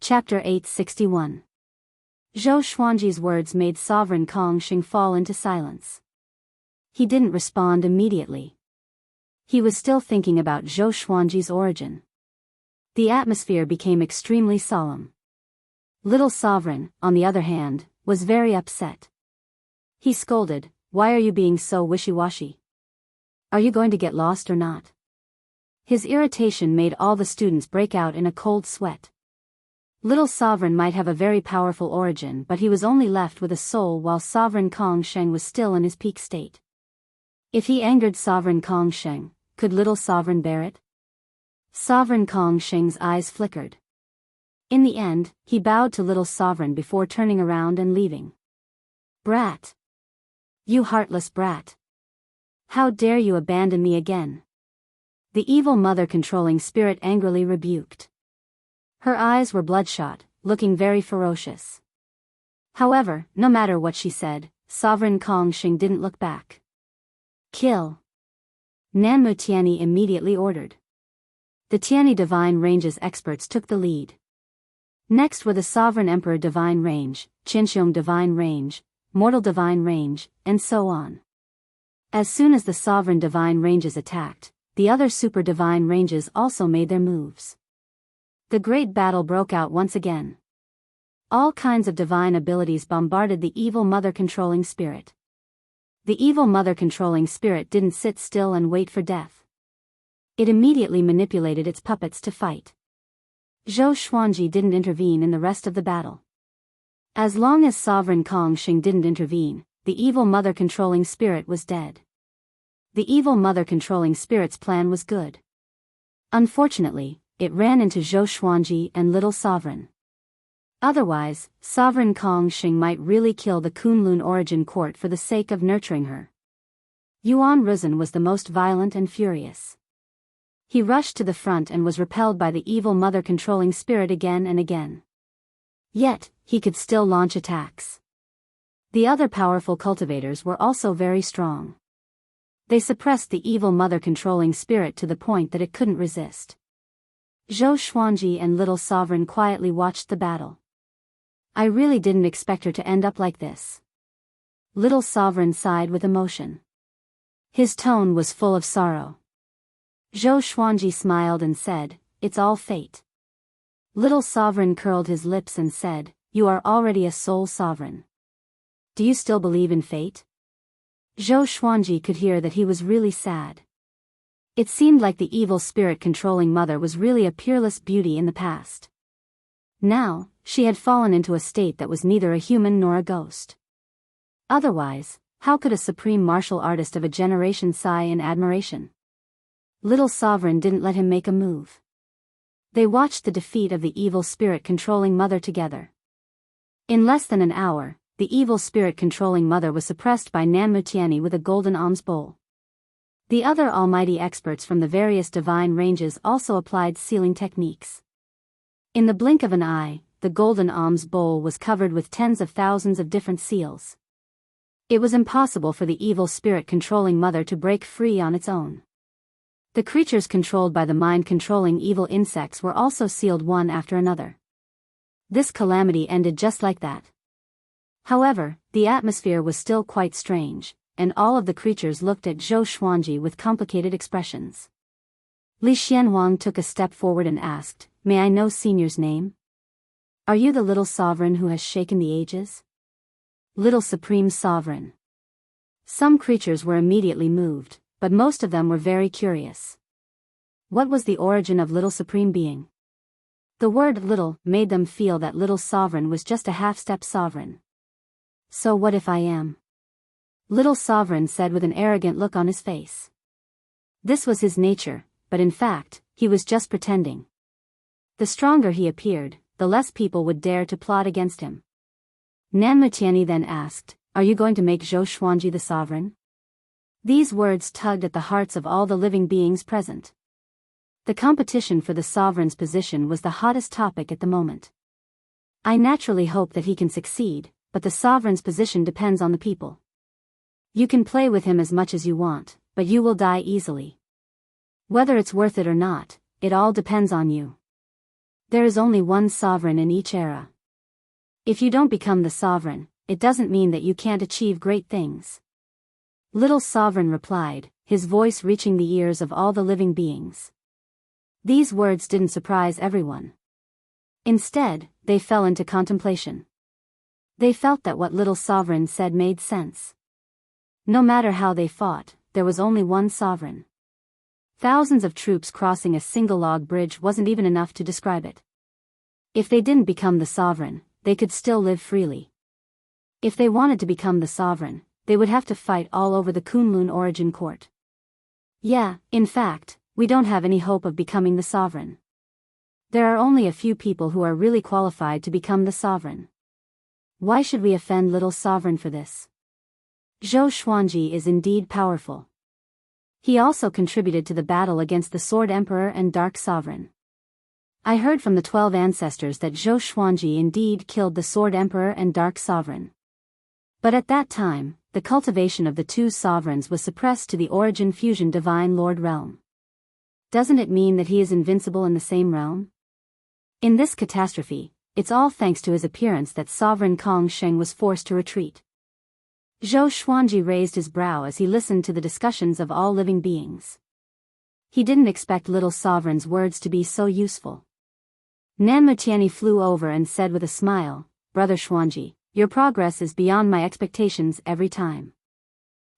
Chapter 861. Zhou Xuanji's words made Sovereign Kong Xing fall into silence. He didn't respond immediately. He was still thinking about Zhou Xuanji's origin. The atmosphere became extremely solemn. Little Sovereign, on the other hand, was very upset. He scolded, "Why are you being so wishy-washy? Are you going to get lost or not?" His irritation made all the students break out in a cold sweat. Little Sovereign might have a very powerful origin, but he was only left with a soul while Sovereign Kong Sheng was still in his peak state. If he angered Sovereign Kong Sheng, could Little Sovereign bear it? Sovereign Kong Sheng's eyes flickered. In the end, he bowed to Little Sovereign before turning around and leaving. "Brat! You heartless brat! How dare you abandon me again?" The evil mother-controlling spirit angrily rebuked. Her eyes were bloodshot, looking very ferocious. However, no matter what she said, Sovereign Kong Xing didn't look back. "Kill!" Nanmu Tianyi immediately ordered. The Tianyi Divine Range's experts took the lead. Next were the Sovereign Emperor Divine Range, Qinxiong Divine Range, Mortal Divine Range, and so on. As soon as the Sovereign Divine Ranges attacked, the other Super Divine Ranges also made their moves. The great battle broke out once again. All kinds of divine abilities bombarded the evil mother-controlling spirit. The evil mother-controlling spirit didn't sit still and wait for death. It immediately manipulated its puppets to fight. Zhou Xuanji didn't intervene in the rest of the battle. As long as Sovereign Kong Xing didn't intervene, the evil mother-controlling spirit was dead. The evil mother-controlling spirit's plan was good. Unfortunately, it ran into Zhou Xuanji and Little Sovereign. Otherwise, Sovereign Kong Xing might really kill the Kunlun origin court for the sake of nurturing her. Yuan Ruzhen was the most violent and furious. He rushed to the front and was repelled by the evil mother-controlling spirit again and again. Yet, he could still launch attacks. The other powerful cultivators were also very strong. They suppressed the evil mother-controlling spirit to the point that it couldn't resist. Zhou Xuanji and Little Sovereign quietly watched the battle. "I really didn't expect her to end up like this." Little Sovereign sighed with emotion. His tone was full of sorrow. Zhou Xuanji smiled and said, "It's all fate." Little Sovereign curled his lips and said, "You are already a soul sovereign. Do you still believe in fate?" Zhou Xuanji could hear that he was really sad. It seemed like the evil spirit-controlling mother was really a peerless beauty in the past. Now, she had fallen into a state that was neither a human nor a ghost. Otherwise, how could a supreme martial artist of a generation sigh in admiration? Little Sovereign didn't let him make a move. They watched the defeat of the evil spirit-controlling mother together. In less than an hour, the evil spirit-controlling mother was suppressed by Nanmu Tianyi with a golden alms bowl. The other almighty experts from the various divine ranges also applied sealing techniques. In the blink of an eye, the golden alms bowl was covered with tens of thousands of different seals. It was impossible for the evil spirit-controlling mother to break free on its own. The creatures controlled by the mind-controlling evil insects were also sealed one after another. This calamity ended just like that. However, the atmosphere was still quite strange, and all of the creatures looked at Zhou Xuanji with complicated expressions. Li Xianhuang took a step forward and asked, "May I know Senior's name? Are you the Little Sovereign who has shaken the ages?" "Little Supreme Sovereign." Some creatures were immediately moved, but most of them were very curious. What was the origin of Little Supreme Being? The word little made them feel that Little Sovereign was just a half-step sovereign. "So what if I am?" Little Sovereign said with an arrogant look on his face. This was his nature, but in fact, he was just pretending. The stronger he appeared, the less people would dare to plot against him. Nanmu Tianyi then asked, "Are you going to make Zhou Xuanji the sovereign?" These words tugged at the hearts of all the living beings present. The competition for the sovereign's position was the hottest topic at the moment. "I naturally hope that he can succeed, but the sovereign's position depends on the people. You can play with him as much as you want, but you will die easily. Whether it's worth it or not, it all depends on you." There is only one sovereign in each era. If you don't become the sovereign, it doesn't mean that you can't achieve great things. Little Sovereign replied, his voice reaching the ears of all the living beings. These words didn't surprise everyone. Instead, they fell into contemplation. They felt that what Little Sovereign said made sense. No matter how they fought, there was only one sovereign. Thousands of troops crossing a single log bridge wasn't even enough to describe it. If they didn't become the sovereign, they could still live freely. If they wanted to become the sovereign, they would have to fight all over the Kunlun origin court. Yeah, in fact, we don't have any hope of becoming the sovereign. There are only a few people who are really qualified to become the sovereign. Why should we offend Little Sovereign for this? Zhou Xuanji is indeed powerful. He also contributed to the battle against the Sword Emperor and Dark Sovereign. I heard from the 12 ancestors that Zhou Xuanji indeed killed the Sword Emperor and Dark Sovereign. But at that time, the cultivation of the two sovereigns was suppressed to the Origin Fusion Divine Lord realm. Doesn't it mean that he is invincible in the same realm? In this catastrophe, it's all thanks to his appearance that Sovereign Kong Sheng was forced to retreat. Zhou Xuanji raised his brow as he listened to the discussions of all living beings. He didn't expect Little Sovereign's words to be so useful. Nan Mutiani flew over and said with a smile, "Brother Xuanji, your progress is beyond my expectations every time.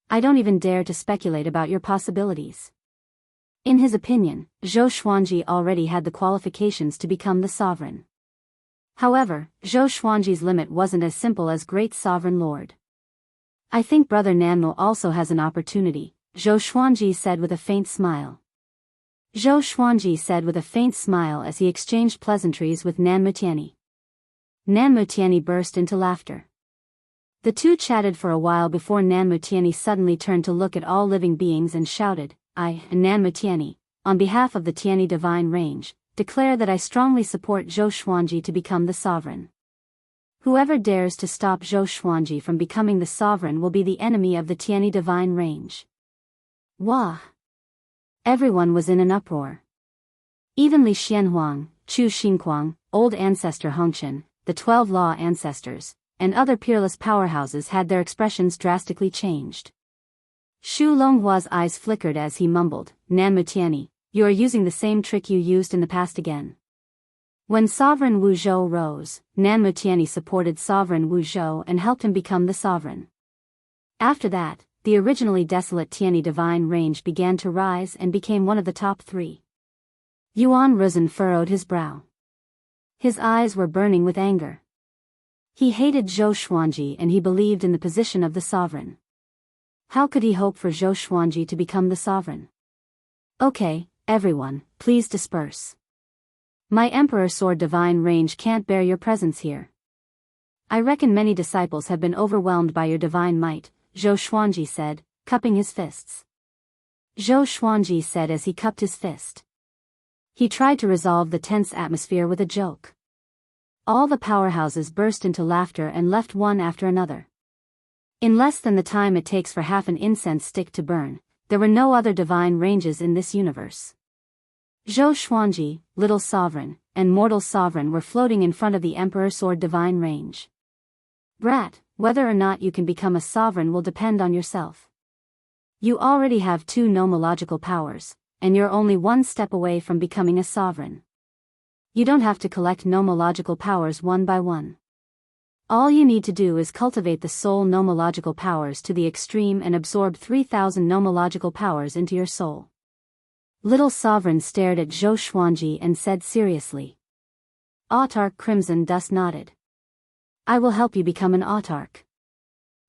I don't even dare to speculate about your possibilities." In his opinion, Zhou Xuanji already had the qualifications to become the sovereign. However, Zhou Xuanji's limit wasn't as simple as Great Sovereign Lord. "I think Brother Nanmo also has an opportunity," Zhou Xuanji said with a faint smile. Zhou Xuanji said with a faint smile as he exchanged pleasantries with Nan Mutiani. Nan Mutiani burst into laughter. The two chatted for a while before Nan Mutiani suddenly turned to look at all living beings and shouted, "I, Nan Mutiani, on behalf of the Tiani Divine Range, declare that I strongly support Zhou Xuanji to become the sovereign. Whoever dares to stop Zhou Xuanji from becoming the sovereign will be the enemy of the Tiani Divine Range." Wah! Everyone was in an uproar. Even Li Xianhuang, Chu Xingguang, Old Ancestor Hongchen, the 12 Law Ancestors, and other peerless powerhouses had their expressions drastically changed. Xu Longhua's eyes flickered as he mumbled, "Nan Mutiani, you are using the same trick you used in the past again." When Sovereign Wu Zhou rose, Nan Mutiani supported Sovereign Wu Zhou and helped him become the sovereign. After that, the originally desolate Tiani Divine Range began to rise and became one of the top 3. Yuan Ruzhen furrowed his brow. His eyes were burning with anger. He hated Zhou Xuanji and he believed in the position of the sovereign. How could he hope for Zhou Xuanji to become the sovereign? "Okay, everyone, please disperse. My Emperor Sword Divine Range can't bear your presence here. I reckon many disciples have been overwhelmed by your divine might," Zhou Xuanji said, cupping his fists. Zhou Xuanji said as he cupped his fist. He tried to resolve the tense atmosphere with a joke. All the powerhouses burst into laughter and left one after another. In less than the time it takes for half an incense stick to burn, there were no other divine ranges in this universe. Zhou Xuanji, Little Sovereign, and Mortal Sovereign were floating in front of the Emperor Sword Divine Range. "Brat, whether or not you can become a sovereign will depend on yourself. You already have 2 nomological powers, and you're only one step away from becoming a sovereign. You don't have to collect nomological powers one by one. All you need to do is cultivate the soul nomological powers to the extreme and absorb 3,000 nomological powers into your soul." Little Sovereign stared at Zhou Xuanji and said seriously. Autarch Crimson Dust nodded. "I will help you become an autarch."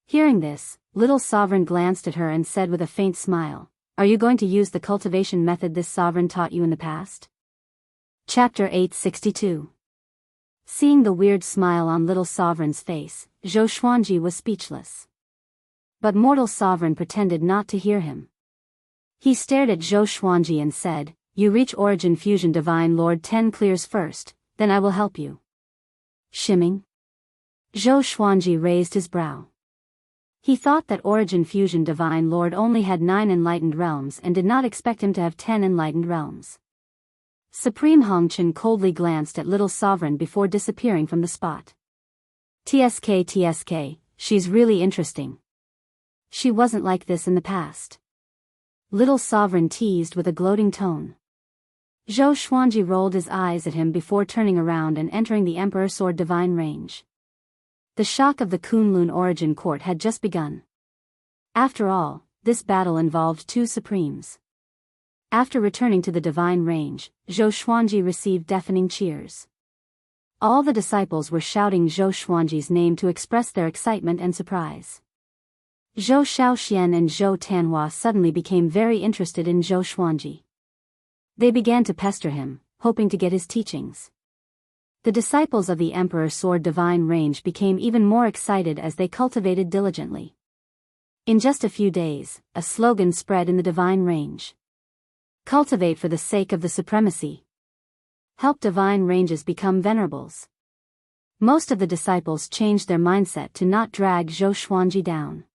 Hearing this, Little Sovereign glanced at her and said with a faint smile, "Are you going to use the cultivation method this sovereign taught you in the past?" Chapter 862. Seeing the weird smile on Little Sovereign's face, Zhou Xuanji was speechless. But Mortal Sovereign pretended not to hear him. He stared at Zhou Xuanji and said, "You reach Origin Fusion Divine Lord 10 clears first, then I will help you." Shimming? Zhou Xuanji raised his brow. He thought that Origin Fusion Divine Lord only had 9 enlightened realms and did not expect him to have 10 enlightened realms. Supreme Hongchen coldly glanced at Little Sovereign before disappearing from the spot. TSK, she's really interesting. She wasn't like this in the past. Little Sovereign teased with a gloating tone. Zhou Xuanji rolled his eyes at him before turning around and entering the Emperor Sword Divine range. The shock of the Kunlun Origin Court had just begun. After all, this battle involved two supremes. After returning to the divine range, Zhou Xuanji received deafening cheers. All the disciples were shouting Zhou Xuanji's name to express their excitement and surprise. Zhou Xiaoxian and Zhou Tanhua suddenly became very interested in Zhou Xuanji. They began to pester him, hoping to get his teachings. The disciples of the Emperor Sword Divine range became even more excited as they cultivated diligently. In just a few days, a slogan spread in the divine range. Cultivate for the sake of the supremacy. Help divine ranges become venerables. Most of the disciples changed their mindset to not drag Zhou Xuanji down.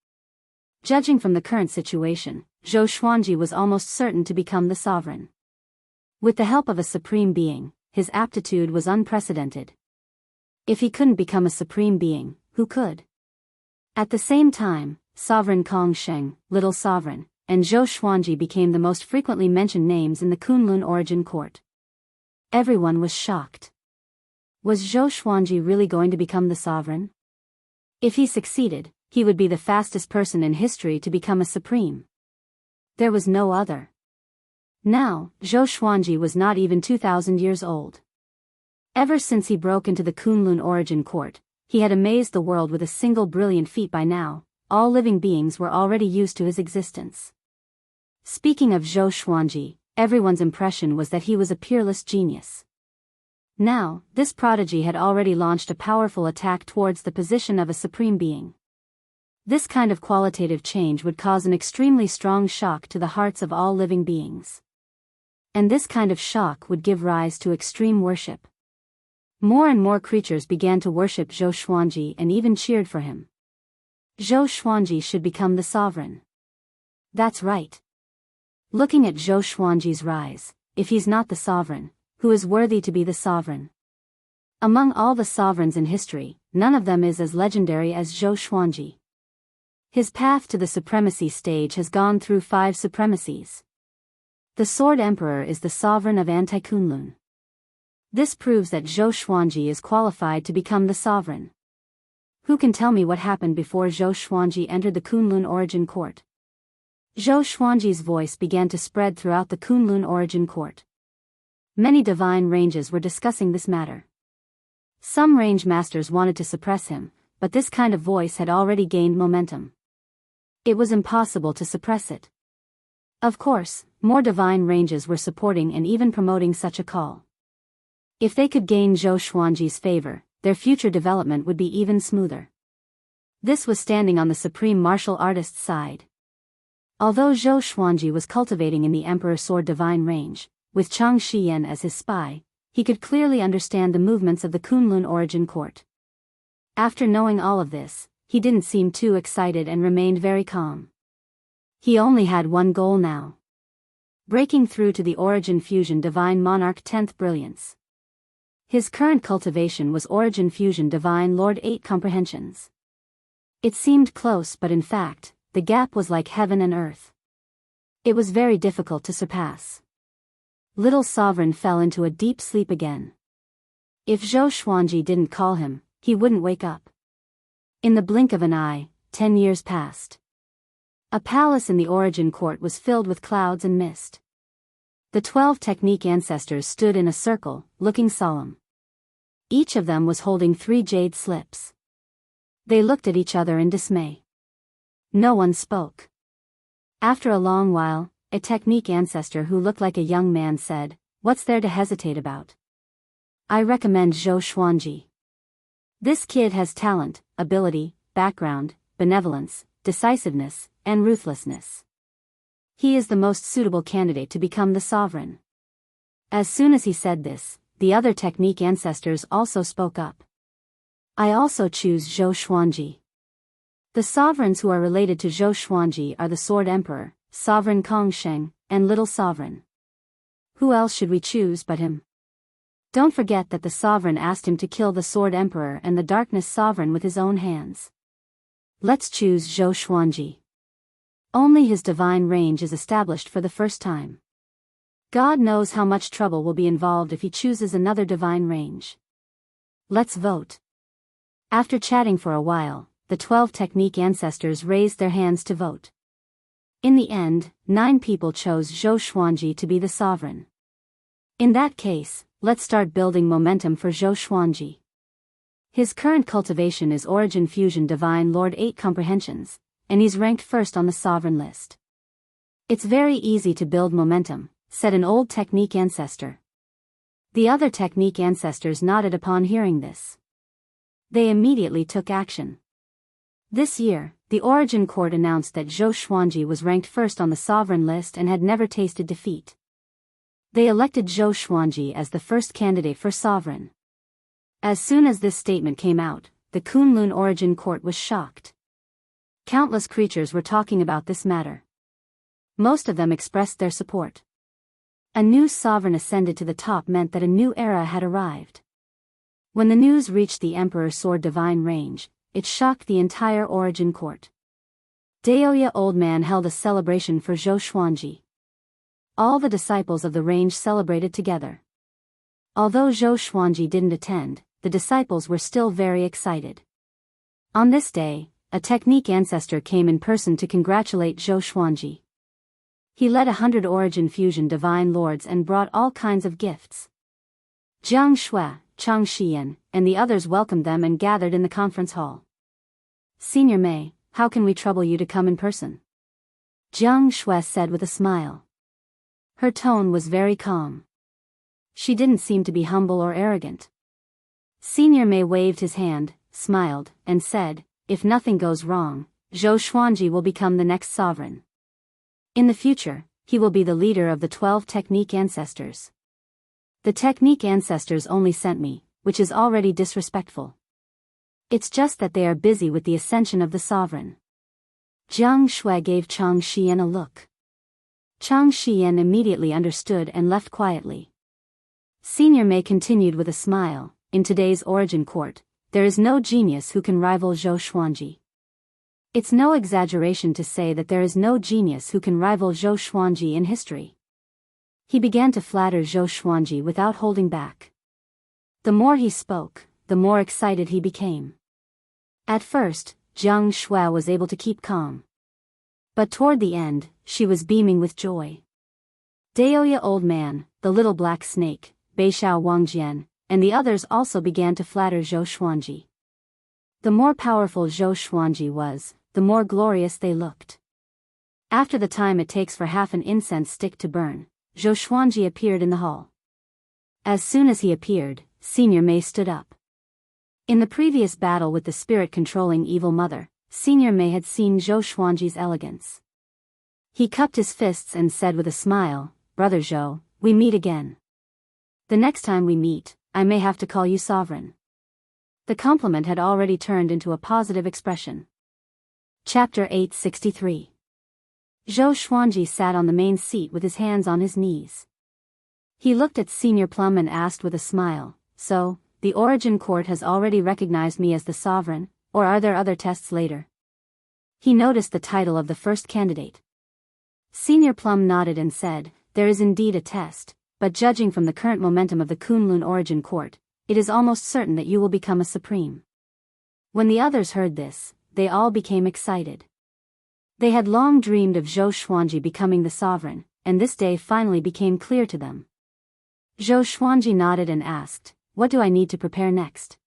Judging from the current situation, Zhou Xuanji was almost certain to become the sovereign. With the help of a supreme being, his aptitude was unprecedented. If he couldn't become a supreme being, who could? At the same time, Sovereign Kong Sheng, Little Sovereign, and Zhou Xuanji became the most frequently mentioned names in the Kunlun Origin Court. Everyone was shocked. Was Zhou Xuanji really going to become the sovereign? If he succeeded, he would be the fastest person in history to become a supreme. There was no other. Now, Zhou Xuanji was not even 2,000 years old. Ever since he broke into the Kunlun Origin Court, he had amazed the world with a single brilliant feat. By now, all living beings were already used to his existence. Speaking of Zhou Xuanji, everyone's impression was that he was a peerless genius. Now, this prodigy had already launched a powerful attack towards the position of a supreme being. This kind of qualitative change would cause an extremely strong shock to the hearts of all living beings. And this kind of shock would give rise to extreme worship. More and more creatures began to worship Zhou Xuanji and even cheered for him. Zhou Xuanji should become the sovereign. That's right. Looking at Zhou Xuanji's rise, if he's not the sovereign, who is worthy to be the sovereign? Among all the sovereigns in history, none of them is as legendary as Zhou Xuanji. His path to the supremacy stage has gone through 5 supremacies. The Sword Emperor is the sovereign of Anti-Kunlun. This proves that Zhou Xuanji is qualified to become the sovereign. Who can tell me what happened before Zhou Xuanji entered the Kunlun Origin Court? Zhou Xuanji's voice began to spread throughout the Kunlun Origin Court. Many divine ranges were discussing this matter. Some range masters wanted to suppress him, but this kind of voice had already gained momentum. It was impossible to suppress it. Of course, more divine ranges were supporting and even promoting such a call. If they could gain Zhou Xuanji's favor, their future development would be even smoother. This was standing on the supreme martial artist's side. Although Zhou Xuanji was cultivating in the Emperor Sword Divine range, with Chang Shiyan as his spy, he could clearly understand the movements of the Kunlun Origin Court. After knowing all of this, he didn't seem too excited and remained very calm. He only had one goal now. Breaking through to the Origin Fusion Divine Monarch 10th Brilliance. His current cultivation was Origin Fusion Divine Lord 8 Comprehensions. It seemed close, but in fact, the gap was like heaven and earth. It was very difficult to surpass. Little Sovereign fell into a deep sleep again. If Zhou Xuanji didn't call him, he wouldn't wake up. In the blink of an eye, 10 years passed. A palace in the Origin Court was filled with clouds and mist. The 12 technique ancestors stood in a circle, looking solemn. Each of them was holding 3 jade slips. They looked at each other in dismay. No one spoke. After a long while, a technique ancestor who looked like a young man said, "What's there to hesitate about? I recommend Zhou Xuanji. This kid has talent, ability, background, benevolence, decisiveness, and ruthlessness. He is the most suitable candidate to become the sovereign." As soon as he said this, the other technique ancestors also spoke up. "I also choose Zhou Xuanji." The sovereigns who are related to Zhou Xuanji are the Sword Emperor, Sovereign Kong Sheng, and Little Sovereign. Who else should we choose but him? Don't forget that the sovereign asked him to kill the Sword Emperor and the Darkness Sovereign with his own hands. Let's choose Zhou Xuanji. Only his divine range is established for the first time. God knows how much trouble will be involved if he chooses another divine range. Let's vote. After chatting for a while, the 12 technique ancestors raised their hands to vote. In the end, 9 people chose Zhou Xuanji to be the sovereign. In that case, let's start building momentum for Zhou Xuanji. His current cultivation is Origin Fusion Divine Lord 8 Comprehensions, and he's ranked first on the sovereign list. It's very easy to build momentum, said an old technique ancestor. The other technique ancestors nodded upon hearing this. They immediately took action. This year, the Origin Court announced that Zhou Xuanji was ranked first on the sovereign list and had never tasted defeat. They elected Zhou Xuanji as the first candidate for sovereign. As soon as this statement came out, the Kunlun Origin Court was shocked. Countless creatures were talking about this matter. Most of them expressed their support. A new sovereign ascended to the top meant that a new era had arrived. When the news reached the Emperor's Sword Divine Range, it shocked the entire Origin Court. Daoist Old Man held a celebration for Zhou Xuanji. All the disciples of the range celebrated together. Although Zhou Xuanji didn't attend, the disciples were still very excited. On this day, a technique ancestor came in person to congratulate Zhou Xuanji. He led 100 Origin Fusion Divine Lords and brought all kinds of gifts. Jianghu, Changxian, and the others welcomed them and gathered in the conference hall. Senior Mei, how can we trouble you to come in person? Jianghu said with a smile. Her tone was very calm. She didn't seem to be humble or arrogant. Senior Mei waved his hand, smiled, and said, if nothing goes wrong, Zhou Xuanji will become the next sovereign. In the future, he will be the leader of the 12 technique ancestors. The technique ancestors only sent me, which is already disrespectful. It's just that they are busy with the ascension of the sovereign. Jiang Shui gave Chang Xian a look. Chang Xian immediately understood and left quietly. Senior Mei continued with a smile, in today's Origin Court, there is no genius who can rival Zhou Xuanji. It's no exaggeration to say that there is no genius who can rival Zhou Xuanji in history. He began to flatter Zhou Xuanji without holding back. The more he spoke, the more excited he became. At first, Jiang Shui was able to keep calm. But toward the end, she was beaming with joy. Daoist Old Man, the Little Black Snake, Beishao Wangjian, and the others also began to flatter Zhou Xuanji. The more powerful Zhou Xuanji was, the more glorious they looked. After the time it takes for half an incense stick to burn, Zhou Xuanji appeared in the hall. As soon as he appeared, Senior Mei stood up. In the previous battle with the spirit-controlling evil mother, Senior Mei had seen Zhou Xuanji's elegance. He cupped his fists and said with a smile, Brother Zhou, we meet again. The next time we meet, I may have to call you sovereign. The compliment had already turned into a positive expression. Chapter 863. Zhou Xuanji sat on the main seat with his hands on his knees. He looked at Senior Plum and asked with a smile, so, the Origin Court has already recognized me as the sovereign, or are there other tests later? He noticed the title of the first candidate. Senior Plum nodded and said, there is indeed a test, but judging from the current momentum of the Kunlun Origin Court, it is almost certain that you will become a supreme. When the others heard this, they all became excited. They had long dreamed of Zhou Xuanji becoming the sovereign, and this day finally became clear to them. Zhou Xuanji nodded and asked, what do I need to prepare next?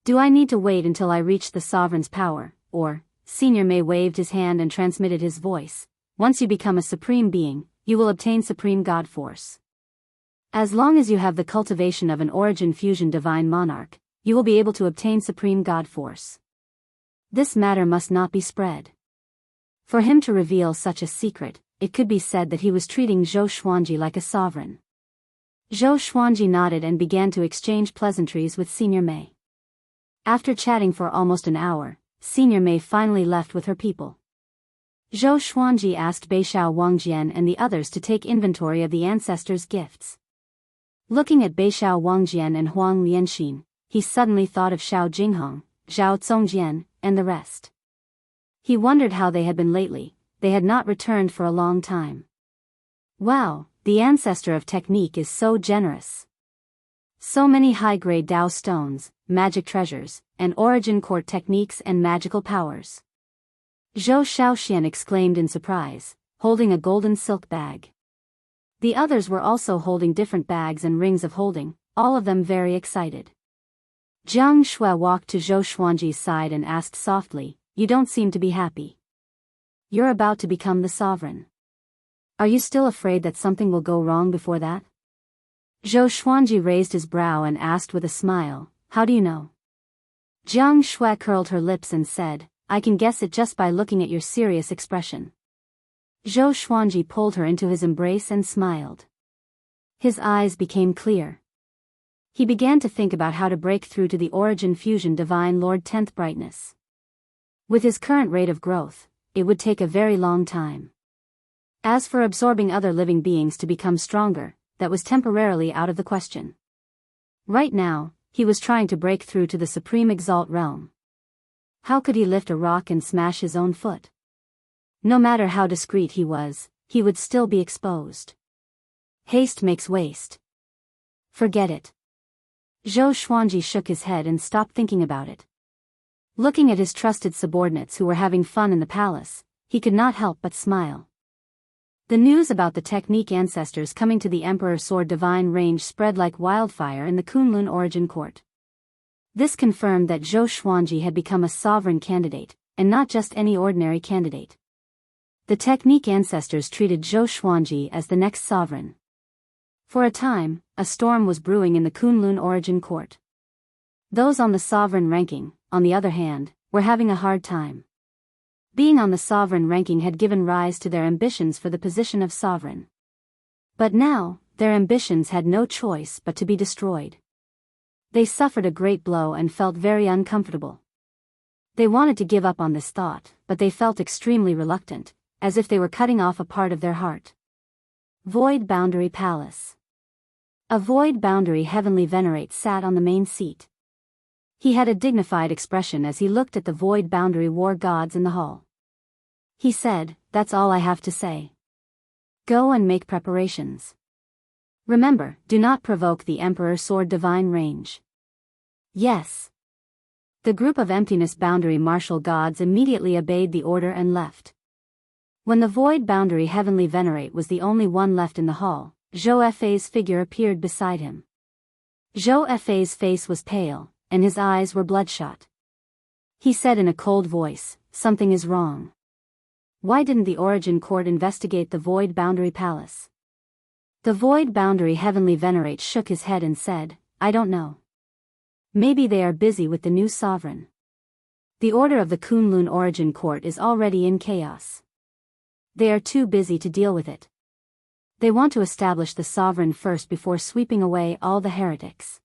Do I need to wait until I reach the sovereign's power, or, Senior Mei waved his hand and transmitted his voice, once you become a supreme being, you will obtain supreme god force. As long as you have the cultivation of an Origin Fusion Divine Monarch, you will be able to obtain supreme god force. This matter must not be spread. For him to reveal such a secret, it could be said that he was treating Zhou Xuanji like a sovereign. Zhou Xuanji nodded and began to exchange pleasantries with Senior Mei. After chatting for almost an hour, Senior Mei finally left with her people. Zhou Xuanji asked Beishao Wangjian and the others to take inventory of the ancestors' gifts. Looking at Beishao Wangjian and Huang Lianxin, he suddenly thought of Xiao Jinghong, Zhao Zongjian, and the rest. He wondered how they had been lately. They had not returned for a long time. Wow, the ancestor of technique is so generous. So many high-grade Dao stones, magic treasures, and origin court techniques and magical powers. Zhou Xiaoxian exclaimed in surprise, holding a golden silk bag. The others were also holding different bags and rings of holding, all of them very excited. Jiang Shui walked to Zhou Xuanji's side and asked softly, "You don't seem to be happy. You're about to become the sovereign. Are you still afraid that something will go wrong before that?" Zhou Xuanji raised his brow and asked with a smile, "How do you know?" Jiang Shui curled her lips and said, "I can guess it just by looking at your serious expression." Zhou Xuanji pulled her into his embrace and smiled. His eyes became clear. He began to think about how to break through to the origin fusion Divine Lord 10th brightness. With his current rate of growth, it would take a very long time. As for absorbing other living beings to become stronger, that was temporarily out of the question. Right now, he was trying to break through to the Supreme Exalt realm. How could he lift a rock and smash his own foot? No matter how discreet he was, he would still be exposed. Haste makes waste. Forget it. Zhou Xuanji shook his head and stopped thinking about it. Looking at his trusted subordinates who were having fun in the palace, he could not help but smile. The news about the technique ancestors coming to the Emperor Sword Divine Range spread like wildfire in the Kunlun Origin Court. This confirmed that Zhou Xuanji had become a sovereign candidate, and not just any ordinary candidate. The technique ancestors treated Zhou Xuanji as the next sovereign. For a time, a storm was brewing in the Kunlun Origin Court. Those on the sovereign ranking, on the other hand, were having a hard time. Being on the sovereign ranking had given rise to their ambitions for the position of sovereign. But now, their ambitions had no choice but to be destroyed. They suffered a great blow and felt very uncomfortable. They wanted to give up on this thought, but they felt extremely reluctant, as if they were cutting off a part of their heart. Void Boundary Palace. A Void Boundary Heavenly Venerate sat on the main seat. He had a dignified expression as he looked at the Void Boundary war gods in the hall. He said, "That's all I have to say. Go and make preparations. Remember, do not provoke the Emperor Sword Divine Range." Yes. The group of Emptiness Boundary martial gods immediately obeyed the order and left. When the Void Boundary Heavenly Venerate was the only one left in the hall, Zhou Fei's figure appeared beside him. Zhou Fei's face was pale, and his eyes were bloodshot. He said in a cold voice, "Something is wrong. Why didn't the Origin Court investigate the Void Boundary Palace?" The Void Boundary Heavenly Venerate shook his head and said, "I don't know. Maybe they are busy with the new sovereign. The order of the Kunlun Origin Court is already in chaos. They are too busy to deal with it. They want to establish the sovereign first before sweeping away all the heretics."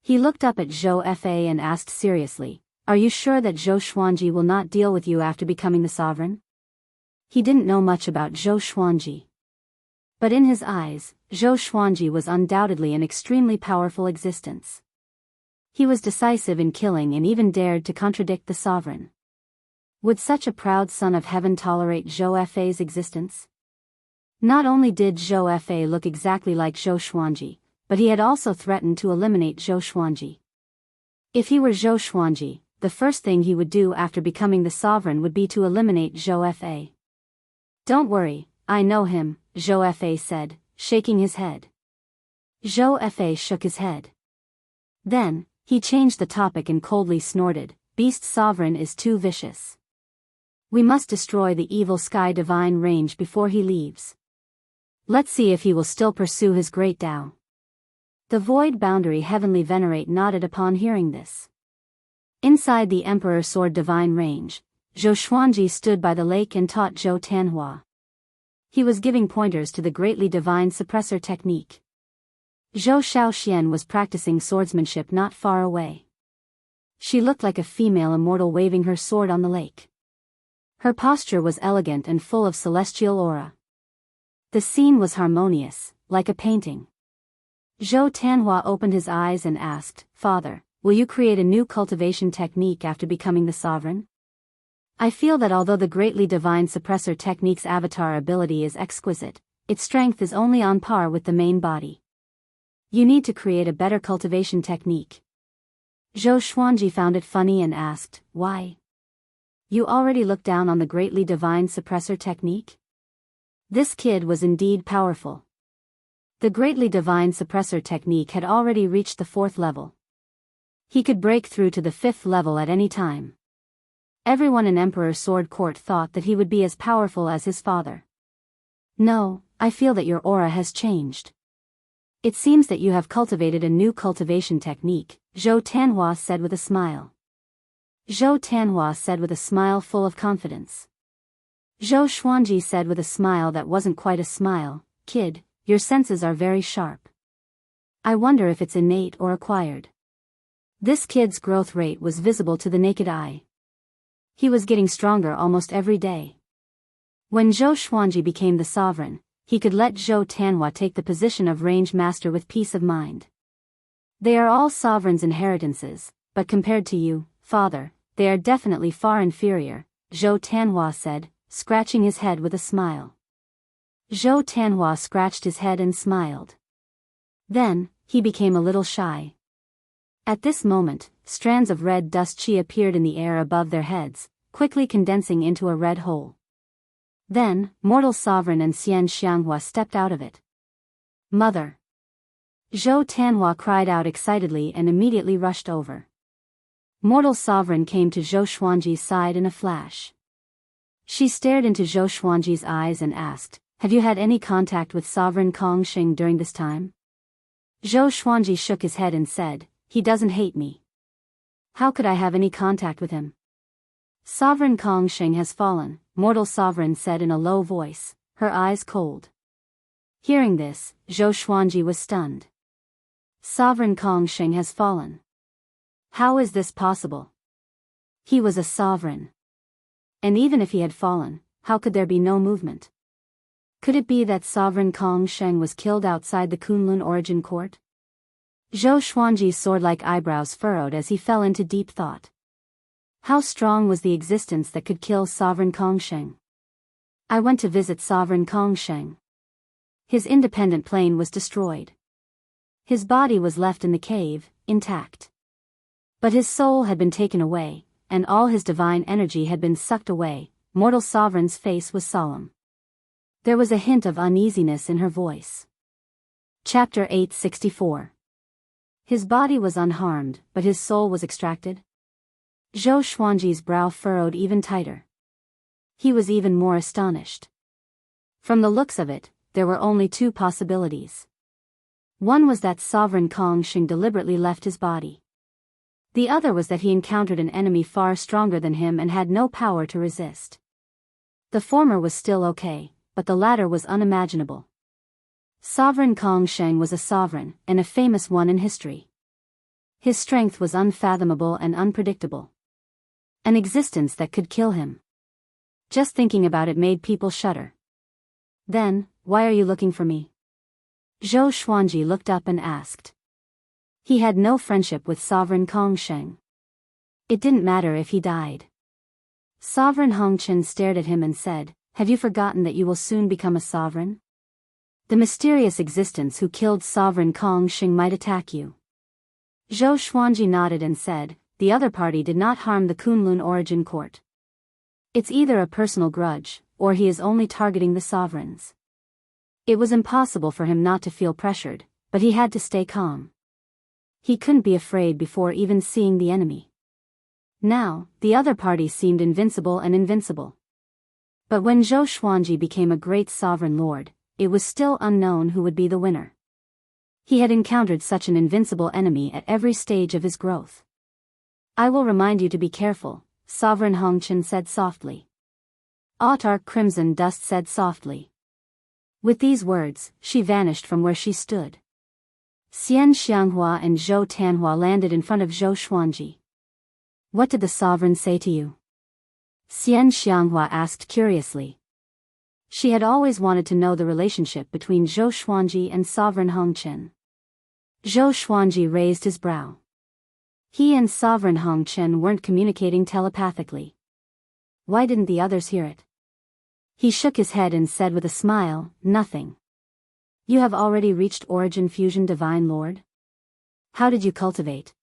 He looked up at Zhou Fei and asked seriously, "Are you sure that Zhou Xuanji will not deal with you after becoming the sovereign?" He didn't know much about Zhou Xuanji. But in his eyes, Zhou Xuanji was undoubtedly an extremely powerful existence. He was decisive in killing and even dared to contradict the sovereign. Would such a proud son of heaven tolerate Zhou Fei's existence? Not only did Zhou Fei look exactly like Zhou Xuanji, but he had also threatened to eliminate Zhou Xuanji. If he were Zhou Xuanji, the first thing he would do after becoming the sovereign would be to eliminate Zhou Fei. "Don't worry, I know him," Zhou Fei said, shaking his head. Zhou Fei shook his head. Then, he changed the topic and coldly snorted, "Beast Sovereign is too vicious. We must destroy the evil Sky Divine Range before he leaves. Let's see if he will still pursue his great Tao." The Void Boundary Heavenly Venerate nodded upon hearing this. Inside the Emperor Sword Divine Range, Zhou Xuanji stood by the lake and taught Zhou Tanhua. He was giving pointers to the greatly divine suppressor technique. Zhou Xiaoxian was practicing swordsmanship not far away. She looked like a female immortal waving her sword on the lake. Her posture was elegant and full of celestial aura. The scene was harmonious, like a painting. Zhou Tianhua opened his eyes and asked, "Father, will you create a new cultivation technique after becoming the sovereign? I feel that although the greatly divine suppressor technique's avatar ability is exquisite, its strength is only on par with the main body. You need to create a better cultivation technique." Zhou Xuanji found it funny and asked, "Why? You already looked down on the greatly divine suppressor technique?" This kid was indeed powerful. The greatly divine suppressor technique had already reached the 4th level. He could break through to the 5th level at any time. Everyone in Emperor Sword Court thought that he would be as powerful as his father. "No, I feel that your aura has changed. It seems that you have cultivated a new cultivation technique," Zhou Tianhua said with a smile. Zhou Tianhua said with a smile full of confidence. Zhou Xuanji said with a smile that wasn't quite a smile, "Kid, your senses are very sharp. I wonder if it's innate or acquired." This kid's growth rate was visible to the naked eye. He was getting stronger almost every day. When Zhou Xuanji became the sovereign, he could let Zhou Tianhua take the position of range master with peace of mind. "They are all sovereigns' inheritances, but compared to you, father, they are definitely far inferior," Zhou Tianhua said, scratching his head with a smile. Zhou Tianhua scratched his head and smiled. Then, he became a little shy. At this moment, strands of red dust chi appeared in the air above their heads, quickly condensing into a red hole. Then, Mortal Sovereign and Xian Xianghua stepped out of it. "Mother!" Zhou Tianhua cried out excitedly and immediately rushed over. Mortal Sovereign came to Zhou Xuanji's side in a flash. She stared into Zhou Xuanji's eyes and asked, "Have you had any contact with Sovereign Kongxing during this time?" Zhou Xuanji shook his head and said, "He doesn't hate me. How could I have any contact with him?" "Sovereign Kongxing has fallen," Mortal Sovereign said in a low voice, her eyes cold. Hearing this, Zhou Xuanji was stunned. "Sovereign Kongxing has fallen. How is this possible? He was a sovereign. And even if he had fallen, how could there be no movement? Could it be that Sovereign Kongxing was killed outside the Kunlun Origin Court?" Zhou Xuanji's sword-like eyebrows furrowed as he fell into deep thought. How strong was the existence that could kill Sovereign Kongxing? "I went to visit Sovereign Kongxing. His independent plane was destroyed. His body was left in the cave, intact. But his soul had been taken away, and all his divine energy had been sucked away." Mortal Sovereign's face was solemn. There was a hint of uneasiness in her voice. Chapter 864. His body was unharmed, but his soul was extracted? Zhou Xuanji's brow furrowed even tighter. He was even more astonished. From the looks of it, there were only 2 possibilities. One was that Sovereign Kongxing deliberately left his body. The other was that he encountered an enemy far stronger than him and had no power to resist. The former was still okay, but the latter was unimaginable. Sovereign Kongxing was a sovereign, and a famous one in history. His strength was unfathomable and unpredictable. An existence that could kill him. Just thinking about it made people shudder. "Then, why are you looking for me?" Zhou Xuanji looked up and asked. He had no friendship with Sovereign Kongxing. It didn't matter if he died. Sovereign Hongchen stared at him and said, "Have you forgotten that you will soon become a sovereign? The mysterious existence who killed Sovereign Kongxing might attack you." Zhou Xuanji nodded and said, "The other party did not harm the Kunlun Origin Court. It's either a personal grudge, or he is only targeting the sovereigns." It was impossible for him not to feel pressured, but he had to stay calm. He couldn't be afraid before even seeing the enemy. Now, the other party seemed invincible and invincible. But when Zhou Xuanji became a great sovereign lord, it was still unknown who would be the winner. He had encountered such an invincible enemy at every stage of his growth. "I will remind you to be careful," Sovereign Hongchen said softly. Autar Crimson Dust said softly. With these words, she vanished from where she stood. Xian Xianghua and Zhou Tianhua landed in front of Zhou Xuanji. "What did the sovereign say to you?" Xianxia asked curiously. She had always wanted to know the relationship between Zhou Xuanji and Sovereign Hongqian. Zhou Xuanji raised his brow. He and Sovereign Hongqian weren't communicating telepathically. Why didn't the others hear it? He shook his head and said with a smile, nothing. You have already reached Origin Fusion Divine Lord? How did you cultivate?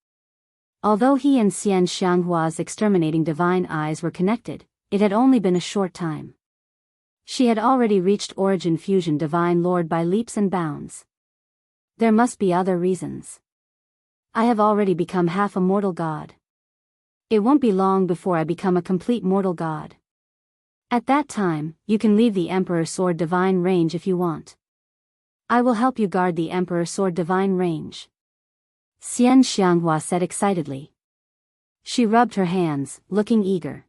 Although he and Xianxia's exterminating divine eyes were connected, it had only been a short time. She had already reached Origin Fusion Divine Lord by leaps and bounds. There must be other reasons. I have already become half a mortal god. It won't be long before I become a complete mortal god. At that time, you can leave the Emperor Sword Divine Range if you want. I will help you guard the Emperor Sword Divine Range. Xianxia said excitedly. She rubbed her hands, looking eager.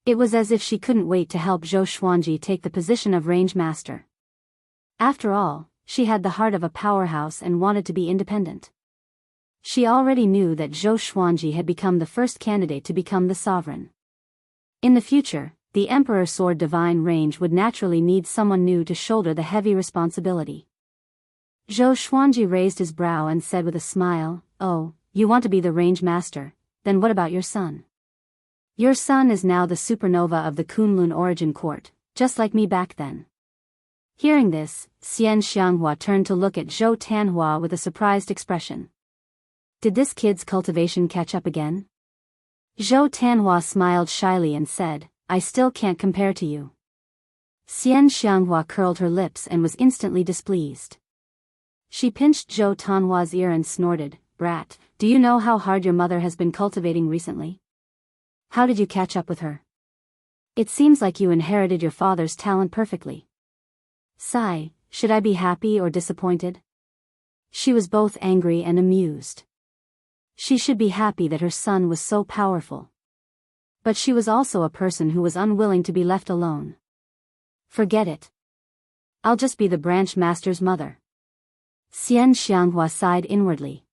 It was as if she couldn't wait to help Zhou Xuanji take the position of Range Master. After all, she had the heart of a powerhouse and wanted to be independent. She already knew that Zhou Xuanji had become the first candidate to become the sovereign. In the future, the Emperor Sword Divine Range would naturally need someone new to shoulder the heavy responsibility. Zhou Xuanji raised his brow and said with a smile, "Oh, you want to be the Range Master, then what about your son? Your son is now the supernova of the Kunlun Origin Court, just like me back then." Hearing this, Xianxia turned to look at Zhou Tanhua with a surprised expression. Did this kid's cultivation catch up again? Zhou Tanhua smiled shyly and said, I still can't compare to you. Xianxia curled her lips and was instantly displeased. She pinched Zhou Tanhua's ear and snorted, Brat, do you know how hard your mother has been cultivating recently? How did you catch up with her? It seems like you inherited your father's talent perfectly. Sigh, should I be happy or disappointed? She was both angry and amused. She should be happy that her son was so powerful. But she was also a person who was unwilling to be left alone. Forget it. I'll just be the branch master's mother. Xianxia sighed inwardly.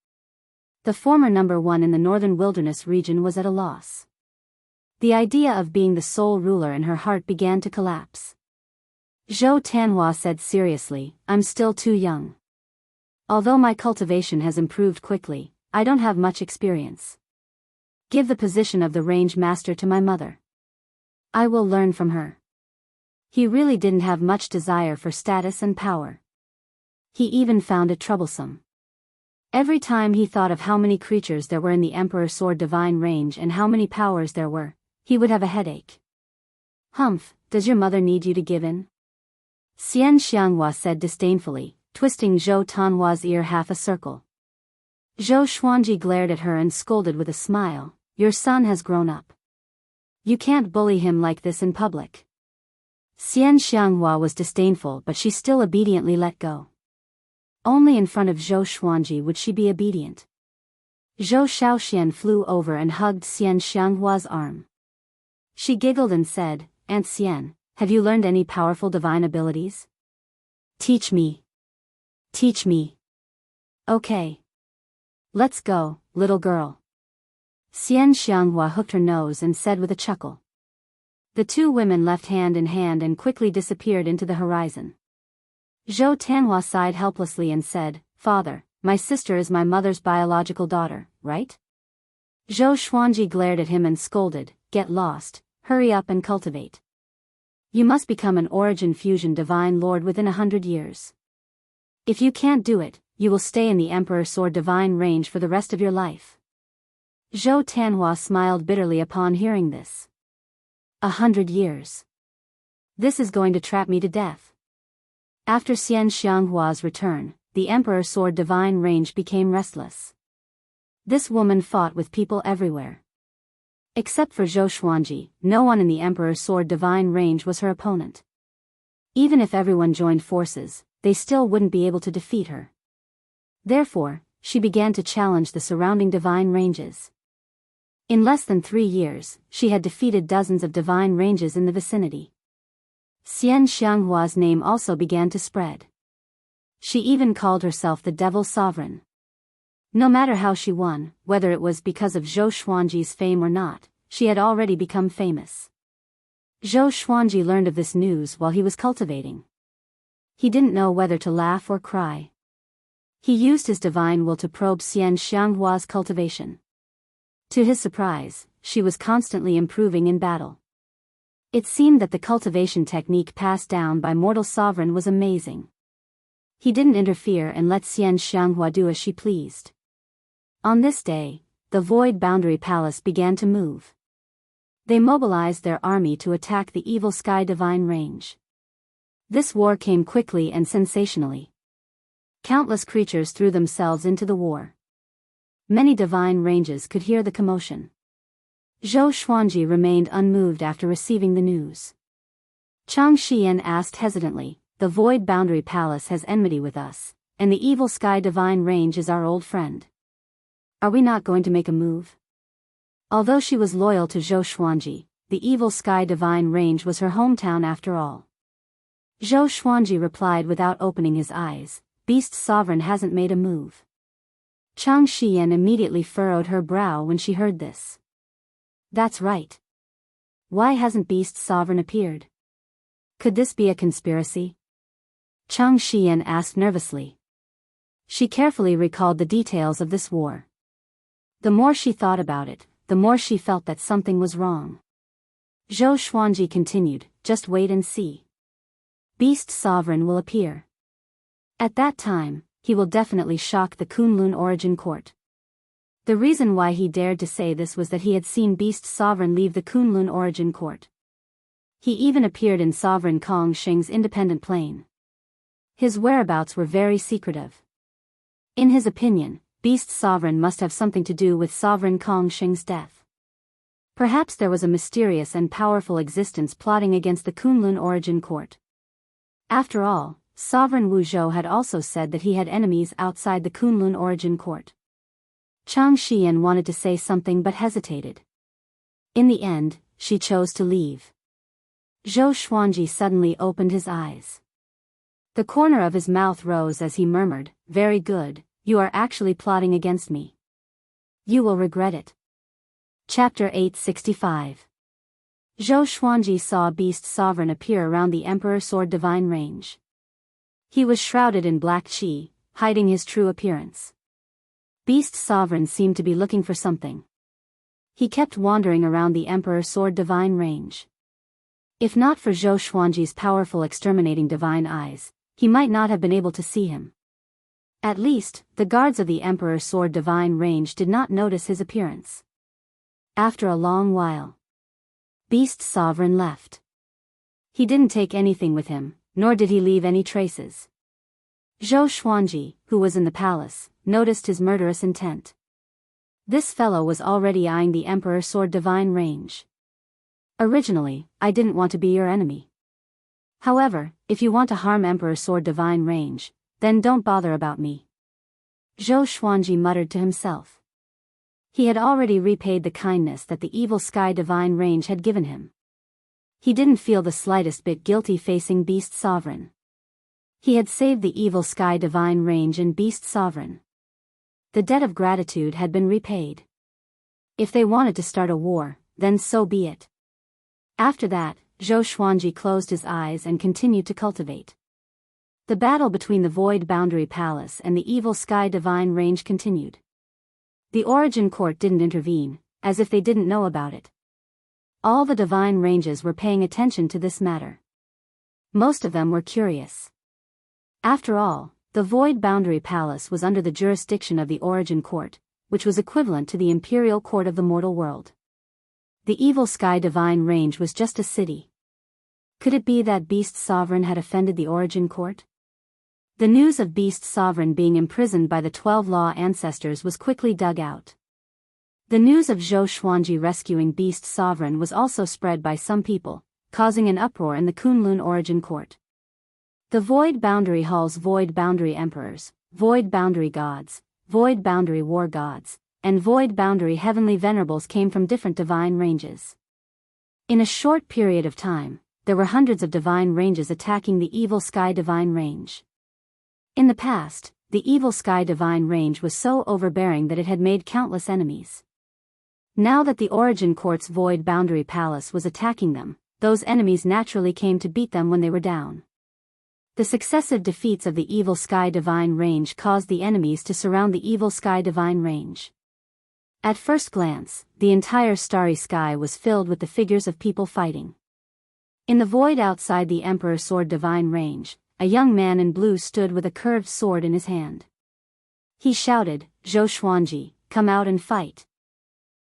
The former number one in the northern wilderness region was at a loss. The idea of being the sole ruler in her heart began to collapse. Zhou Tanhua said seriously, I'm still too young. Although my cultivation has improved quickly, I don't have much experience. Give the position of the range master to my mother. I will learn from her. He really didn't have much desire for status and power. He even found it troublesome. Every time he thought of how many creatures there were in the Emperor Sword Divine Range and how many powers there were, he would have a headache. Humph, does your mother need you to give in? Xianxia said disdainfully, twisting Zhou Tanhua's ear half a circle. Zhou Xuanji glared at her and scolded with a smile, your son has grown up. You can't bully him like this in public. Xianxia was disdainful but she still obediently let go. Only in front of Zhou Xuanji would she be obedient. Zhou Xiaoxian flew over and hugged Xianxia's arm. She giggled and said, Aunt Xian, have you learned any powerful divine abilities? Teach me. Teach me. Okay. Let's go, little girl. Xianxia hooked her nose and said with a chuckle. The two women left hand in hand and quickly disappeared into the horizon. Zhou Tanhua sighed helplessly and said, Father, my sister is my mother's biological daughter, right? Zhou Xuanji glared at him and scolded, Get lost, hurry up and cultivate. You must become an Origin Fusion Divine Lord within 100 years. If you can't do it, you will stay in the Emperor Sword Divine Range for the rest of your life. Zhou Tanhua smiled bitterly upon hearing this. 100 years. This is going to trap me to death. After Xianxia's return, the Emperor Sword Divine Range became restless. This woman fought with people everywhere. Except for Zhou Xuanji, no one in the Emperor Sword Divine Range was her opponent. Even if everyone joined forces, they still wouldn't be able to defeat her. Therefore, she began to challenge the surrounding divine ranges. In less than 3 years, she had defeated dozens of divine ranges in the vicinity. Xianxia's name also began to spread. She even called herself the Devil Sovereign. No matter how she won, whether it was because of Zhou Xuanji's fame or not, she had already become famous. Zhou Xuanji learned of this news while he was cultivating. He didn't know whether to laugh or cry. He used his divine will to probe Xianxia's cultivation. To his surprise, she was constantly improving in battle. It seemed that the cultivation technique passed down by mortal sovereign was amazing. He didn't interfere and let Xianxia do as she pleased. On this day, the Void Boundary Palace began to move. They mobilized their army to attack the evil Sky Divine Range. This war came quickly and sensationally. Countless creatures threw themselves into the war. Many divine ranges could hear the commotion. Zhou Xuanji remained unmoved after receiving the news. Chang Xian asked hesitantly, "The Void Boundary Palace has enmity with us, and the evil Sky Divine Range is our old friend. Are we not going to make a move?" Although she was loyal to Zhou Xuanji, the evil Sky Divine Range was her hometown after all. Zhou Xuanji replied without opening his eyes, "Beast Sovereign hasn't made a move." Chang Xian immediately furrowed her brow when she heard this. That's right. Why hasn't Beast Sovereign appeared? Could this be a conspiracy? Chang Xian asked nervously. She carefully recalled the details of this war. The more she thought about it, the more she felt that something was wrong. Zhou Xuanji continued, "Just wait and see. Beast Sovereign will appear. At that time, he will definitely shock the Kunlun Origin Court." The reason why he dared to say this was that he had seen Beast Sovereign leave the Kunlun Origin Court. He even appeared in Sovereign Kong Shing's independent plane. His whereabouts were very secretive. In his opinion, Beast Sovereign must have something to do with Sovereign Kong Shing's death. Perhaps there was a mysterious and powerful existence plotting against the Kunlun Origin Court. After all, Sovereign Wu Zhou had also said that he had enemies outside the Kunlun Origin Court. Chang Xian wanted to say something but hesitated. In the end, she chose to leave. Zhou Xuanji suddenly opened his eyes. The corner of his mouth rose as he murmured, "Very good, you are actually plotting against me. You will regret it." Chapter 865. Zhou Xuanji saw Beast Sovereign appear around the Emperor Sword Divine Range. He was shrouded in black qi, hiding his true appearance. Beast Sovereign seemed to be looking for something. He kept wandering around the Emperor Sword Divine Range. If not for Zhou Xuanji's powerful exterminating divine eyes, he might not have been able to see him. At least, the guards of the Emperor Sword Divine Range did not notice his appearance. After a long while, Beast Sovereign left. He didn't take anything with him, nor did he leave any traces. Zhou Xuanji, who was in the palace, noticed his murderous intent. This fellow was already eyeing the Emperor Sword Divine Range. "Originally, I didn't want to be your enemy. However, if you want to harm Emperor Sword Divine Range, then don't bother about me." Zhou Xuanji muttered to himself. He had already repaid the kindness that the evil Sky Divine Range had given him. He didn't feel the slightest bit guilty facing Beast Sovereign. He had saved the evil Sky Divine Range and Beast Sovereign. The debt of gratitude had been repaid. If they wanted to start a war, then so be it. After that, Zhou Xuanji closed his eyes and continued to cultivate. The battle between the Void Boundary Palace and the evil Sky Divine Range continued. The Origin Court didn't intervene, as if they didn't know about it. All the divine ranges were paying attention to this matter. Most of them were curious. After all, the Void Boundary Palace was under the jurisdiction of the Origin Court, which was equivalent to the Imperial Court of the mortal world. The evil Sky Divine Range was just a city. Could it be that Beast Sovereign had offended the Origin Court? The news of Beast Sovereign being imprisoned by the 12 Law Ancestors was quickly dug out. The news of Zhou Xuanji rescuing Beast Sovereign was also spread by some people, causing an uproar in the Kunlun Origin Court. The Void Boundary Hall's Void Boundary Emperors, Void Boundary Gods, Void Boundary War Gods, and Void Boundary Heavenly Venerables came from different divine ranges. In a short period of time, there were hundreds of divine ranges attacking the evil Sky Divine Range. In the past, the evil Sky Divine Range was so overbearing that it had made countless enemies. Now that the Origin Court's Void Boundary Palace was attacking them, those enemies naturally came to beat them when they were down. The successive defeats of the evil Sky Divine Range caused the enemies to surround the evil Sky Divine Range. At first glance, the entire starry sky was filled with the figures of people fighting. In the void outside the Emperor Sword Divine Range, a young man in blue stood with a curved sword in his hand. He shouted, "Zhou Xuanji, come out and fight."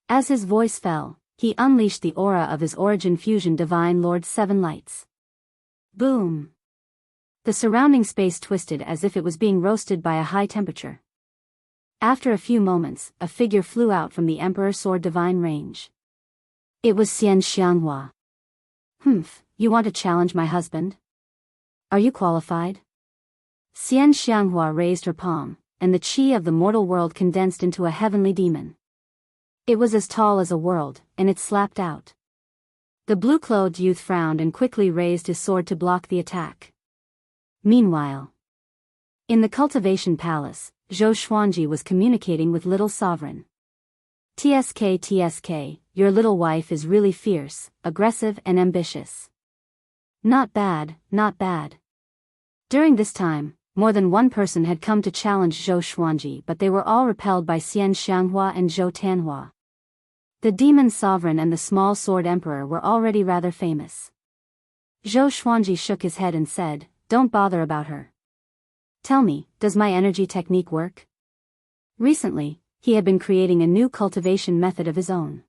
As his voice fell, he unleashed the aura of his origin fusion Divine Lord Seven Lights. Boom! The surrounding space twisted as if it was being roasted by a high temperature. After a few moments, a figure flew out from the Emperor Sword Divine Range. It was Xianxia. "Humph, you want to challenge my husband? Are you qualified?" Xianxia raised her palm, and the chi of the mortal world condensed into a heavenly demon. It was as tall as a world, and it slapped out. The blue-clothed youth frowned and quickly raised his sword to block the attack. Meanwhile, in the Cultivation Palace, Zhou Xuanji was communicating with Little Sovereign. "TSK, your little wife is really fierce, aggressive and ambitious." Not bad, not bad. During this time, more than one person had come to challenge Zhou Xuanji, but they were all repelled by Xianxia and Zhou Tanhua. The Demon Sovereign and the Small Sword Emperor were already rather famous. Zhou Xuanji shook his head and said, "Don't bother about her. Tell me, does my energy technique work?" Recently, he had been creating a new cultivation method of his own.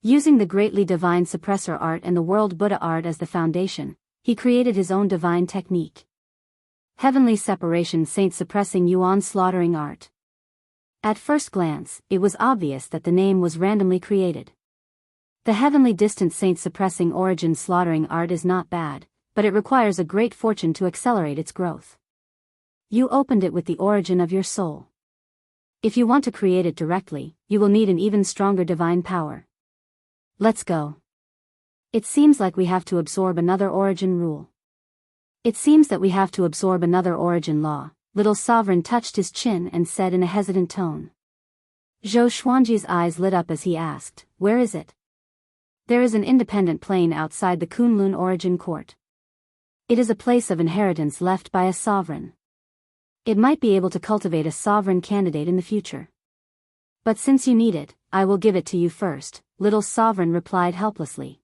Using the greatly divine suppressor art and the world Buddha art as the foundation, he created his own divine technique. Heavenly Separation Saint Suppressing Yuan Slaughtering Art. At first glance, it was obvious that the name was randomly created. The Heavenly Distant Saint Suppressing Origin Slaughtering Art is not bad, but it requires a great fortune to accelerate its growth. You opened it with the origin of your soul. If you want to create it directly, you will need an even stronger divine power. Let's go. It seems like we have to absorb another origin rule. It seems that we have to absorb another origin law. Little Sovereign touched his chin and said in a hesitant tone. Zhou Xuanji's eyes lit up as he asked, "Where is it?" "There is an independent plane outside the Kunlun Origin Court. It is a place of inheritance left by a sovereign. It might be able to cultivate a sovereign candidate in the future. But since you need it, I will give it to you first," Little Sovereign replied helplessly.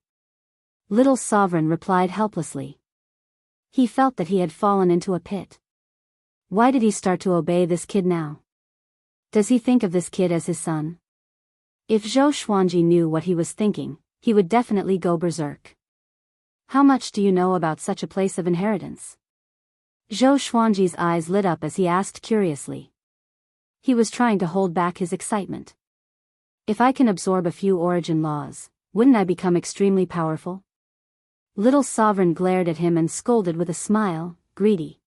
Little Sovereign replied helplessly. He felt that he had fallen into a pit. Why did he start to obey this kid now? Does he think of this kid as his son? If Zhou Xuanji knew what he was thinking, he would definitely go berserk. "How much do you know about such a place of inheritance?" Zhou Xuanji's eyes lit up as he asked curiously. He was trying to hold back his excitement. "If I can absorb a few origin laws, wouldn't I become extremely powerful?" Little Sovereign glared at him and scolded with a smile, "Greedy.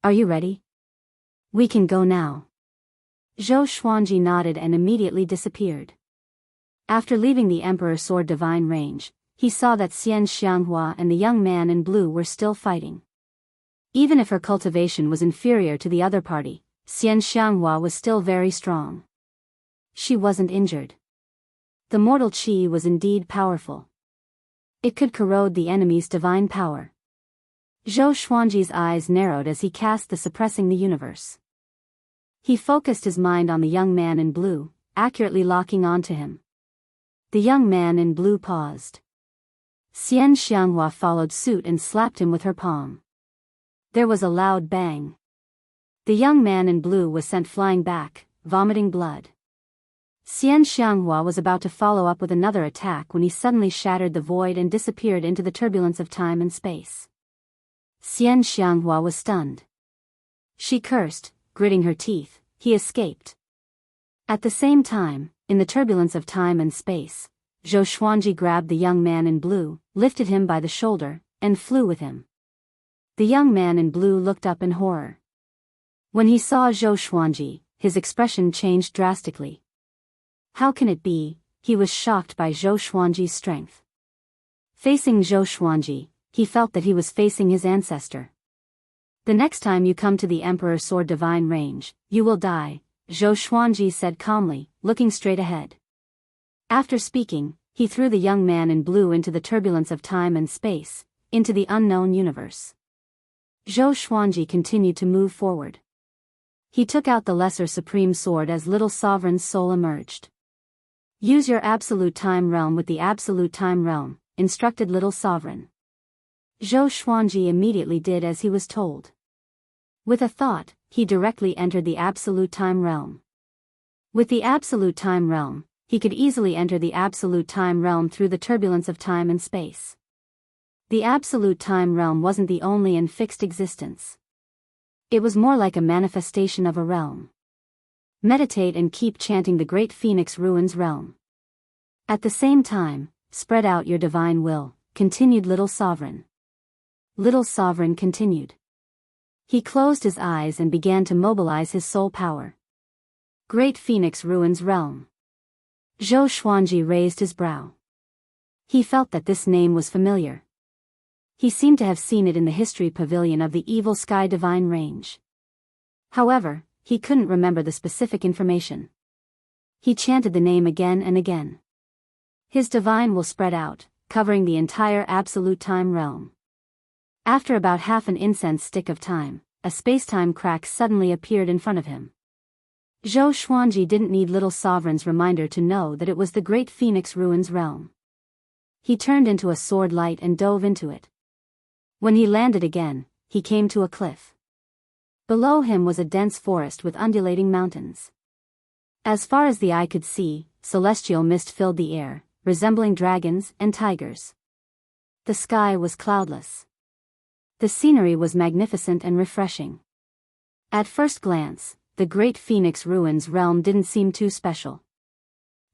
Are you ready? We can go now." Zhou Xuanji nodded and immediately disappeared. After leaving the Emperor Sword Divine Range, he saw that Xianxia and the young man in blue were still fighting. Even if her cultivation was inferior to the other party, Xianxia was still very strong. She wasn't injured. The mortal chi was indeed powerful. It could corrode the enemy's divine power. Zhou Xuanji's eyes narrowed as he cast the Suppressing the Universe. He focused his mind on the young man in blue, accurately locking onto him. The young man in blue paused. Xianxia followed suit and slapped him with her palm. There was a loud bang. The young man in blue was sent flying back, vomiting blood. Xianxia was about to follow up with another attack when he suddenly shattered the void and disappeared into the turbulence of time and space. Xianxia was stunned. She cursed, gritting her teeth. He escaped. At the same time, in the turbulence of time and space, Zhou Xuanji grabbed the young man in blue, lifted him by the shoulder, and flew with him. The young man in blue looked up in horror. When he saw Zhou Xuanji, his expression changed drastically. How can it be? He was shocked by Zhou Xuanji's strength. Facing Zhou Xuanji, he felt that he was facing his ancestor. "The next time you come to the Emperor Sword Divine Range, you will die," Zhou Xuanji said calmly, looking straight ahead. After speaking, he threw the young man in blue into the turbulence of time and space, into the unknown universe. Zhou Xuanji continued to move forward. He took out the lesser supreme sword as Little Sovereign's soul emerged. Use your absolute time realm with the absolute time realm, instructed Little Sovereign. Zhou Xuanji immediately did as he was told. With a thought, he directly entered the absolute time realm. With the absolute time realm, he could easily enter the absolute time realm through the turbulence of time and space. The absolute time realm wasn't the only and fixed existence. It was more like a manifestation of a realm. Meditate and keep chanting the Great Phoenix Ruins realm. At the same time, spread out your divine will, continued Little Sovereign. Little Sovereign continued. He closed his eyes and began to mobilize his soul power. Great Phoenix Ruins realm. Zhou Xuanji raised his brow. He felt that this name was familiar. He seemed to have seen it in the history pavilion of the Evil Sky Divine Range. However, he couldn't remember the specific information. He chanted the name again and again. His divine will spread out, covering the entire absolute time realm. After about half an incense stick of time, a space-time crack suddenly appeared in front of him. Zhou Xuanji didn't need Little Sovereign's reminder to know that it was the Great Phoenix Ruins realm. He turned into a sword light and dove into it. When he landed again, he came to a cliff. Below him was a dense forest with undulating mountains. As far as the eye could see, celestial mist filled the air, resembling dragons and tigers. The sky was cloudless. The scenery was magnificent and refreshing. At first glance, the Great Phoenix Ruins realm didn't seem too special.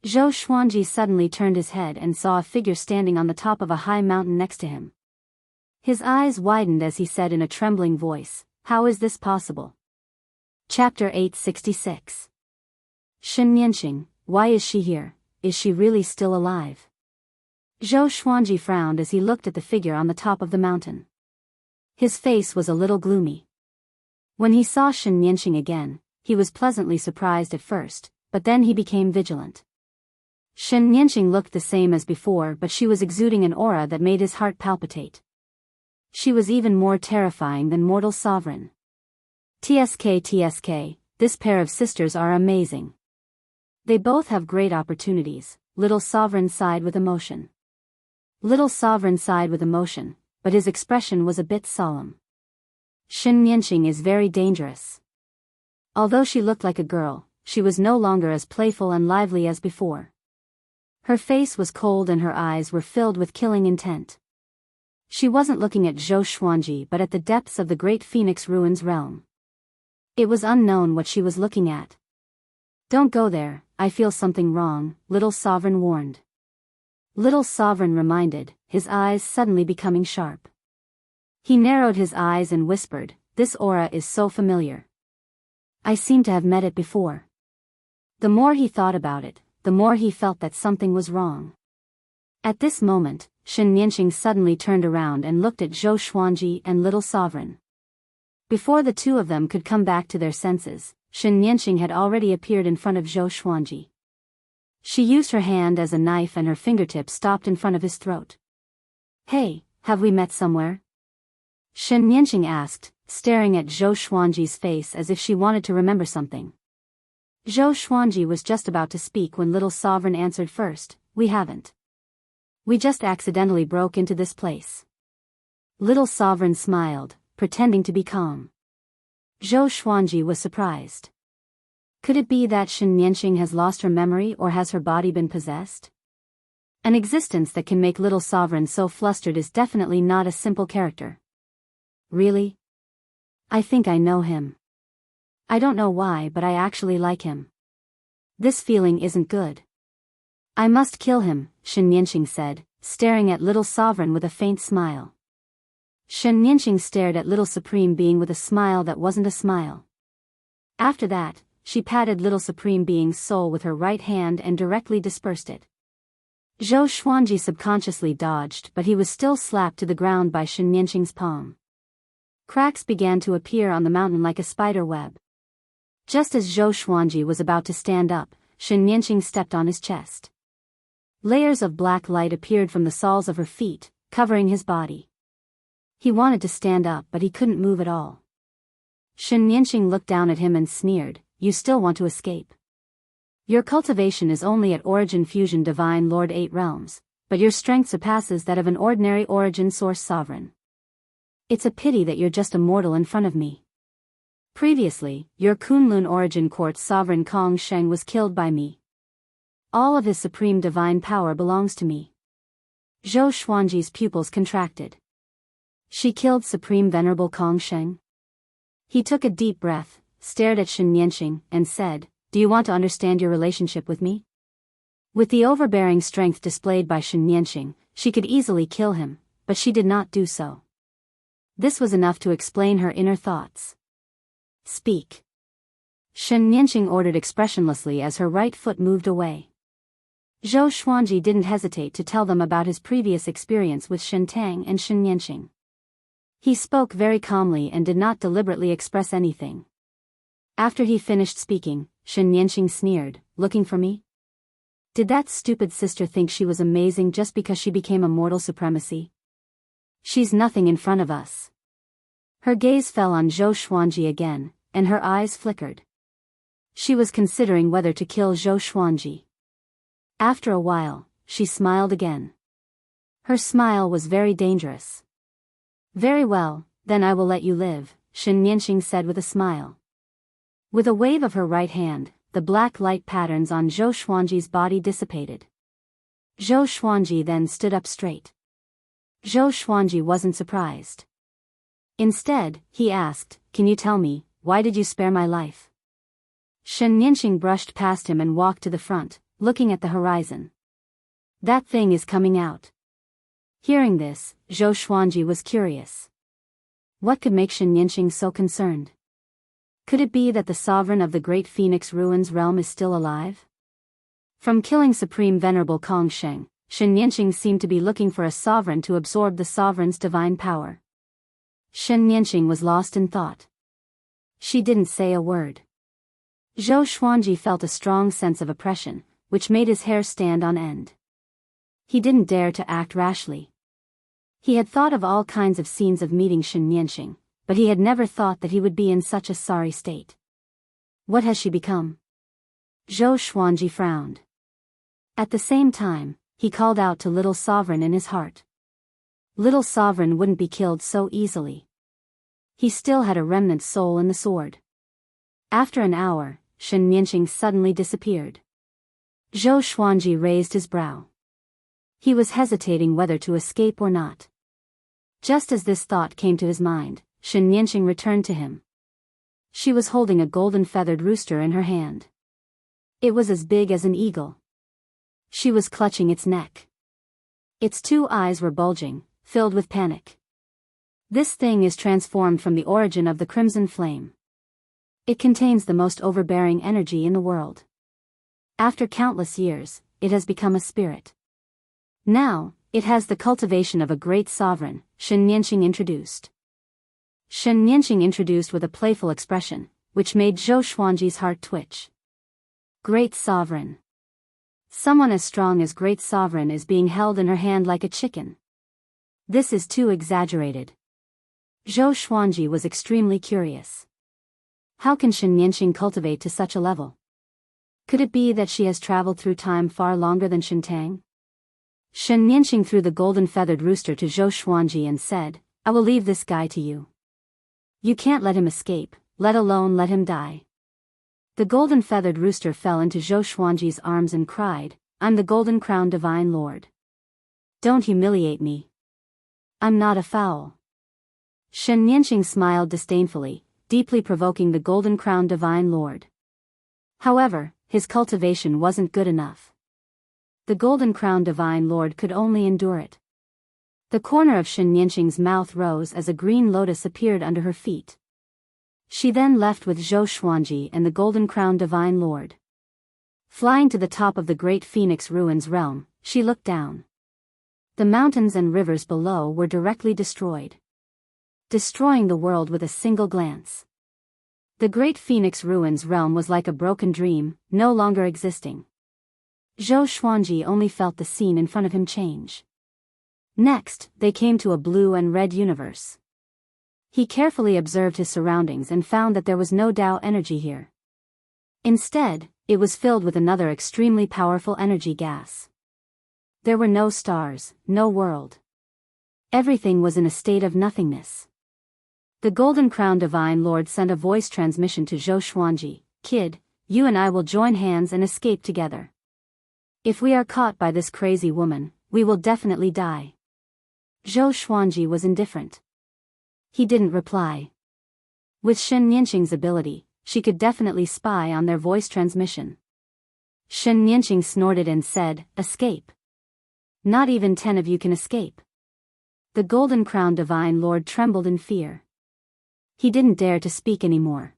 Zhou Xuanji suddenly turned his head and saw a figure standing on the top of a high mountain next to him. His eyes widened as he said in a trembling voice, "How is this possible?" Chapter 866. Xianxia, why is she here? Is she really still alive? Zhou Xuanji frowned as he looked at the figure on the top of the mountain. His face was a little gloomy. When he saw Xianxia again, he was pleasantly surprised at first, but then he became vigilant. Xianxia looked the same as before, but she was exuding an aura that made his heart palpitate. She was even more terrifying than Mortal Sovereign. TSK, this pair of sisters are amazing. They both have great opportunities, Little Sovereign sighed with emotion. Little Sovereign sighed with emotion, but his expression was a bit solemn. Xianxia is very dangerous. Although she looked like a girl, she was no longer as playful and lively as before. Her face was cold and her eyes were filled with killing intent. She wasn't looking at Zhou Xuanji but at the depths of the Great Phoenix Ruins realm. It was unknown what she was looking at. Don't go there, I feel something wrong, Little Sovereign warned. Little Sovereign reminded, his eyes suddenly becoming sharp. He narrowed his eyes and whispered, this aura is so familiar. I seem to have met it before. The more he thought about it, the more he felt that something was wrong. At this moment, Xianxia suddenly turned around and looked at Zhou Xuanji and Little Sovereign. Before the two of them could come back to their senses, Xianxia had already appeared in front of Zhou Xuanji. She used her hand as a knife and her fingertip stopped in front of his throat. Hey, have we met somewhere? Xianxia asked, staring at Zhou Xuanji's face as if she wanted to remember something. Zhou Xuanji was just about to speak when Little Sovereign answered first, we haven't. We just accidentally broke into this place. Little Sovereign smiled, pretending to be calm. Zhou Xuanji was surprised. Could it be that Xianxia has lost her memory or has her body been possessed? An existence that can make Little Sovereign so flustered is definitely not a simple character. Really? I think I know him. I don't know why, but I actually like him. This feeling isn't good. I must kill him, Xianxia said, staring at Little Sovereign with a faint smile. Xianxia stared at Little Supreme Being with a smile that wasn't a smile. After that, she patted Little Supreme Being's soul with her right hand and directly dispersed it. Zhou Xuanji subconsciously dodged, but he was still slapped to the ground by Xianxia's palm. Cracks began to appear on the mountain like a spider web. Just as Zhou Xuanji was about to stand up, Xianxia stepped on his chest. Layers of black light appeared from the soles of her feet, covering his body. He wanted to stand up but he couldn't move at all. Xianxia looked down at him and sneered, "You still want to escape? Your cultivation is only at origin fusion divine lord 8 realms, but your strength surpasses that of an ordinary origin source sovereign. It's a pity that you're just a mortal in front of me. Previously, your Kunlun origin court sovereign Kong Sheng was killed by me. All of his supreme divine power belongs to me." Zhou Xuanji's pupils contracted. She killed Supreme Venerable Kong Sheng? He took a deep breath, stared at Xianxia, and said, "Do you want to understand your relationship with me?" With the overbearing strength displayed by Xianxia, she could easily kill him, but she did not do so. This was enough to explain her inner thoughts. "Speak." Xianxia ordered expressionlessly as her right foot moved away. Zhou Xuanji didn't hesitate to tell them about his previous experience with Shentang and Xianxia. He spoke very calmly and did not deliberately express anything. After he finished speaking, Xianxia sneered, "Looking for me? Did that stupid sister think she was amazing just because she became a mortal supremacy? She's nothing in front of us." Her gaze fell on Zhou Xuanji again, and her eyes flickered. She was considering whether to kill Zhou Xuanji. After a while, she smiled again. Her smile was very dangerous. "Very well, then I will let you live," Xianxia said with a smile. With a wave of her right hand, the black light patterns on Zhou Xuanji's body dissipated. Zhou Xuanji then stood up straight. Zhou Xuanji wasn't surprised. Instead, he asked, "Can you tell me, why did you spare my life?" Xianxia brushed past him and walked to the front, looking at the horizon. "That thing is coming out." Hearing this, Zhou Xuanji was curious. What could make Xianxia so concerned? Could it be that the sovereign of the Great Phoenix Ruins realm is still alive? From killing Supreme Venerable Kong Sheng, Xianxia seemed to be looking for a sovereign to absorb the sovereign's divine power. Xianxia was lost in thought. She didn't say a word. Zhou Xuanji felt a strong sense of oppression, which made his hair stand on end. He didn't dare to act rashly. He had thought of all kinds of scenes of meeting Xianxia, but he had never thought that he would be in such a sorry state. What has she become? Zhou Xuanji frowned. At the same time, he called out to Little Sovereign in his heart. Little Sovereign wouldn't be killed so easily. He still had a remnant soul in the sword. After an hour, Xianxia suddenly disappeared. Zhou Xuanji raised his brow. He was hesitating whether to escape or not. Just as this thought came to his mind, Xianxia returned to him. She was holding a golden feathered rooster in her hand. It was as big as an eagle. She was clutching its neck. Its two eyes were bulging, filled with panic. This thing is transformed from the origin of the crimson flame. It contains the most overbearing energy in the world. After countless years, it has become a spirit. Now, it has the cultivation of a great sovereign, Xianxia introduced. Xianxia introduced with a playful expression, which made Zhou Xuanji's heart twitch. Great sovereign. Someone as strong as great sovereign is being held in her hand like a chicken. This is too exaggerated. Zhou Xuanji was extremely curious. How can Xianxia cultivate to such a level? Could it be that she has traveled through time far longer than Shentang? Xianxia threw the golden feathered rooster to Zhou Xuanji and said, "I will leave this guy to you. You can't let him escape, let alone let him die." The golden feathered rooster fell into Zhou Xuanji's arms and cried, "I'm the golden crown divine lord. Don't humiliate me. I'm not a fowl." Xianxia smiled disdainfully, deeply provoking the golden crown divine lord. However, his cultivation wasn't good enough. The golden crown divine lord could only endure it. The corner of Xianxia's mouth rose as a green lotus appeared under her feet. She then left with Zhou Xuanji and the golden crown divine lord. Flying to the top of the great Phoenix Ruins realm, she looked down. The mountains and rivers below were directly destroyed. Destroying the world with a single glance. The great Phoenix Ruins realm was like a broken dream, no longer existing. Zhou Xuanji only felt the scene in front of him change. Next, they came to a blue and red universe. He carefully observed his surroundings and found that there was no Dao energy here. Instead, it was filled with another extremely powerful energy gas. There were no stars, no world. Everything was in a state of nothingness. The Golden Crown Divine Lord sent a voice transmission to Zhou Xuanji. "Kid, you and I will join hands and escape together. If we are caught by this crazy woman, we will definitely die." Zhou Xuanji was indifferent. He didn't reply. With Shen Nianqing's ability, she could definitely spy on their voice transmission. Shen Nianqing snorted and said, "Escape. Not even 10 of you can escape." The Golden Crown Divine Lord trembled in fear. He didn't dare to speak anymore.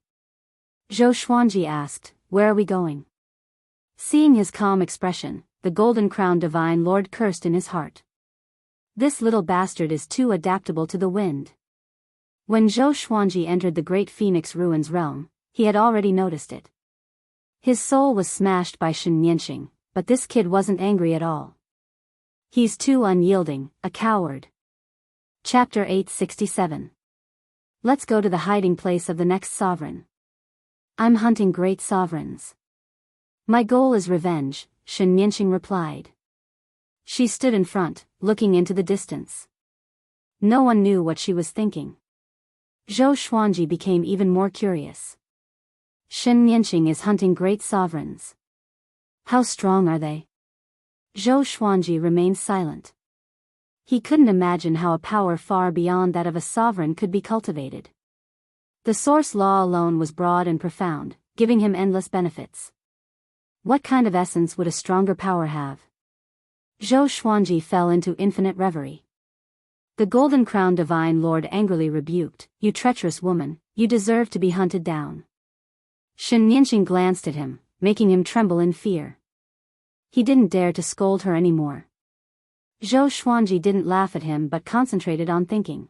Zhou Xuanji asked, "Where are we going?" Seeing his calm expression, the Golden Crown Divine Lord cursed in his heart. This little bastard is too adaptable to the wind. When Zhou Xuanji entered the Great Phoenix Ruins realm, he had already noticed it. His soul was smashed by Shen Nianqing, but this kid wasn't angry at all. He's too unyielding, a coward. Chapter 867. Let's go to the hiding place of the next sovereign. I'm hunting great sovereigns. My goal is revenge, Shen Nianqing replied. She stood in front, looking into the distance. No one knew what she was thinking. Zhou Xuanji became even more curious. Shen Nianqing is hunting great sovereigns. How strong are they? Zhou Xuanji remained silent. He couldn't imagine how a power far beyond that of a sovereign could be cultivated. The source law alone was broad and profound, giving him endless benefits. What kind of essence would a stronger power have? Zhou Xuanji fell into infinite reverie. The Golden Crown Divine Lord angrily rebuked, "You treacherous woman, you deserve to be hunted down." Shen Nianqing glanced at him, making him tremble in fear. He didn't dare to scold her anymore. Zhou Xuanji didn't laugh at him but concentrated on thinking.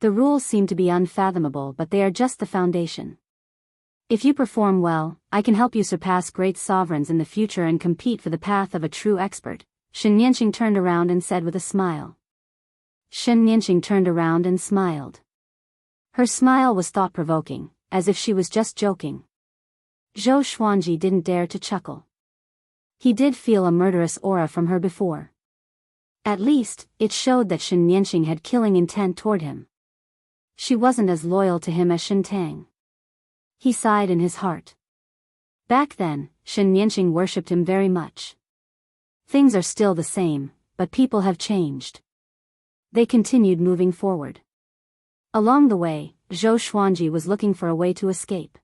The rules seem to be unfathomable, but they are just the foundation. If you perform well, I can help you surpass great sovereigns in the future and compete for the path of a true expert. Shen Nianqing turned around and said with a smile. Shen Nianqing turned around and smiled. Her smile was thought-provoking, as if she was just joking. Zhou Xuanji didn't dare to chuckle. He did feel a murderous aura from her before. At least, it showed that Shen Nianqing had killing intent toward him. She wasn't as loyal to him as Shen Tang. He sighed in his heart. Back then, Shen Nianqing worshipped him very much. Things are still the same, but people have changed. They continued moving forward. Along the way, Zhou Xuanji was looking for a way to escape.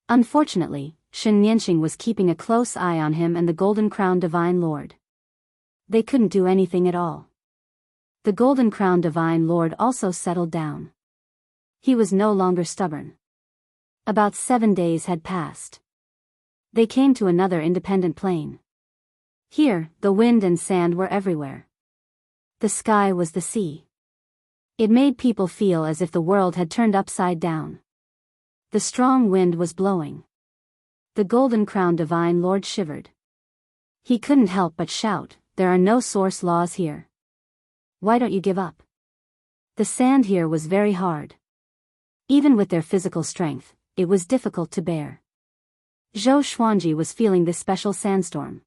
Unfortunately, Shen Nianqing was keeping a close eye on him and the Golden Crown Divine Lord. They couldn't do anything at all. The Golden Crown Divine Lord also settled down. He was no longer stubborn. About 7 days had passed. They came to another independent plain. Here, the wind and sand were everywhere. The sky was the sea. It made people feel as if the world had turned upside down. The strong wind was blowing. The Golden Crown Divine Lord shivered. He couldn't help but shout, "There are no source laws here. Why don't you give up?" The sand here was very hard. Even with their physical strength, it was difficult to bear. Zhou Xuanji was feeling this special sandstorm.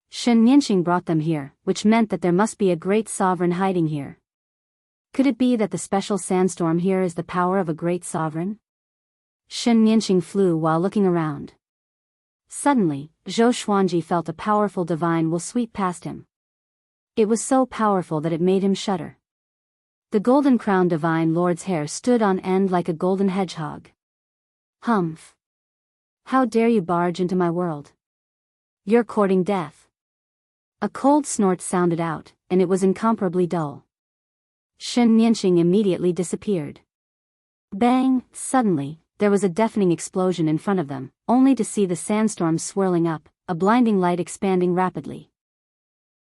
Shen Nianqing brought them here, which meant that there must be a great sovereign hiding here. Could it be that the special sandstorm here is the power of a great sovereign? Shen Nianqing flew while looking around. Suddenly, Zhou Xuanji felt a powerful divine will sweep past him. It was so powerful that it made him shudder. The Golden Crown Divine Lord's hair stood on end like a golden hedgehog. Humph! How dare you barge into my world? You're courting death. A cold snort sounded out, and it was incomparably dull. Shen Nianqing immediately disappeared. Bang! Suddenly, there was a deafening explosion in front of them, only to see the sandstorm swirling up, a blinding light expanding rapidly.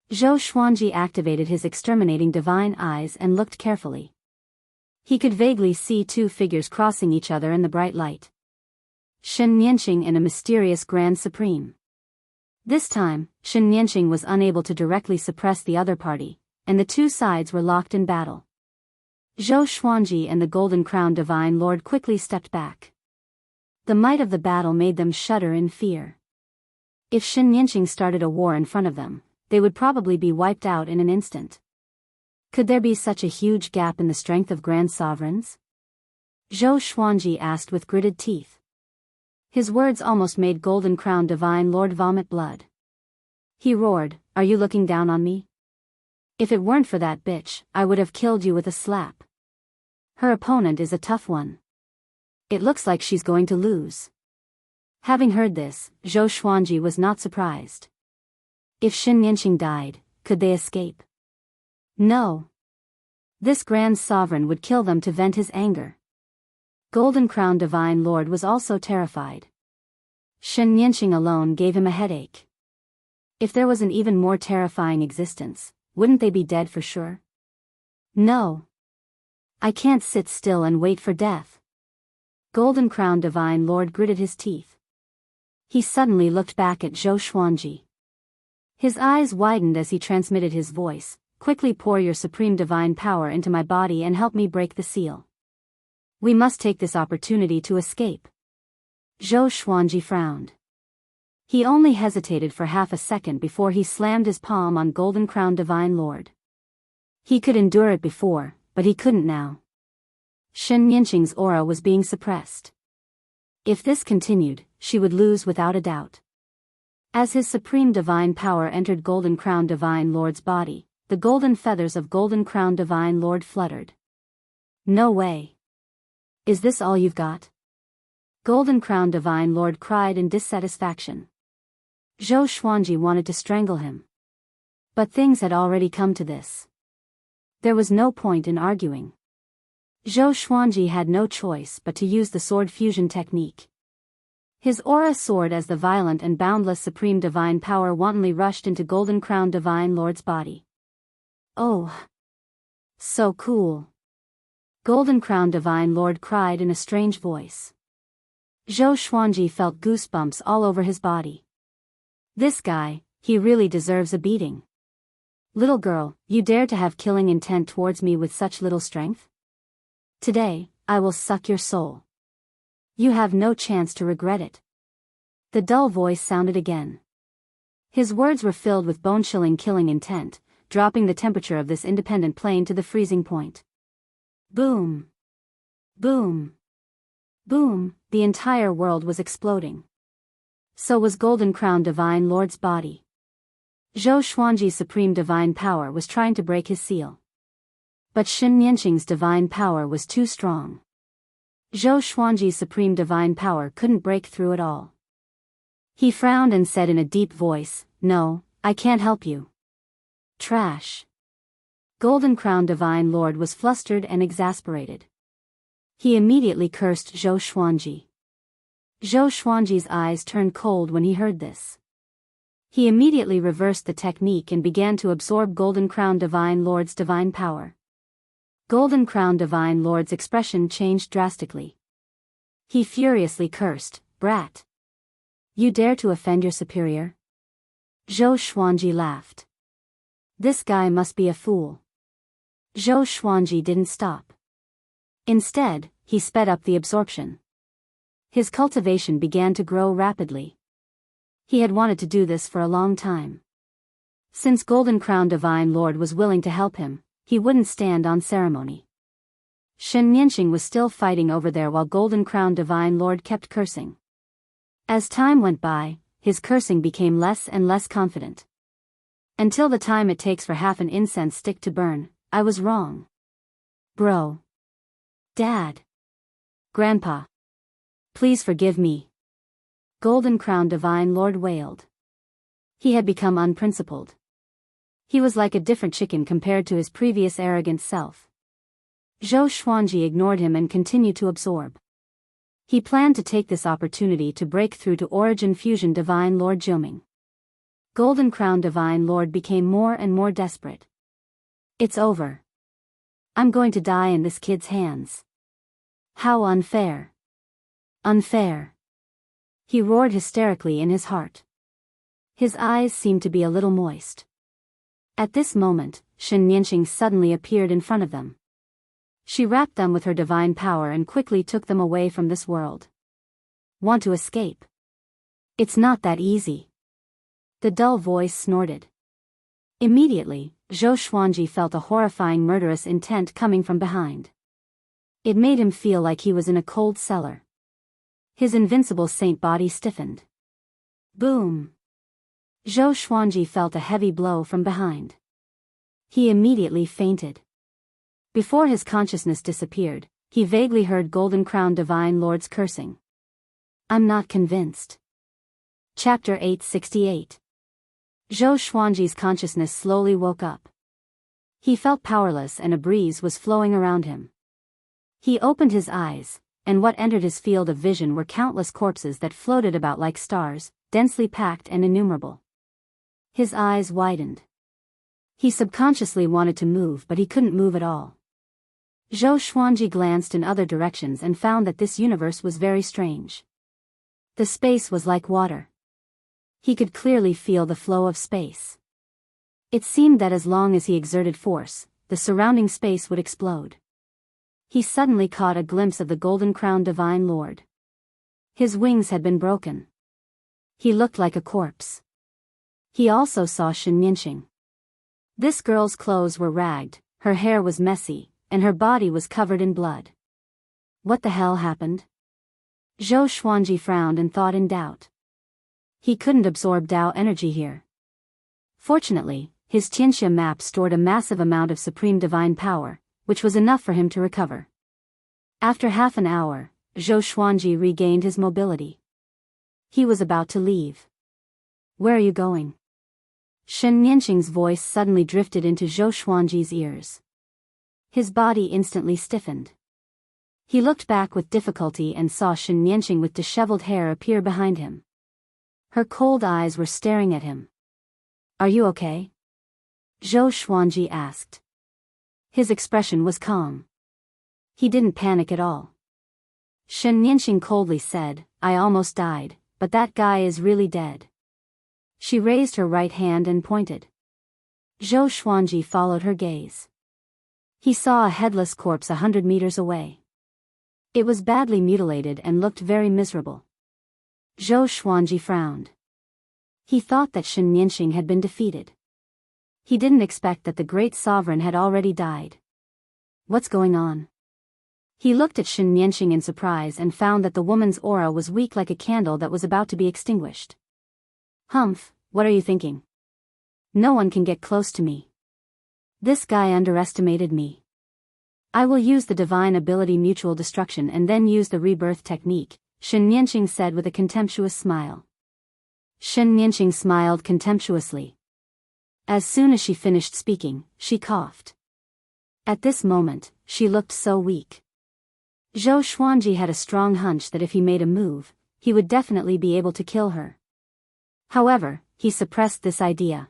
Zhou Xuanji activated his exterminating divine eyes and looked carefully. He could vaguely see 2 figures crossing each other in the bright light. Shen Nianqing and a mysterious Grand Supreme. This time, Xianxia was unable to directly suppress the other party, and the two sides were locked in battle. Zhou Xuanji and the Golden Crown Divine Lord quickly stepped back. The might of the battle made them shudder in fear. If Xianxia started a war in front of them, they would probably be wiped out in an instant. Could there be such a huge gap in the strength of Grand Sovereigns? Zhou Xuanji asked with gritted teeth. His words almost made Golden Crown Divine Lord vomit blood. He roared, "Are you looking down on me? If it weren't for that bitch, I would have killed you with a slap. Her opponent is a tough one. It looks like she's going to lose." Having heard this, Zhou Xuanji was not surprised. If Xianxia died, could they escape? No. This Grand Sovereign would kill them to vent his anger. Golden Crown Divine Lord was also terrified. Xianxia alone gave him a headache. If there was an even more terrifying existence, wouldn't they be dead for sure? No. I can't sit still and wait for death. Golden Crown Divine Lord gritted his teeth. He suddenly looked back at Zhou Xuanji. His eyes widened as he transmitted his voice, "Quickly pour your supreme divine power into my body and help me break the seal. We must take this opportunity to escape." Zhou Xuanji frowned. He only hesitated for half a second before he slammed his palm on Golden Crown Divine Lord. He could endure it before, but he couldn't now. Xianxia's aura was being suppressed. If this continued, she would lose without a doubt. As his supreme divine power entered Golden Crown Divine Lord's body, the golden feathers of Golden Crown Divine Lord fluttered. "No way. Is this all you've got?" Golden Crown Divine Lord cried in dissatisfaction. Zhou Xuanji wanted to strangle him. But things had already come to this. There was no point in arguing. Zhou Xuanji had no choice but to use the sword fusion technique. His aura soared as the violent and boundless supreme divine power wantonly rushed into Golden Crown Divine Lord's body. "Oh! So cool!" Golden Crown Divine Lord cried in a strange voice. Zhou Xuanji felt goosebumps all over his body. This guy, he really deserves a beating. "Little girl, you dare to have killing intent towards me with such little strength? Today, I will suck your soul. You have no chance to regret it." The dull voice sounded again. His words were filled with bone-chilling killing intent, dropping the temperature of this independent plane to the freezing point. Boom! Boom! Boom! The entire world was exploding. So was Golden Crown Divine Lord's body. Zhou Xuanji's supreme divine power was trying to break his seal. But Xianxing's divine power was too strong. Zhou Xuanji's supreme divine power couldn't break through at all. He frowned and said in a deep voice, "No, I can't help you. Trash." Golden Crown Divine Lord was flustered and exasperated. He immediately cursed Zhou Xuanji. Zhou Xuanji's eyes turned cold when he heard this. He immediately reversed the technique and began to absorb Golden Crown Divine Lord's divine power. Golden Crown Divine Lord's expression changed drastically. He furiously cursed, "Brat! You dare to offend your superior?" Zhou Xuanji laughed. This guy must be a fool. Zhou Xuanji didn't stop. Instead, he sped up the absorption. His cultivation began to grow rapidly. He had wanted to do this for a long time. Since Golden Crown Divine Lord was willing to help him, he wouldn't stand on ceremony. Xianxia was still fighting over there while Golden Crown Divine Lord kept cursing. As time went by, his cursing became less and less confident. "Until the time it takes for half an incense stick to burn, I was wrong. Bro. Dad. Grandpa. Please forgive me." Golden Crown Divine Lord wailed. He had become unprincipled. He was like a different chicken compared to his previous arrogant self. Zhou Xuanji ignored him and continued to absorb. He planned to take this opportunity to break through to Origin Fusion Divine Lord Jiuming. Golden Crown Divine Lord became more and more desperate. "It's over. I'm going to die in this kid's hands. How unfair. Unfair." He roared hysterically in his heart. His eyes seemed to be a little moist. At this moment, Xianxia suddenly appeared in front of them. She wrapped them with her divine power and quickly took them away from this world. Want to escape? It's not that easy. The dull voice snorted. Immediately, Zhou Xuanji felt a horrifying murderous intent coming from behind. It made him feel like he was in a cold cellar. His invincible saint body stiffened. Boom! Zhou Xuanji felt a heavy blow from behind. He immediately fainted. Before his consciousness disappeared, he vaguely heard Golden Crown Divine Lord's cursing. I'm not convinced. Chapter 868. Zhou Xuanji's consciousness slowly woke up. He felt powerless and a breeze was flowing around him. He opened his eyes, and what entered his field of vision were countless corpses that floated about like stars, densely packed and innumerable. His eyes widened. He subconsciously wanted to move but he couldn't move at all. Zhou Xuanji glanced in other directions and found that this universe was very strange. The space was like water. He could clearly feel the flow of space. It seemed that as long as he exerted force, the surrounding space would explode. He suddenly caught a glimpse of the Golden Crown Divine Lord. His wings had been broken. He looked like a corpse. He also saw Xianxia. This girl's clothes were ragged, her hair was messy, and her body was covered in blood. What the hell happened? Zhou Xuanji frowned and thought in doubt. He couldn't absorb Dao energy here. Fortunately, his Xianxia map stored a massive amount of supreme divine power, which was enough for him to recover. After half an hour, Zhou Xuanji regained his mobility. He was about to leave. Where are you going? Xianxia's voice suddenly drifted into Zhou Xuanji's ears. His body instantly stiffened. He looked back with difficulty and saw Xianxia with disheveled hair appear behind him. Her cold eyes were staring at him. Are you okay? Zhou Xuanji asked. His expression was calm. He didn't panic at all. Xianxia coldly said, I almost died, but that guy is really dead. She raised her right hand and pointed. Zhou Xuanji followed her gaze. He saw a headless corpse 100 meters away. It was badly mutilated and looked very miserable. Zhou Xuanji frowned. He thought that Xianxia had been defeated. He didn't expect that the great sovereign had already died. What's going on? He looked at Xianxia in surprise and found that the woman's aura was weak like a candle that was about to be extinguished. Humph, what are you thinking? No one can get close to me. This guy underestimated me. I will use the divine ability mutual destruction and then use the rebirth technique, Xianxia said with a contemptuous smile. Xianxia smiled contemptuously. As soon as she finished speaking, she coughed. At this moment, she looked so weak. Zhou Xuanji had a strong hunch that if he made a move, he would definitely be able to kill her. However, he suppressed this idea.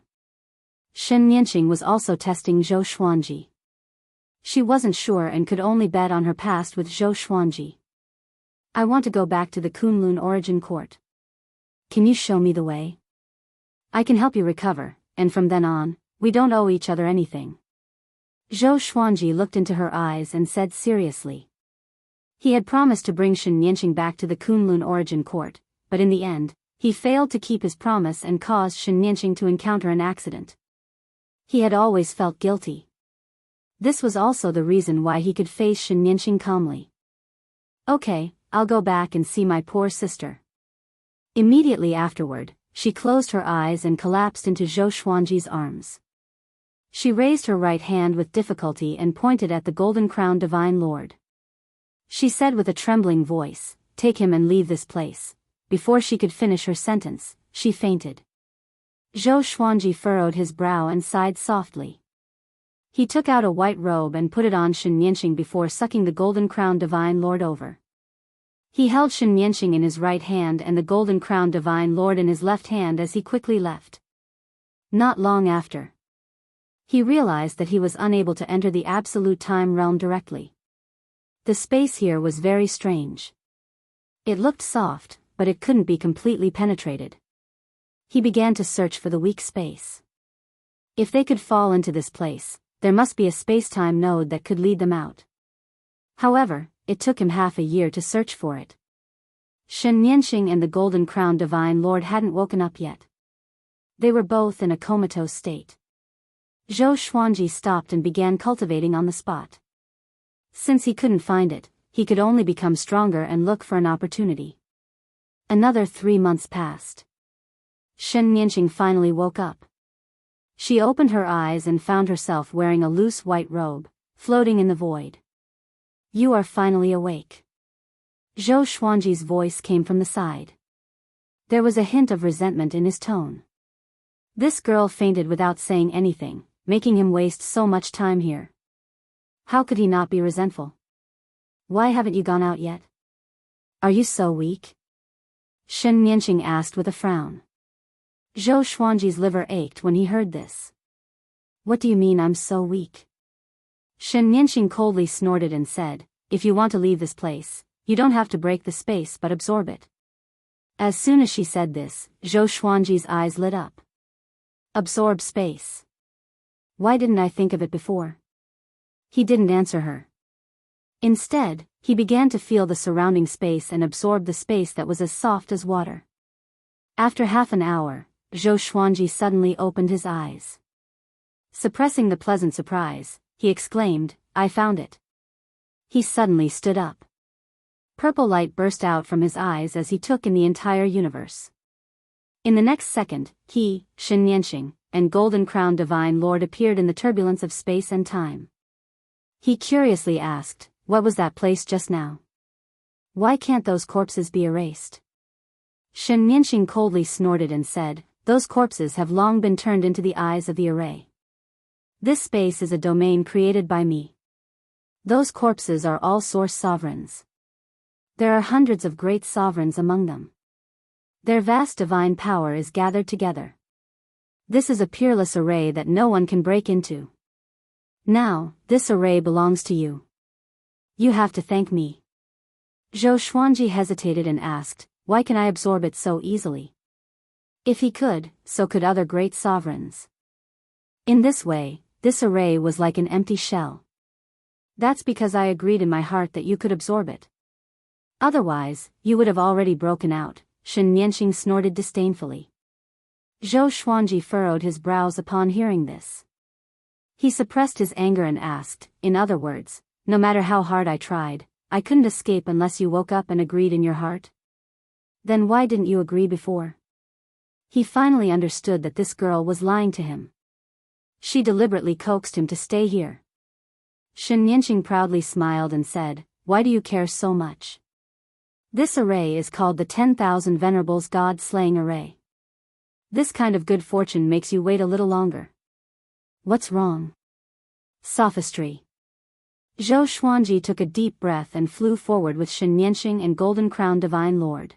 Xianxia was also testing Zhou Xuanji. She wasn't sure and could only bet on her past with Zhou Xuanji. I want to go back to the Kunlun Origin Court. Can you show me the way? I can help you recover, and from then on, we don't owe each other anything. Zhou Xuanji looked into her eyes and said seriously. He had promised to bring Xianxia back to the Kunlun Origin Court, but in the end, he failed to keep his promise and caused Xianxia to encounter an accident. He had always felt guilty. This was also the reason why he could face Xianxia calmly. Okay, I'll go back and see my poor sister. Immediately afterward, she closed her eyes and collapsed into Zhou Xuanji's arms. She raised her right hand with difficulty and pointed at the Golden Crown Divine Lord. She said with a trembling voice, "Take him and leave this place." Before she could finish her sentence, she fainted. Zhou Xuanji furrowed his brow and sighed softly. He took out a white robe and put it on Xianxia before sucking the Golden Crown Divine Lord over. He held Xianxia in his right hand and the Golden Crown Divine Lord in his left hand as he quickly left. Not long after, he realized that he was unable to enter the Absolute Time Realm directly. The space here was very strange. It looked soft, but it couldn't be completely penetrated. He began to search for the weak space. If they could fall into this place, there must be a space-time node that could lead them out. However, it took him half a year to search for it. Xianxia and the Golden Crowned Divine Lord hadn't woken up yet. They were both in a comatose state. Zhou Xuanji stopped and began cultivating on the spot. Since he couldn't find it, he could only become stronger and look for an opportunity. Another 3 months passed. Xianxia finally woke up. She opened her eyes and found herself wearing a loose white robe, floating in the void. You are finally awake. Zhou Xuanji's voice came from the side. There was a hint of resentment in his tone. This girl fainted without saying anything, making him waste so much time here. How could he not be resentful? Why haven't you gone out yet? Are you so weak? Xianxia asked with a frown. Zhou Xuanji's liver ached when he heard this. What do you mean I'm so weak? Xianxia coldly snorted and said, if you want to leave this place, you don't have to break the space but absorb it. As soon as she said this, Zhou Xuanji's eyes lit up. Absorb space. Why didn't I think of it before? He didn't answer her. Instead, he began to feel the surrounding space and absorb the space that was as soft as water. After half an hour, Zhou Xuanji suddenly opened his eyes. Suppressing the pleasant surprise, he exclaimed, I found it. He suddenly stood up. Purple light burst out from his eyes as he took in the entire universe. In the next second, he, Xianxia, and Golden Crowned Divine Lord appeared in the turbulence of space and time. He curiously asked, what was that place just now? Why can't those corpses be erased? Xianxia coldly snorted and said, those corpses have long been turned into the eyes of the array. This space is a domain created by me. Those corpses are all source sovereigns. There are hundreds of great sovereigns among them. Their vast divine power is gathered together. This is a peerless array that no one can break into. Now, this array belongs to you. You have to thank me. Zhou Xuanji hesitated and asked, why can I absorb it so easily? If he could, so could other great sovereigns. In this way, this array was like an empty shell. That's because I agreed in my heart that you could absorb it. Otherwise, you would have already broken out, Xianxia snorted disdainfully. Zhou Xuanji furrowed his brows upon hearing this. He suppressed his anger and asked, in other words, no matter how hard I tried, I couldn't escape unless you woke up and agreed in your heart? Then why didn't you agree before? He finally understood that this girl was lying to him. She deliberately coaxed him to stay here. Xianxia proudly smiled and said, why do you care so much? This array is called the 10,000 Venerables God-slaying array. This kind of good fortune makes you wait a little longer. What's wrong? Sophistry. Zhou Xuanji took a deep breath and flew forward with Xianxia and Golden Crowned Divine Lord.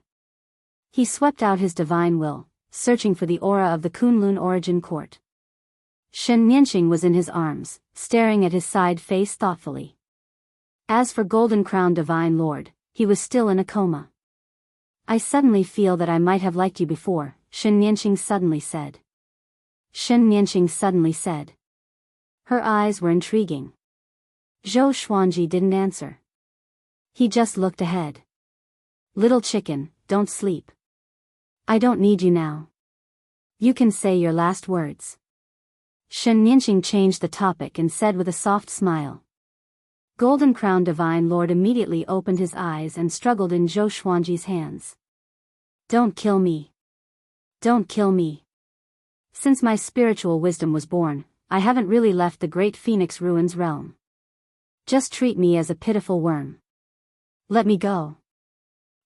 He swept out his divine will, searching for the aura of the Kunlun Origin Court. Xianxia was in his arms, staring at his side face thoughtfully. As for Golden Crowned Divine Lord, he was still in a coma. I suddenly feel that I might have liked you before, Xianxia suddenly said. Xianxia suddenly said. Her eyes were intriguing. Zhou Xuanji didn't answer. He just looked ahead. Little chicken, don't sleep. I don't need you now. You can say your last words. Xianxia changed the topic and said with a soft smile. Golden Crowned Divine Lord immediately opened his eyes and struggled in Zhou Xuanji's hands. Don't kill me. Don't kill me. Since my spiritual wisdom was born, I haven't really left the great Phoenix Ruins realm. Just treat me as a pitiful worm. Let me go.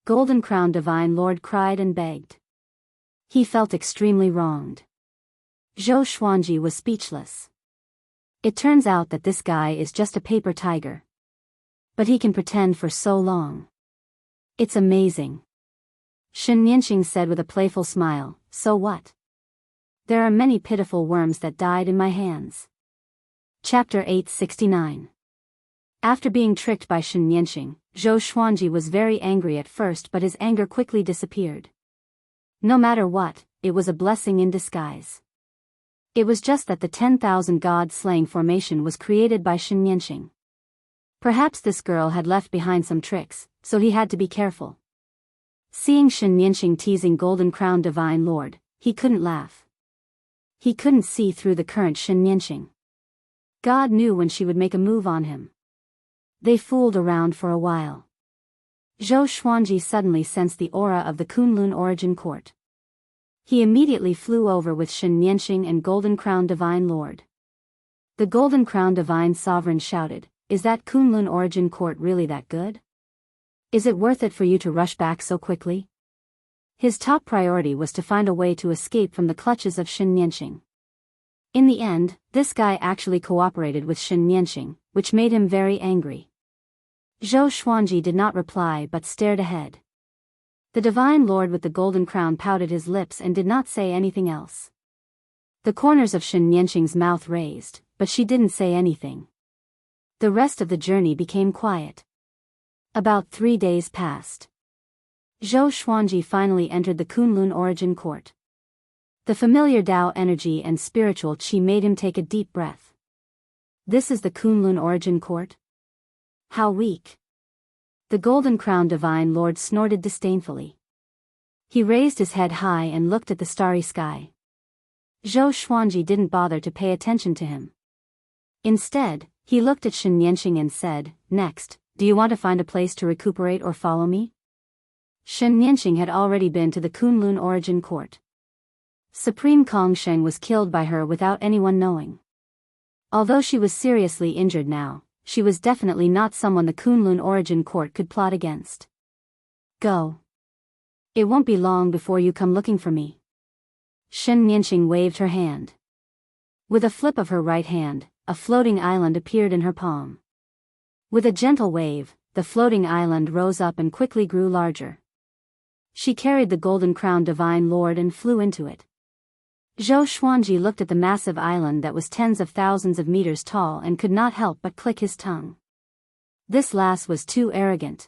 Golden Crowned Divine Lord cried and begged. He felt extremely wronged. Zhou Xuanji was speechless. It turns out that this guy is just a paper tiger. But he can pretend for so long. It's amazing. Xianxia said with a playful smile, so what? There are many pitiful worms that died in my hands. Chapter 869. After being tricked by Xianxia, Zhou Xuanji was very angry at first, but his anger quickly disappeared. No matter what, it was a blessing in disguise. It was just that the 10,000 god-slaying formation was created by Xianxia. Perhaps this girl had left behind some tricks, so he had to be careful. Seeing Xianxia teasing Golden Crown Divine Lord, he couldn't laugh. He couldn't see through the current Xianxia. God knew when she would make a move on him. They fooled around for a while. Zhou Xuanji suddenly sensed the aura of the Kunlun Origin Court. He immediately flew over with Xianxia and Golden Crown Divine Lord. The Golden Crown Divine Sovereign shouted, "Is that Kunlun Origin Court really that good? Is it worth it for you to rush back so quickly?" His top priority was to find a way to escape from the clutches of Xianxia. In the end, this guy actually cooperated with Xianxia, which made him very angry. Zhou Xuanji did not reply but stared ahead. The Divine Lord with the golden crown pouted his lips and did not say anything else. The corners of Xianxia's mouth raised, but she didn't say anything. The rest of the journey became quiet. About 3 days passed. Zhou Xuanji finally entered the Kunlun Origin Court. The familiar Tao energy and spiritual qi made him take a deep breath. This is the Kunlun Origin Court? How weak. The Golden Crown Divine Lord snorted disdainfully. He raised his head high and looked at the starry sky. Zhou Xuanji didn't bother to pay attention to him. Instead, he looked at Xianxia and said, "Next, do you want to find a place to recuperate or follow me?" Xianxia had already been to the Kunlun Origin Court. Supreme Kongsheng was killed by her without anyone knowing. Although she was seriously injured now, she was definitely not someone the Kunlun Origin Court could plot against. "Go. It won't be long before you come looking for me." Xianxia waved her hand. With a flip of her right hand, a floating island appeared in her palm. With a gentle wave, the floating island rose up and quickly grew larger. She carried the Golden Crown Divine Lord and flew into it. Zhou Xuanji looked at the massive island that was tens of thousands of meters tall and could not help but click his tongue. This lass was too arrogant.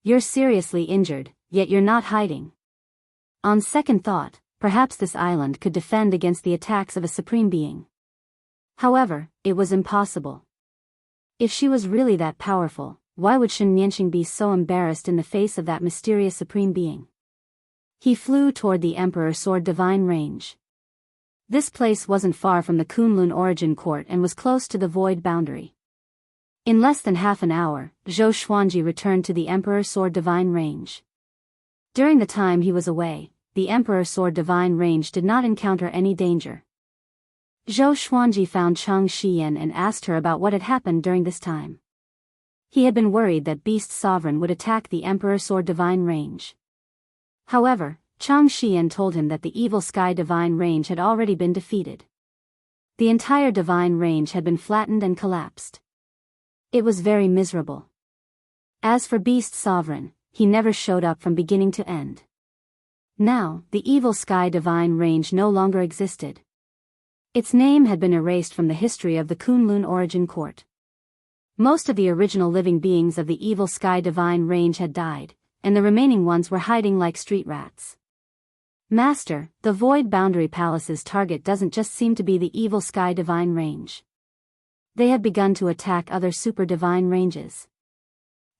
"You're seriously injured, yet you're not hiding." On second thought, perhaps this island could defend against the attacks of a supreme being. However, it was impossible. If she was really that powerful, why would Xianxia be so embarrassed in the face of that mysterious supreme being? He flew toward the Emperor Sword Divine Range. This place wasn't far from the Kunlun Origin Court and was close to the void boundary. In less than half an hour, Zhou Xuanji returned to the Emperor Sword Divine Range. During the time he was away, the Emperor Sword Divine Range did not encounter any danger. Zhou Xuanji found Chang Xian and asked her about what had happened during this time. He had been worried that Beast Sovereign would attack the Emperor Sword Divine Range. However, Chang Xian told him that the Evil Sky Divine Range had already been defeated. The entire Divine Range had been flattened and collapsed. It was very miserable. As for Beast Sovereign, he never showed up from beginning to end. Now, the Evil Sky Divine Range no longer existed. Its name had been erased from the history of the Kunlun Origin Court. Most of the original living beings of the Evil Sky Divine Range had died, and the remaining ones were hiding like street rats. "Master, the Void Boundary Palace's target doesn't just seem to be the Evil Sky Divine Range. They have begun to attack other super divine ranges.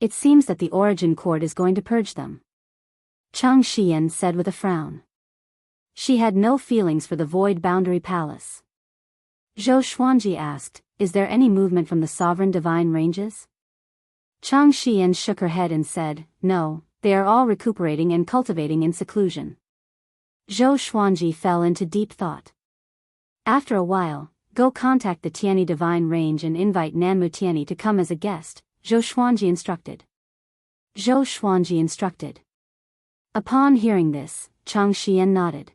It seems that the Origin Court is going to purge them," Chang Xian said with a frown. She had no feelings for the Void Boundary Palace. Zhou Xuanji asked, "Is there any movement from the sovereign divine ranges?" Chang Xian shook her head and said, "No, they are all recuperating and cultivating in seclusion." Zhou Xuanji fell into deep thought. After a while, "Go contact the Tianyi Divine Range and invite Nanmu Tianyi to come as a guest," Zhou Xuanji instructed. Zhou Xuanji instructed. Upon hearing this, Chang Xian nodded.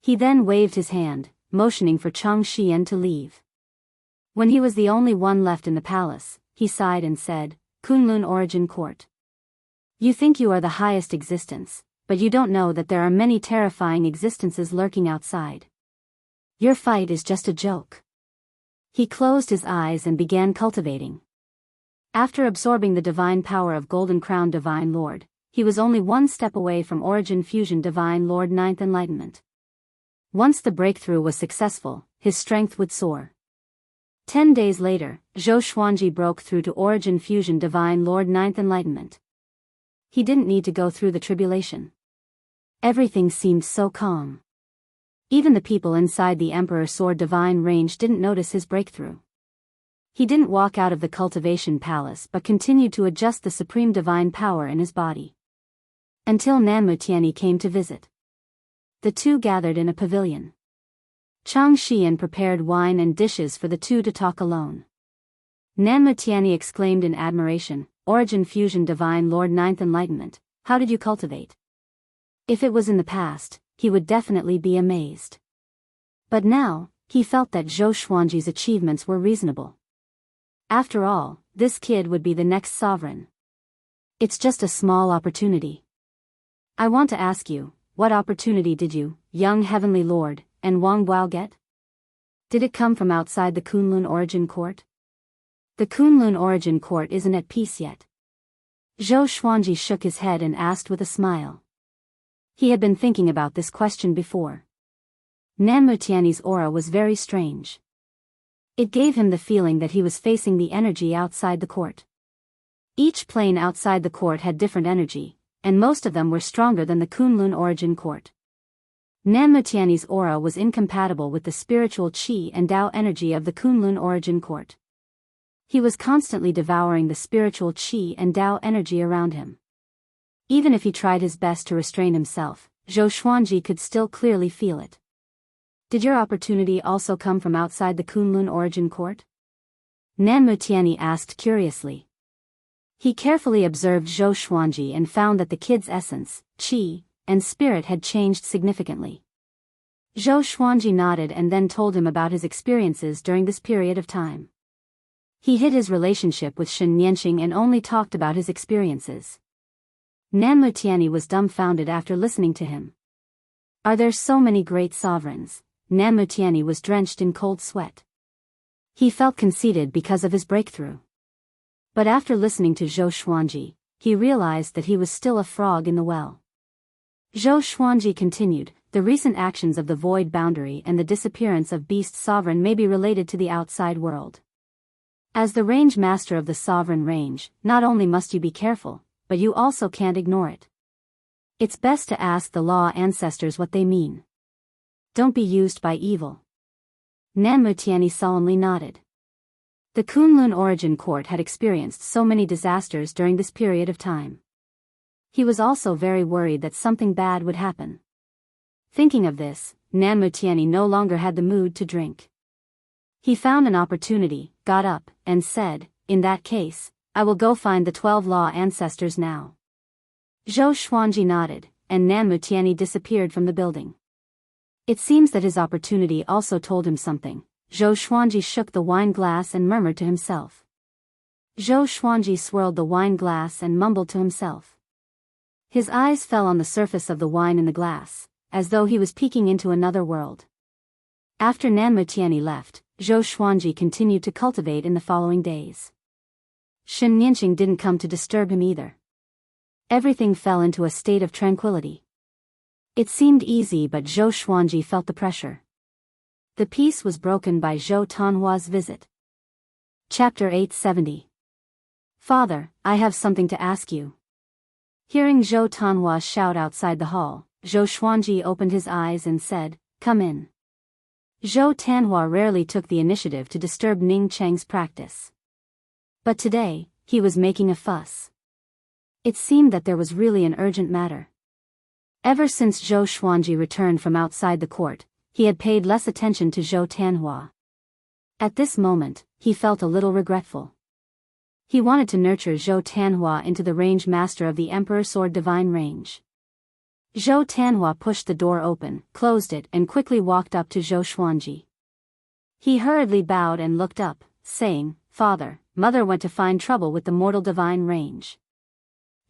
He then waved his hand, motioning for Chang Xian to leave. When he was the only one left in the palace, he sighed and said, "Kunlun Origin Court. You think you are the highest existence, but you don't know that there are many terrifying existences lurking outside. Your fight is just a joke." He closed his eyes and began cultivating. After absorbing the divine power of Golden Crown Divine Lord, he was only one step away from Origin Fusion Divine Lord Ninth Enlightenment. Once the breakthrough was successful, his strength would soar. 10 days later, Zhou Xuanji broke through to Origin Fusion Divine Lord Ninth Enlightenment. He didn't need to go through the tribulation. Everything seemed so calm. Even the people inside the Emperor Sword Divine Range didn't notice his breakthrough. He didn't walk out of the Cultivation Palace but continued to adjust the supreme divine power in his body. Until Nanmu Tianyi came to visit. The two gathered in a pavilion. Chang Xian prepared wine and dishes for the two to talk alone. Nanmu Tianyi exclaimed in admiration, "Origin Fusion Divine Lord Ninth Enlightenment, how did you cultivate?" If it was in the past, he would definitely be amazed. But now, he felt that Zhou Xuanji's achievements were reasonable. After all, this kid would be the next sovereign. It's just a small opportunity. I want to ask you, what opportunity did you, young heavenly lord, and Wang Bao get? Did it come from outside the Kunlun Origin Court? The Kunlun Origin Court isn't at peace yet. Zhou Xuanji shook his head and asked with a smile. He had been thinking about this question before. Nanmu Tianyi's aura was very strange. It gave him the feeling that he was facing the energy outside the court. Each plane outside the court had different energy, and most of them were stronger than the Kunlun Origin Court. Nanmu Tianyi's aura was incompatible with the spiritual qi and Dao energy of the Kunlun Origin Court. He was constantly devouring the spiritual qi and Dao energy around him. Even if he tried his best to restrain himself, Zhou Xuanji could still clearly feel it. Did your opportunity also come from outside the Kunlun Origin Court? Nanmu Tianyi asked curiously. He carefully observed Zhou Xuanji and found that the kid's essence, qi, and spirit had changed significantly. Zhou Xuanji nodded and then told him about his experiences during this period of time. He hid his relationship with Shen Nianxing and only talked about his experiences. Nanmu Tianyi was dumbfounded after listening to him. Are there so many great sovereigns? Nanmu Tianyi was drenched in cold sweat. He felt conceited because of his breakthrough. But after listening to Zhou Xuanji, he realized that he was still a frog in the well. Zhou Xuanji continued, the recent actions of the void boundary and the disappearance of Beast Sovereign may be related to the outside world. As the range master of the Sovereign Range, not only must you be careful, but you also can't ignore it. It's best to ask the law ancestors what they mean. Don't be used by evil. Nanmu Tianyi solemnly nodded. The Kunlun Origin Court had experienced so many disasters during this period of time. He was also very worried that something bad would happen. Thinking of this, Nanmu Tianyi no longer had the mood to drink. He found an opportunity, got up, and said, in that case, I will go find the 12 law ancestors now. Zhou Xuanji nodded, and Nanmu Tianyi disappeared from the building. It seems that his opportunity also told him something. Zhou Xuanji shook the wine glass and murmured to himself. Zhou Xuanji swirled the wine glass and mumbled to himself. His eyes fell on the surface of the wine in the glass, as though he was peeking into another world. After Nanmu Tianyi left, Zhou Xuanji continued to cultivate in the following days. Shen Nianxing didn't come to disturb him either. Everything fell into a state of tranquility. It seemed easy, but Zhou Xuanji felt the pressure. The peace was broken by Zhou Tanhua's visit. Chapter 870. Father, I have something to ask you. Hearing Zhou Tanhua shout outside the hall, Zhou Xuanji opened his eyes and said, Come in. Zhou Tanhua rarely took the initiative to disturb Ning Cheng's practice. But today, he was making a fuss. It seemed that there was really an urgent matter. Ever since Zhou Xuanji returned from outside the court, he had paid less attention to Zhou Tanhua. At this moment, he felt a little regretful. He wanted to nurture Zhou Tanhua into the range master of the Emperor Sword Divine Range. Zhou Tanhua pushed the door open, closed it, and quickly walked up to Zhou Xuanji. He hurriedly bowed and looked up, saying, Father, Mother went to find trouble with the mortal divine range.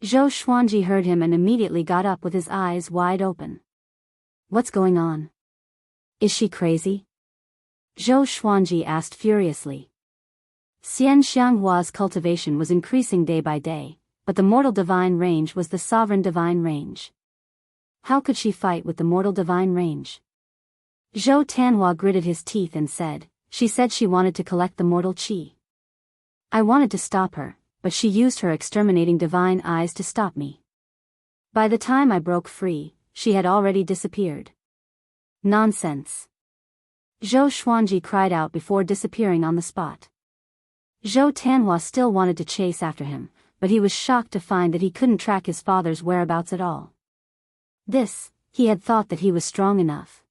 Zhou Xuanji heard him and immediately got up with his eyes wide open. What's going on? Is she crazy? Zhou Xuanji asked furiously. Xianxianghua's cultivation was increasing day by day, but the mortal divine range was the sovereign divine range. How could she fight with the mortal divine range? Zhou Tanhua gritted his teeth and said, she said she wanted to collect the mortal qi. I wanted to stop her, but she used her exterminating divine eyes to stop me. By the time I broke free, she had already disappeared. Nonsense. Zhou Xuanji cried out before disappearing on the spot. Zhou Tanhua still wanted to chase after him, but he was shocked to find that he couldn't track his father's whereabouts at all. He had thought that he was strong enough.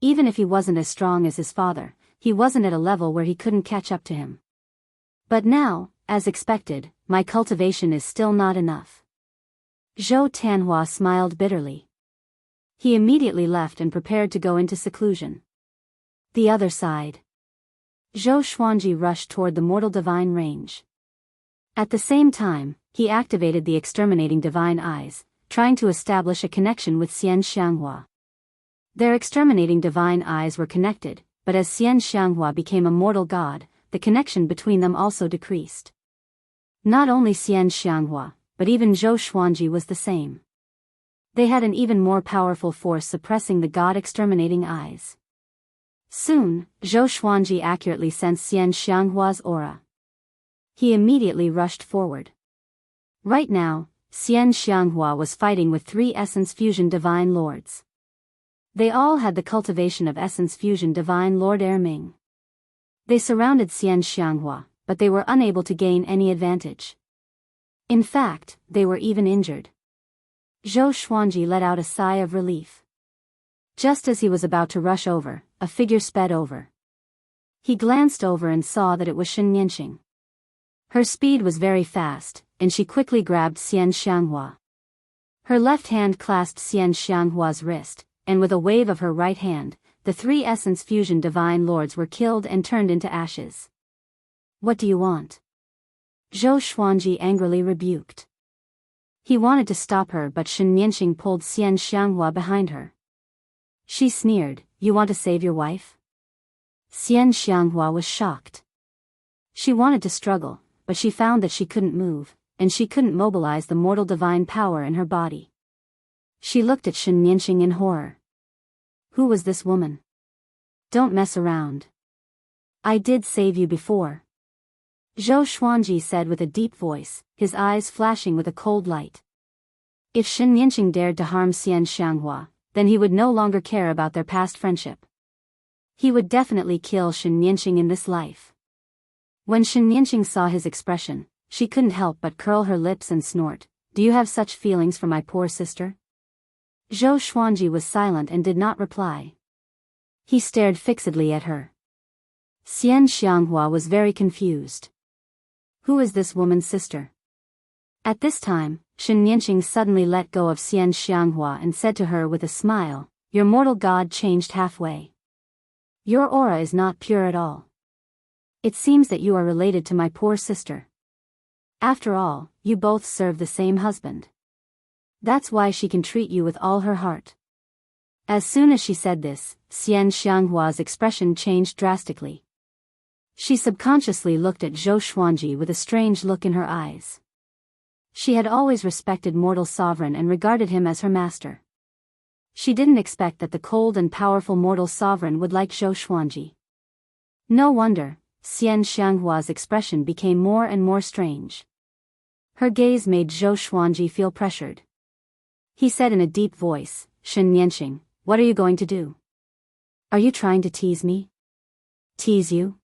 Even if he wasn't as strong as his father, he wasn't at a level where he couldn't catch up to him. But now, as expected, my cultivation is still not enough. Zhou Tanhua smiled bitterly. He immediately left and prepared to go into seclusion. The other side. Zhou Xuanji rushed toward the mortal divine range. At the same time, he activated the exterminating divine eyes, trying to establish a connection with Xian Xianghua. Their exterminating divine eyes were connected, but as Xian Xianghua became a mortal god, the connection between them also decreased. Not only Xian Xianghua, but even Zhou Xuanji was the same. They had an even more powerful force suppressing the god-exterminating eyes. Soon, Zhou Xuanji accurately sensed Xian Xianghua's aura. He immediately rushed forward. Right now, Xian Xianghua was fighting with 3 Essence Fusion Divine Lords. They all had the cultivation of Essence Fusion Divine Lord Erming. They surrounded Xian Xianghua, but they were unable to gain any advantage. In fact, they were even injured. Zhou Xuanji let out a sigh of relief. Just as he was about to rush over, a figure sped over. He glanced over and saw that it was Shen Yanqing. Her speed was very fast, and she quickly grabbed Xian Xianghua. Her left hand clasped Xian Xianghua's wrist, and with a wave of her right hand, the 3 Essence Fusion Divine Lords were killed and turned into ashes. What do you want? Zhou Xuanji angrily rebuked. He wanted to stop her, but Shen Yanqing pulled Xian Xianghua behind her. She sneered, you want to save your wife? Xian Xianghua was shocked. She wanted to struggle, but she found that she couldn't move, and she couldn't mobilize the mortal divine power in her body. She looked at Shen Yanqing in horror. Who was this woman? Don't mess around. I did save you before. Zhou Xuanji said with a deep voice, his eyes flashing with a cold light. If Shen Yanqing dared to harm Xian Xianghua, then he would no longer care about their past friendship. He would definitely kill Shen Yanqing in this life. When Shen Yanqing saw his expression, she couldn't help but curl her lips and snort, do you have such feelings for my poor sister? Zhou Xuanji was silent and did not reply. He stared fixedly at her. Xian Xianghua was very confused. Who is this woman's sister? At this time, Shen Yanqing suddenly let go of Xian Xianghua and said to her with a smile, your mortal god changed halfway. Your aura is not pure at all. It seems that you are related to my poor sister. After all, you both serve the same husband. That's why she can treat you with all her heart. As soon as she said this, Xian Xianghua's expression changed drastically. She subconsciously looked at Zhou Xuanji with a strange look in her eyes. She had always respected mortal sovereign and regarded him as her master. She didn't expect that the cold and powerful mortal sovereign would like Zhou Xuanji. No wonder, Xian Xianghua's expression became more and more strange. Her gaze made Zhou Xuanji feel pressured. He said in a deep voice, Shen Yanqing, what are you going to do? Are you trying to tease me? Tease you?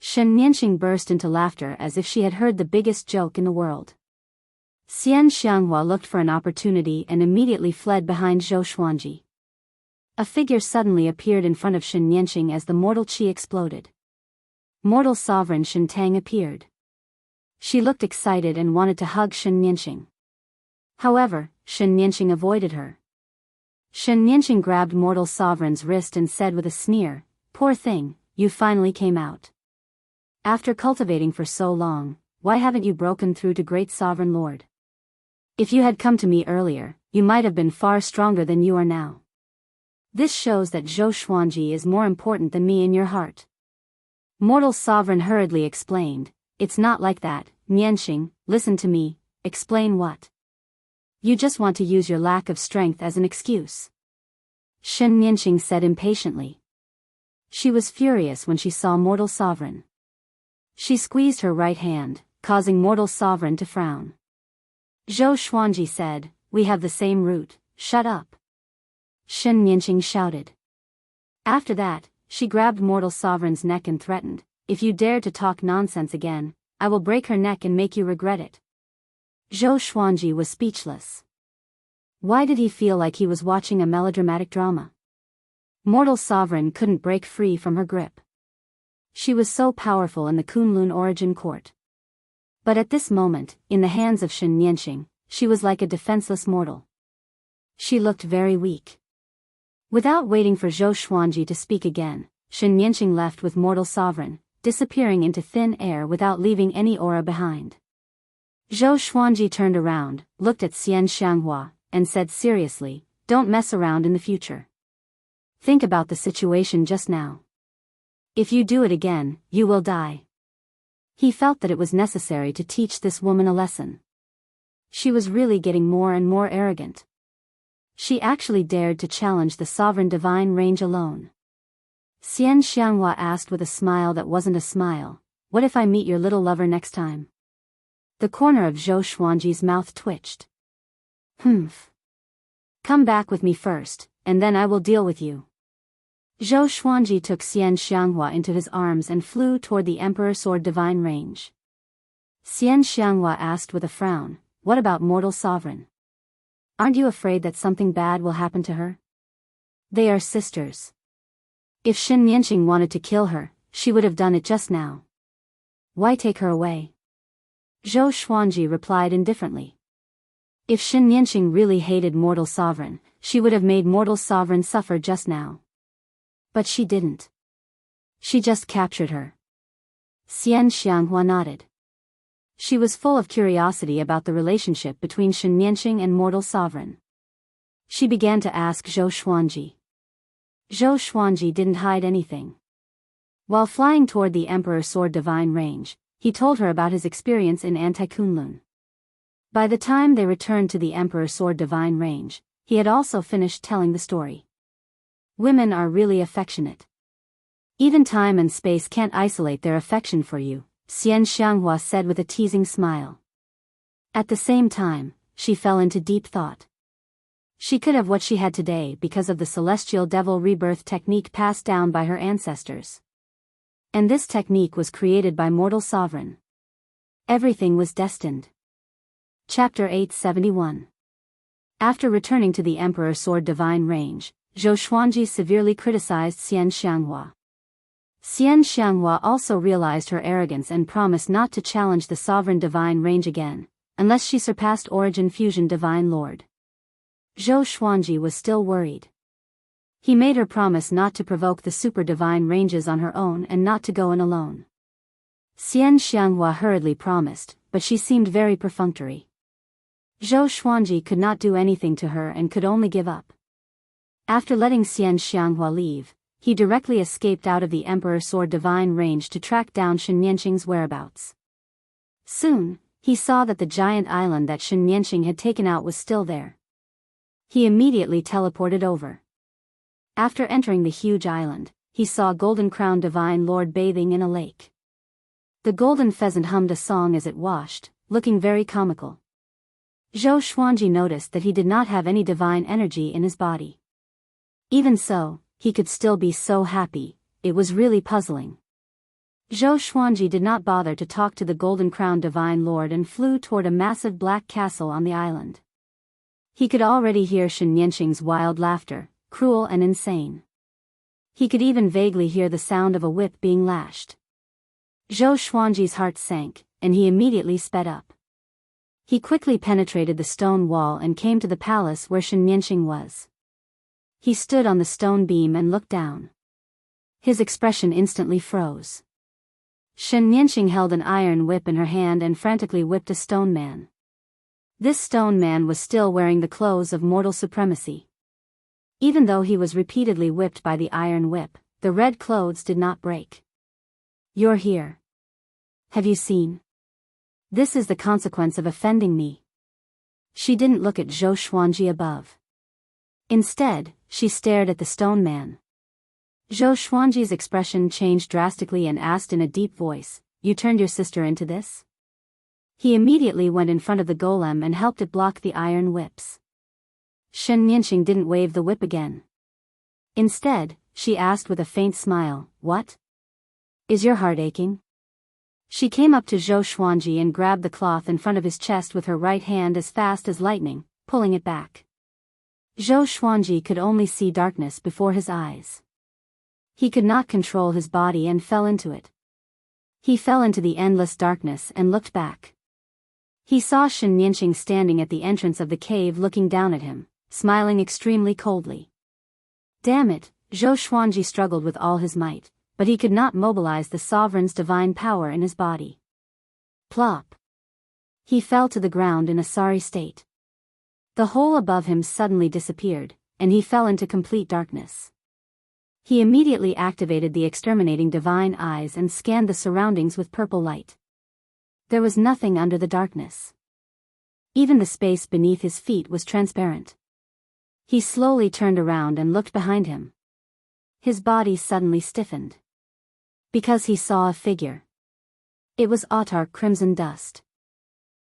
Shen Yanqing burst into laughter as if she had heard the biggest joke in the world. Xian Xianghua looked for an opportunity and immediately fled behind Zhou Xuanji. A figure suddenly appeared in front of Shen Yanqing as the mortal qi exploded. Mortal sovereign Shen Tang appeared. She looked excited and wanted to hug Shen Yanqing. However, Shen Yanqing avoided her. Shen Yanqing grabbed mortal sovereign's wrist and said with a sneer, poor thing, you finally came out. After cultivating for so long, why haven't you broken through to great sovereign lord? If you had come to me earlier, you might have been far stronger than you are now. This shows that Zhou Xuanji is more important than me in your heart. Mortal sovereign hurriedly explained, it's not like that, Nianxing, listen to me, Explain what? You just want to use your lack of strength as an excuse. Shen Nianqing said impatiently. She was furious when she saw Mortal Sovereign. She squeezed her right hand, causing Mortal Sovereign to frown. Zhou Xuanji said, "We have the same root, shut up." Shen Nianqing shouted. After that, she grabbed Mortal Sovereign's neck and threatened, "If you dare to talk nonsense again, I will break her neck and make you regret it." Zhou Xuanji was speechless. Why did he feel like he was watching a melodramatic drama? Mortal Sovereign couldn't break free from her grip. She was so powerful in the Kunlun origin court. But at this moment, in the hands of Shen Nianqing, she was like a defenseless mortal. She looked very weak. Without waiting for Zhou Xuanji to speak again, Shen Nianqing left with Mortal Sovereign, disappearing into thin air without leaving any aura behind. Zhou Xuanji turned around, looked at Xianxia, and said seriously, "Don't mess around in the future. Think about the situation just now. If you do it again, you will die." He felt that it was necessary to teach this woman a lesson. She was really getting more and more arrogant. She actually dared to challenge the sovereign divine range alone. Xianxia asked with a smile that wasn't a smile, "What if I meet your little lover next time?" The corner of Zhou Xuanji's mouth twitched. "Humph. Come back with me first, and then I will deal with you." Zhou Xuanji took Xianxia into his arms and flew toward the Emperor Sword Divine range. Xianxia asked with a frown, "What about Mortal Sovereign? Aren't you afraid that something bad will happen to her? They are sisters. If Shen Nianqing wanted to kill her, she would have done it just now. Why take her away?" Zhou Xuanji replied indifferently. If Shen Nianqing really hated Mortal Sovereign, she would have made Mortal Sovereign suffer just now. But she didn't. She just captured her. Xianxia nodded. She was full of curiosity about the relationship between Shen Nianqing and Mortal Sovereign. She began to ask Zhou Xuanji. Zhou Xuanji didn't hide anything. While flying toward the Emperor Sword Divine range, he told her about his experience in Anti-Kunlun. By the time they returned to the Emperor Sword Divine range, he had also finished telling the story. Women are really affectionate. Even time and space can't isolate their affection for you, Xianxia said with a teasing smile. At the same time, she fell into deep thought. She could have what she had today because of the celestial devil rebirth technique passed down by her ancestors. And this technique was created by Mortal Sovereign. Everything was destined. Chapter 871. After returning to the Emperor Sword Divine range, Zhou Xuanji severely criticized Xianxia. Xianxia also realized her arrogance and promised not to challenge the Sovereign Divine range again, unless she surpassed Origin Fusion Divine Lord. Zhou Xuanji was still worried. He made her promise not to provoke the Super Divine ranges on her own and not to go in alone. Xianxia hurriedly promised, but she seemed very perfunctory. Zhou Xuanji could not do anything to her and could only give up. After letting Xianxia leave, he directly escaped out of the Emperor Sword Divine range to track down Shen Nianqing's whereabouts. Soon, he saw that the giant island that Shen Nianqing had taken out was still there. He immediately teleported over. After entering the huge island, he saw Golden Crown Divine Lord bathing in a lake. The golden pheasant hummed a song as it washed, looking very comical. Zhou Xuanji noticed that he did not have any divine energy in his body. Even so, he could still be so happy. It was really puzzling. Zhou Xuanji did not bother to talk to the Golden Crown Divine Lord and flew toward a massive black castle on the island. He could already hear Shen Nianqing's wild laughter, cruel and insane. He could even vaguely hear the sound of a whip being lashed. Zhou Xuanji's heart sank, and he immediately sped up. He quickly penetrated the stone wall and came to the palace where Shen Nianqing was. He stood on the stone beam and looked down. His expression instantly froze. Shen Nianqing held an iron whip in her hand and frantically whipped a stone man. This stone man was still wearing the clothes of mortal supremacy. Even though he was repeatedly whipped by the iron whip, the red clothes did not break. "You're here. Have you seen?" This is the consequence of offending me. She didn't look at Zhou Xuanji above. Instead, she stared at the stone man. Zhou Xuanji's expression changed drastically and asked in a deep voice, "You turned your sister into this?" He immediately went in front of the golem and helped it block the iron whips. Shen Nianqing didn't wave the whip again. Instead, she asked with a faint smile, "What? Is your heart aching?" She came up to Zhou Xuanji and grabbed the cloth in front of his chest with her right hand as fast as lightning, pulling it back. Zhou Xuanji could only see darkness before his eyes. He could not control his body and fell into it. He fell into the endless darkness and looked back. He saw Shen Nianqing standing at the entrance of the cave looking down at him, smiling extremely coldly. Damn it, Zhou Xuanji struggled with all his might, but he could not mobilize the sovereign's divine power in his body. Plop! He fell to the ground in a sorry state. The hole above him suddenly disappeared, and he fell into complete darkness. He immediately activated the exterminating divine eyes and scanned the surroundings with purple light. There was nothing under the darkness. Even the space beneath his feet was transparent. He slowly turned around and looked behind him. His body suddenly stiffened. Because he saw a figure. It was Autarch Crimson Dust.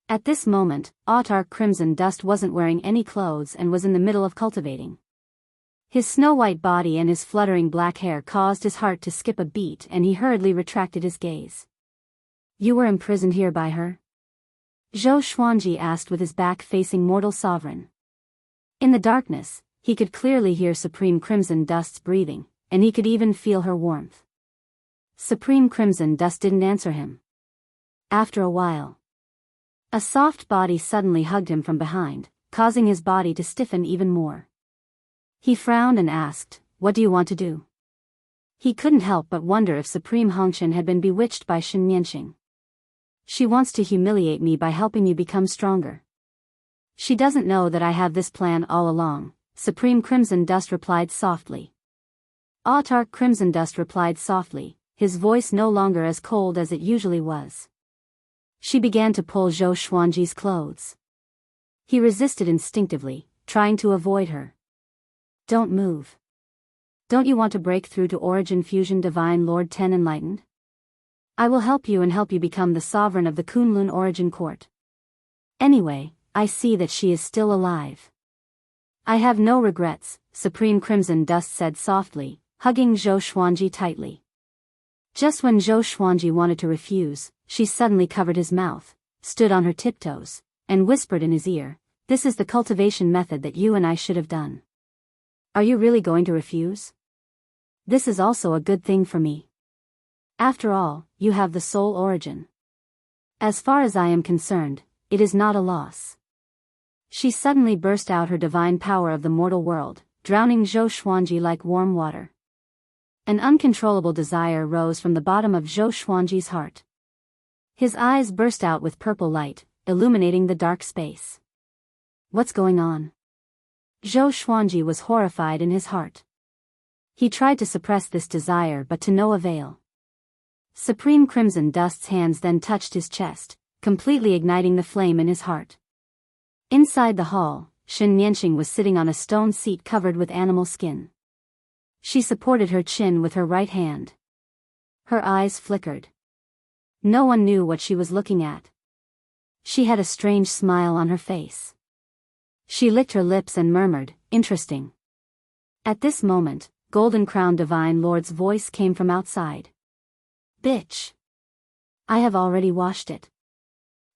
At this moment, Autarch Crimson Dust wasn't wearing any clothes and was in the middle of cultivating. His snow-white body and his fluttering black hair caused his heart to skip a beat, and he hurriedly retracted his gaze. "You were imprisoned here by her?" Zhou Xuanji asked with his back facing mortal sovereign. In the darkness, he could clearly hear Supreme Crimson Dust's breathing, and he could even feel her warmth. Supreme Crimson Dust didn't answer him. After a while, a soft body suddenly hugged him from behind, causing his body to stiffen even more. He frowned and asked, "What do you want to do?" He couldn't help but wonder if Supreme Hongshan had been bewitched by Shen Nianqing. "She wants to humiliate me by helping you become stronger. She doesn't know that I have this plan all along," Supreme Crimson Dust replied softly. Autarch Crimson Dust replied softly, his voice no longer as cold as it usually was. She began to pull Zhou Xuanji's clothes. He resisted instinctively, trying to avoid her. "Don't move. Don't you want to break through to Origin Fusion Divine Lord 10 Enlightened? I will help you and help you become the sovereign of the Kunlun Origin Court. Anyway, I see that she is still alive." "I have no regrets," Supreme Crimson Dust said softly, hugging Zhou Xuanji tightly. Just when Zhou Xuanji wanted to refuse, she suddenly covered his mouth, stood on her tiptoes, and whispered in his ear, "This is the cultivation method that you and I should have done. Are you really going to refuse? This is also a good thing for me. After all, you have the soul origin. As far as I am concerned, it is not a loss." She suddenly burst out her divine power of the mortal world, drowning Zhou Xuanji like warm water. An uncontrollable desire rose from the bottom of Zhou Xuanji's heart. His eyes burst out with purple light, illuminating the dark space. What's going on? Zhou Xuanji was horrified in his heart. He tried to suppress this desire but to no avail. Supreme Crimson Dust's hands then touched his chest, completely igniting the flame in his heart. Inside the hall, Shen Nianqing was sitting on a stone seat covered with animal skin. She supported her chin with her right hand. Her eyes flickered. No one knew what she was looking at. She had a strange smile on her face. She licked her lips and murmured, "Interesting." At this moment, Golden Crown Divine Lord's voice came from outside. "Bitch. I have already washed it.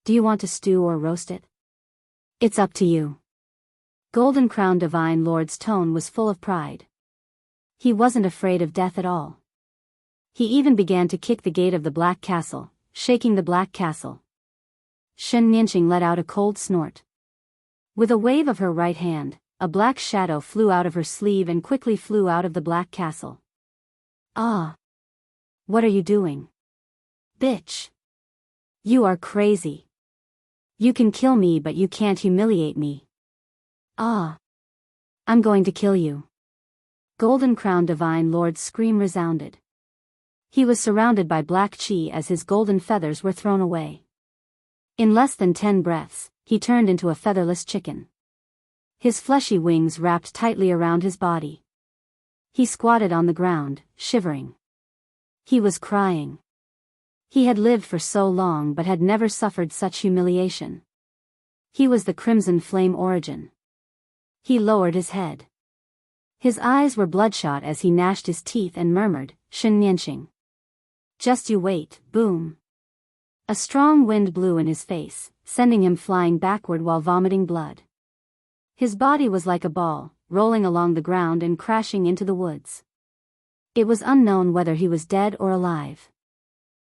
Do you want to stew or roast it? It's up to you." Golden Crown Divine Lord's tone was full of pride. He wasn't afraid of death at all. He even began to kick the gate of the Black Castle, shaking the Black Castle. Shen Nianqing let out a cold snort. With a wave of her right hand, a black shadow flew out of her sleeve and quickly flew out of the Black Castle. "Ah! What are you doing? Bitch! You are crazy. You can kill me but you can't humiliate me. Ah! I'm going to kill you." Golden Crown Divine Lord's scream resounded. He was surrounded by black chi as his golden feathers were thrown away. In less than 10 breaths, he turned into a featherless chicken. His fleshy wings wrapped tightly around his body. He squatted on the ground, shivering. He was crying. He had lived for so long but had never suffered such humiliation. He was the Crimson Flame origin. He lowered his head. His eyes were bloodshot as he gnashed his teeth and murmured, "Xianxia. Just you wait." Boom. A strong wind blew in his face, sending him flying backward while vomiting blood. His body was like a ball, rolling along the ground and crashing into the woods. It was unknown whether he was dead or alive.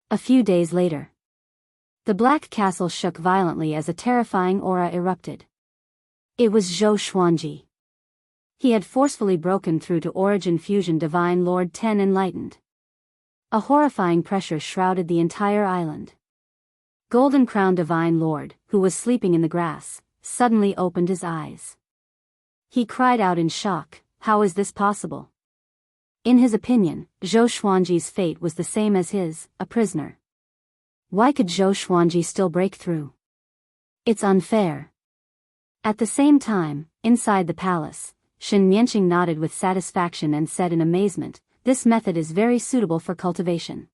A few days later, the Black Castle shook violently as a terrifying aura erupted. It was Zhou Xuanji. He had forcefully broken through to Origin Fusion Divine Lord 10 Enlightened. A horrifying pressure shrouded the entire island. Golden Crown Divine Lord, who was sleeping in the grass, suddenly opened his eyes. He cried out in shock, "How is this possible?" In his opinion, Zhou Xuanji's fate was the same as his, a prisoner. Why could Zhou Xuanji still break through? It's unfair. At the same time, inside the palace, Xianxia nodded with satisfaction and said in amazement, "This method is very suitable for cultivation.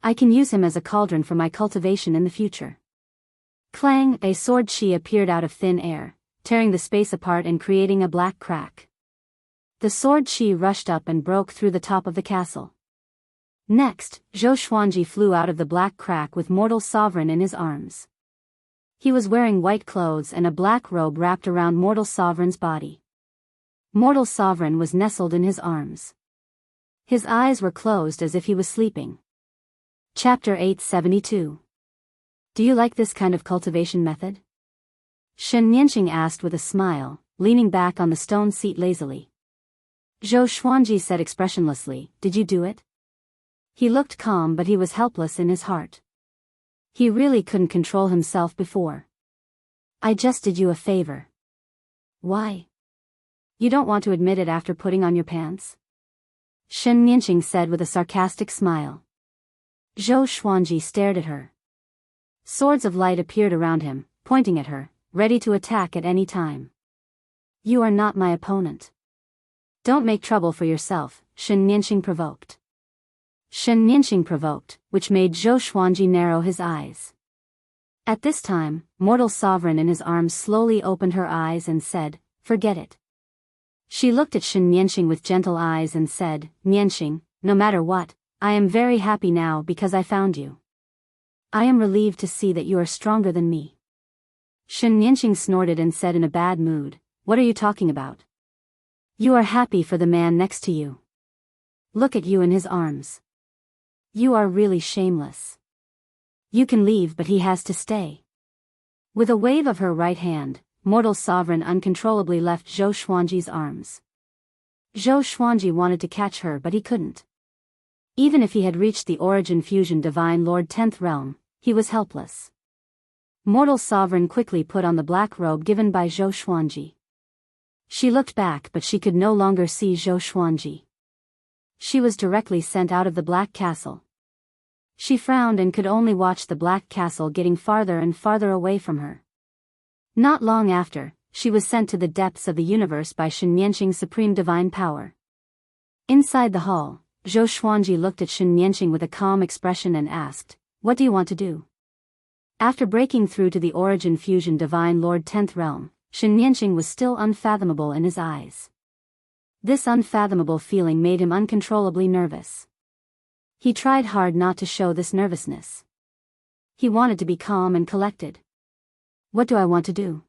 I can use him as a cauldron for my cultivation in the future." Clang! A sword chi appeared out of thin air, tearing the space apart and creating a black crack. The sword chi rushed up and broke through the top of the castle. Next, Zhou Xuanji flew out of the black crack with Mortal Sovereign in his arms. He was wearing white clothes and a black robe wrapped around Mortal Sovereign's body. Mortal Sovereign was nestled in his arms. His eyes were closed as if he was sleeping. Chapter 872. Do you like this kind of cultivation method? Xianxia asked with a smile, leaning back on the stone seat lazily. Zhou Xuanji said expressionlessly, "Did you do it?" He looked calm but he was helpless in his heart. He really couldn't control himself before. "I just did you a favor." "Why? You don't want to admit it after putting on your pants?" Xianxia said with a sarcastic smile. Zhou Xuanji stared at her. Swords of light appeared around him, pointing at her, ready to attack at any time. "You are not my opponent. Don't make trouble for yourself," Xianxia provoked. Xianxia provoked, which made Zhou Xuanji narrow his eyes. At this time, Mortal Sovereign in his arms slowly opened her eyes and said, "Forget it." She looked at Xianxia with gentle eyes and said, "Nianxing, no matter what, I am very happy now because I found you. I am relieved to see that you are stronger than me." Xianxia snorted and said in a bad mood, "What are you talking about? You are happy for the man next to you. Look at you in his arms. You are really shameless. You can leave but he has to stay." With a wave of her right hand, Mortal Sovereign uncontrollably left Zhou Xuanji's arms. Zhou Xuanji wanted to catch her but he couldn't. Even if he had reached the Origin Fusion Divine Lord 10th Realm, he was helpless. Mortal Sovereign quickly put on the black robe given by Zhou Xuanji. She looked back but she could no longer see Zhou Xuanji. She was directly sent out of the Black Castle. She frowned and could only watch the Black Castle getting farther and farther away from her. Not long after, she was sent to the depths of the universe by Xianxing's supreme divine power. Inside the hall, Zhou Xuanji looked at Xianxia with a calm expression and asked, "What do you want to do?" After breaking through to the Origin Fusion Divine Lord 10th Realm, Xianxia was still unfathomable in his eyes. This unfathomable feeling made him uncontrollably nervous. He tried hard not to show this nervousness. He wanted to be calm and collected. "What do I want to do?"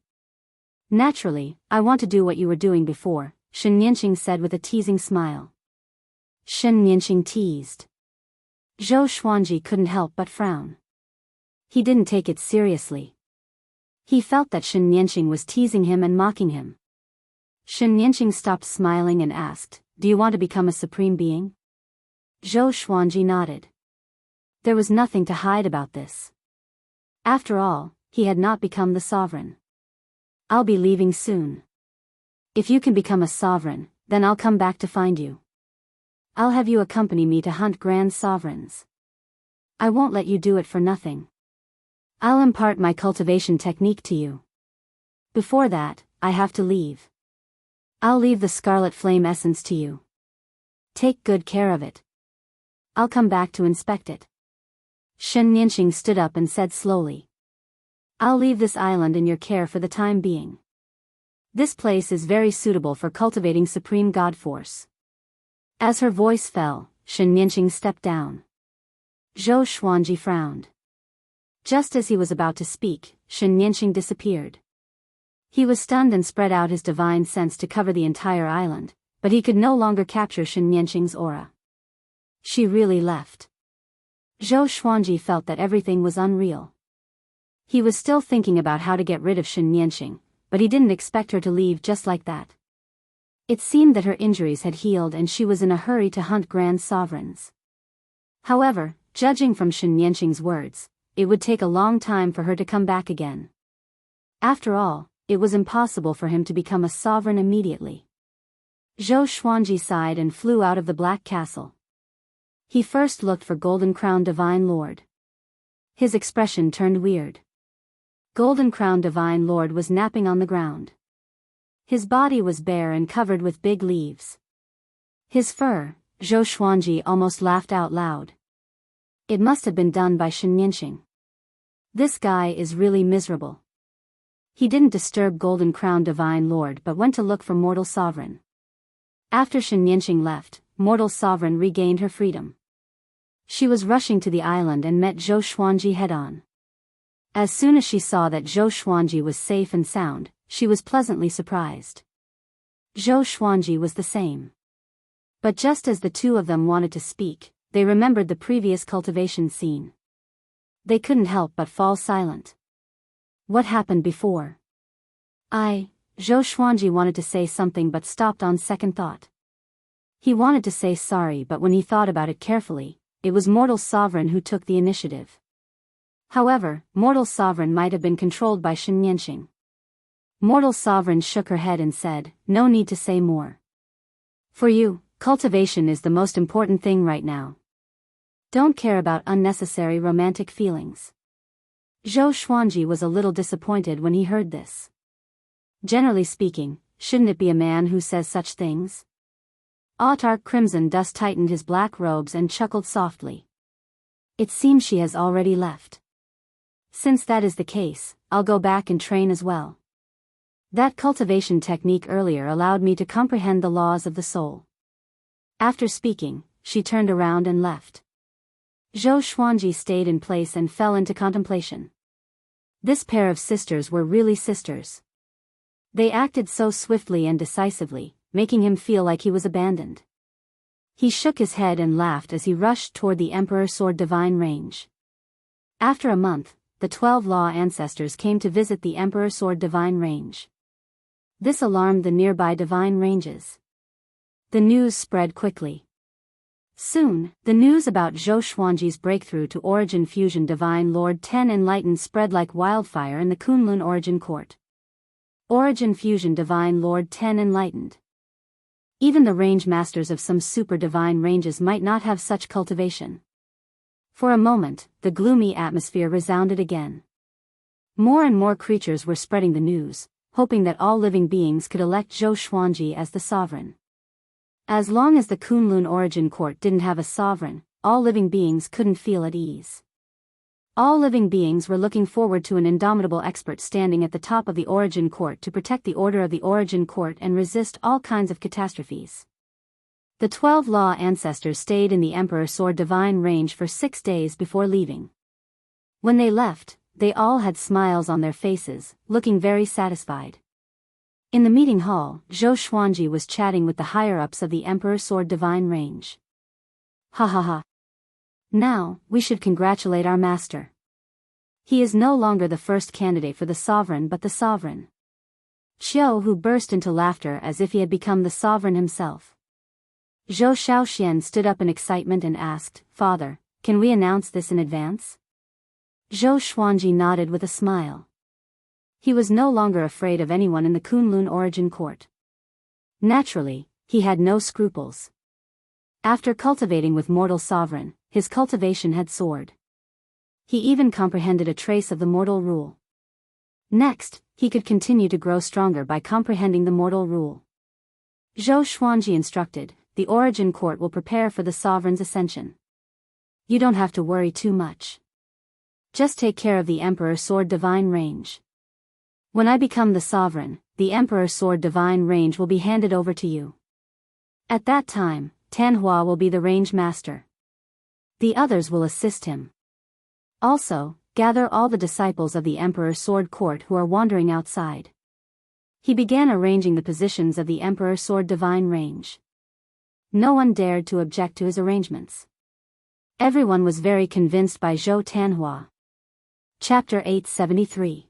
"Naturally, I want to do what you were doing before," Xianxia said with a teasing smile. Xianxia teased. Zhou Xuanji couldn't help but frown. He didn't take it seriously. He felt that Xianxia was teasing him and mocking him. Xianxia stopped smiling and asked, "Do you want to become a supreme being?" Zhou Xuanji nodded. There was nothing to hide about this. After all, he had not become the sovereign. "I'll be leaving soon. If you can become a sovereign, then I'll come back to find you. I'll have you accompany me to hunt grand sovereigns. I won't let you do it for nothing." I'll impart my cultivation technique to you. Before that, I have to leave. I'll leave the scarlet flame essence to you. Take good care of it. I'll come back to inspect it. Shen Nianxing stood up and said slowly. I'll leave this island in your care for the time being. This place is very suitable for cultivating supreme god force. As her voice fell, Shen Nianxing stepped down. Zhou Xuanji frowned. Just as he was about to speak, Shen Nianxing disappeared. He was stunned and spread out his divine sense to cover the entire island, but he could no longer capture Shen Nianxing's aura. She really left. Zhou Xuanji felt that everything was unreal. He was still thinking about how to get rid of Shen Nianxing, but he didn't expect her to leave just like that. It seemed that her injuries had healed and she was in a hurry to hunt grand sovereigns. However, judging from Shen Nianxing's words, it would take a long time for her to come back again. After all, it was impossible for him to become a sovereign immediately. Zhou Xuanji sighed and flew out of the Black Castle. He first looked for Golden Crown Divine Lord. His expression turned weird. Golden Crown Divine Lord was napping on the ground. His body was bare and covered with big leaves. His fur, Zhou Xuanji almost laughed out loud. It must have been done by Shen Nianxing. This guy is really miserable. He didn't disturb Golden Crown Divine Lord but went to look for Mortal Sovereign. After Shen Nianxing left, Mortal Sovereign regained her freedom. She was rushing to the island and met Zhou Xuanji head-on. As soon as she saw that Zhou Xuanji was safe and sound, she was pleasantly surprised. Zhou Xuanji was the same. But just as the two of them wanted to speak, they remembered the previous cultivation scene. They couldn't help but fall silent. What happened before? Zhou Xuanji wanted to say something but stopped on second thought. He wanted to say sorry, but when he thought about it carefully, it was Mortal Sovereign who took the initiative. However, Mortal Sovereign might have been controlled by Shen Nianxing. Mortal Sovereign shook her head and said, no need to say more. For you, cultivation is the most important thing right now. Don't care about unnecessary romantic feelings. Zhou Xuanji was a little disappointed when he heard this. Generally speaking, shouldn't it be a man who says such things? Autarch Crimson Dust tightened his black robes and chuckled softly. It seems she has already left. Since that is the case, I'll go back and train as well. That cultivation technique earlier allowed me to comprehend the laws of the soul. After speaking, she turned around and left. Zhou Xuanji stayed in place and fell into contemplation. This pair of sisters were really sisters. They acted so swiftly and decisively, making him feel like he was abandoned. He shook his head and laughed as he rushed toward the Emperor Sword Divine Range. After a month, the 12 Law ancestors came to visit the Emperor Sword Divine Range. This alarmed the nearby divine ranges. The news spread quickly. Soon, the news about Zhou Xuanji's breakthrough to Origin Fusion Divine Lord 10 Enlightened spread like wildfire in the Kunlun Origin Court. Origin Fusion Divine Lord 10 Enlightened. Even the range masters of some super divine ranges might not have such cultivation. For a moment, the gloomy atmosphere resounded again. More and more creatures were spreading the news, hoping that all living beings could elect Zhou Xuanji as the sovereign. As long as the Kunlun Origin Court didn't have a sovereign, all living beings couldn't feel at ease. All living beings were looking forward to an indomitable expert standing at the top of the Origin Court to protect the order of the Origin Court and resist all kinds of catastrophes. The 12 Law ancestors stayed in the Emperor Sword Divine Range for 6 days before leaving. When they left, they all had smiles on their faces, looking very satisfied. In the meeting hall, Zhou Xuanji was chatting with the higher-ups of the Emperor Sword Divine Range. Ha ha ha. Now, we should congratulate our master. He is no longer the first candidate for the sovereign but the sovereign. Qiu Hu burst into laughter as if he had become the sovereign himself. Zhou Xiaoxian stood up in excitement and asked, Father, can we announce this in advance? Zhou Xuanji nodded with a smile. He was no longer afraid of anyone in the Kunlun Origin Court. Naturally, he had no scruples. After cultivating with Mortal Sovereign, his cultivation had soared. He even comprehended a trace of the mortal rule. Next, he could continue to grow stronger by comprehending the mortal rule. Zhou Xuanji instructed, the Origin Court will prepare for the sovereign's ascension. You don't have to worry too much. Just take care of the Emperor Sword Divine Range. When I become the sovereign, the Emperor Sword Divine Range will be handed over to you. At that time, Tanhua will be the range master. The others will assist him. Also, gather all the disciples of the Emperor Sword Court who are wandering outside. He began arranging the positions of the Emperor Sword Divine Range. No one dared to object to his arrangements. Everyone was very convinced by Zhou Tanhua. Chapter 873.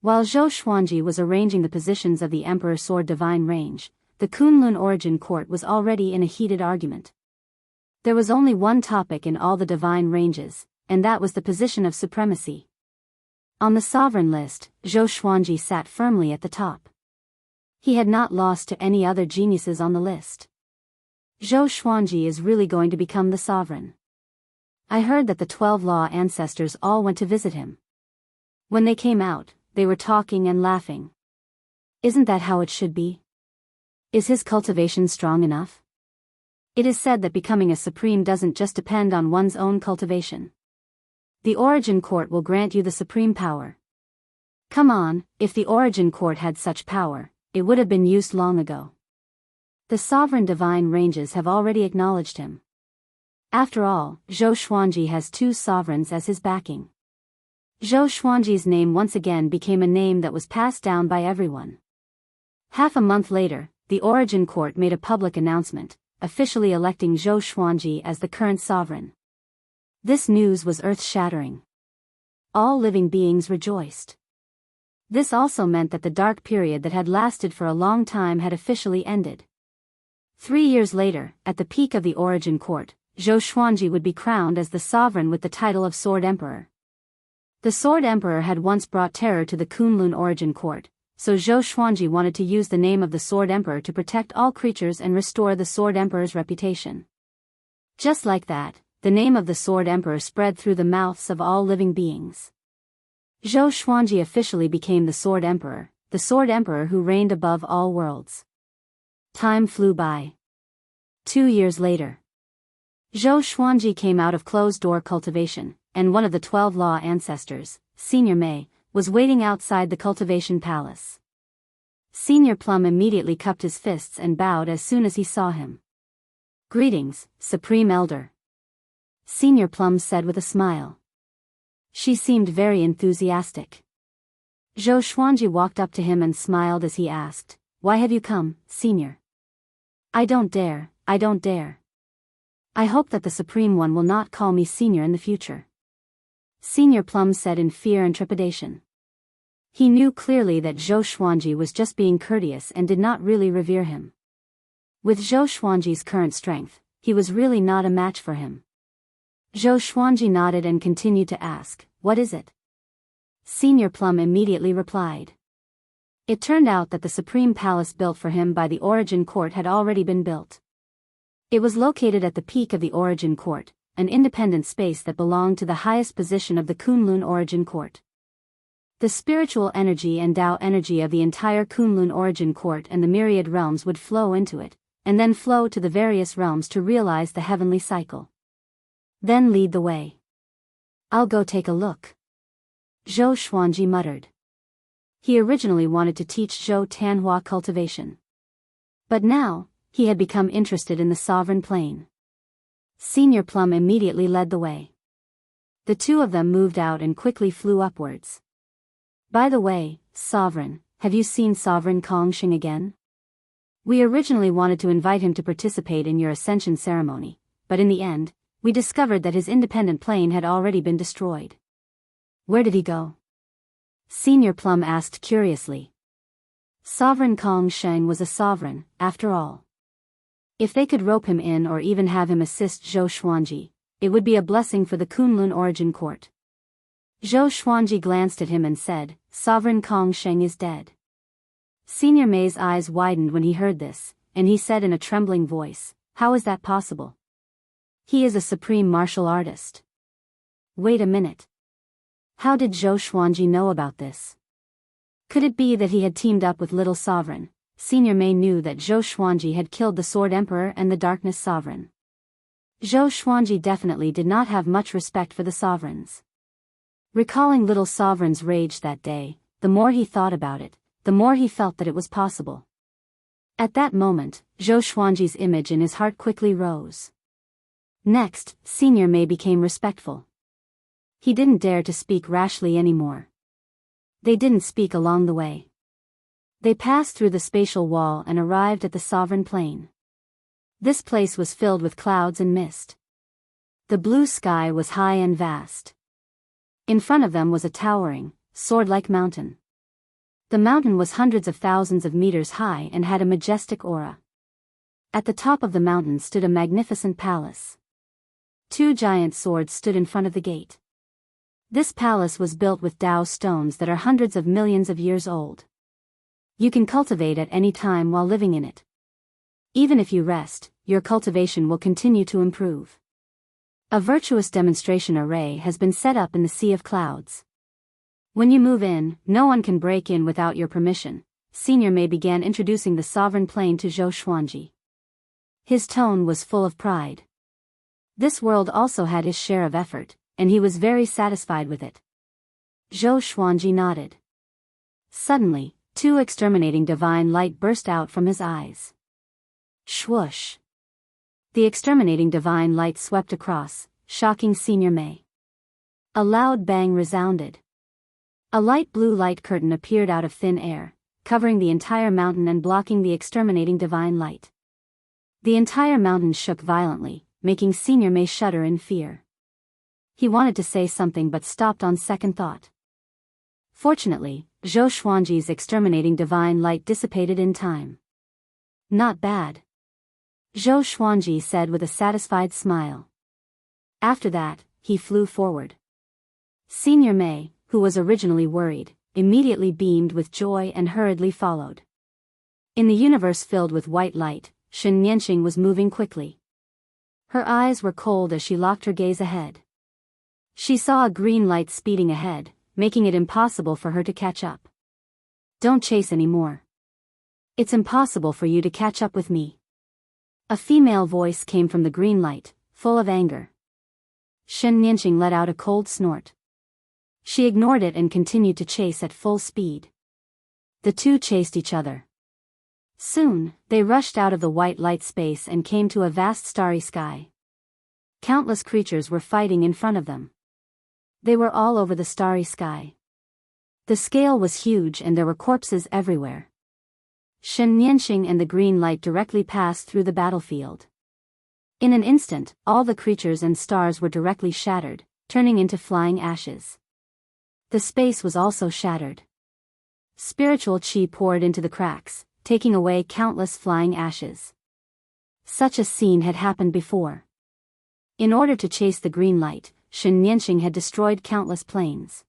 While Zhou Xuanji was arranging the positions of the Emperor Sword Divine Range, the Kunlun Origin Court was already in a heated argument. There was only one topic in all the divine ranges, and that was the position of supremacy. On the sovereign list, Zhou Xuanji sat firmly at the top. He had not lost to any other geniuses on the list. Zhou Xuanji is really going to become the sovereign. I heard that the 12 Law ancestors all went to visit him. When they came out, they were talking and laughing. Isn't that how it should be? Is his cultivation strong enough? It is said that becoming a supreme doesn't just depend on one's own cultivation. The Origin Court will grant you the supreme power. Come on, if the Origin Court had such power, it would have been used long ago. The sovereign divine ranges have already acknowledged him. After all, Zhou Xuanji has 2 sovereigns as his backing. Zhou Xuanji's name once again became a name that was passed down by everyone. Half a month later, the Origin Court made a public announcement, officially electing Zhou Xuanji as the current sovereign. This news was earth-shattering. All living beings rejoiced. This also meant that the dark period that had lasted for a long time had officially ended. 3 years later, at the peak of the Origin Court, Zhou Xuanji would be crowned as the sovereign with the title of Sword Emperor. The Sword Emperor had once brought terror to the Kunlun Origin Court, so Zhou Xuanji wanted to use the name of the Sword Emperor to protect all creatures and restore the Sword Emperor's reputation. Just like that, the name of the Sword Emperor spread through the mouths of all living beings. Zhou Xuanji officially became the Sword Emperor who reigned above all worlds. Time flew by. 2 years later, Zhou Xuanji came out of closed-door cultivation, and one of the 12 Law ancestors, Senior Mei, was waiting outside the cultivation palace. Senior Plum immediately cupped his fists and bowed as soon as he saw him. "Greetings, Supreme Elder," Senior Plum said with a smile. She seemed very enthusiastic. Zhou Xuanji walked up to him and smiled as he asked, "Why have you come, Senior?" I don't dare. I hope that the Supreme One will not call me Senior in the future," Senior Plum said in fear and trepidation. He knew clearly that Zhou Xuanji was just being courteous and did not really revere him. With Zhou Xuanji's current strength, he was really not a match for him. Zhou Xuanji nodded and continued to ask, "What is it?" Senior Plum immediately replied. It turned out that the Supreme Palace built for him by the Origin Court had already been built. It was located at the peak of the Origin Court, an independent space that belonged to the highest position of the Kunlun Origin Court. The spiritual energy and Tao energy of the entire Kunlun Origin Court and the myriad realms would flow into it, and then flow to the various realms to realize the heavenly cycle. Then lead the way. I'll go take a look, Zhou Xuanji muttered. He originally wanted to teach Zhou Tanhua cultivation. But now, he had become interested in the sovereign plane. Senior Plum immediately led the way. The two of them moved out and quickly flew upwards. By the way, Sovereign, have you seen Sovereign Kongxing again? We originally wanted to invite him to participate in your ascension ceremony, but in the end, we discovered that his independent plane had already been destroyed. Where did he go? Senior Plum asked curiously. Sovereign Kongxing was a sovereign, after all. If they could rope him in or even have him assist Zhou Xuanji, it would be a blessing for the Kunlun Origin Court. Zhou Xuanji glanced at him and said, Sovereign Kongxing is dead. Senior Mei's eyes widened when he heard this, and he said in a trembling voice, How is that possible? He is a supreme martial artist. Wait a minute. How did Zhou Xuanji know about this? Could it be that he had teamed up with Little Sovereign? Senior Mei knew that Zhou Xuanji had killed the Sword Emperor and the Darkness Sovereign. Zhou Xuanji definitely did not have much respect for the sovereigns. Recalling Little Sovereign's rage that day, the more he thought about it, the more he felt that it was possible. At that moment, Zhou Xuanji's image in his heart quickly rose. Next, Senior Mei became respectful. He didn't dare to speak rashly anymore. They didn't speak along the way. They passed through the spatial wall and arrived at the sovereign plain. This place was filled with clouds and mist. The blue sky was high and vast. In front of them was a towering, sword-like mountain. The mountain was hundreds of thousands of meters high and had a majestic aura. At the top of the mountain stood a magnificent palace. 2 giant swords stood in front of the gate. This palace was built with Dao stones that are hundreds of millions of years old. You can cultivate at any time while living in it. Even if you rest, your cultivation will continue to improve. A virtuous demonstration array has been set up in the Sea of Clouds. When you move in, no one can break in without your permission. Senior Mei began introducing the sovereign plain to Zhou Xuanji. His tone was full of pride. This world also had his share of effort, and he was very satisfied with it. Zhou Xuanji nodded. Suddenly, 2 exterminating divine light burst out from his eyes. Swoosh! The exterminating divine light swept across, shocking Senior Mei. A loud bang resounded. A light blue light curtain appeared out of thin air, covering the entire mountain and blocking the exterminating divine light. The entire mountain shook violently, making Senior Mei shudder in fear. He wanted to say something but stopped on second thought. Fortunately, Zhou Xuanji's exterminating divine light dissipated in time. Not bad. Zhou Xuanji said with a satisfied smile. After that, he flew forward. Senior Mei, who was originally worried, immediately beamed with joy and hurriedly followed. In the universe filled with white light, Xianxia was moving quickly. Her eyes were cold as she locked her gaze ahead. She saw a green light speeding ahead, making it impossible for her to catch up. Don't chase anymore. It's impossible for you to catch up with me. A female voice came from the green light, full of anger. Xianxia let out a cold snort. She ignored it and continued to chase at full speed. The 2 chased each other. Soon, they rushed out of the white light space and came to a vast starry sky. Countless creatures were fighting in front of them. They were all over the starry sky. The scale was huge and there were corpses everywhere. Xianxia and the green light directly passed through the battlefield. In an instant, all the creatures and stars were directly shattered, turning into flying ashes. The space was also shattered. Spiritual chi poured into the cracks, taking away countless flying ashes. Such a scene had happened before. In order to chase the green light, Xianxia had destroyed countless planes.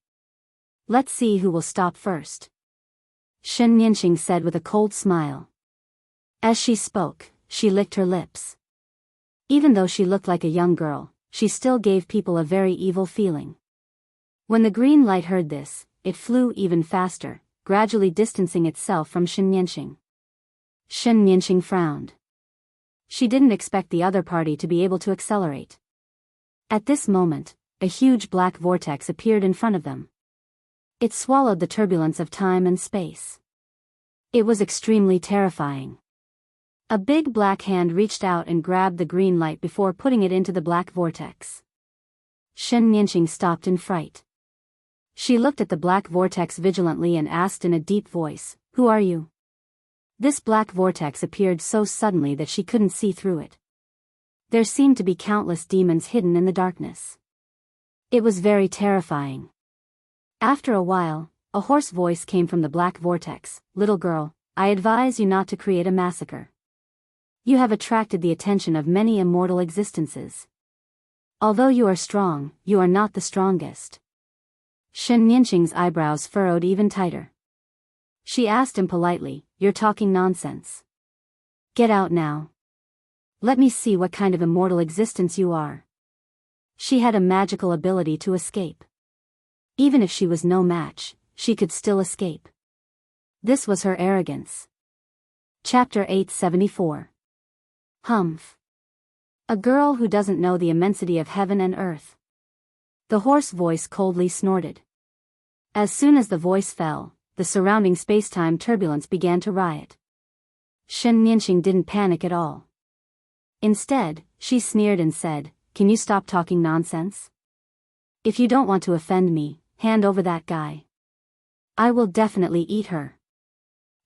Let's see who will stop first. Xianxia said with a cold smile. As she spoke, she licked her lips. Even though she looked like a young girl, she still gave people a very evil feeling. When the green light heard this, it flew even faster, gradually distancing itself from Xianxia. Xianxia frowned. She didn't expect the other party to be able to accelerate. At this moment, a huge black vortex appeared in front of them. It swallowed the turbulence of time and space. It was extremely terrifying. A big black hand reached out and grabbed the green light before putting it into the black vortex. Xianxia stopped in fright. She looked at the black vortex vigilantly and asked in a deep voice, "Who are you?" This black vortex appeared so suddenly that she couldn't see through it. There seemed to be countless demons hidden in the darkness. It was very terrifying. After a while, a hoarse voice came from the black vortex. "Little girl, I advise you not to create a massacre. You have attracted the attention of many immortal existences. Although you are strong, you are not the strongest." Xianxia's eyebrows furrowed even tighter. She asked him politely, "You're talking nonsense. Get out now. Let me see what kind of immortal existence you are." She had a magical ability to escape. Even if she was no match, she could still escape. This was her arrogance. Chapter 874. Humph. A girl who doesn't know the immensity of heaven and earth. The hoarse voice coldly snorted. As soon as the voice fell, the surrounding space-time turbulence began to riot. Shen Nianxing didn't panic at all. Instead, she sneered and said, "Can you stop talking nonsense? If you don't want to offend me, hand over that guy. I will definitely eat her."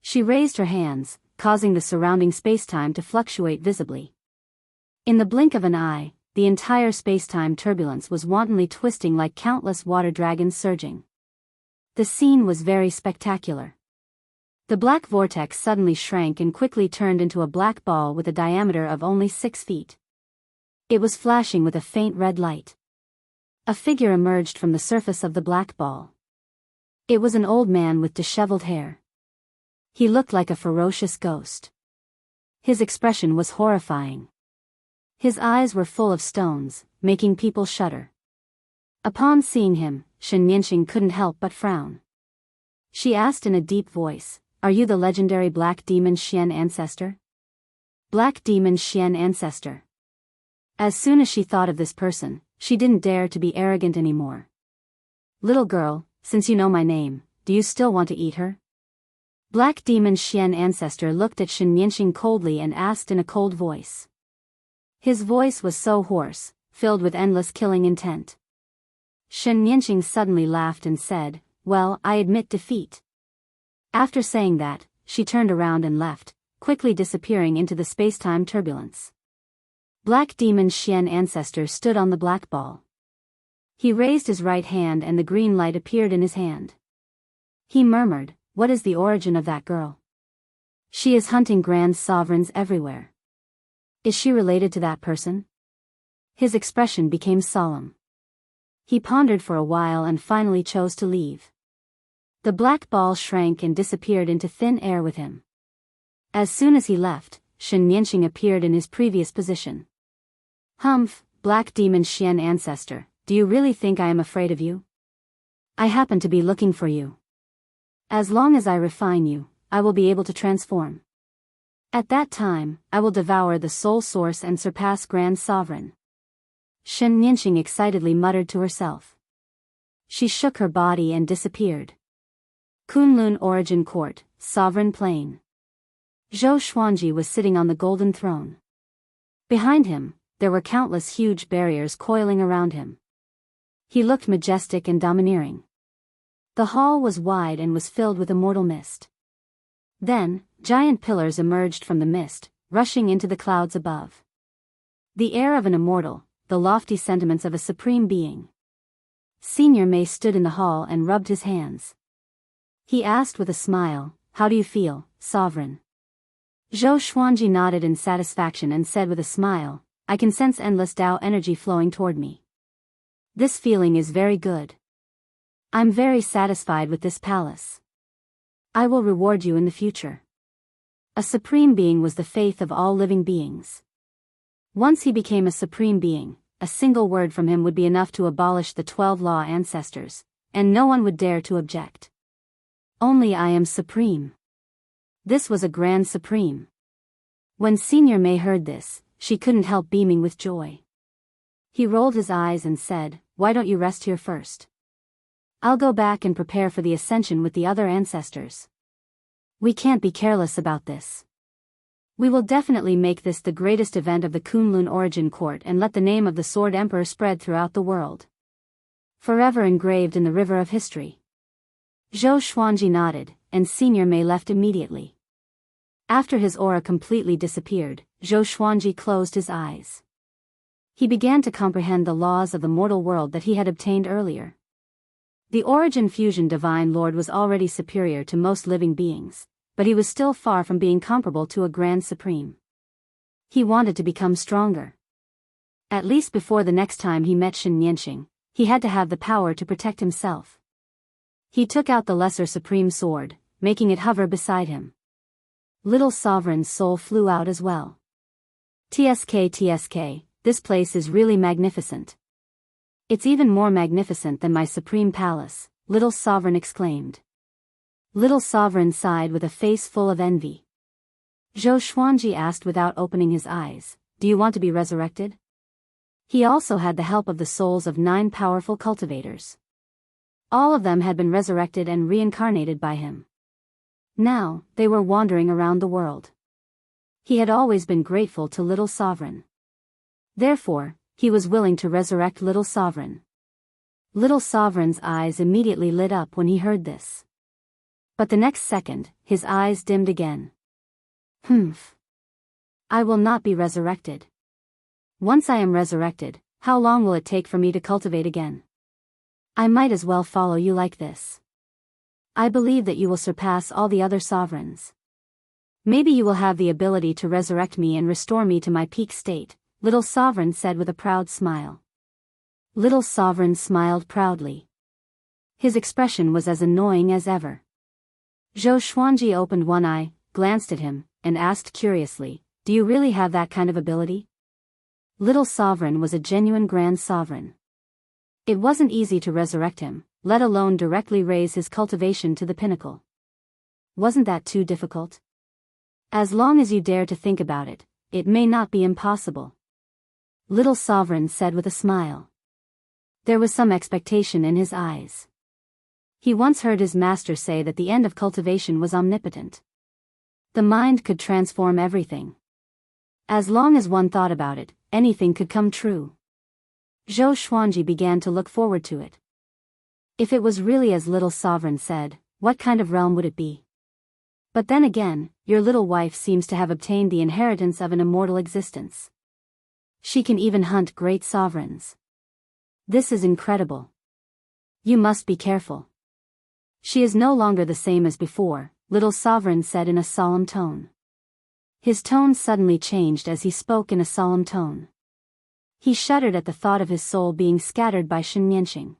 She raised her hands, causing the surrounding space-time to fluctuate visibly. In the blink of an eye, the entire space-time turbulence was wantonly twisting like countless water dragons surging. The scene was very spectacular. The black vortex suddenly shrank and quickly turned into a black ball with a diameter of only 6 feet. It was flashing with a faint red light. A figure emerged from the surface of the black ball. It was an old man with disheveled hair. He looked like a ferocious ghost. His expression was horrifying. His eyes were full of stones, making people shudder. Upon seeing him, Shen Nianxing couldn't help but frown. She asked in a deep voice, "Are you the legendary Black Demon Xian ancestor?" Black Demon Xian ancestor. As soon as she thought of this person, she didn't dare to be arrogant anymore. "Little girl, since you know my name, do you still want to eat her?" Black Demon Xian ancestor looked at Shen Nianxing coldly and asked in a cold voice. His voice was so hoarse, filled with endless killing intent. Shen Nianxing suddenly laughed and said, "Well, I admit defeat." After saying that, she turned around and left, quickly disappearing into the space-time turbulence. Black Demon Xian ancestor stood on the black ball. He raised his right hand and the green light appeared in his hand. He murmured, "What is the origin of that girl? She is hunting grand sovereigns everywhere. Is she related to that person?" His expression became solemn. He pondered for a while and finally chose to leave. The black ball shrank and disappeared into thin air with him. As soon as he left, Shen Nianxing appeared in his previous position. "Humph, Black Demon Xian ancestor, do you really think I am afraid of you? I happen to be looking for you. As long as I refine you, I will be able to transform. At that time, I will devour the soul source and surpass Grand Sovereign." Shen Nianxing excitedly muttered to herself. She shook her body and disappeared. Kunlun Origin Court, Sovereign Plain. Zhou Xuanji was sitting on the golden throne. Behind him, there were countless huge barriers coiling around him. He looked majestic and domineering. The hall was wide and was filled with immortal mist. Then, giant pillars emerged from the mist, rushing into the clouds above. The air of an immortal, the lofty sentiments of a supreme being. Senior Mei stood in the hall and rubbed his hands. He asked with a smile, "How do you feel, Sovereign?" Zhou Xuanji nodded in satisfaction and said with a smile, "I can sense endless Tao energy flowing toward me. This feeling is very good. I'm very satisfied with this palace. I will reward you in the future." A supreme being was the faith of all living beings. Once he became a supreme being, a single word from him would be enough to abolish the 12 law ancestors, and no one would dare to object. Only I am supreme. This was a grand supreme. When Senior Mei heard this, she couldn't help beaming with joy. He rolled his eyes and said, "Why don't you rest here first? I'll go back and prepare for the ascension with the other ancestors. We can't be careless about this. We will definitely make this the greatest event of the Kunlun Origin Court and let the name of the Sword Emperor spread throughout the world. Forever engraved in the river of history." Zhou Xuanji nodded, and Senior Mei left immediately. After his aura completely disappeared, Zhou Xuanji closed his eyes. He began to comprehend the laws of the mortal world that he had obtained earlier. The Origin Fusion Divine Lord was already superior to most living beings, but he was still far from being comparable to a Grand Supreme. He wanted to become stronger. At least before the next time he met Shen Nianxing, he had to have the power to protect himself. He took out the Lesser Supreme Sword, making it hover beside him. Little Sovereign's soul flew out as well. TSK, this place is really magnificent. It's even more magnificent than my supreme palace, little sovereign exclaimed. Little sovereign sighed with a face full of envy. Zhou Xuanji asked without opening his eyes, do you want to be resurrected? He also had the help of the souls of 9 powerful cultivators. All of them had been resurrected and reincarnated by him. Now, they were wandering around the world. He had always been grateful to Little Sovereign. Therefore, he was willing to resurrect Little Sovereign. Little Sovereign's eyes immediately lit up when he heard this. But the next second, his eyes dimmed again. Humph. I will not be resurrected. Once I am resurrected, how long will it take for me to cultivate again? I might as well follow you like this. I believe that you will surpass all the other sovereigns. Maybe you will have the ability to resurrect me and restore me to my peak state, Little Sovereign said with a proud smile. Little Sovereign smiled proudly. His expression was as annoying as ever. Zhou Xuanji opened one eye, glanced at him, and asked curiously, do you really have that kind of ability? Little Sovereign was a genuine Grand Sovereign. It wasn't easy to resurrect him, let alone directly raise his cultivation to the pinnacle. Wasn't that too difficult? As long as you dare to think about it, it may not be impossible. Little Sovereign said with a smile. There was some expectation in his eyes. He once heard his master say that the end of cultivation was omnipotent. The mind could transform everything. As long as one thought about it, anything could come true. Zhou Xuanji began to look forward to it. If it was really as Little Sovereign said, what kind of realm would it be? But then again, your little wife seems to have obtained the inheritance of an immortal existence. She can even hunt great sovereigns. This is incredible. You must be careful. She is no longer the same as before, Little Sovereign said in a solemn tone. His tone suddenly changed as he spoke in a solemn tone. He shuddered at the thought of his soul being scattered by Xianxia.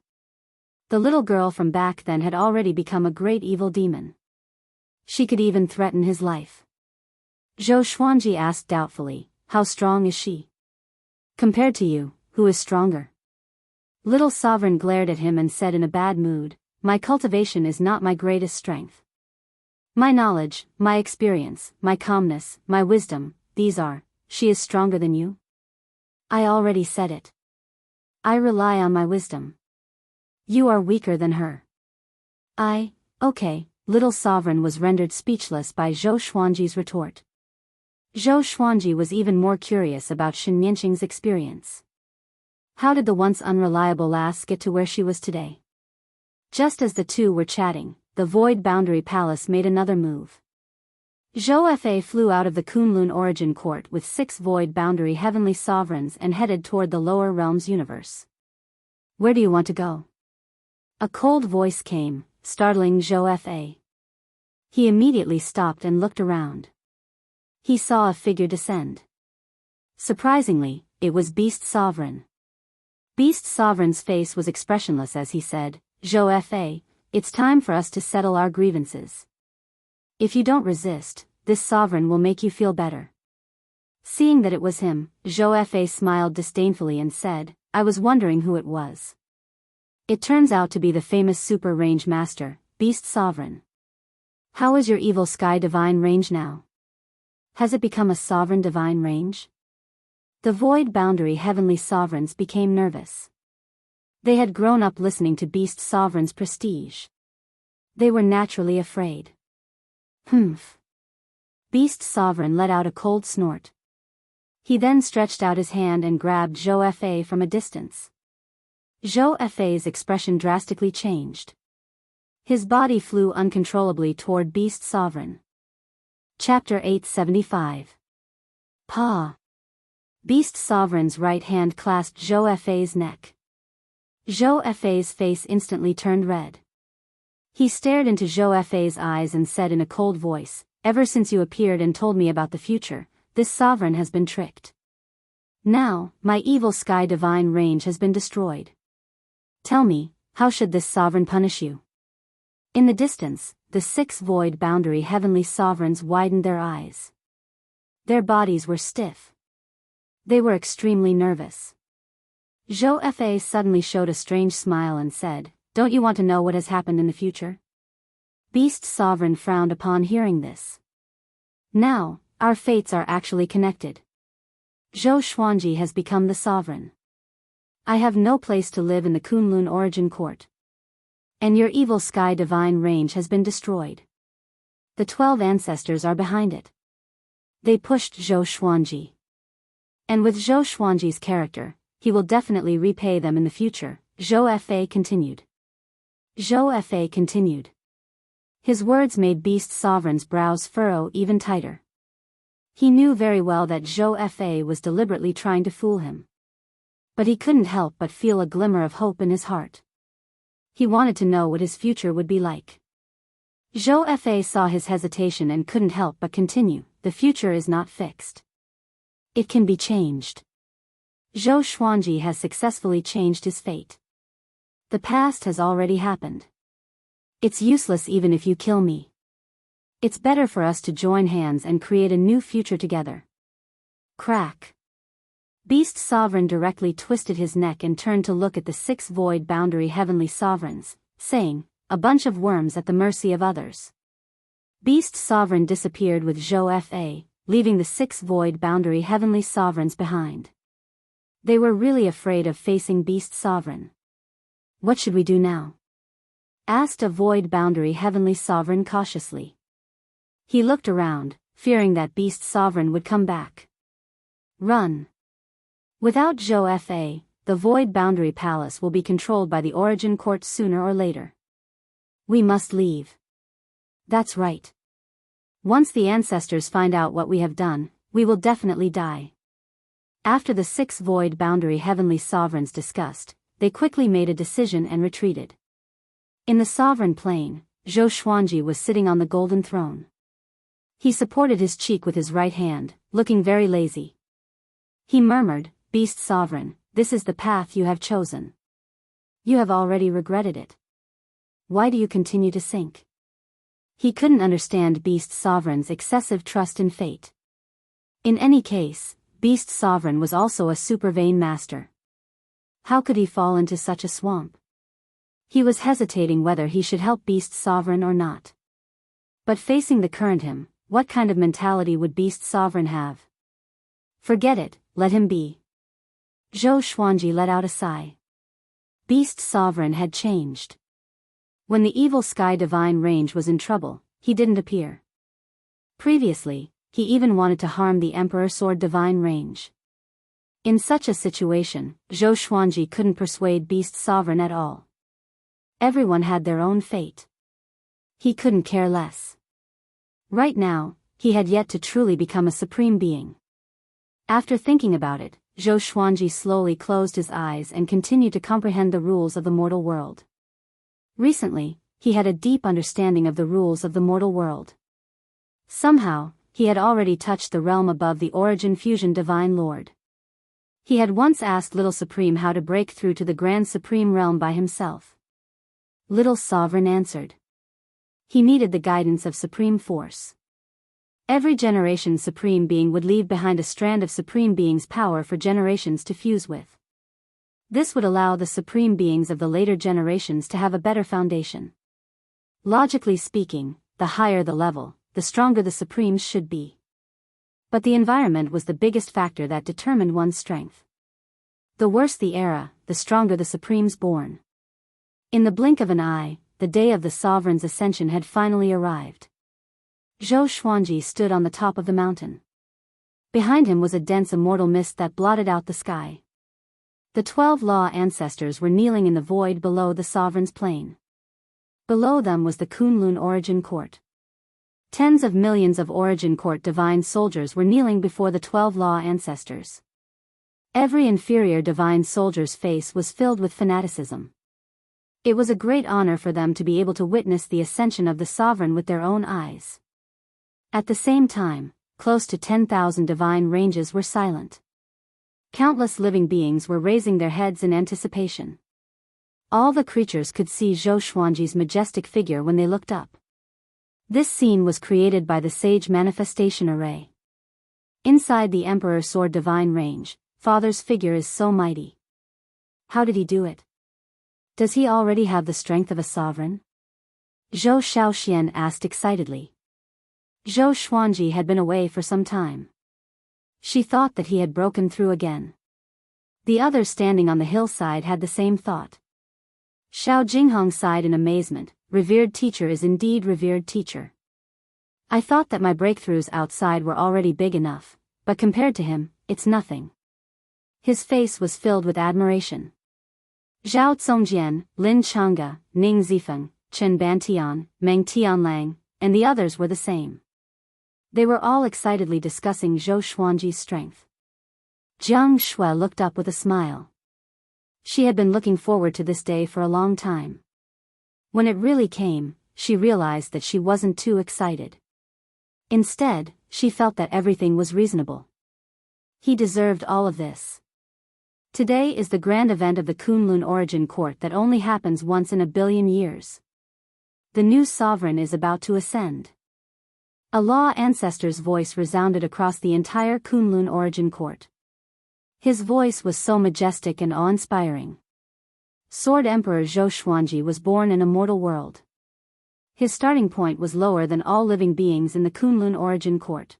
The little girl from back then had already become a great evil demon. She could even threaten his life. Zhou Xuanji asked doubtfully, how strong is she? Compared to you, who is stronger? Little Sovereign glared at him and said in a bad mood, my cultivation is not my greatest strength. My knowledge, my experience, my calmness, my wisdom, these are, she is stronger than you? I already said it. I rely on my wisdom. You are weaker than her. Okay, Little Sovereign was rendered speechless by Zhou Xuanji's retort. Zhou Xuanji was even more curious about Xianxia's experience. How did the once unreliable lass get to where she was today? Just as the two were chatting, the Void Boundary Palace made another move. Zhou Fa flew out of the Kunlun Origin Court with 6 Void Boundary Heavenly Sovereigns and headed toward the Lower Realms universe. Where do you want to go? A cold voice came, startling Zhou Fa. He immediately stopped and looked around. He saw a figure descend. Surprisingly, it was Beast Sovereign. Beast Sovereign's face was expressionless as he said, Zhou Fa, it's time for us to settle our grievances. If you don't resist, this sovereign will make you feel better. Seeing that it was him, Zhou Fa smiled disdainfully and said, I was wondering who it was. It turns out to be the famous Super Range Master, Beast Sovereign. How is your evil Sky Divine Range now? Has it become a Sovereign Divine Range? The Void Boundary Heavenly Sovereigns became nervous. They had grown up listening to Beast Sovereign's prestige. They were naturally afraid. Humph. Beast Sovereign let out a cold snort. He then stretched out his hand and grabbed Zhou Fa from a distance. Zhou Fa's expression drastically changed. His body flew uncontrollably toward Beast Sovereign. Chapter 875. Pa. Beast Sovereign's right hand clasped Zhou Fa's neck. Zhou Fa's face instantly turned red. He stared into Zhou Fa's eyes and said in a cold voice, ever since you appeared and told me about the future, this sovereign has been tricked. Now, my evil Sky Divine Range has been destroyed. Tell me, how should this sovereign punish you? In the distance, the 6 Void Boundary Heavenly Sovereigns widened their eyes. Their bodies were stiff. They were extremely nervous. Zhou Fa suddenly showed a strange smile and said, "Don't you want to know what has happened in the future?" Beast Sovereign frowned upon hearing this. "Now, our fates are actually connected. Zhou Xuanji has become the sovereign. I have no place to live in the Kunlun origin court. And your evil sky divine range has been destroyed. The 12 ancestors are behind it. They pushed Zhou Xuanji. And with Zhou Xuanji's character, he will definitely repay them in the future," Zhou Fa continued. Zhou Fa continued. His words made Beast Sovereign's brows furrow even tighter. He knew very well that Zhou Fa was deliberately trying to fool him. But he couldn't help but feel a glimmer of hope in his heart. He wanted to know what his future would be like. Zhou Fa saw his hesitation and couldn't help but continue, "The future is not fixed. It can be changed. Zhou Xuanji has successfully changed his fate. The past has already happened. It's useless even if you kill me. It's better for us to join hands and create a new future together." Crack. Beast Sovereign directly twisted his neck and turned to look at the 6 void boundary heavenly sovereigns, saying, "A bunch of worms at the mercy of others." Beast Sovereign disappeared with Zhou Fa, leaving the 6 void boundary heavenly sovereigns behind. They were really afraid of facing Beast Sovereign. "What should we do now?" asked a void boundary heavenly sovereign cautiously. He looked around, fearing that Beast Sovereign would come back. "Run. Without Zhou Fa, the Void Boundary Palace will be controlled by the Origin Court sooner or later. We must leave." "That's right. Once the ancestors find out what we have done, we will definitely die." After the 6 Void Boundary Heavenly Sovereigns discussed, they quickly made a decision and retreated. In the Sovereign Plain, Zhou Xuanji was sitting on the golden throne. He supported his cheek with his right hand, looking very lazy. He murmured, "Beast Sovereign, this is the path you have chosen. You have already regretted it. Why do you continue to sink?" He couldn't understand Beast Sovereign's excessive trust in fate. In any case, Beast Sovereign was also a super vain master. How could he fall into such a swamp? He was hesitating whether he should help Beast Sovereign or not. But facing the current him, what kind of mentality would Beast Sovereign have? Forget it, let him be. Zhou Xuanji let out a sigh. Beast Sovereign had changed. When the evil sky divine range was in trouble, he didn't appear. Previously, he even wanted to harm the Emperor Sword divine range. In such a situation, Zhou Xuanji couldn't persuade Beast Sovereign at all. Everyone had their own fate. He couldn't care less. Right now, he had yet to truly become a supreme being. After thinking about it, Zhou Xuanji slowly closed his eyes and continued to comprehend the rules of the mortal world. Recently, he had a deep understanding of the rules of the mortal world. Somehow, he had already touched the realm above the Origin Fusion Divine Lord. He had once asked Little Supreme how to break through to the Grand Supreme Realm by himself. Little Sovereign answered. He needed the guidance of Supreme Force. Every generation Supreme Being would leave behind a strand of Supreme Being's power for generations to fuse with. This would allow the Supreme Beings of the later generations to have a better foundation. Logically speaking, the higher the level, the stronger the Supremes should be. But the environment was the biggest factor that determined one's strength. The worse the era, the stronger the Supremes born. In the blink of an eye, the day of the Sovereign's ascension had finally arrived. Zhou Xuanji stood on the top of the mountain. Behind him was a dense immortal mist that blotted out the sky. The 12 Law ancestors were kneeling in the void below the Sovereign's plain. Below them was the Kunlun Origin Court. Tens of millions of Origin Court divine soldiers were kneeling before the 12 Law ancestors. Every inferior divine soldier's face was filled with fanaticism. It was a great honor for them to be able to witness the ascension of the Sovereign with their own eyes. At the same time, close to 10,000 divine ranges were silent. Countless living beings were raising their heads in anticipation. All the creatures could see Zhou Xuanji's majestic figure when they looked up. This scene was created by the Sage Manifestation Array. Inside the Emperor Sword divine range, Father's figure is so mighty. How did he do it? Does he already have the strength of a sovereign? Zhou Xiaoxian asked excitedly. Zhou Xuanji had been away for some time. She thought that he had broken through again. The others standing on the hillside had the same thought. Xiao Jinghong sighed in amazement. Revered teacher is indeed revered teacher. I thought that my breakthroughs outside were already big enough, but compared to him, it's nothing. His face was filled with admiration. Zhao Congjian, Lin Changge, Ning Zifeng, Chen Bantian, Meng Tianlang, and the others were the same. They were all excitedly discussing Zhou Xuanji's strength. Jiang Shui looked up with a smile. She had been looking forward to this day for a long time. When it really came, she realized that she wasn't too excited. Instead, she felt that everything was reasonable. He deserved all of this. Today is the grand event of the Kunlun Origin Court that only happens once in a billion years. The new sovereign is about to ascend. A law ancestor's voice resounded across the entire Kunlun Origin Court. His voice was so majestic and awe-inspiring. Sword Emperor Zhou Xuanji was born in a mortal world. His starting point was lower than all living beings in the Kunlun Origin Court.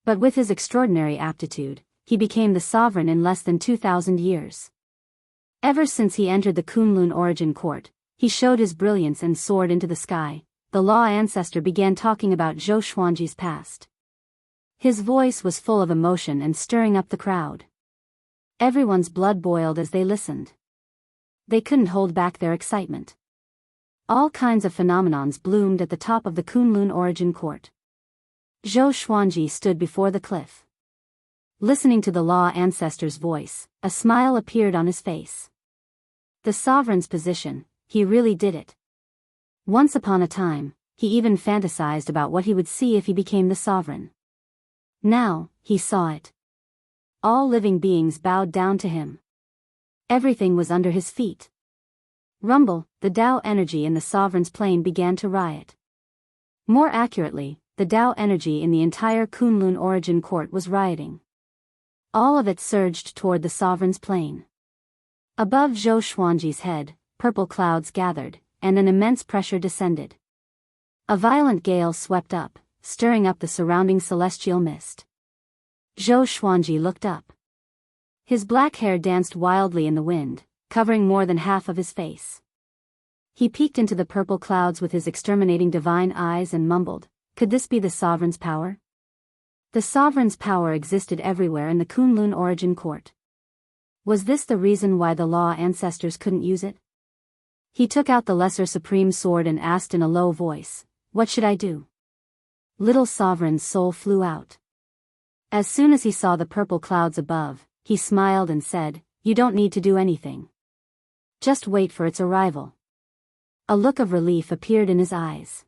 But with his extraordinary aptitude, he became the sovereign in less than 2,000 years. Ever since he entered the Kunlun Origin Court, he showed his brilliance and soared into the sky. The law ancestor began talking about Zhou Xuanji's past. His voice was full of emotion and stirring up the crowd. Everyone's blood boiled as they listened. They couldn't hold back their excitement. All kinds of phenomenons bloomed at the top of the Kunlun Origin Court. Zhou Xuanji stood before the cliff. Listening to the law ancestor's voice, a smile appeared on his face. The sovereign's position, he really did it. Once upon a time, he even fantasized about what he would see if he became the sovereign. Now, he saw it. All living beings bowed down to him. Everything was under his feet. Rumble, the Tao energy in the sovereign's plane began to riot. More accurately, the Tao energy in the entire Kunlun Origin Court was rioting. All of it surged toward the sovereign's plane. Above Zhou Xuanji's head, purple clouds gathered, and an immense pressure descended. A violent gale swept up, stirring up the surrounding celestial mist. Zhou Xuanji looked up. His black hair danced wildly in the wind, covering more than half of his face. He peeked into the purple clouds with his exterminating divine eyes and mumbled, "Could this be the sovereign's power?" The sovereign's power existed everywhere in the Kunlun Origin Court. Was this the reason why the law ancestors couldn't use it? He took out the lesser supreme sword and asked in a low voice, "What should I do?" Little sovereign's soul flew out. As soon as he saw the purple clouds above, he smiled and said, "You don't need to do anything. Just wait for its arrival." A look of relief appeared in his eyes.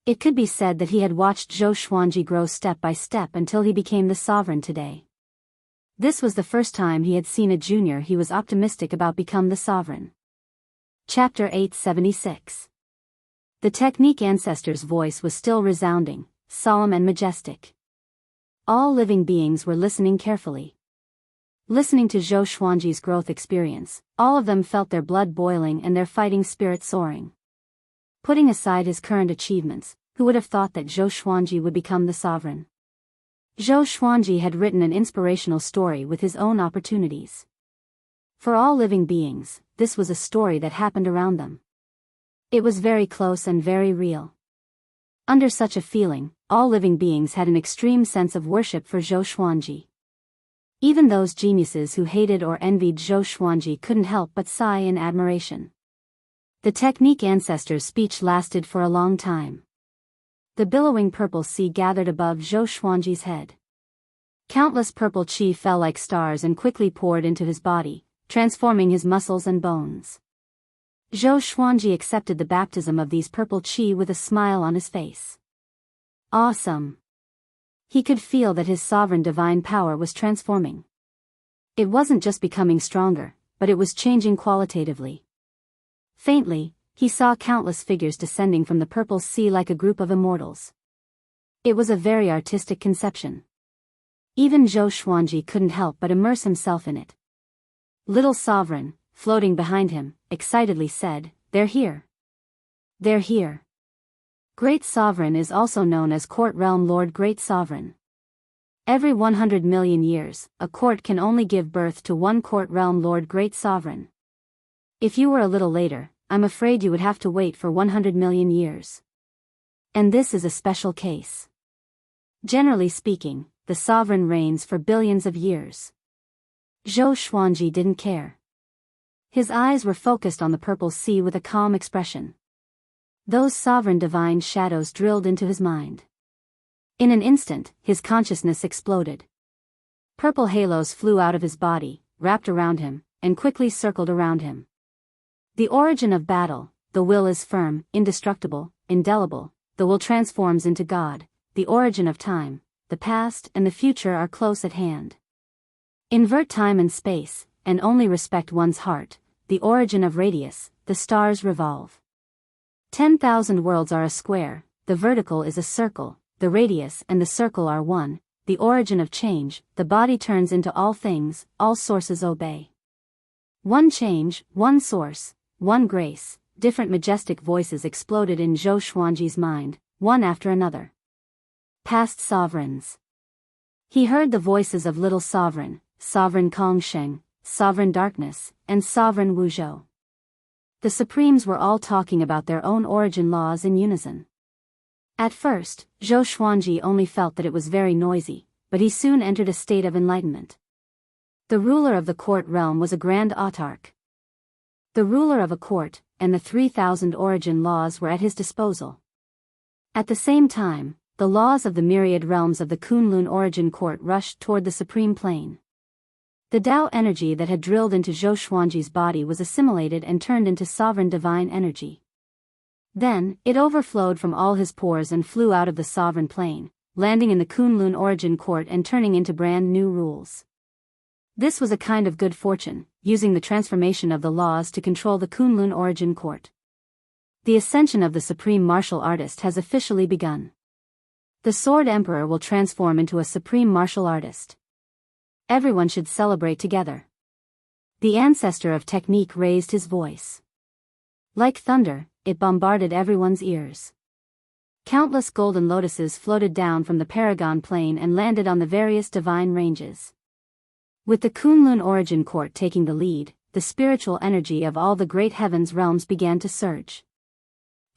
It could be said that he had watched Zhou Xuanji grow step by step until he became the sovereign today. This was the first time he had seen a junior he was optimistic about become the sovereign. Chapter 876. The technique ancestor's voice was still resounding, solemn and majestic. All living beings were listening carefully. Listening to Zhou Xuanji's growth experience, all of them felt their blood boiling and their fighting spirit soaring. Putting aside his current achievements, who would have thought that Zhou Xuanji would become the sovereign? Zhou Xuanji had written an inspirational story with his own opportunities. For all living beings, this was a story that happened around them. It was very close and very real. Under such a feeling, all living beings had an extreme sense of worship for Zhou Xuanji. Even those geniuses who hated or envied Zhou Xuanji couldn't help but sigh in admiration. The technique ancestor's speech lasted for a long time. The billowing purple sea gathered above Zhou Xuanji's head. Countless purple qi fell like stars and quickly poured into his body, transforming his muscles and bones. Zhou Xuanji accepted the baptism of these purple qi with a smile on his face. Awesome! He could feel that his sovereign divine power was transforming. It wasn't just becoming stronger, but it was changing qualitatively. Faintly, he saw countless figures descending from the purple sea like a group of immortals. It was a very artistic conception. Even Zhou Xuanji couldn't help but immerse himself in it. Little Sovereign, floating behind him, excitedly said, "They're here. They're here." Great Sovereign is also known as Court Realm Lord Great Sovereign. Every 100 million years, a court can only give birth to one Court Realm Lord Great Sovereign. If you were a little later, I'm afraid you would have to wait for 100 million years. And this is a special case. Generally speaking, the sovereign reigns for billions of years. Zhou Xuanji didn't care. His eyes were focused on the purple sea with a calm expression. Those sovereign divine shadows drilled into his mind. In an instant, his consciousness exploded. Purple halos flew out of his body, wrapped around him, and quickly circled around him. The origin of battle, the will is firm, indestructible, indelible, the will transforms into God, the origin of time, the past and the future are close at hand. Invert time and space, and only respect one's heart, the origin of radius, the stars revolve. 10,000 worlds are a square, the vertical is a circle, the radius and the circle are one, the origin of change, the body turns into all things, all sources obey. One change, one source, one grace, different majestic voices exploded in Zhou Xuanji's mind, one after another. Past sovereigns. He heard the voices of Little Sovereign, Sovereign Kongsheng, Sovereign Darkness, and Sovereign Wuzhou. The Supremes were all talking about their own origin laws in unison. At first, Zhou Xuanji only felt that it was very noisy, but he soon entered a state of enlightenment. The ruler of the court realm was a grand autarch. The ruler of a court, and the 3,000 origin laws were at his disposal. At the same time, the laws of the myriad realms of the Kunlun origin court rushed toward the supreme plane. The Tao energy that had drilled into Zhou Xuanji's body was assimilated and turned into sovereign divine energy. Then, it overflowed from all his pores and flew out of the sovereign plane, landing in the Kunlun origin court and turning into brand new rules. This was a kind of good fortune, using the transformation of the laws to control the Kunlun origin court. The ascension of the supreme martial artist has officially begun. The Sword Emperor will transform into a supreme martial artist. Everyone should celebrate together. The ancestor of technique raised his voice. Like thunder, it bombarded everyone's ears. Countless golden lotuses floated down from the Paragon Plain and landed on the various divine ranges. With the Kunlun origin court taking the lead, the spiritual energy of all the great heavens realms began to surge.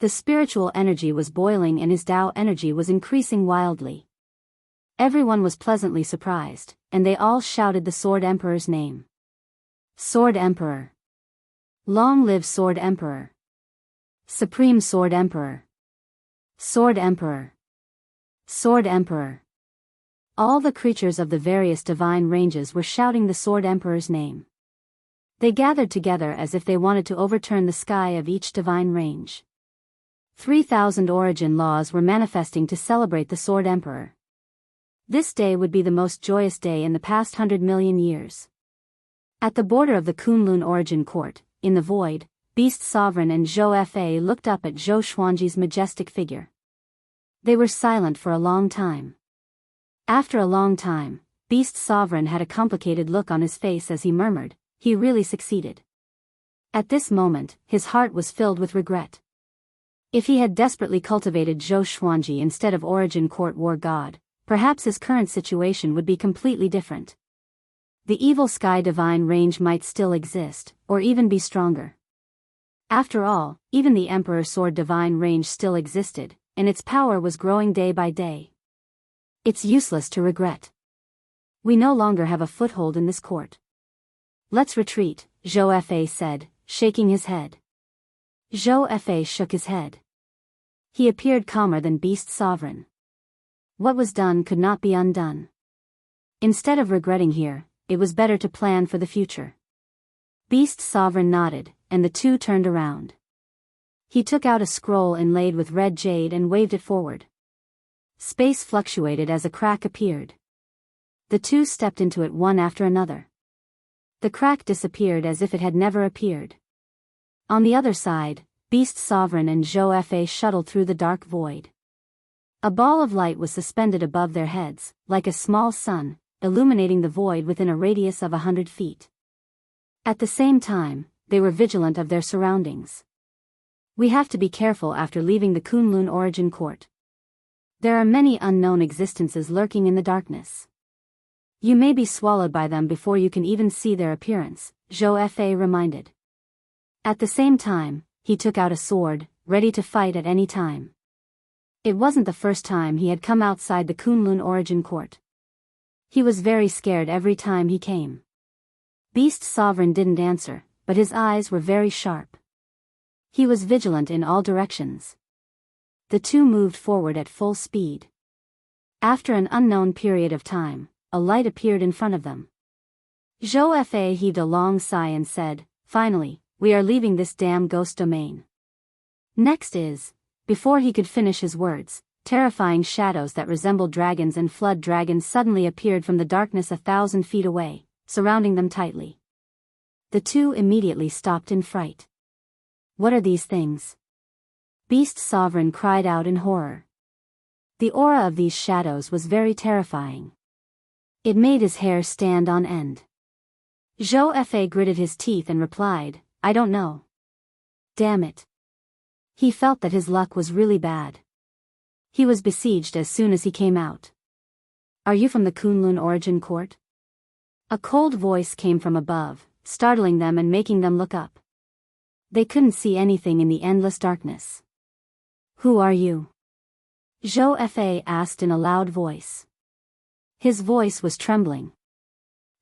The spiritual energy was boiling and his Tao energy was increasing wildly. Everyone was pleasantly surprised, and they all shouted the Sword Emperor's name. Sword Emperor. Long live Sword Emperor. Supreme Sword Emperor. Sword Emperor. Sword Emperor. All the creatures of the various divine ranges were shouting the Sword Emperor's name. They gathered together as if they wanted to overturn the sky of each divine range. 3,000 origin laws were manifesting to celebrate the Sword Emperor. This day would be the most joyous day in the past 100 million years. At the border of the Kunlun origin court, in the void, Beast Sovereign and Zhou Fa looked up at Zhou Xuanji's majestic figure. They were silent for a long time. After a long time, Beast Sovereign had a complicated look on his face as he murmured, "He really succeeded." At this moment, his heart was filled with regret. If he had desperately cultivated Zhou Xuanji instead of Origin Court War God, perhaps his current situation would be completely different. The evil sky divine range might still exist, or even be stronger. After all, even the Emperor Sword divine range still existed, and its power was growing day by day. It's useless to regret. We no longer have a foothold in this court. Let's retreat, Zhou Fa said, shaking his head. Zhou Fa shook his head. He appeared calmer than Beast Sovereign. What was done could not be undone. Instead of regretting here, it was better to plan for the future. Beast Sovereign nodded, and the two turned around. He took out a scroll inlaid with red jade and waved it forward. Space fluctuated as a crack appeared. The two stepped into it one after another. The crack disappeared as if it had never appeared. On the other side, Beast Sovereign and Zhou Fa shuttled through the dark void. A ball of light was suspended above their heads, like a small sun, illuminating the void within a radius of 100 feet. At the same time, they were vigilant of their surroundings. We have to be careful after leaving the Kunlun origin court. There are many unknown existences lurking in the darkness. You may be swallowed by them before you can even see their appearance, Zhou Fa reminded. At the same time, he took out a sword, ready to fight at any time. It wasn't the first time he had come outside the Kunlun origin court. He was very scared every time he came. Beast Sovereign didn't answer, but his eyes were very sharp. He was vigilant in all directions. The two moved forward at full speed. After an unknown period of time, a light appeared in front of them. Zhou Fa heaved a long sigh and said, "Finally, we are leaving this damn ghost domain." Next is, before he could finish his words, terrifying shadows that resembled dragons and flood dragons suddenly appeared from the darkness 1,000 feet away, surrounding them tightly. The two immediately stopped in fright. "What are these things?" Beast Sovereign cried out in horror. The aura of these shadows was very terrifying. It made his hair stand on end. Zhou Fa gritted his teeth and replied, "I don't know." Damn it. He felt that his luck was really bad. He was besieged as soon as he came out. "Are you from the Kunlun origin court?" A cold voice came from above, startling them and making them look up. They couldn't see anything in the endless darkness. "Who are you?" Zhou Fa asked in a loud voice. His voice was trembling.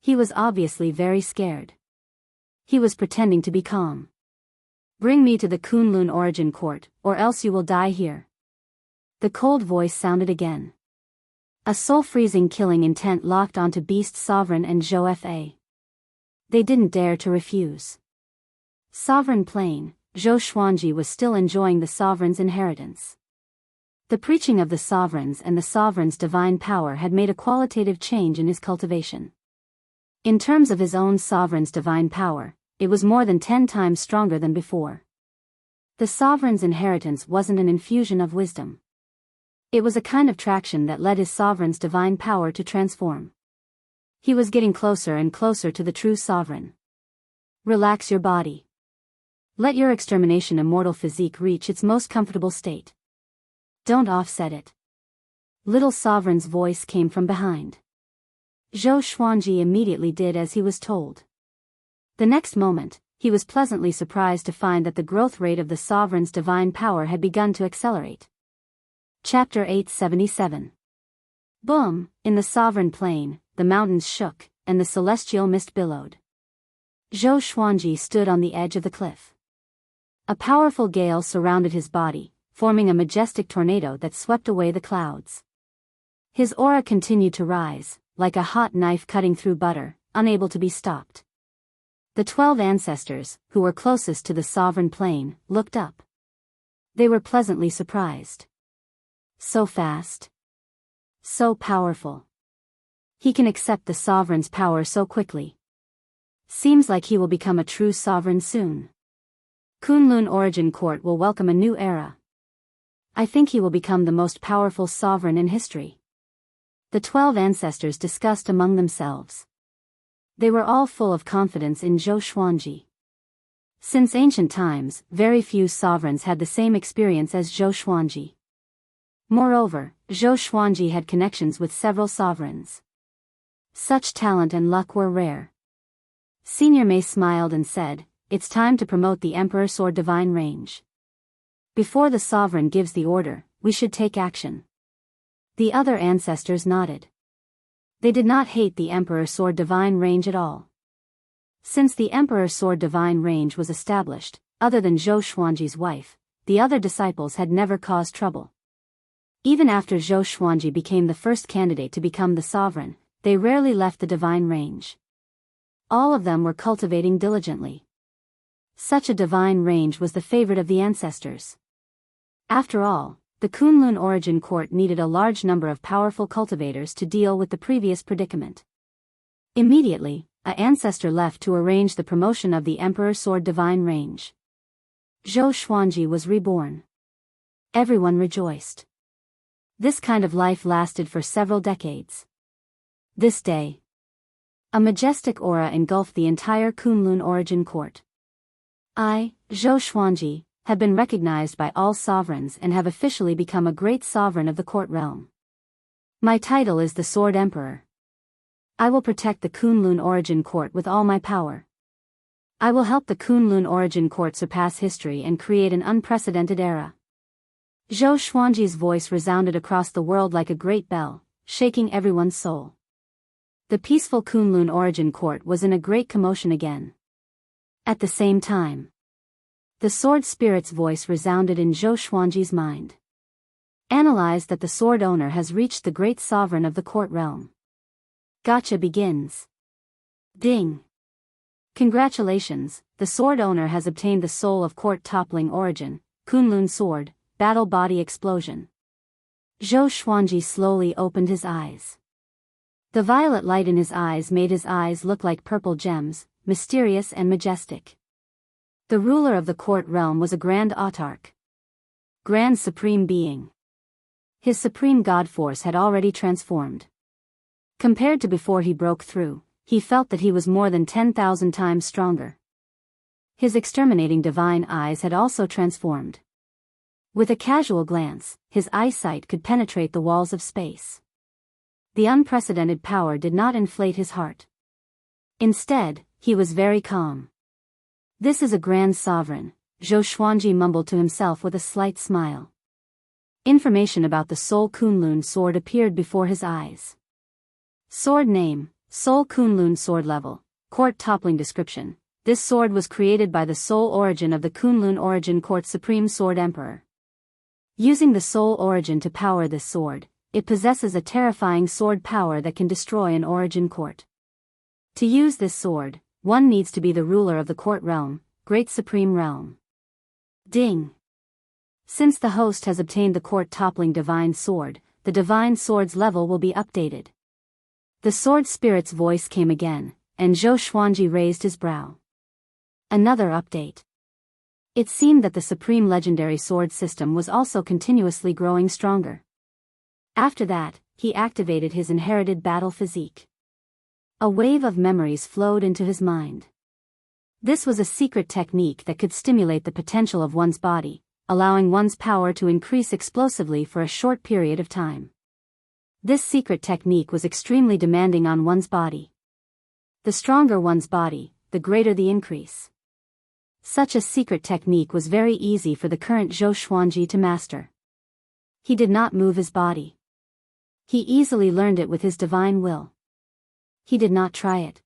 He was obviously very scared. He was pretending to be calm. "Bring me to the Kunlun origin court, or else you will die here." The cold voice sounded again. A soul-freezing killing intent locked onto Beast Sovereign and Zhou Fa. They didn't dare to refuse. Sovereign Plain, Zhou Xuanji was still enjoying the sovereign's inheritance. The preaching of the sovereigns and the sovereign's divine power had made a qualitative change in his cultivation. In terms of his own sovereign's divine power, it was more than 10 times stronger than before. The sovereign's inheritance wasn't an infusion of wisdom. It was a kind of traction that led his sovereign's divine power to transform. He was getting closer and closer to the true sovereign. Relax your body. Let your extermination immortal physique reach its most comfortable state. Don't offset it. Little Sovereign's voice came from behind. Zhou Xuanji immediately did as he was told. The next moment, he was pleasantly surprised to find that the growth rate of the sovereign's divine power had begun to accelerate. Chapter 877. Boom! In the sovereign plain, the mountains shook, and the celestial mist billowed. Zhou Xuanji stood on the edge of the cliff. A powerful gale surrounded his body, forming a majestic tornado that swept away the clouds. His aura continued to rise, like a hot knife cutting through butter, unable to be stopped. The 12 ancestors, who were closest to the sovereign plain, looked up. They were pleasantly surprised. So fast. So powerful. He can accept the sovereign's power so quickly. Seems like he will become a true sovereign soon. Kunlun Origin Court will welcome a new era. I think he will become the most powerful sovereign in history. The 12 ancestors discussed among themselves. They were all full of confidence in Zhou Xuanji. Since ancient times, very few sovereigns had the same experience as Zhou Xuanji. Moreover, Zhou Xuanji had connections with several sovereigns. Such talent and luck were rare. Senior Mei smiled and said, "It's time to promote the Emperor Sword Divine Range. Before the sovereign gives the order, we should take action." The other ancestors nodded. They did not hate the Emperor Sword Divine Range at all. Since the Emperor Sword Divine Range was established, other than Zhou Xuanji's wife, the other disciples had never caused trouble. Even after Zhou Xuanji became the first candidate to become the sovereign, they rarely left the divine range. All of them were cultivating diligently. Such a divine range was the favorite of the ancestors. After all, the Kunlun Origin Court needed a large number of powerful cultivators to deal with the previous predicament. Immediately, an ancestor left to arrange the promotion of the Emperor Sword Divine Range. Zhou Xuanji was reborn. Everyone rejoiced. This kind of life lasted for several decades. This day, A majestic aura engulfed the entire Kunlun origin court. I, Zhou Xuanji, have been recognized by all sovereigns and have officially become a great sovereign of the court realm. My title is the Sword Emperor. I will protect the Kunlun origin court with all my power. I will help the Kunlun origin court surpass history and create an unprecedented era. Zhou Xuanji's voice resounded across the world like a great bell, shaking everyone's soul. The peaceful Kunlun origin court was in a great commotion again. At the same time, the sword spirit's voice resounded in Zhou Xuanji's mind. Analyze that the sword owner has reached the great sovereign of the court realm. Gotcha begins. Ding. Congratulations, the sword owner has obtained the soul of court toppling origin, Kunlun sword, battle body explosion. Zhou Xuanji slowly opened his eyes. The violet light in his eyes made his eyes look like purple gems, mysterious and majestic. The ruler of the court realm was a grand autarch. Grand supreme being. His supreme god force had already transformed. Compared to before he broke through, he felt that he was more than 10,000 times stronger. His exterminating divine eyes had also transformed. With a casual glance, his eyesight could penetrate the walls of space. The unprecedented power did not inflate his heart. Instead, he was very calm. This is a grand sovereign, Zhou Xuanji mumbled to himself with a slight smile. Information about the Soul Kunlun sword appeared before his eyes. Sword name, Soul Kunlun sword level, court toppling description. This sword was created by the soul origin of the Kunlun origin court supreme sword emperor. Using the soul origin to power this sword, it possesses a terrifying sword power that can destroy an origin court. To use this sword, one needs to be the ruler of the court realm, great supreme realm. Ding. Since the host has obtained the court toppling divine sword, the divine sword's level will be updated. The sword spirit's voice came again, and Zhou Xuanji raised his brow. Another update. It seemed that the supreme legendary sword system was also continuously growing stronger. After that, he activated his inherited battle physique. A wave of memories flowed into his mind. This was a secret technique that could stimulate the potential of one's body, allowing one's power to increase explosively for a short period of time. This secret technique was extremely demanding on one's body. The stronger one's body, the greater the increase. Such a secret technique was very easy for the current Zhou Xuanji to master. He did not move his body. He easily learned it with his divine will. He did not try it.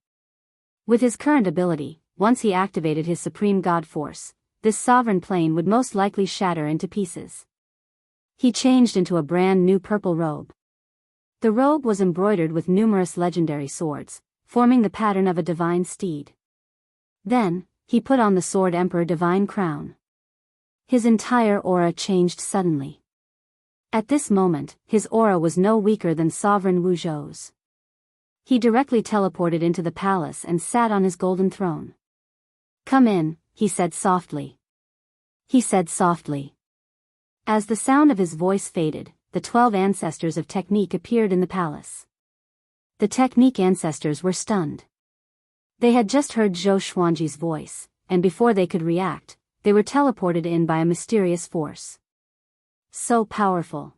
With his current ability, once he activated his supreme god force, this sovereign plane would most likely shatter into pieces. He changed into a brand new purple robe. The robe was embroidered with numerous legendary swords, forming the pattern of a divine steed. Then, he put on the Sword Emperor divine crown. His entire aura changed suddenly. At this moment, his aura was no weaker than Sovereign Wu Zhou's. He directly teleported into the palace and sat on his golden throne. "Come in," he said softly. As the sound of his voice faded, the 12 ancestors of technique appeared in the palace. The technique ancestors were stunned. They had just heard Zhou Xuanji's voice, and before they could react, they were teleported in by a mysterious force. So powerful.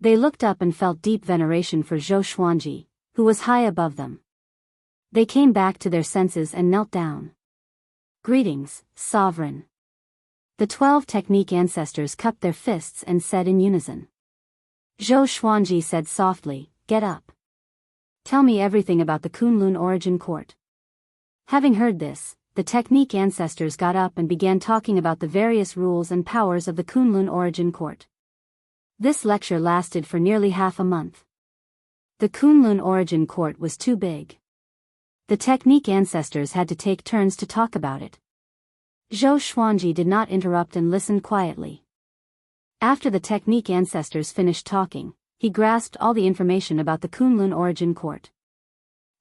They looked up and felt deep veneration for Zhou Xuanji, who was high above them. They came back to their senses and knelt down. "Greetings, Sovereign." The 12 technique ancestors cupped their fists and said in unison. Zhou Xuanji said softly, "Get up. Tell me everything about the Kunlun origin court." Having heard this, the technique ancestors got up and began talking about the various rules and powers of the Kunlun origin court. This lecture lasted for nearly half a month. The Kunlun origin court was too big. The technique ancestors had to take turns to talk about it. Zhou Xuanji did not interrupt and listened quietly. After the technique ancestors finished talking, he grasped all the information about the Kunlun origin court.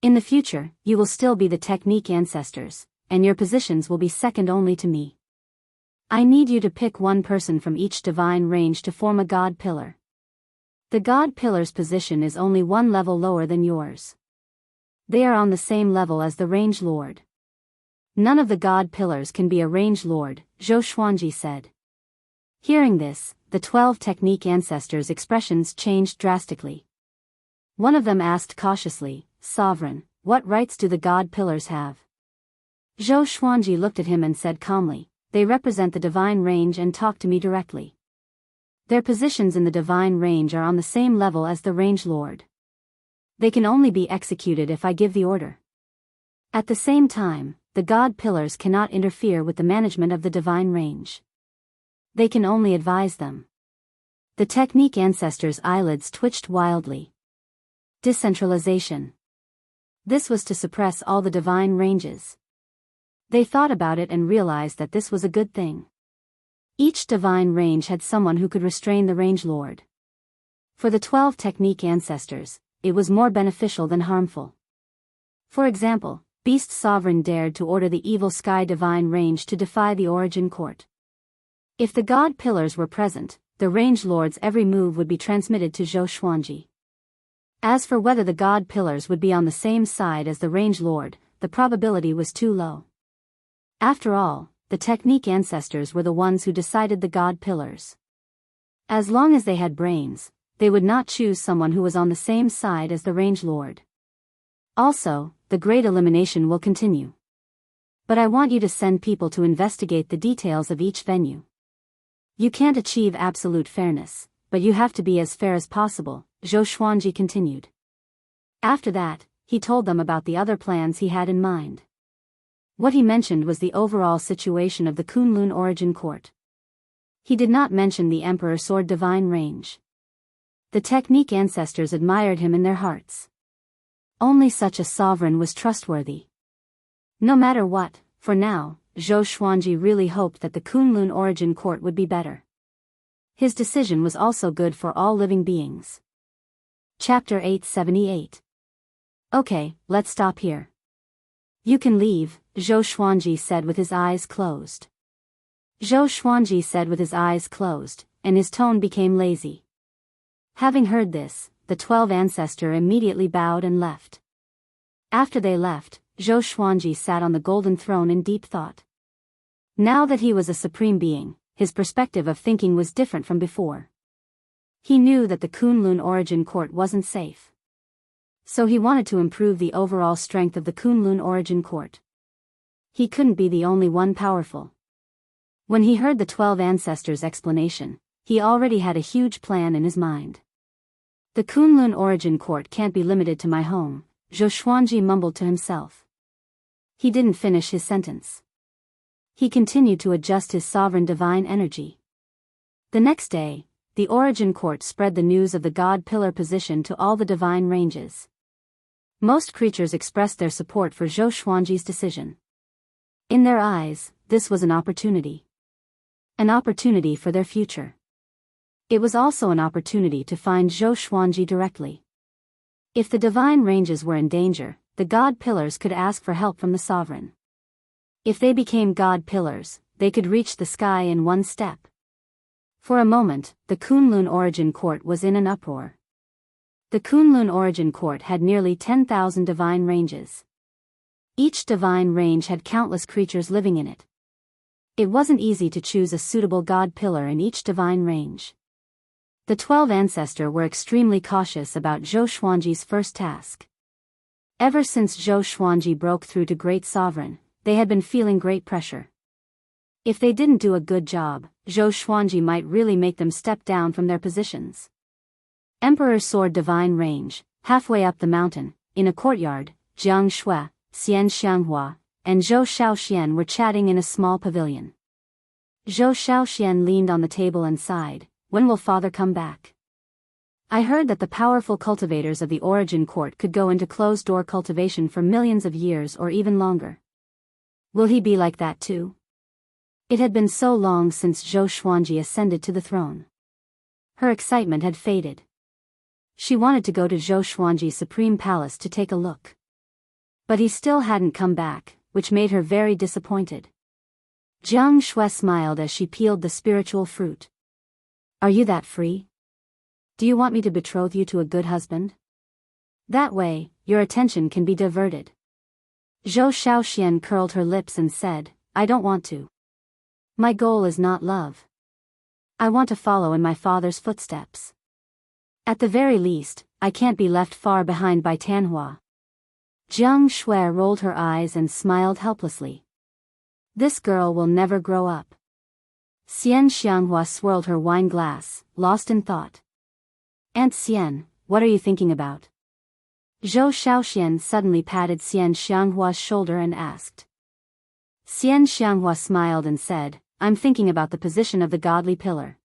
"In the future, you will still be the technique ancestors, and your positions will be second only to me. I need you to pick one person from each divine range to form a god pillar. The god pillar's position is only one level lower than yours. They are on the same level as the Range Lord. None of the God Pillars can be a Range Lord, Zhou Xuanji said. Hearing this, the 12 technique ancestors' expressions changed drastically. One of them asked cautiously, Sovereign, what rights do the God Pillars have? Zhou Xuanji looked at him and said calmly, They represent the divine range and talk to me directly. Their positions in the divine range are on the same level as the Range Lord. They can only be executed if I give the order. At the same time, the God Pillars cannot interfere with the management of the divine range. They can only advise them. The technique ancestors' eyelids twitched wildly. Decentralization. This was to suppress all the divine ranges. They thought about it and realized that this was a good thing. Each divine range had someone who could restrain the Range Lord. For the 12 technique ancestors, it was more beneficial than harmful. For example, Beast Sovereign dared to order the evil Sky Divine Range to defy the Origin Court. If the God Pillars were present, the Range Lord's every move would be transmitted to Zhou Xuanji. As for whether the God Pillars would be on the same side as the Range Lord, the probability was too low. After all, the technique ancestors were the ones who decided the God Pillars. As long as they had brains, they would not choose someone who was on the same side as the Range Lord. Also, the Great Elimination will continue. But I want you to send people to investigate the details of each venue. You can't achieve absolute fairness, but you have to be as fair as possible, Zhou Xuanji continued. After that, he told them about the other plans he had in mind. What he mentioned was the overall situation of the Kunlun Origin Court. He did not mention the Emperor Sword Divine Range. The technique ancestors admired him in their hearts. Only such a sovereign was trustworthy. No matter what, for now, Zhou Xuanji really hoped that the Kunlun Origin Court would be better. His decision was also good for all living beings. Chapter 878. Okay, let's stop here. You can leave, Zhou Xuanji said with his eyes closed. Zhou Xuanji said with his eyes closed, and his tone became lazy. Having heard this, the 12 ancestor immediately bowed and left. After they left, Zhou Xuanji sat on the golden throne in deep thought. Now that he was a supreme being, his perspective of thinking was different from before. He knew that the Kunlun Origin Court wasn't safe. So he wanted to improve the overall strength of the Kunlun Origin Court. He couldn't be the only one powerful. When he heard the 12 ancestors' explanation, he already had a huge plan in his mind. The Kunlun Origin Court can't be limited to my home, Zhou Xuanji mumbled to himself. He didn't finish his sentence. He continued to adjust his sovereign divine energy. The next day, the Origin Court spread the news of the God Pillar position to all the divine ranges. Most creatures expressed their support for Zhou Xuanji's decision. In their eyes, this was an opportunity. An opportunity for their future. It was also an opportunity to find Zhou Xuanji directly. If the divine ranges were in danger, the God Pillars could ask for help from the sovereign. If they became God Pillars, they could reach the sky in one step. For a moment, the Kunlun Origin Court was in an uproar. The Kunlun Origin Court had nearly 10,000 divine ranges. Each divine range had countless creatures living in it. It wasn't easy to choose a suitable God Pillar in each divine range. The 12 ancestors were extremely cautious about Zhou Xuanji's first task. Ever since Zhou Xuanji broke through to Great Sovereign, they had been feeling great pressure. If they didn't do a good job, Zhou Xuanji might really make them step down from their positions. Emperor Sword Divine Range, halfway up the mountain, in a courtyard, Jianghu, Xianxia, and Zhou Xiaoxian were chatting in a small pavilion. Zhou Xiaoxian leaned on the table and sighed, "When will father come back? I heard that the powerful cultivators of the Origin Court could go into closed-door cultivation for millions of years or even longer. Will he be like that too?" It had been so long since Zhou Xuanji ascended to the throne. Her excitement had faded. She wanted to go to Zhou Xuanji's supreme palace to take a look. But he still hadn't come back, which made her very disappointed. Jianghu smiled as she peeled the spiritual fruit. "Are you that free? Do you want me to betroth you to a good husband?" That way, your attention can be diverted. Zhou Xiaoxian curled her lips and said, I don't want to. My goal is not love. I want to follow in my father's footsteps. At the very least, I can't be left far behind by Tanhua. Jiang Shui rolled her eyes and smiled helplessly. This girl will never grow up. Xian Xianghua swirled her wine glass, lost in thought. Aunt Xian, what are you thinking about? Zhou Xiaoxian suddenly patted Xian Xianghua's shoulder and asked. Xian Xianghua smiled and said, I'm thinking about the position of the godly pillar.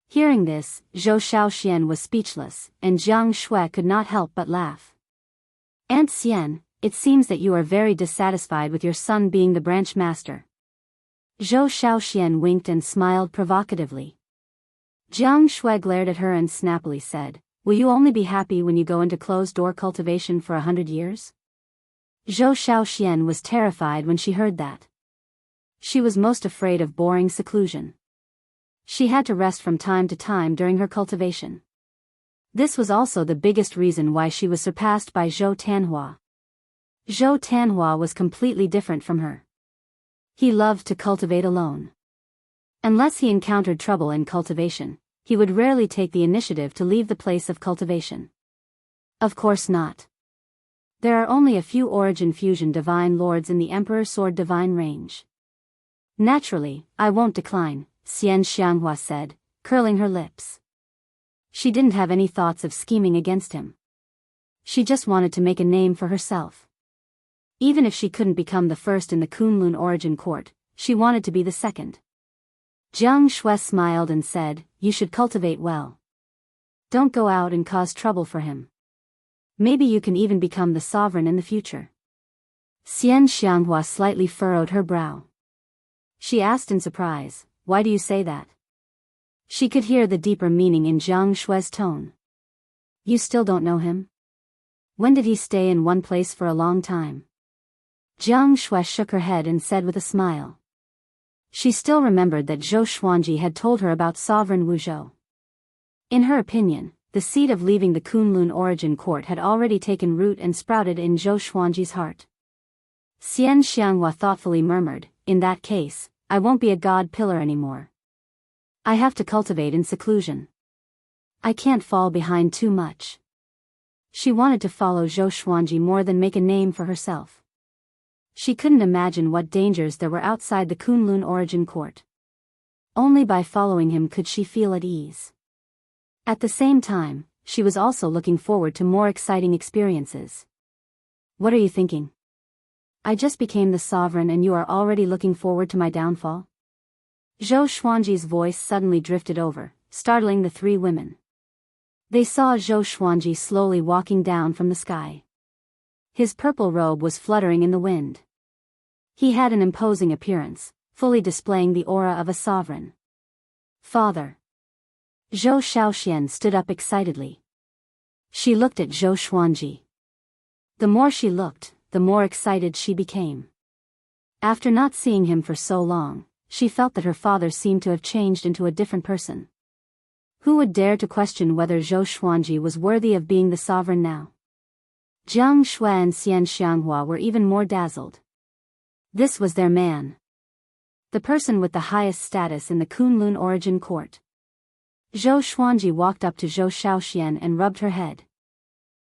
Hearing this, Zhou Xiaoxian was speechless, and Jiang Shui could not help but laugh. Aunt Xian, it seems that you are very dissatisfied with your son being the branch master. Zhou Xiaoxian winked and smiled provocatively. Jiang Shui glared at her and snappily said, Will you only be happy when you go into closed-door cultivation for 100 years? Zhou Xiaoxian was terrified when she heard that. She was most afraid of boring seclusion. She had to rest from time to time during her cultivation. This was also the biggest reason why she was surpassed by Zhou Tanhua. Zhou Tanhua was completely different from her. He loved to cultivate alone. Unless he encountered trouble in cultivation, he would rarely take the initiative to leave the place of cultivation. Of course not. There are only a few Origin Fusion Divine Lords in the Emperor Sword Divine range. Naturally, I won't decline, Xian Xianghua said, curling her lips. She didn't have any thoughts of scheming against him. She just wanted to make a name for herself. Even if she couldn't become the first in the Kunlun Origin Court, she wanted to be the second. Jiang Shui smiled and said, You should cultivate well. Don't go out and cause trouble for him. Maybe you can even become the sovereign in the future. Xian Xianghua slightly furrowed her brow. She asked in surprise, Why do you say that? She could hear the deeper meaning in Jiang Shui's tone. You still don't know him? When did he stay in one place for a long time? Jiang Shui shook her head and said with a smile. She still remembered that Zhou Xuanji had told her about Sovereign Wuzhou. In her opinion, the seed of leaving the Kunlun Origin Court had already taken root and sprouted in Zhou Xuanji's heart. Xian Xianghua thoughtfully murmured, In that case, I won't be a god pillar anymore. I have to cultivate in seclusion. I can't fall behind too much. She wanted to follow Zhou Xuanji more than make a name for herself. She couldn't imagine what dangers there were outside the Kunlun Origin Court. Only by following him could she feel at ease. At the same time, she was also looking forward to more exciting experiences. What are you thinking? I just became the sovereign and you are already looking forward to my downfall? Zhou Xuanji's voice suddenly drifted over, startling the three women. They saw Zhou Xuanji slowly walking down from the sky. His purple robe was fluttering in the wind. He had an imposing appearance, fully displaying the aura of a sovereign. Father. Zhou Xiaoxian stood up excitedly. She looked at Zhou Xuanji. The more she looked, the more excited she became. After not seeing him for so long, she felt that her father seemed to have changed into a different person. Who would dare to question whether Zhou Xuanji was worthy of being the sovereign now? Jiang Shui and Xian Xianghua were even more dazzled. This was their man. The person with the highest status in the Kunlun Origin Court. Zhou Xuanji walked up to Zhou Xiaoxian and rubbed her head.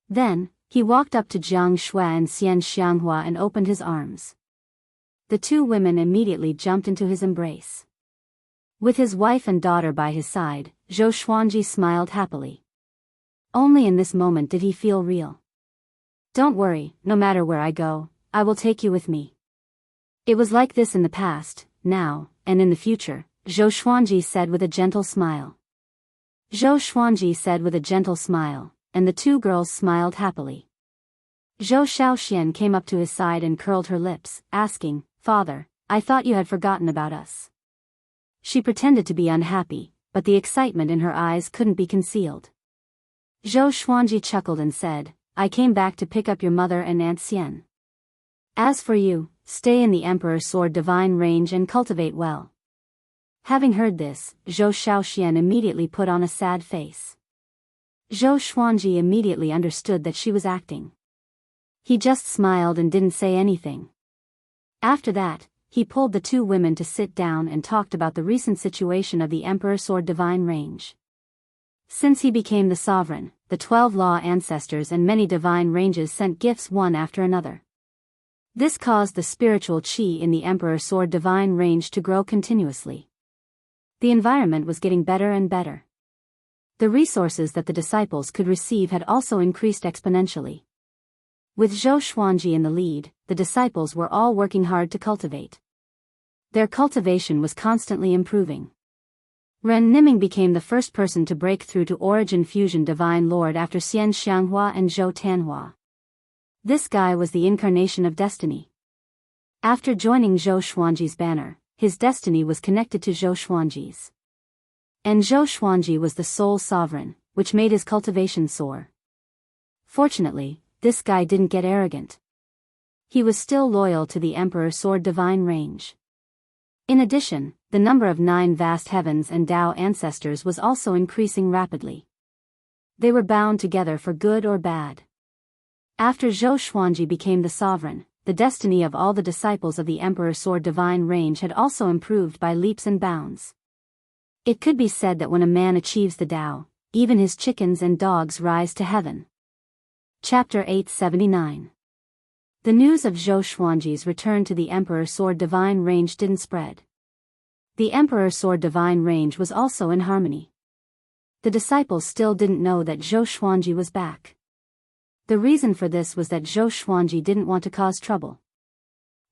Then, he walked up to Jiang Shui and Xian Xianghua and opened his arms. The two women immediately jumped into his embrace. With his wife and daughter by his side, Zhou Xuanji smiled happily. Only in this moment did he feel real. Don't worry, no matter where I go, I will take you with me. It was like this in the past, now, and in the future, Zhou Xuanji said with a gentle smile. Zhou Xuanji said with a gentle smile, and the two girls smiled happily. Zhou Xiaoxian came up to his side and curled her lips, asking, Father, I thought you had forgotten about us. She pretended to be unhappy, but the excitement in her eyes couldn't be concealed. Zhou Xuanji chuckled and said, I came back to pick up your mother and Aunt Xian. As for you, stay in the Emperor Sword Divine range and cultivate well. Having heard this, Zhou Xiaoxian immediately put on a sad face. Zhou Xuanji immediately understood that she was acting. He just smiled and didn't say anything. After that, he pulled the two women to sit down and talked about the recent situation of the Emperor's Sword Divine Range. Since he became the sovereign, the 12 law ancestors and many divine ranges sent gifts one after another. This caused the spiritual qi in the Emperor's Sword Divine Range to grow continuously. The environment was getting better and better. The resources that the disciples could receive had also increased exponentially. With Zhou Xuanji in the lead, the disciples were all working hard to cultivate. Their cultivation was constantly improving. Ren Niming became the first person to break through to Origin Fusion Divine Lord after Xian Xianghua and Zhou Tanhua. This guy was the incarnation of destiny. After joining Zhou Xuanji's banner, his destiny was connected to Zhou Xuanji's. And Zhou Xuanji was the sole sovereign, which made his cultivation soar. Fortunately, this guy didn't get arrogant. He was still loyal to the Emperor's Sword Divine Range. In addition, the number of 9 vast heavens and Dao ancestors was also increasing rapidly. They were bound together for good or bad. After Zhou Xuanji became the sovereign, the destiny of all the disciples of the Emperor's Sword Divine Range had also improved by leaps and bounds. It could be said that when a man achieves the Dao, even his chickens and dogs rise to heaven. Chapter 879. The news of Zhou Xuanji's return to the Emperor's Sword Divine Range didn't spread. The Emperor's Sword Divine Range was also in harmony. The disciples still didn't know that Zhou Xuanji was back. The reason for this was that Zhou Xuanji didn't want to cause trouble.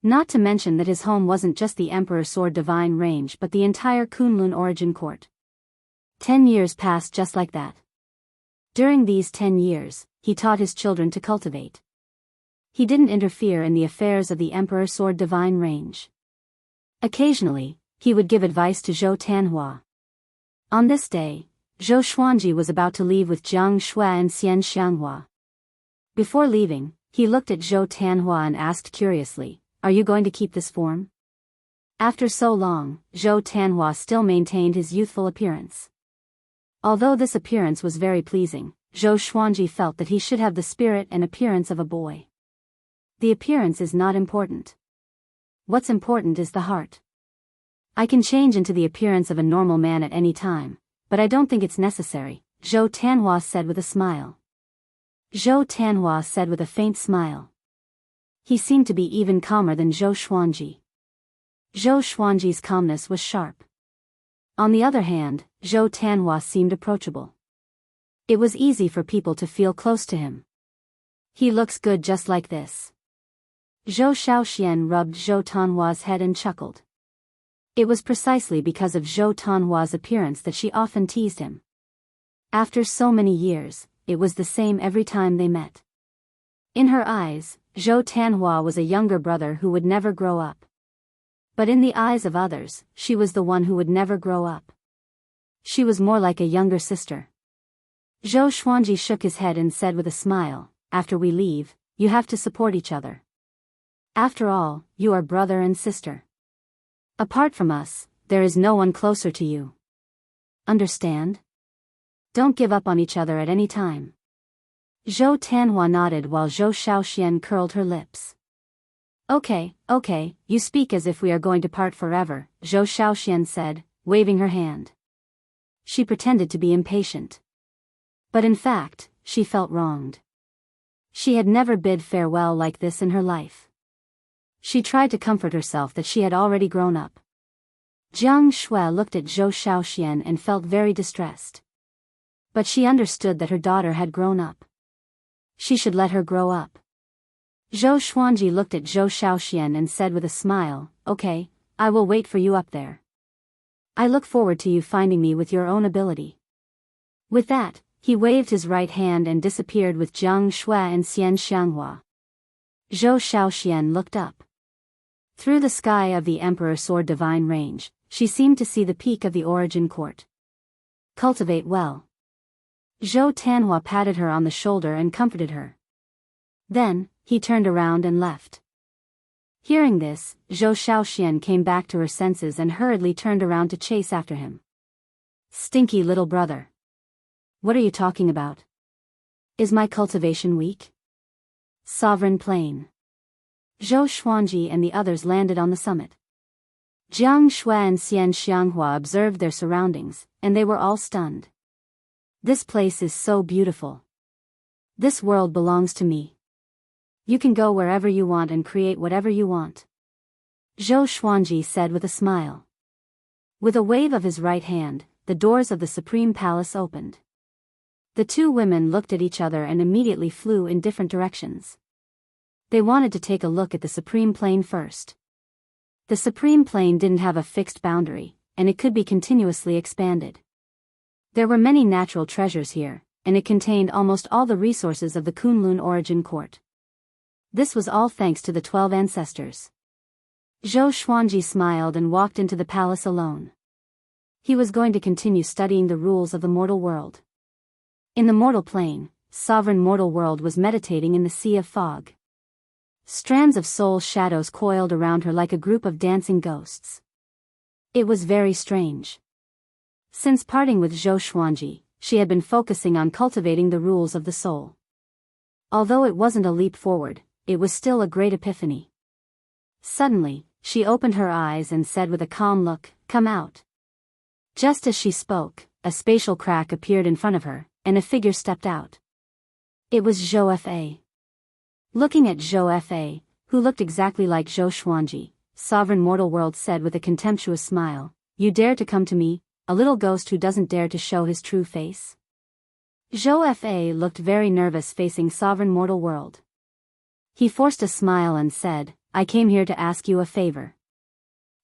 Not to mention that his home wasn't just the Emperor's Sword Divine Range but the entire Kunlun Origin Court. 10 years passed just like that. During these 10 years, he taught his children to cultivate. He didn't interfere in the affairs of the Emperor's Sword Divine Range. Occasionally, he would give advice to Zhou Tanhua. On this day, Zhou Xuanji was about to leave with Jianghu and Xian Xianghua. Before leaving, he looked at Zhou Tanhua and asked curiously, "Are you going to keep this form?" After so long, Zhou Tanhua still maintained his youthful appearance. Although this appearance was very pleasing, Zhou Xuanji felt that he should have the spirit and appearance of a boy. The appearance is not important. What's important is the heart. I can change into the appearance of a normal man at any time, but I don't think it's necessary, Zhou Tanhua said with a smile. Zhou Tanhua said with a faint smile. He seemed to be even calmer than Zhou Xuanji. Zhou Xuanji's calmness was sharp. On the other hand, Zhou Tanhua seemed approachable. It was easy for people to feel close to him. He looks good just like this. Zhou Xiaoxian rubbed Zhou Tanhua's head and chuckled. It was precisely because of Zhou Tanhua's appearance that she often teased him. After so many years, it was the same every time they met. In her eyes, Zhou Tanhua was a younger brother who would never grow up. But in the eyes of others, she was the one who would never grow up. She was more like a younger sister. Zhou Xuanji shook his head and said with a smile, "After we leave, you have to support each other. After all, you are brother and sister. Apart from us, there is no one closer to you. Understand? Don't give up on each other at any time." Zhou Tanhua nodded while Zhou Xiaoxian curled her lips. Okay, you speak as if we are going to part forever," Zhou Xiaoxian said, waving her hand. She pretended to be impatient. But in fact, she felt wronged. She had never bid farewell like this in her life. She tried to comfort herself that she had already grown up. Jianghu looked at Zhou Xiaoxian and felt very distressed. But she understood that her daughter had grown up. She should let her grow up. Zhou Xuanji looked at Zhou Xiaoxian and said with a smile, "Okay, I will wait for you up there. I look forward to you finding me with your own ability." With that, he waved his right hand and disappeared with Jianghu and Xian Xianghua. Zhou Xiaoxian looked up. Through the sky of the Emperor's Sword Divine Range, she seemed to see the peak of the Origin Court. "Cultivate well." Zhou Tanhua patted her on the shoulder and comforted her. Then, he turned around and left. Hearing this, Zhou Xiaoxian came back to her senses and hurriedly turned around to chase after him. "Stinky little brother. What are you talking about?" Is my cultivation weak? Sovereign Plain. Zhou Xuanji and the others landed on the summit. Jianghu and Xianxia observed their surroundings, and they were all stunned. This place is so beautiful. This world belongs to me. You can go wherever you want and create whatever you want. Zhou Xuanji said with a smile. With a wave of his right hand, the doors of the Supreme Palace opened. The two women looked at each other and immediately flew in different directions. They wanted to take a look at the Supreme Plain first. The Supreme Plain didn't have a fixed boundary, and it could be continuously expanded. There were many natural treasures here, and it contained almost all the resources of the Kunlun origin court. This was all thanks to the 12 ancestors. Zhou Xuanji smiled and walked into the palace alone. He was going to continue studying the rules of the mortal world. In the mortal plane, sovereign mortal world was meditating in the sea of fog. Strands of soul shadows coiled around her like a group of dancing ghosts. It was very strange. Since parting with Zhou Xuanji, she had been focusing on cultivating the rules of the soul. Although it wasn't a leap forward, it was still a great epiphany. Suddenly, she opened her eyes and said with a calm look, "Come out." Just as she spoke, a spatial crack appeared in front of her, and a figure stepped out. It was Zhou Fa. Looking at Zhou Fa, who looked exactly like Zhou Xuanji, Sovereign Mortal World said with a contemptuous smile, "You dare to come to me, a little ghost who doesn't dare to show his true face?" Zhou Fa looked very nervous facing Sovereign Mortal World. He forced a smile and said, "I came here to ask you a favor.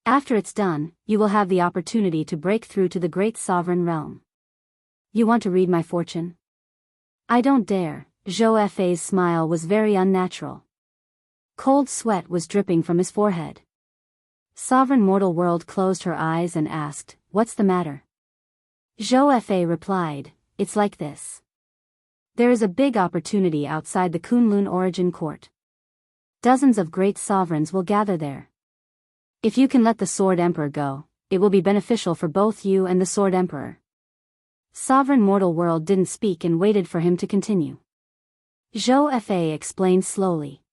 After it's done, you will have the opportunity to break through to the great sovereign realm. You want to read my fortune?" "I don't dare." Zhou Fa's smile was very unnatural. Cold sweat was dripping from his forehead. Sovereign Mortal World closed her eyes and asked, "What's the matter?" Zhou Fa replied, "It's like this. There is a big opportunity outside the Kunlun origin court. Dozens of great sovereigns will gather there. If you can let the Sword Emperor go, it will be beneficial for both you and the Sword Emperor." Sovereign Mortal World didn't speak and waited for him to continue. Zhou Fa explained slowly.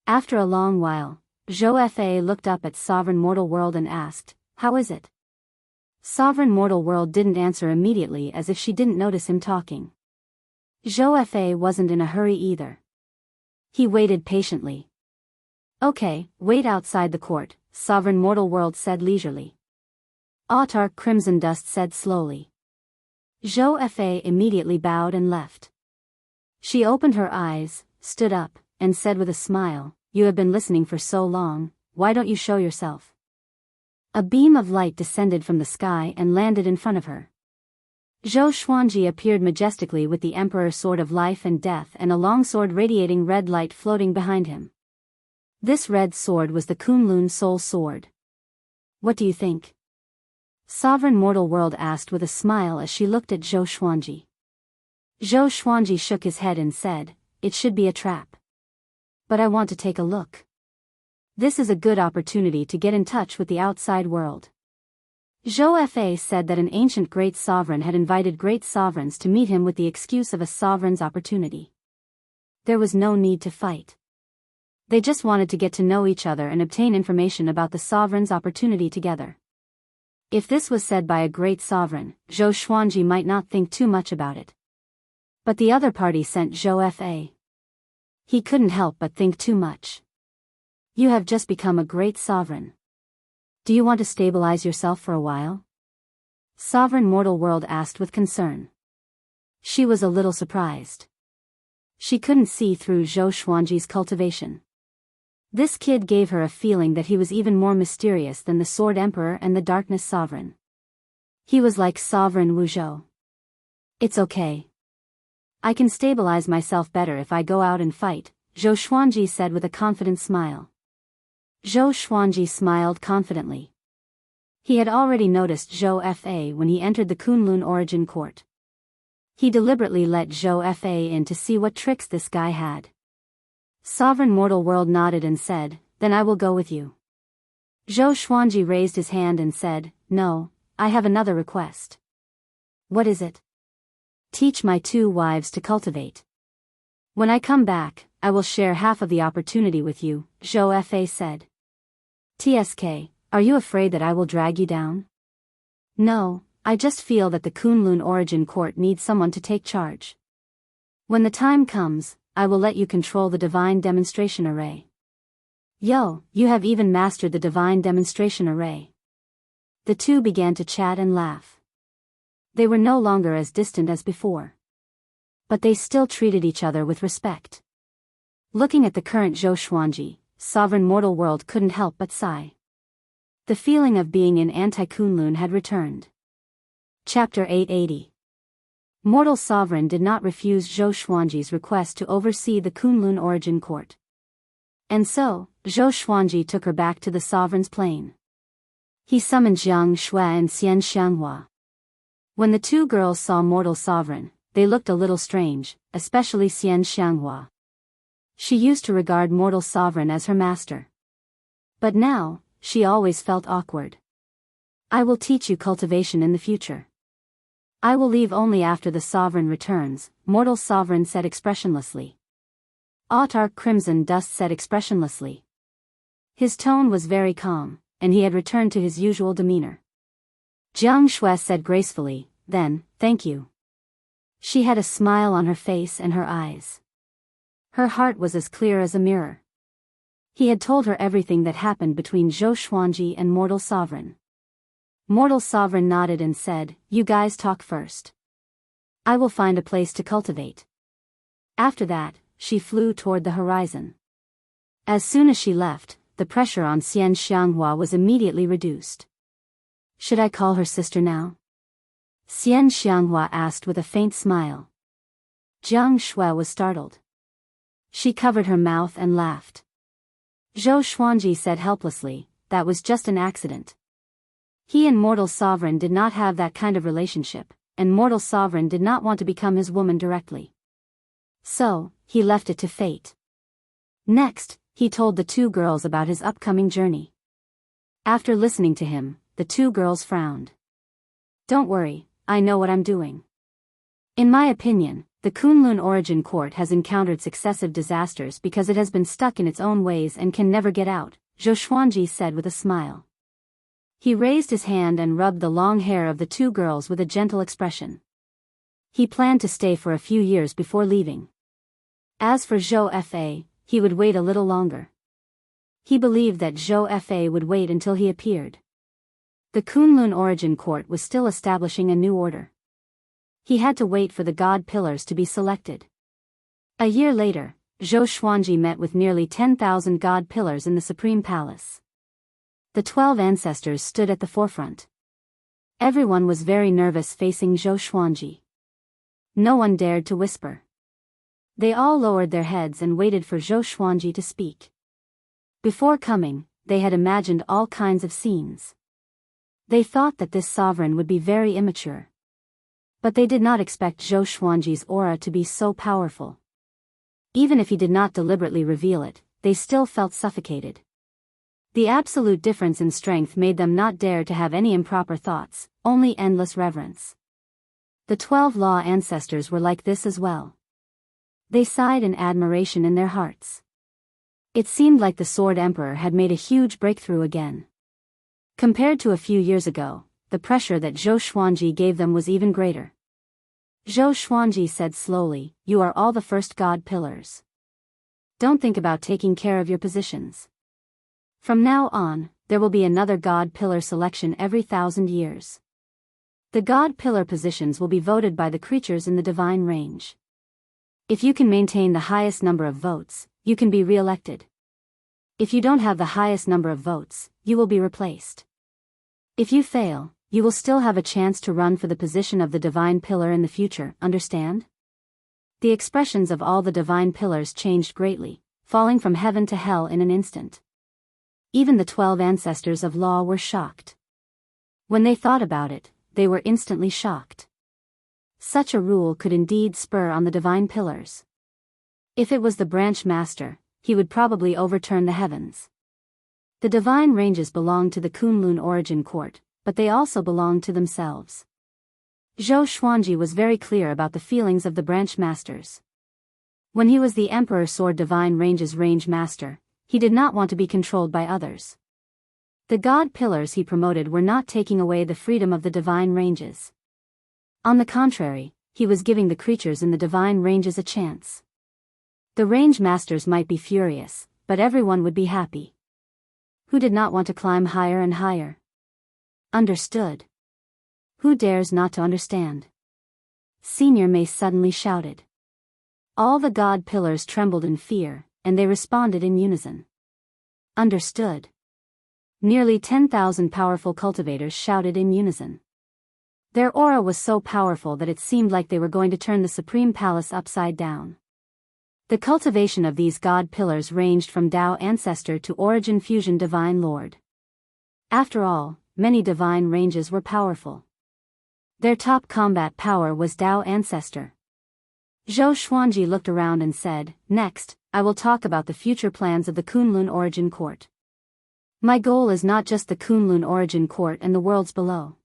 After a long while, Zhou Fa looked up at Sovereign Mortal World and asked, "How is it?" Sovereign Mortal World didn't answer immediately as if she didn't notice him talking. Zhou Fa wasn't in a hurry either. He waited patiently. "Okay, wait outside the court," Sovereign Mortal World said leisurely. Autarch Crimson Dust said slowly. Zhou Fa immediately bowed and left. She opened her eyes, stood up, and said with a smile, "You have been listening for so long, why don't you show yourself?" A beam of light descended from the sky and landed in front of her. Zhou Xuanji appeared majestically with the Emperor's Sword of Life and Death and a long sword radiating red light floating behind him. This red sword was the Kunlun Soul Sword. "What do you think?" Sovereign Mortal World asked with a smile as she looked at Zhou Xuanji. Zhou Xuanji shook his head and said, "It should be a trap. But I want to take a look. This is a good opportunity to get in touch with the outside world." Zhou Fa said that an ancient great sovereign had invited great sovereigns to meet him with the excuse of a sovereign's opportunity. There was no need to fight. They just wanted to get to know each other and obtain information about the sovereign's opportunity together. If this was said by a great sovereign, Zhou Xuanji might not think too much about it. But the other party sent Zhou Fa. He couldn't help but think too much. "You have just become a great sovereign. Do you want to stabilize yourself for a while?" Sovereign Mortal World asked with concern. She was a little surprised. She couldn't see through Zhou Xuanji's cultivation. This kid gave her a feeling that he was even more mysterious than the Sword Emperor and the Darkness Sovereign. He was like Sovereign Wuzhou. "It's okay. I can stabilize myself better if I go out and fight," Zhou Xuanji said with a confident smile. Zhou Xuanji smiled confidently. He had already noticed Zhou Fa when he entered the Kunlun origin court. He deliberately let Zhou Fa in to see what tricks this guy had. Sovereign Mortal World nodded and said, "Then I will go with you." Zhou Xuanji raised his hand and said, "No, I have another request." "What is it?" "Teach my 2 wives to cultivate." When I come back, I will share half of the opportunity with you, Zhou Fa said. TSK, are you afraid that I will drag you down? No, I just feel that the Kunlun Origin Court needs someone to take charge. When the time comes, I will let you control the Divine Demonstration Array. Yo, you have even mastered the Divine Demonstration Array. The two began to chat and laugh. They were no longer as distant as before. But they still treated each other with respect. Looking at the current Zhou Xuanji, sovereign mortal world couldn't help but sigh. The feeling of being in anti-Kunlun had returned. Chapter 880. Mortal sovereign did not refuse Zhou Xuanji's request to oversee the Kunlun Origin Court. And so, Zhou Xuanji took her back to the sovereign's plane. He summoned Jianghu and Xianxia. When the two girls saw mortal sovereign, they looked a little strange, especially Xianxia. She used to regard mortal sovereign as her master. But now, she always felt awkward. I will teach you cultivation in the future. I will leave only after the sovereign returns, mortal sovereign said expressionlessly. Autarch Crimson Dust said expressionlessly. His tone was very calm, and he had returned to his usual demeanor. Jianghu said gracefully, then, thank you. She had a smile on her face and her eyes. Her heart was as clear as a mirror. He had told her everything that happened between Zhou Xuanji and Mortal Sovereign. Mortal Sovereign nodded and said, you guys talk first. I will find a place to cultivate. After that, she flew toward the horizon. As soon as she left, the pressure on Xianxia was immediately reduced. Should I call her sister now? Xianxia asked with a faint smile. Jianghu was startled. She covered her mouth and laughed. Zhou Xuanji said helplessly, that was just an accident. He and Mortal Sovereign did not have that kind of relationship, and Mortal Sovereign did not want to become his woman directly. So, he left it to fate. Next, he told the two girls about his upcoming journey. After listening to him, the two girls frowned. Don't worry, I know what I'm doing. In my opinion, the Kunlun Origin Court has encountered successive disasters because it has been stuck in its own ways and can never get out, Zhou Xuanji said with a smile. He raised his hand and rubbed the long hair of the two girls with a gentle expression. He planned to stay for a few years before leaving. As for Zhou Fa, he would wait a little longer. He believed that Zhou Fa would wait until he appeared. The Kunlun Origin Court was still establishing a new order. He had to wait for the god pillars to be selected. A year later, Zhou Xuanji met with nearly 10,000 god pillars in the Supreme Palace. The 12 ancestors stood at the forefront. Everyone was very nervous facing Zhou Xuanji. No one dared to whisper. They all lowered their heads and waited for Zhou Xuanji to speak. Before coming, they had imagined all kinds of scenes. They thought that this sovereign would be very immature. But they did not expect Zhou Xuanji's aura to be so powerful. Even if he did not deliberately reveal it, they still felt suffocated. The absolute difference in strength made them not dare to have any improper thoughts, only endless reverence. The 12 law ancestors were like this as well. They sighed in admiration in their hearts. It seemed like the Sword Emperor had made a huge breakthrough again. Compared to a few years ago, the pressure that Zhou Xuanji gave them was even greater. Zhou Xuanji said slowly, you are all the first god pillars. Don't think about taking care of your positions. From now on, there will be another god pillar selection every 1,000 years. The god pillar positions will be voted by the creatures in the divine range. If you can maintain the highest number of votes, you can be re-elected. If you don't have the highest number of votes, you will be replaced. If you fail, you will still have a chance to run for the position of the divine pillar in the future, understand? The expressions of all the divine pillars changed greatly, falling from heaven to hell in an instant. Even the 12 ancestors of law were shocked. When they thought about it, they were instantly shocked. Such a rule could indeed spur on the divine pillars. If it was the branch master, he would probably overturn the heavens. The divine ranges belonged to the Kunlun Origin Court, but they also belonged to themselves. Zhou Xuanji was very clear about the feelings of the branch masters. When he was the Emperor Sword Divine Range's range master, he did not want to be controlled by others. The god pillars he promoted were not taking away the freedom of the divine ranges. On the contrary, he was giving the creatures in the divine ranges a chance. The range masters might be furious, but everyone would be happy. Who did not want to climb higher and higher? Understood. Who dares not to understand? Senior Mace suddenly shouted. All the god pillars trembled in fear, and they responded in unison. Understood. Nearly 10,000 powerful cultivators shouted in unison. Their aura was so powerful that it seemed like they were going to turn the Supreme Palace upside down. The cultivation of these god pillars ranged from Dao Ancestor to Origin Fusion Divine Lord. After all, many divine ranges were powerful. Their top combat power was Dao Ancestor. Zhou Xuanji looked around and said, "Next, I will talk about the future plans of the Kunlun Origin Court. My goal is not just the Kunlun Origin Court and the worlds below.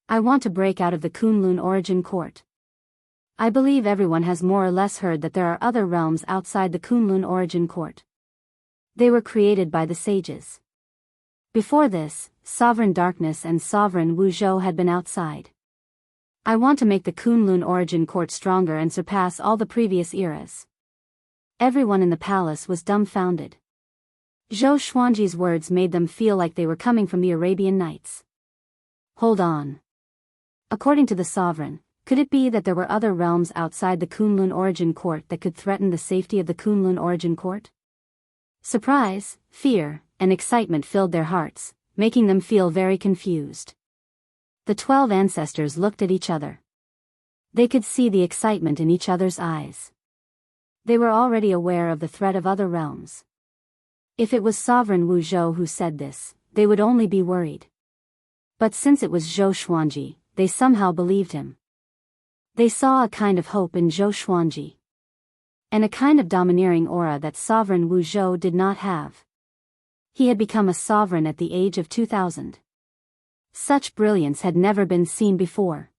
I want to break out of the Kunlun Origin Court. I believe everyone has more or less heard that there are other realms outside the Kunlun Origin Court. They were created by the sages. Before this, Sovereign Darkness and Sovereign Wuzhou had been outside. I want to make the Kunlun Origin Court stronger and surpass all the previous eras." Everyone in the palace was dumbfounded. Zhou Xuanji's words made them feel like they were coming from the Arabian Nights. Hold on. According to the sovereign, could it be that there were other realms outside the Kunlun Origin Court that could threaten the safety of the Kunlun Origin Court? Surprise, fear, and excitement filled their hearts, making them feel very confused. The 12 ancestors looked at each other. They could see the excitement in each other's eyes. They were already aware of the threat of other realms. If it was Sovereign Wuzhou who said this, they would only be worried. But since it was Zhou Xuanji, they somehow believed him. They saw a kind of hope in Zhou Xuanji. And a kind of domineering aura that Sovereign Wuzhou did not have. He had become a sovereign at the age of 2000. Such brilliance had never been seen before.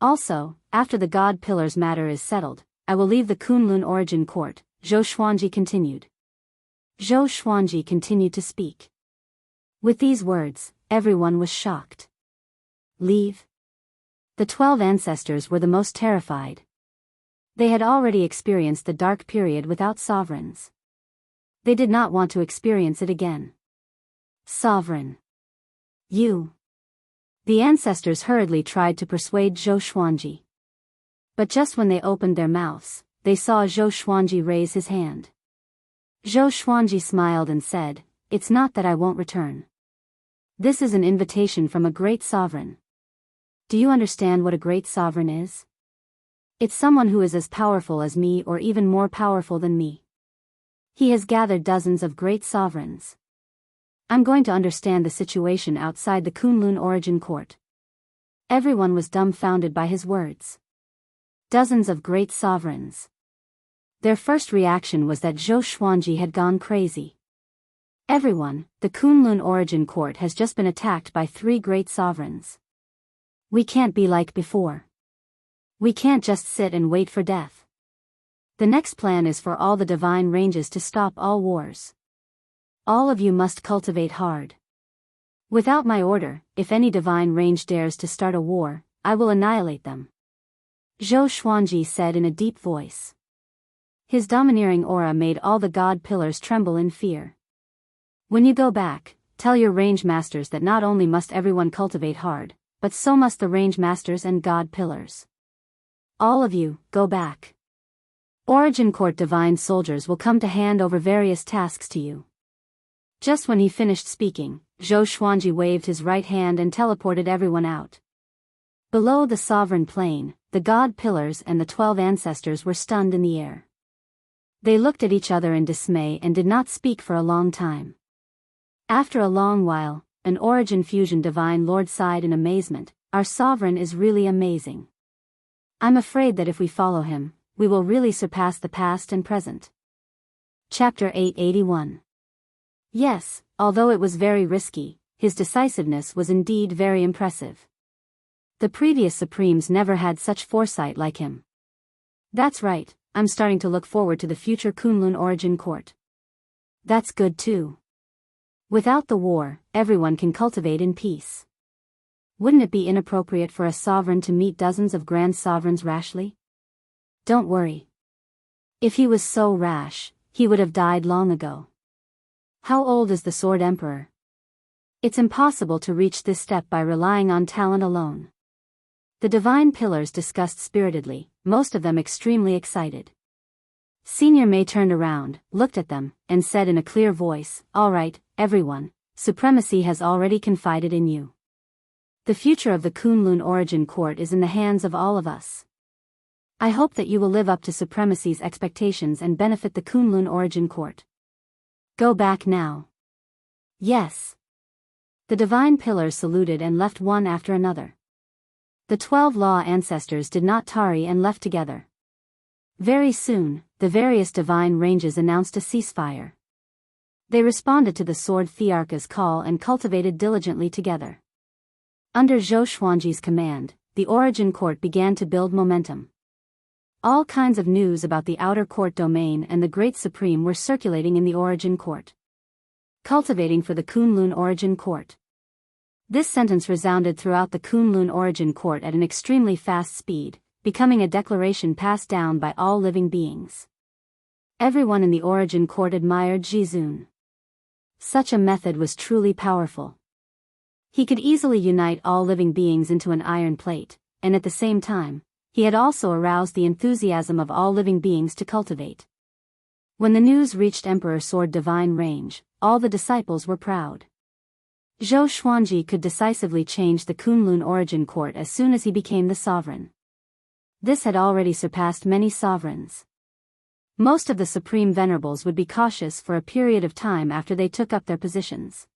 Also, after the God Pillars matter is settled, I will leave the Kunlun Origin Court, Zhou Xuanji continued. Zhou Xuanji continued to speak. With these words, everyone was shocked. Leave? The 12 ancestors were the most terrified. They had already experienced the dark period without sovereigns. They did not want to experience it again. Sovereign. You. The ancestors hurriedly tried to persuade Zhou Xuanji. But just when they opened their mouths, they saw Zhou Xuanji raise his hand. Zhou Xuanji smiled and said, "It's not that I won't return. This is an invitation from a great sovereign." Do you understand what a great sovereign is? It's someone who is as powerful as me or even more powerful than me. He has gathered dozens of great sovereigns. I'm going to understand the situation outside the Kunlun Origin Court. Everyone was dumbfounded by his words. Dozens of great sovereigns. Their first reaction was that Zhou Xuanji had gone crazy. Everyone, the Kunlun Origin Court has just been attacked by 3 great sovereigns. We can't be like before. We can't just sit and wait for death. The next plan is for all the divine ranges to stop all wars. All of you must cultivate hard. Without my order, if any divine range dares to start a war, I will annihilate them. Zhou Xuanji said in a deep voice. His domineering aura made all the god pillars tremble in fear. When you go back, tell your range masters that not only must everyone cultivate hard, but so must the range masters and god pillars. All of you, go back. Origin Court divine soldiers will come to hand over various tasks to you. Just when he finished speaking, Zhou Xuanji waved his right hand and teleported everyone out. Below the sovereign plane, the god pillars and the 12 ancestors were stunned in the air. They looked at each other in dismay and did not speak for a long time. After a long while, an Origin Fusion Divine Lord sighed in amazement, "Our sovereign is really amazing. I'm afraid that if we follow him, we will really surpass the past and present." Chapter 881. Yes, although it was very risky, his decisiveness was indeed very impressive. The previous Supremes never had such foresight like him. That's right, I'm starting to look forward to the future Kunlun origin court. That's good too. Without the war, everyone can cultivate in peace. Wouldn't it be inappropriate for a sovereign to meet dozens of grand sovereigns rashly? Don't worry. If he was so rash, he would have died long ago. How old is the Sword Emperor? It's impossible to reach this step by relying on talent alone. The divine pillars discussed spiritedly, most of them extremely excited. Senior Mei turned around, looked at them, and said in a clear voice, "All right, everyone, supremacy has already confided in you. The future of the Kunlun origin court is in the hands of all of us. I hope that you will live up to supremacy's expectations and benefit the Kunlun origin court. Go back now." Yes. The divine pillars saluted and left one after another. The 12 law ancestors did not tarry and left together. Very soon, the various divine ranges announced a ceasefire. They responded to the sword Thearcha's call and cultivated diligently together. Under Zhou Xuanji's command, the origin court began to build momentum. All kinds of news about the outer court domain and the Great Supreme were circulating in the origin court. Cultivating for the Kunlun origin court. This sentence resounded throughout the Kunlun origin court at an extremely fast speed, becoming a declaration passed down by all living beings. Everyone in the origin court admired Jizun. Such a method was truly powerful. He could easily unite all living beings into an iron plate, and at the same time, he had also aroused the enthusiasm of all living beings to cultivate. When the news reached Emperor Sword Divine Range, all the disciples were proud. Zhou Xuanji could decisively change the Kunlun origin court as soon as he became the sovereign. This had already surpassed many sovereigns. Most of the Supreme Venerables would be cautious for a period of time after they took up their positions.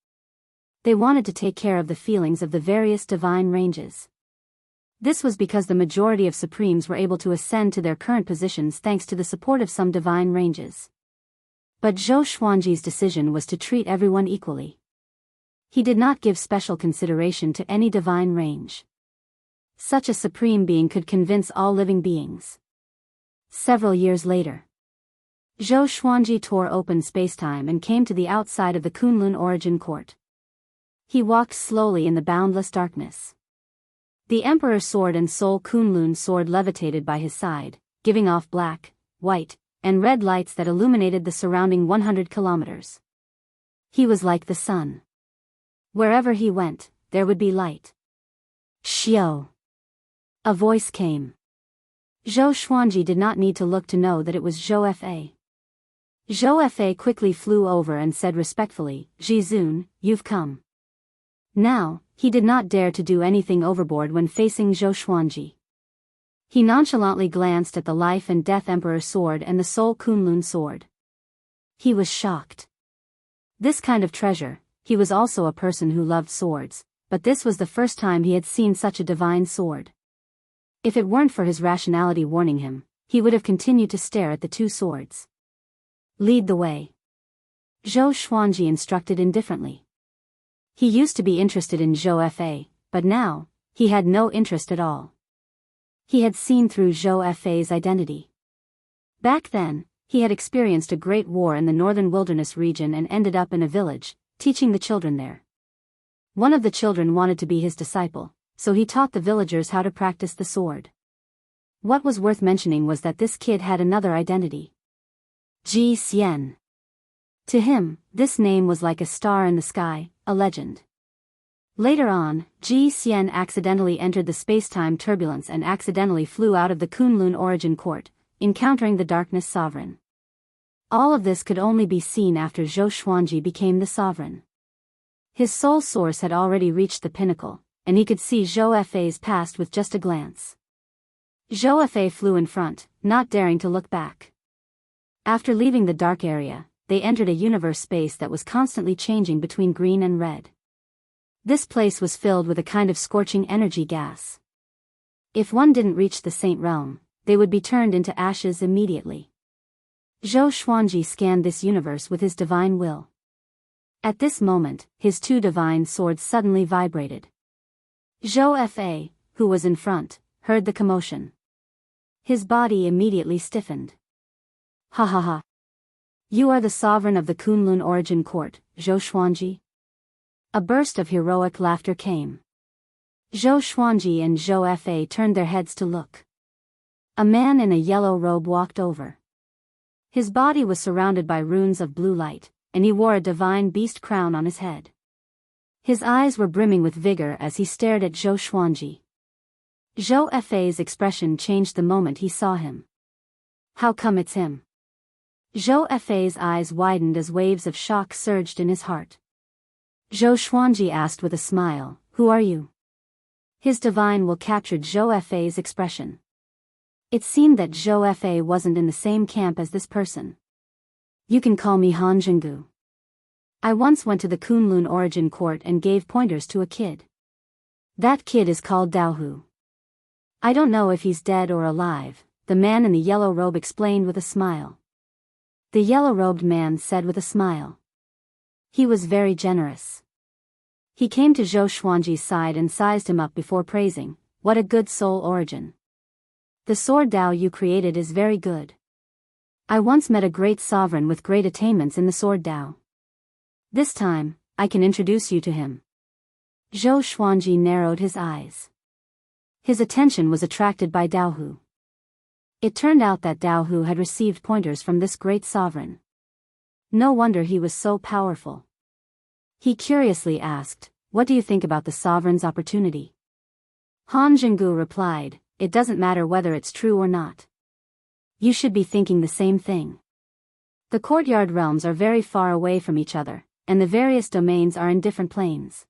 They wanted to take care of the feelings of the various divine ranges. This was because the majority of Supremes were able to ascend to their current positions thanks to the support of some divine ranges. But Zhou Xuanji's decision was to treat everyone equally. He did not give special consideration to any divine range. Such a supreme being could convince all living beings. Several years later, Zhou Xuanji tore open spacetime and came to the outside of the Kunlun origin court. He walked slowly in the boundless darkness. The Emperor's sword and Soul Kunlun sword levitated by his side, giving off black, white, and red lights that illuminated the surrounding 100 kilometers. He was like the sun. Wherever he went, there would be light. Xiao. A voice came. Zhou Xuanji did not need to look to know that it was Zhou Fa. Zhou Fa quickly flew over and said respectfully, "Jizun, you've come." Now, he did not dare to do anything overboard when facing Zhou Xuanji. He nonchalantly glanced at the Life and Death Emperor sword and the Soul Kunlun sword. He was shocked. This kind of treasure, he was also a person who loved swords, but this was the first time he had seen such a divine sword. If it weren't for his rationality warning him, he would have continued to stare at the two swords. Lead the way. Zhou Xuanji instructed indifferently. He used to be interested in Zhou Fa, but now, he had no interest at all. He had seen through Zhou Fa's identity. Back then, he had experienced a great war in the northern wilderness region and ended up in a village, teaching the children there. One of the children wanted to be his disciple, so he taught the villagers how to practice the sword. What was worth mentioning was that this kid had another identity. Ji Xian. To him, this name was like a star in the sky, a legend. Later on, Ji Xian accidentally entered the space-time turbulence and accidentally flew out of the Kunlun origin court, encountering the Darkness Sovereign. All of this could only be seen after Zhou Xuanji became the sovereign. His soul source had already reached the pinnacle, and he could see Zhou Fa's past with just a glance. Zhou Fa flew in front, not daring to look back. After leaving the dark area, they entered a universe space that was constantly changing between green and red. This place was filled with a kind of scorching energy gas. If one didn't reach the Saint Realm, they would be turned into ashes immediately. Zhou Xuanji scanned this universe with his divine will. At this moment, his two divine swords suddenly vibrated. Zhou Fa, who was in front, heard the commotion. His body immediately stiffened. Ha ha ha. You are the sovereign of the Kunlun origin court, Zhou Xuanji? A burst of heroic laughter came. Zhou Xuanji and Zhou Fa turned their heads to look. A man in a yellow robe walked over. His body was surrounded by runes of blue light, and he wore a divine beast crown on his head. His eyes were brimming with vigor as he stared at Zhou Xuanji. Zhou Fa's expression changed the moment he saw him. How come it's him? Zhou Fa's eyes widened as waves of shock surged in his heart. Zhou Xuanji asked with a smile, "Who are you?" His divine will captured Zhou Fa's expression. It seemed that Zhou Fa wasn't in the same camp as this person. You can call me Han Jianghu. I once went to the Kunlun origin court and gave pointers to a kid. That kid is called Daoist. I don't know if he's dead or alive, the man in the yellow robe explained with a smile. The yellow-robed man said with a smile. He was very generous. He came to Zhou Xuanji's side and sized him up before praising, "What a good soul origin. The sword Dao you created is very good. I once met a great sovereign with great attainments in the sword Dao. This time, I can introduce you to him." Zhou Xuanji narrowed his eyes. His attention was attracted by Daoist. It turned out that Daoist had received pointers from this great sovereign. No wonder he was so powerful. He curiously asked, "What do you think about the sovereign's opportunity?" Han Jianghu replied, "It doesn't matter whether it's true or not. You should be thinking the same thing. The courtyard realms are very far away from each other, and the various domains are in different planes.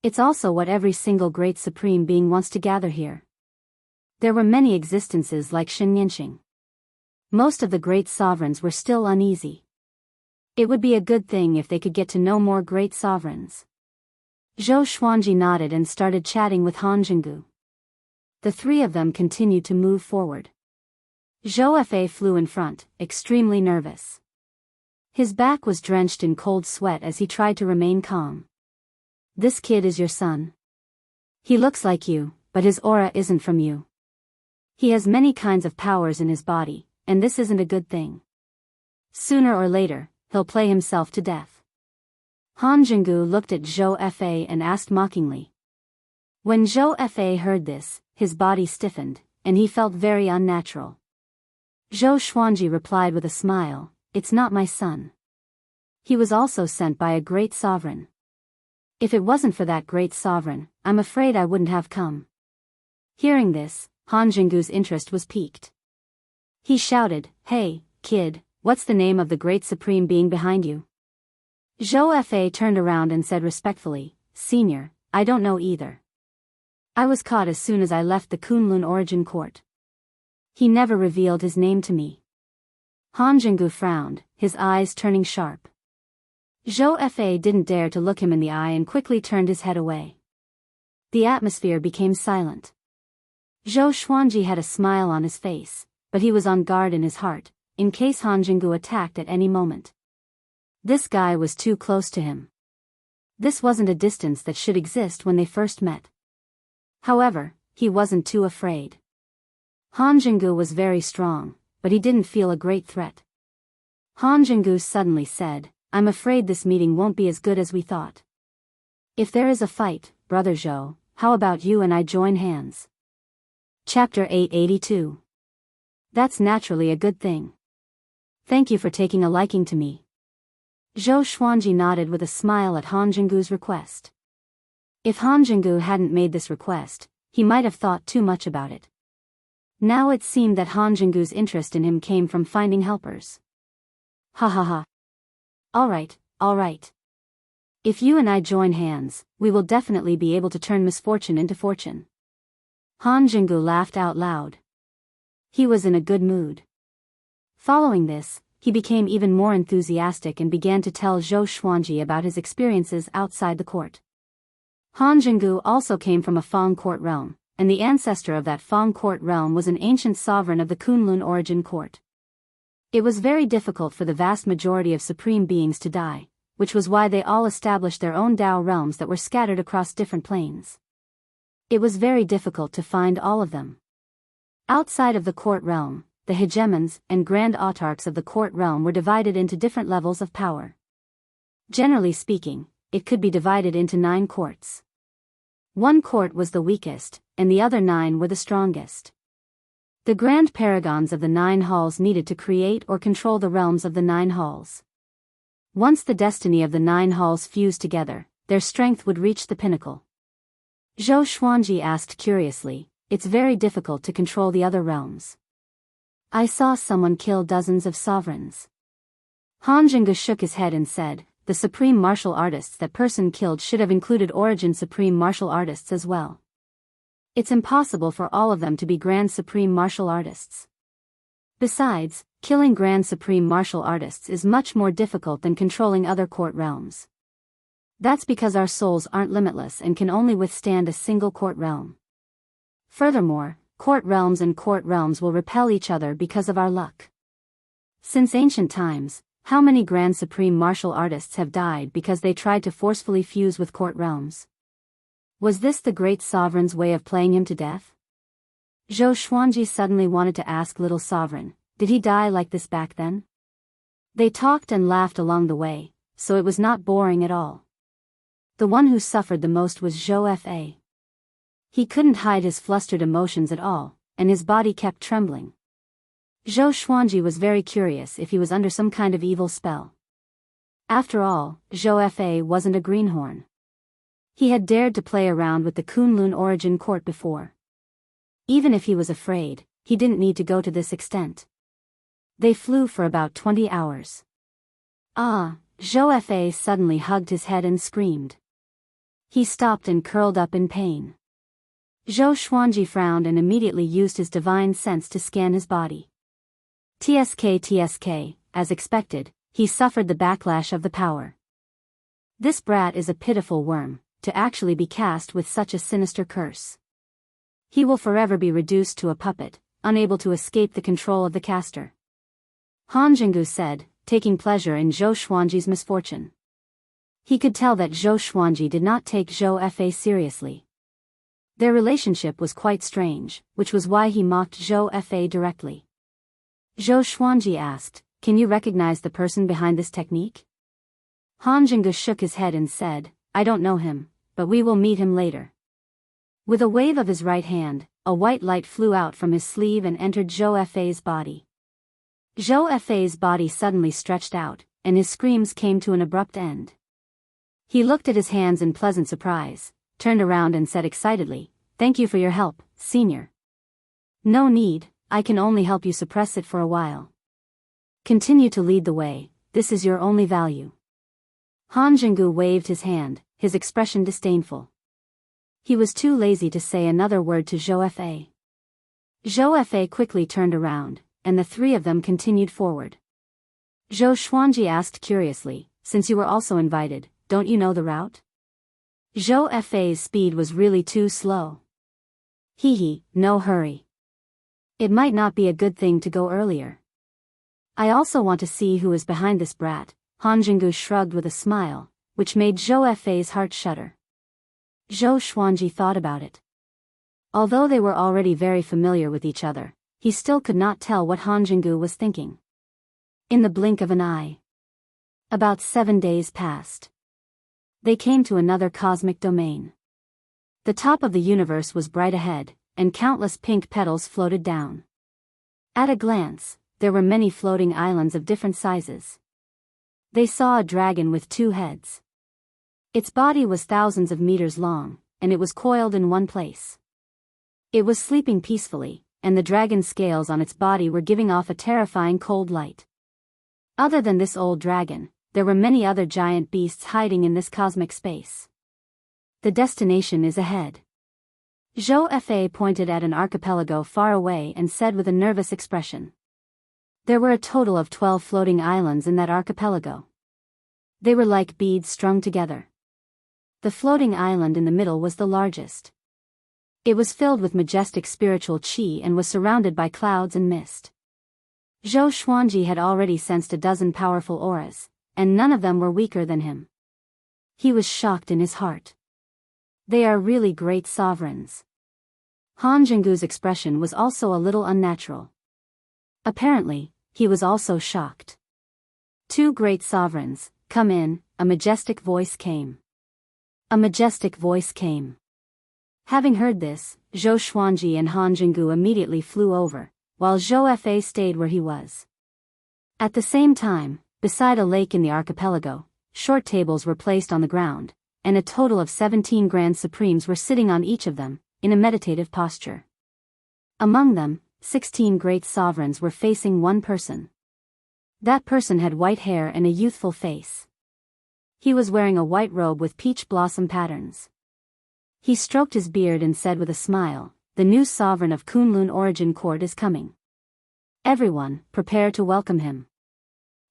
It's also what every single great supreme being wants to gather here. There were many existences like Xianxia. Most of the great sovereigns were still uneasy. It would be a good thing if they could get to know more great sovereigns." Zhou Xuanji nodded and started chatting with Han Jianghu. The three of them continued to move forward. Zhou Fa flew in front, extremely nervous. His back was drenched in cold sweat as he tried to remain calm. "This kid is your son. He looks like you, but his aura isn't from you. He has many kinds of powers in his body, and this isn't a good thing. Sooner or later, he'll play himself to death." Han Jianghu looked at Zhou Fa and asked mockingly. When Zhou Fa heard this, his body stiffened, and he felt very unnatural. Zhou Xuanji replied with a smile, "It's not my son. He was also sent by a great sovereign. If it wasn't for that great sovereign, I'm afraid I wouldn't have come." Hearing this, Han Jianghu's interest was piqued. He shouted, "Hey, kid, what's the name of the great supreme being behind you?" Zhou Fa turned around and said respectfully, "Senior, I don't know either. I was caught as soon as I left the Kunlun origin court. He never revealed his name to me." Han Jianghu frowned, his eyes turning sharp. Zhou Fa didn't dare to look him in the eye and quickly turned his head away. The atmosphere became silent. Zhou Xuanji had a smile on his face, but he was on guard in his heart, in case Han Jianghu attacked at any moment. This guy was too close to him. This wasn't a distance that should exist when they first met. However, he wasn't too afraid. Han Jianghu was very strong, but he didn't feel a great threat. Han Jianghu suddenly said, "I'm afraid this meeting won't be as good as we thought. If there is a fight, Brother Zhou, how about you and I join hands?" Chapter 882. That's naturally a good thing. Thank you for taking a liking to me. Zhou Xuanji nodded with a smile at Han Jianghu's request. If Han Jianghu hadn't made this request, he might have thought too much about it. Now it seemed that Han Jianghu's interest in him came from finding helpers. Ha ha ha. All right. If you and I join hands, we will definitely be able to turn misfortune into fortune. Han Jianghu laughed out loud. He was in a good mood. Following this, he became even more enthusiastic and began to tell Zhou Xuanji about his experiences outside the court. Han Jianghu also came from a Fang court realm, and the ancestor of that Fang court realm was an ancient sovereign of the Kunlun origin court. It was very difficult for the vast majority of supreme beings to die, which was why they all established their own Dao realms that were scattered across different planes. It was very difficult to find all of them. Outside of the court realm, the hegemons and grand autarchs of the court realm were divided into different levels of power. Generally speaking, it could be divided into 9 courts. One court was the weakest, and the other 9 were the strongest. The grand paragons of the 9 halls needed to create or control the realms of the 9 halls. Once the destiny of the 9 halls fused together, their strength would reach the pinnacle. Zhou Xuanji asked curiously, "It's very difficult to control the other realms." "I saw someone kill dozens of sovereigns." Han Zhengge shook his head and said, "The supreme martial artists that person killed should have included origin supreme martial artists as well. It's impossible for all of them to be grand supreme martial artists. Besides, killing grand supreme martial artists is much more difficult than controlling other court realms. That's because our souls aren't limitless and can only withstand a single court realm. Furthermore, court realms and court realms will repel each other because of our luck. Since ancient times, how many grand supreme martial artists have died because they tried to forcefully fuse with court realms? Was this the great sovereign's way of playing him to death?" Zhou Xuanji suddenly wanted to ask Little Sovereign, "Did he die like this back then?" They talked and laughed along the way, so it was not boring at all. The one who suffered the most was Zhou Fa. He couldn't hide his flustered emotions at all, and his body kept trembling. Zhou Xuanji was very curious if he was under some kind of evil spell. After all, Zhou Fa wasn't a greenhorn. He had dared to play around with the Kunlun origin court before. Even if he was afraid, he didn't need to go to this extent. They flew for about 20 hours. "Ah!" Zhou Fa suddenly hugged his head and screamed. He stopped and curled up in pain. Zhou Xuanji frowned and immediately used his divine sense to scan his body. TSK, as expected, he suffered the backlash of the power. This brat is a pitiful worm, to actually be cast with such a sinister curse. He will forever be reduced to a puppet, unable to escape the control of the caster. Han Zhengge said, taking pleasure in Zhou Xuanji's misfortune. He could tell that Zhou Xuanji did not take Zhou Fa seriously. Their relationship was quite strange, which was why he mocked Zhou Fa directly. Zhou Xuanji asked, "Can you recognize the person behind this technique?" Han Zhengge shook his head and said, "I don't know him, but we will meet him later." With a wave of his right hand, a white light flew out from his sleeve and entered Zhou Fa's body. Zhou Fa's body suddenly stretched out, and his screams came to an abrupt end. He looked at his hands in pleasant surprise, turned around and said excitedly, "Thank you for your help, Senior." "No need, I can only help you suppress it for a while. Continue to lead the way, this is your only value." Han Zhengge waved his hand, his expression disdainful. He was too lazy to say another word to Zhou Fa. Zhou Fa quickly turned around, and the 3 of them continued forward. Zhou Xuanji asked curiously, "Since you were also invited, don't you know the route?" Zhou Fa's speed was really too slow. "Hee, no hurry. It might not be a good thing to go earlier. I also want to see who is behind this brat." Han Zhengge shrugged with a smile, which made Zhou Fa's heart shudder. Zhou Xuanji thought about it. Although they were already very familiar with each other, he still could not tell what Han Zhengge was thinking. In the blink of an eye. About 7 days passed. They came to another cosmic domain. The top of the universe was bright ahead, and countless pink petals floated down. At a glance, there were many floating islands of different sizes. They saw a dragon with 2 heads. Its body was thousands of meters long, and it was coiled in one place. It was sleeping peacefully, and the dragon's scales on its body were giving off a terrifying cold light. Other than this old dragon, there were many other giant beasts hiding in this cosmic space. The destination is ahead. Zhou Fa pointed at an archipelago far away and said with a nervous expression. There were a total of 12 floating islands in that archipelago. They were like beads strung together. The floating island in the middle was the largest. It was filled with majestic spiritual qi and was surrounded by clouds and mist. Zhou Xuanji had already sensed a dozen powerful auras, and none of them were weaker than him. He was shocked in his heart. They are really great sovereigns. Han Zhenggu's expression was also a little unnatural. Apparently, he was also shocked. "Two great sovereigns, come in," a majestic voice came. A majestic voice came. Having heard this, Zhou Xuanji and Han Jinggu immediately flew over, while Zhou Fa stayed where he was. At the same time, beside a lake in the archipelago, short tables were placed on the ground, and a total of 17 Grand Supremes were sitting on each of them, in a meditative posture. Among them, 16 great sovereigns were facing one person. That person had white hair and a youthful face. He was wearing a white robe with peach blossom patterns. He stroked his beard and said with a smile, "The new sovereign of Kunlun Origin Court is coming. Everyone, prepare to welcome him."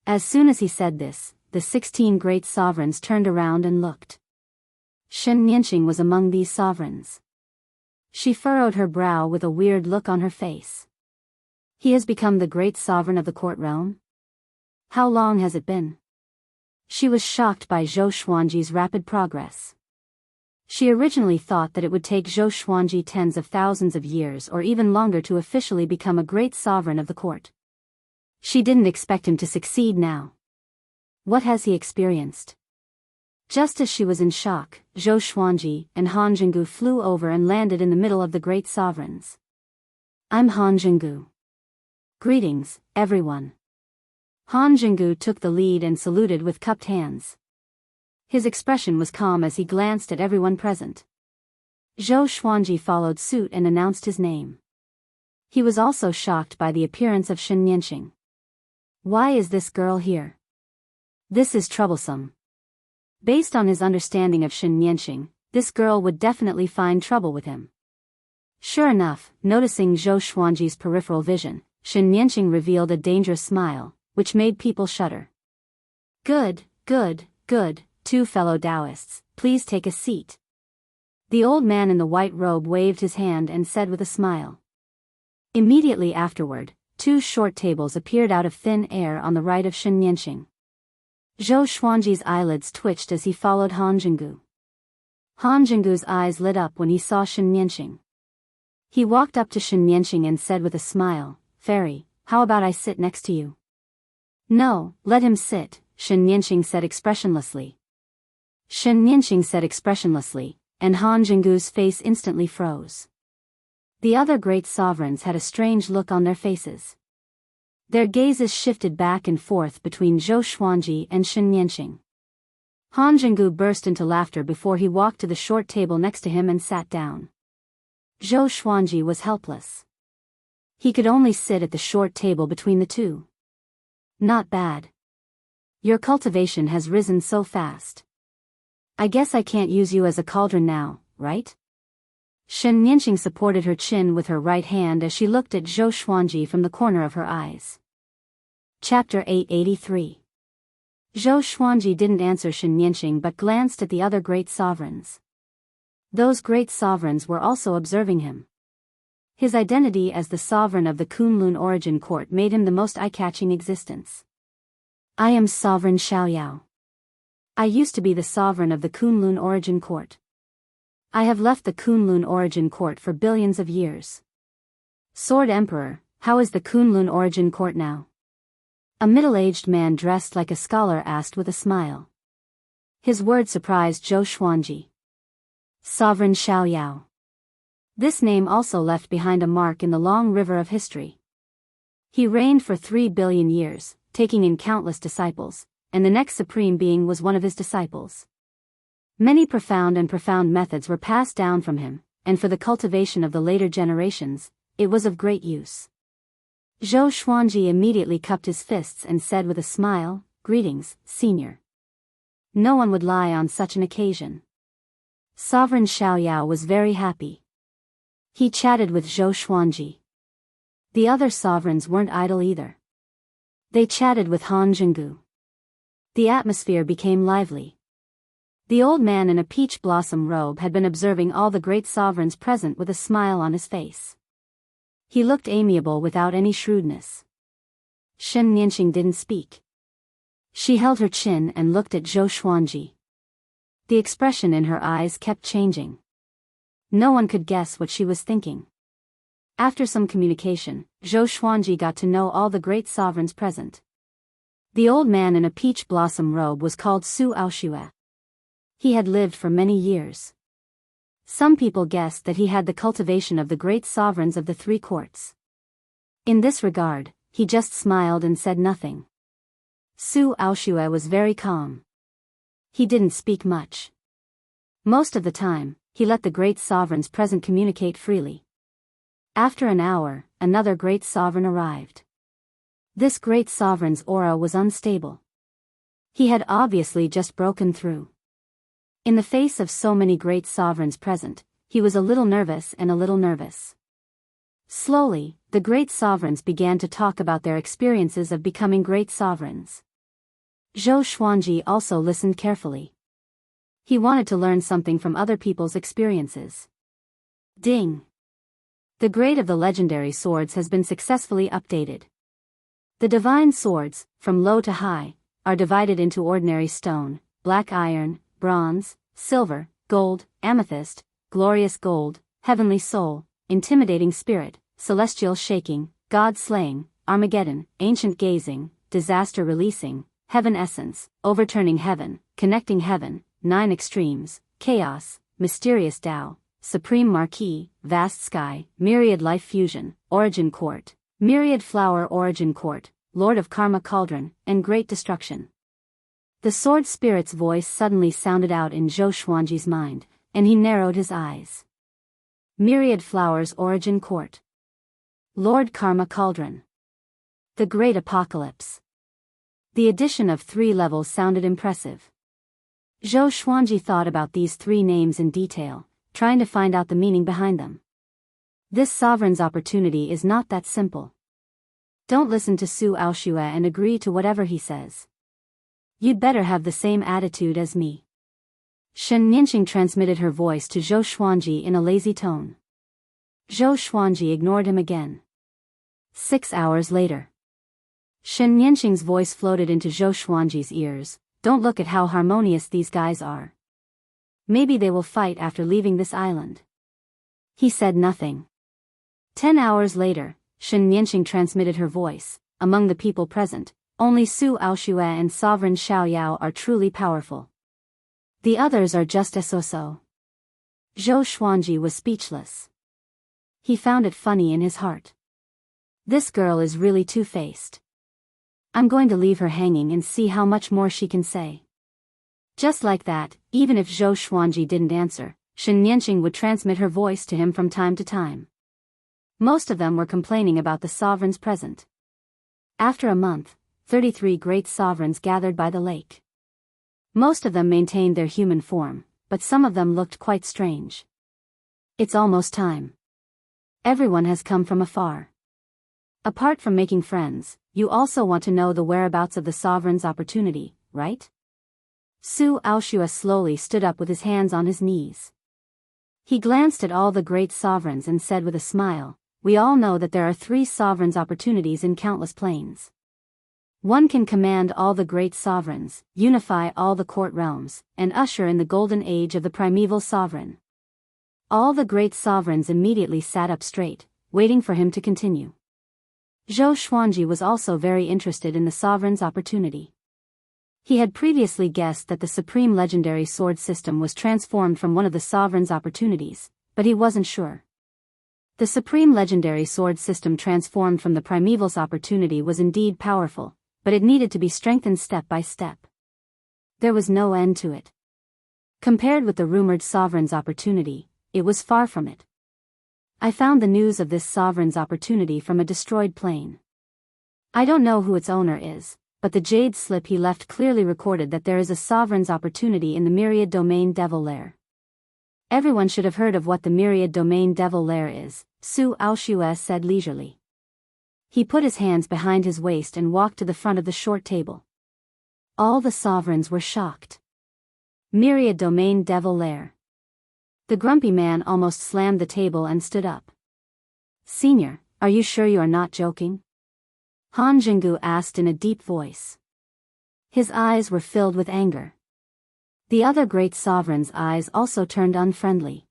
As soon as he said this, the 16 great sovereigns turned around and looked. Shen Nianqing was among these sovereigns. She furrowed her brow with a weird look on her face. He has become the great sovereign of the court realm? How long has it been? She was shocked by Zhou Xuanji's rapid progress. She originally thought that it would take Zhou Xuanji tens of thousands of years or even longer to officially become a great sovereign of the court. She didn't expect him to succeed now. What has he experienced? Just as she was in shock, Zhou Xuanji and Han Jinggu flew over and landed in the middle of the great sovereigns. "I'm Han Jinggu. Greetings, everyone." Han Jinggu took the lead and saluted with cupped hands. His expression was calm as he glanced at everyone present. Zhou Xuanji followed suit and announced his name. He was also shocked by the appearance of Shen Nianqing. Why is this girl here? This is troublesome. Based on his understanding of Shen Nianqing, this girl would definitely find trouble with him. Sure enough, noticing Zhou Xuanji's peripheral vision, Shen Nianqing revealed a dangerous smile, which made people shudder. Good, good, good. Two fellow Daoists, please take a seat." The old man in the white robe waved his hand and said with a smile. Immediately afterward, two short tables appeared out of thin air on the right of Shen Nianqing. Zhou Xuanji's eyelids twitched as he followed Han Jinggu. Han Jinggu's eyes lit up when he saw Shen Nianqing. He walked up to Shen Nianqing and said with a smile, "Fairy, how about I sit next to you?" "No, let him sit," Shen Nianqing said expressionlessly. Shen Nianqing said expressionlessly, and Han Jinggu's face instantly froze. The other great sovereigns had a strange look on their faces. Their gazes shifted back and forth between Zhou Xuanji and Shen Nianqing. Han Jinggu burst into laughter before he walked to the short table next to him and sat down. Zhou Xuanji was helpless. He could only sit at the short table between the two. "Not bad. Your cultivation has risen so fast. I guess I can't use you as a cauldron now, right?" Shen Nianqing supported her chin with her right hand as she looked at Zhou Xuanji from the corner of her eyes. Chapter 883. Zhou Xuanji didn't answer Shen Nianqing but glanced at the other great sovereigns. Those great sovereigns were also observing him. His identity as the sovereign of the Kunlun Origin Court made him the most eye-catching existence. "I am Sovereign Xiaoyao. I used to be the sovereign of the Kunlun Origin Court. I have left the Kunlun Origin Court for billions of years." "Sword Emperor, how is the Kunlun Origin Court now?" A middle-aged man dressed like a scholar asked with a smile. His words surprised Zhou Xuanji. Sovereign Xiaoyao. This name also left behind a mark in the long river of history. He reigned for 3 billion years, taking in countless disciples, and the next supreme being was one of his disciples. Many profound methods were passed down from him, and for the cultivation of the later generations, it was of great use. Zhou Xuanji immediately cupped his fists and said with a smile, "Greetings, senior." No one would lie on such an occasion. Sovereign Xiaoyao was very happy. He chatted with Zhou Xuanji. The other sovereigns weren't idle either. They chatted with Han Jinggu. The atmosphere became lively. The old man in a peach blossom robe had been observing all the great sovereigns present with a smile on his face. He looked amiable without any shrewdness. Shen Nianqing didn't speak. She held her chin and looked at Zhou Xuanji. The expression in her eyes kept changing. No one could guess what she was thinking. After some communication, Zhou Xuanji got to know all the great sovereigns present. The old man in a peach blossom robe was called Su Aoxue. He had lived for many years. Some people guessed that he had the cultivation of the great sovereigns of the three courts. In this regard, he just smiled and said nothing. Su Aoxue was very calm. He didn't speak much. Most of the time, he let the great sovereigns present communicate freely. After an hour, another great sovereign arrived. This great sovereign's aura was unstable. He had obviously just broken through. In the face of so many great sovereigns present, he was a little nervous. Slowly, the great sovereigns began to talk about their experiences of becoming great sovereigns. Zhou Xuanji also listened carefully. He wanted to learn something from other people's experiences. Ding! The grade of the legendary swords has been successfully updated. The divine swords, from low to high, are divided into ordinary stone, black iron, bronze, silver, gold, amethyst, glorious gold, heavenly soul, intimidating spirit, celestial shaking, god slaying, Armageddon, ancient gazing, disaster releasing, heaven essence, overturning heaven, connecting heaven, 9 extremes, chaos, mysterious Tao, supreme marquee, vast sky, myriad life fusion, origin court, myriad flower origin court, lord of karma cauldron, and great destruction. The sword spirit's voice suddenly sounded out in Zhou Xuanji's mind, and he narrowed his eyes. Myriad flowers origin court. Lord karma cauldron. The great apocalypse. The addition of 3 levels sounded impressive. Zhou Xuanji thought about these 3 names in detail, trying to find out the meaning behind them. This sovereign's opportunity is not that simple. Don't listen to Su Aoxue and agree to whatever he says. You'd better have the same attitude as me. Shen Nianqing transmitted her voice to Zhou Xuanji in a lazy tone. Zhou Xuanji ignored him again. 6 hours later. Shen Nianqing's voice floated into Zhou Xuanji's ears. Don't look at how harmonious these guys are. Maybe they will fight after leaving this island. He said nothing. 10 hours later, Shen Nianqing transmitted her voice. Among the people present, only Su Aoxue and Sovereign Xiao Yao are truly powerful. The others are just so. Zhou Xuanji was speechless. He found it funny in his heart. This girl is really two-faced. I'm going to leave her hanging and see how much more she can say. Just like that, even if Zhou Xuanji didn't answer, Shen Nianqing would transmit her voice to him from time to time. Most of them were complaining about the sovereigns present. After a month, 33 great sovereigns gathered by the lake. Most of them maintained their human form, but some of them looked quite strange. It's almost time. Everyone has come from afar. Apart from making friends, you also want to know the whereabouts of the sovereign's opportunity, right? Su Aoxue slowly stood up with his hands on his knees. He glanced at all the great sovereigns and said with a smile, we all know that there are 3 sovereigns' opportunities in countless planes. One can command all the great sovereigns, unify all the court realms, and usher in the golden age of the primeval sovereign. All the great sovereigns immediately sat up straight, waiting for him to continue. Zhou Xuanji was also very interested in the sovereign's opportunity. He had previously guessed that the supreme legendary sword system was transformed from one of the sovereign's opportunities, but he wasn't sure. The supreme legendary sword system transformed from the primeval's opportunity was indeed powerful, but it needed to be strengthened step by step. There was no end to it. Compared with the rumored sovereign's opportunity, it was far from it. I found the news of this sovereign's opportunity from a destroyed plane. I don't know who its owner is, but the jade slip he left clearly recorded that there is a sovereign's opportunity in the Myriad Domain Devil Lair. Everyone should have heard of what the Myriad Domain Devil Lair is, Su Aoxue said leisurely. He put his hands behind his waist and walked to the front of the short table. All the sovereigns were shocked. Myriad Domain Devil Lair. The grumpy man almost slammed the table and stood up. Senior, are you sure you are not joking? Han Jianghu asked in a deep voice. His eyes were filled with anger. The other great sovereign's eyes also turned unfriendly.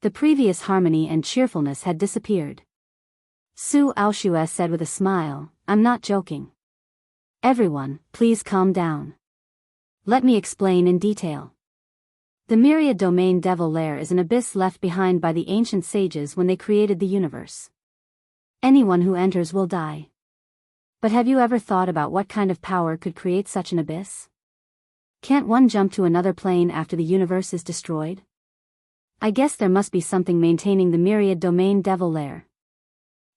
The previous harmony and cheerfulness had disappeared. Su Aoshue said with a smile, "I'm not joking. Everyone, please calm down. Let me explain in detail. The Myriad Domain Devil Lair is an abyss left behind by the ancient sages when they created the universe. Anyone who enters will die. But have you ever thought about what kind of power could create such an abyss? Can't one jump to another plane after the universe is destroyed? I guess there must be something maintaining the Myriad Domain Devil Lair.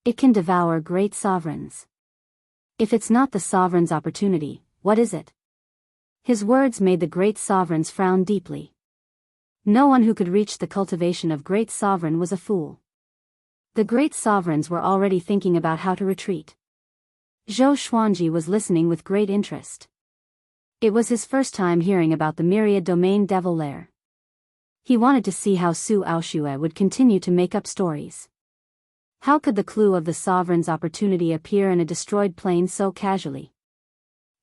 It can devour great sovereigns. If it's not the sovereign's opportunity, what is it?" His words made the great sovereigns frown deeply. No one who could reach the cultivation of great sovereign was a fool. The great sovereigns were already thinking about how to retreat. Zhou Xuanji was listening with great interest. It was his first time hearing about the Myriad Domain Devil Lair. He wanted to see how Su Aoshue would continue to make up stories. How could the clue of the sovereign's opportunity appear in a destroyed plane so casually?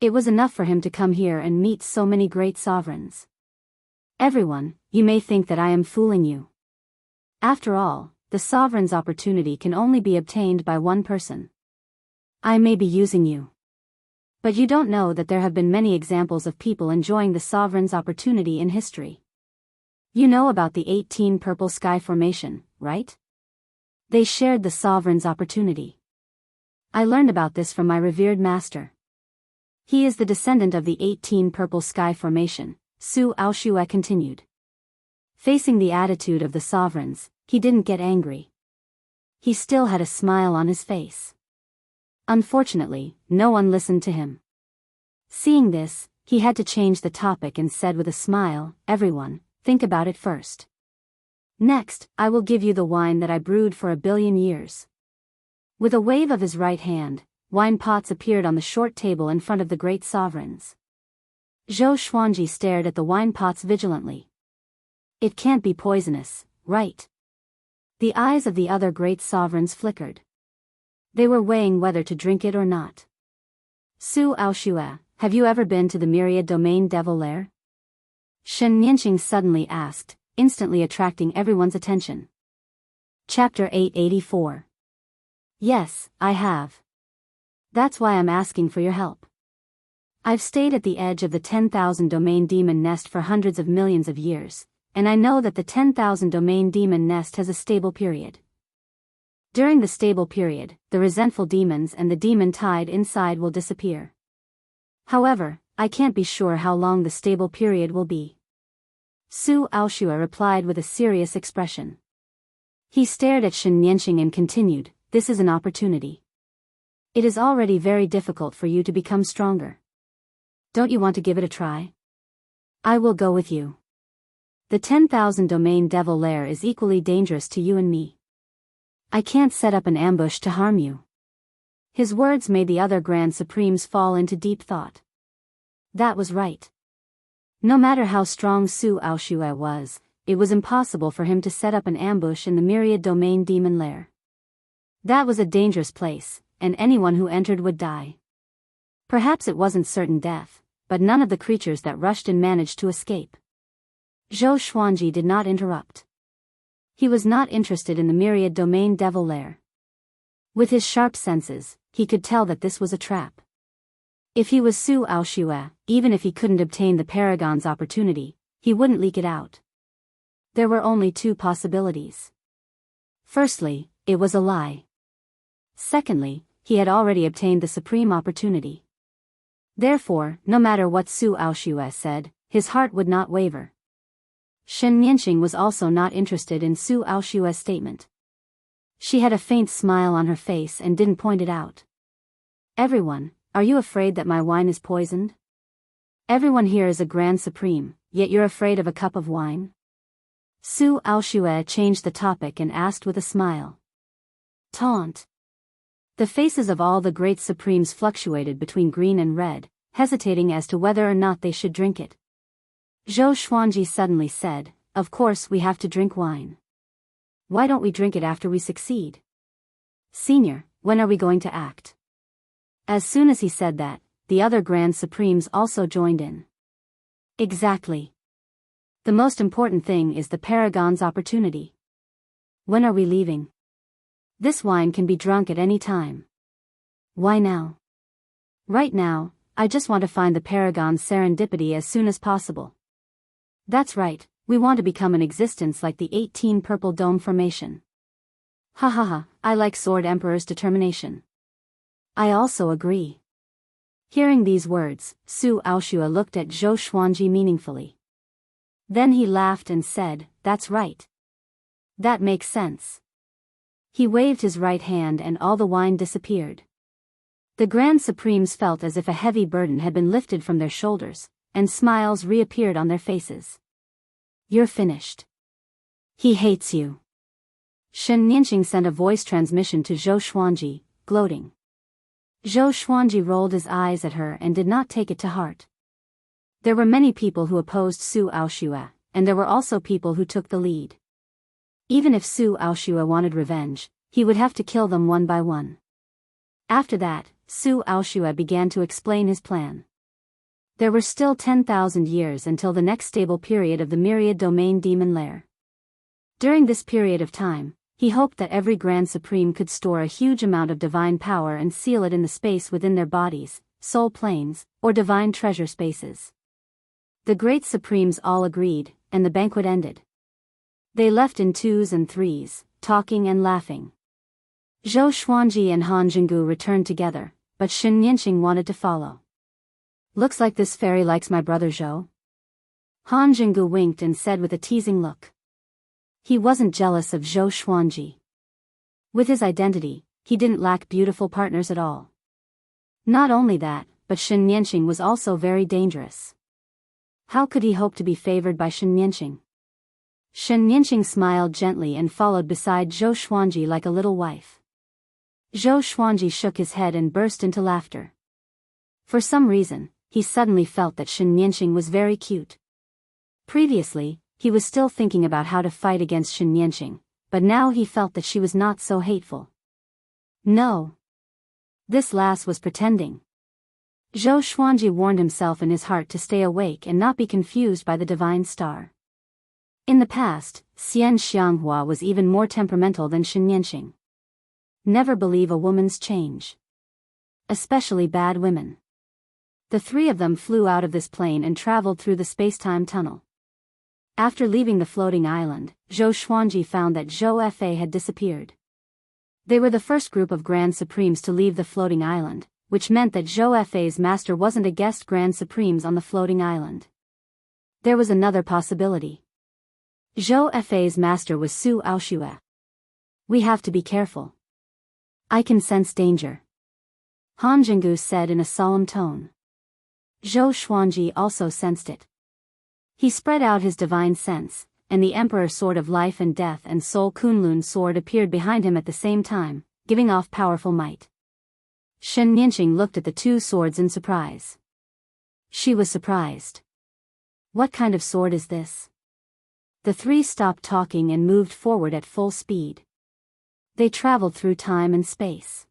It was enough for him to come here and meet so many great sovereigns. "Everyone, you may think that I am fooling you. After all, the sovereign's opportunity can only be obtained by one person. I may be using you. But you don't know that there have been many examples of people enjoying the sovereign's opportunity in history. You know about the 18 Purple Sky Formation, right? They shared the sovereign's opportunity. I learned about this from my revered master. He is the descendant of the 18 Purple Sky Formation," Su Aoshue continued. Facing the attitude of the sovereigns, he didn't get angry. He still had a smile on his face. Unfortunately, no one listened to him. Seeing this, he had to change the topic and said with a smile, "Everyone, think about it first. Next, I will give you the wine that I brewed for 1,000,000,000 years." With a wave of his right hand, wine pots appeared on the short table in front of the great sovereigns. Zhou Xuanji stared at the wine pots vigilantly. "It can't be poisonous, right?" The eyes of the other great sovereigns flickered. They were weighing whether to drink it or not. "Su Aoshue, have you ever been to the Myriad Domain Devil Lair?" Shen Nianqing suddenly asked, instantly attracting everyone's attention. Chapter 884. "Yes, I have. That's why I'm asking for your help. I've stayed at the edge of the 10,000 domain demon nest for hundreds of millions of years, and I know that the 10,000 domain demon nest has a stable period. During the stable period, the resentful demons and the demon tide inside will disappear. However, I can't be sure how long the stable period will be." Su Aoshue replied with a serious expression. He stared at Shen Nianqing and continued, "This is an opportunity. It is already very difficult for you to become stronger. Don't you want to give it a try? I will go with you. The 10,000 domain devil lair is equally dangerous to you and me. I can't set up an ambush to harm you." His words made the other Grand Supremes fall into deep thought. That was right. No matter how strong Su Aoshue was, it was impossible for him to set up an ambush in the Myriad Domain Demon Lair. That was a dangerous place, and anyone who entered would die. Perhaps it wasn't certain death, but none of the creatures that rushed in managed to escape. Zhou Xuanji did not interrupt. He was not interested in the Myriad Domain Devil Lair. With his sharp senses, he could tell that this was a trap. If he was Su Aoshue, even if he couldn't obtain the Paragon's opportunity, he wouldn't leak it out. There were only two possibilities. Firstly, it was a lie. Secondly, he had already obtained the supreme opportunity. Therefore, no matter what Su Aoshue said, his heart would not waver. Shen Nianqing was also not interested in Su Aoshue's statement. She had a faint smile on her face and didn't point it out. "Everyone, are you afraid that my wine is poisoned? Everyone here is a Grand Supreme, yet you're afraid of a cup of wine?" Su Aoshue changed the topic and asked with a smile. Taunt. The faces of all the great Supremes fluctuated between green and red, hesitating as to whether or not they should drink it. Zhou Xuanji suddenly said, "Of course we have to drink wine. Why don't we drink it after we succeed? Senior, when are we going to act?" As soon as he said that, the other Grand Supremes also joined in. Exactly. The most important thing is the Paragon's opportunity. When are we leaving? This wine can be drunk at any time. Why now? Right now, I just want to find the Paragon's serendipity as soon as possible. That's right, we want to become an existence like the 18 Purple Dome Formation. Ha ha ha, I like Sword Emperor's determination. I also agree. Hearing these words, Su Aoshua looked at Zhou Xuanji meaningfully. Then he laughed and said, "That's right. That makes sense." He waved his right hand and all the wine disappeared. The Grand Supremes felt as if a heavy burden had been lifted from their shoulders, and smiles reappeared on their faces. "You're finished. He hates you." Shen Nianqing sent a voice transmission to Zhou Xuanji, gloating. Zhou Xuanji rolled his eyes at her and did not take it to heart. There were many people who opposed Su Aoshua, and there were also people who took the lead. Even if Su Aoshua wanted revenge, he would have to kill them one by one. After that, Su Aoshua began to explain his plan. There were still 10,000 years until the next stable period of the Myriad Domain Demon Lair. During this period of time, he hoped that every Grand Supreme could store a huge amount of divine power and seal it in the space within their bodies, soul planes, or divine treasure spaces. The Great Supremes all agreed, and the banquet ended. They left in 2s and 3s, talking and laughing. Zhou Xuanji and Han Jinggu returned together, but Shen Nianqing wanted to follow. "Looks like this fairy likes my brother Zhou." Han Jinggu winked and said with a teasing look. He wasn't jealous of Zhou Xuanji. With his identity, he didn't lack beautiful partners at all. Not only that, but Shen Nianqing was also very dangerous. How could he hope to be favored by Shen Nianqing? Shen Nianqing smiled gently and followed beside Zhou Xuanji like a little wife. Zhou Xuanji shook his head and burst into laughter. For some reason, he suddenly felt that Shen Nianqing was very cute. Previously, he was still thinking about how to fight against Shen Nianqing, but now he felt that she was not so hateful. No. This lass was pretending. Zhou Xuanji warned himself in his heart to stay awake and not be confused by the divine star. In the past, Xian Xianghua was even more temperamental than Shen Nianqing. Never believe a woman's change. Especially bad women. The three of them flew out of this plane and traveled through the space-time tunnel. After leaving the floating island, Zhou Xuanji found that Zhou Fa had disappeared. They were the first group of Grand Supremes to leave the floating island, which meant that Zhou Fa's master wasn't a guest Grand Supremes on the floating island. There was another possibility. Zhou Fa's master was Su Aoshua. "We have to be careful. I can sense danger," Han Jinggu said in a solemn tone. Zhou Xuanji also sensed it. He spread out his divine sense, and the Emperor's Sword of Life and Death and Soul Kunlun sword appeared behind him at the same time, giving off powerful might. Shen Nianqing looked at the two swords in surprise. She was surprised. What kind of sword is this? The three stopped talking and moved forward at full speed. They traveled through time and space.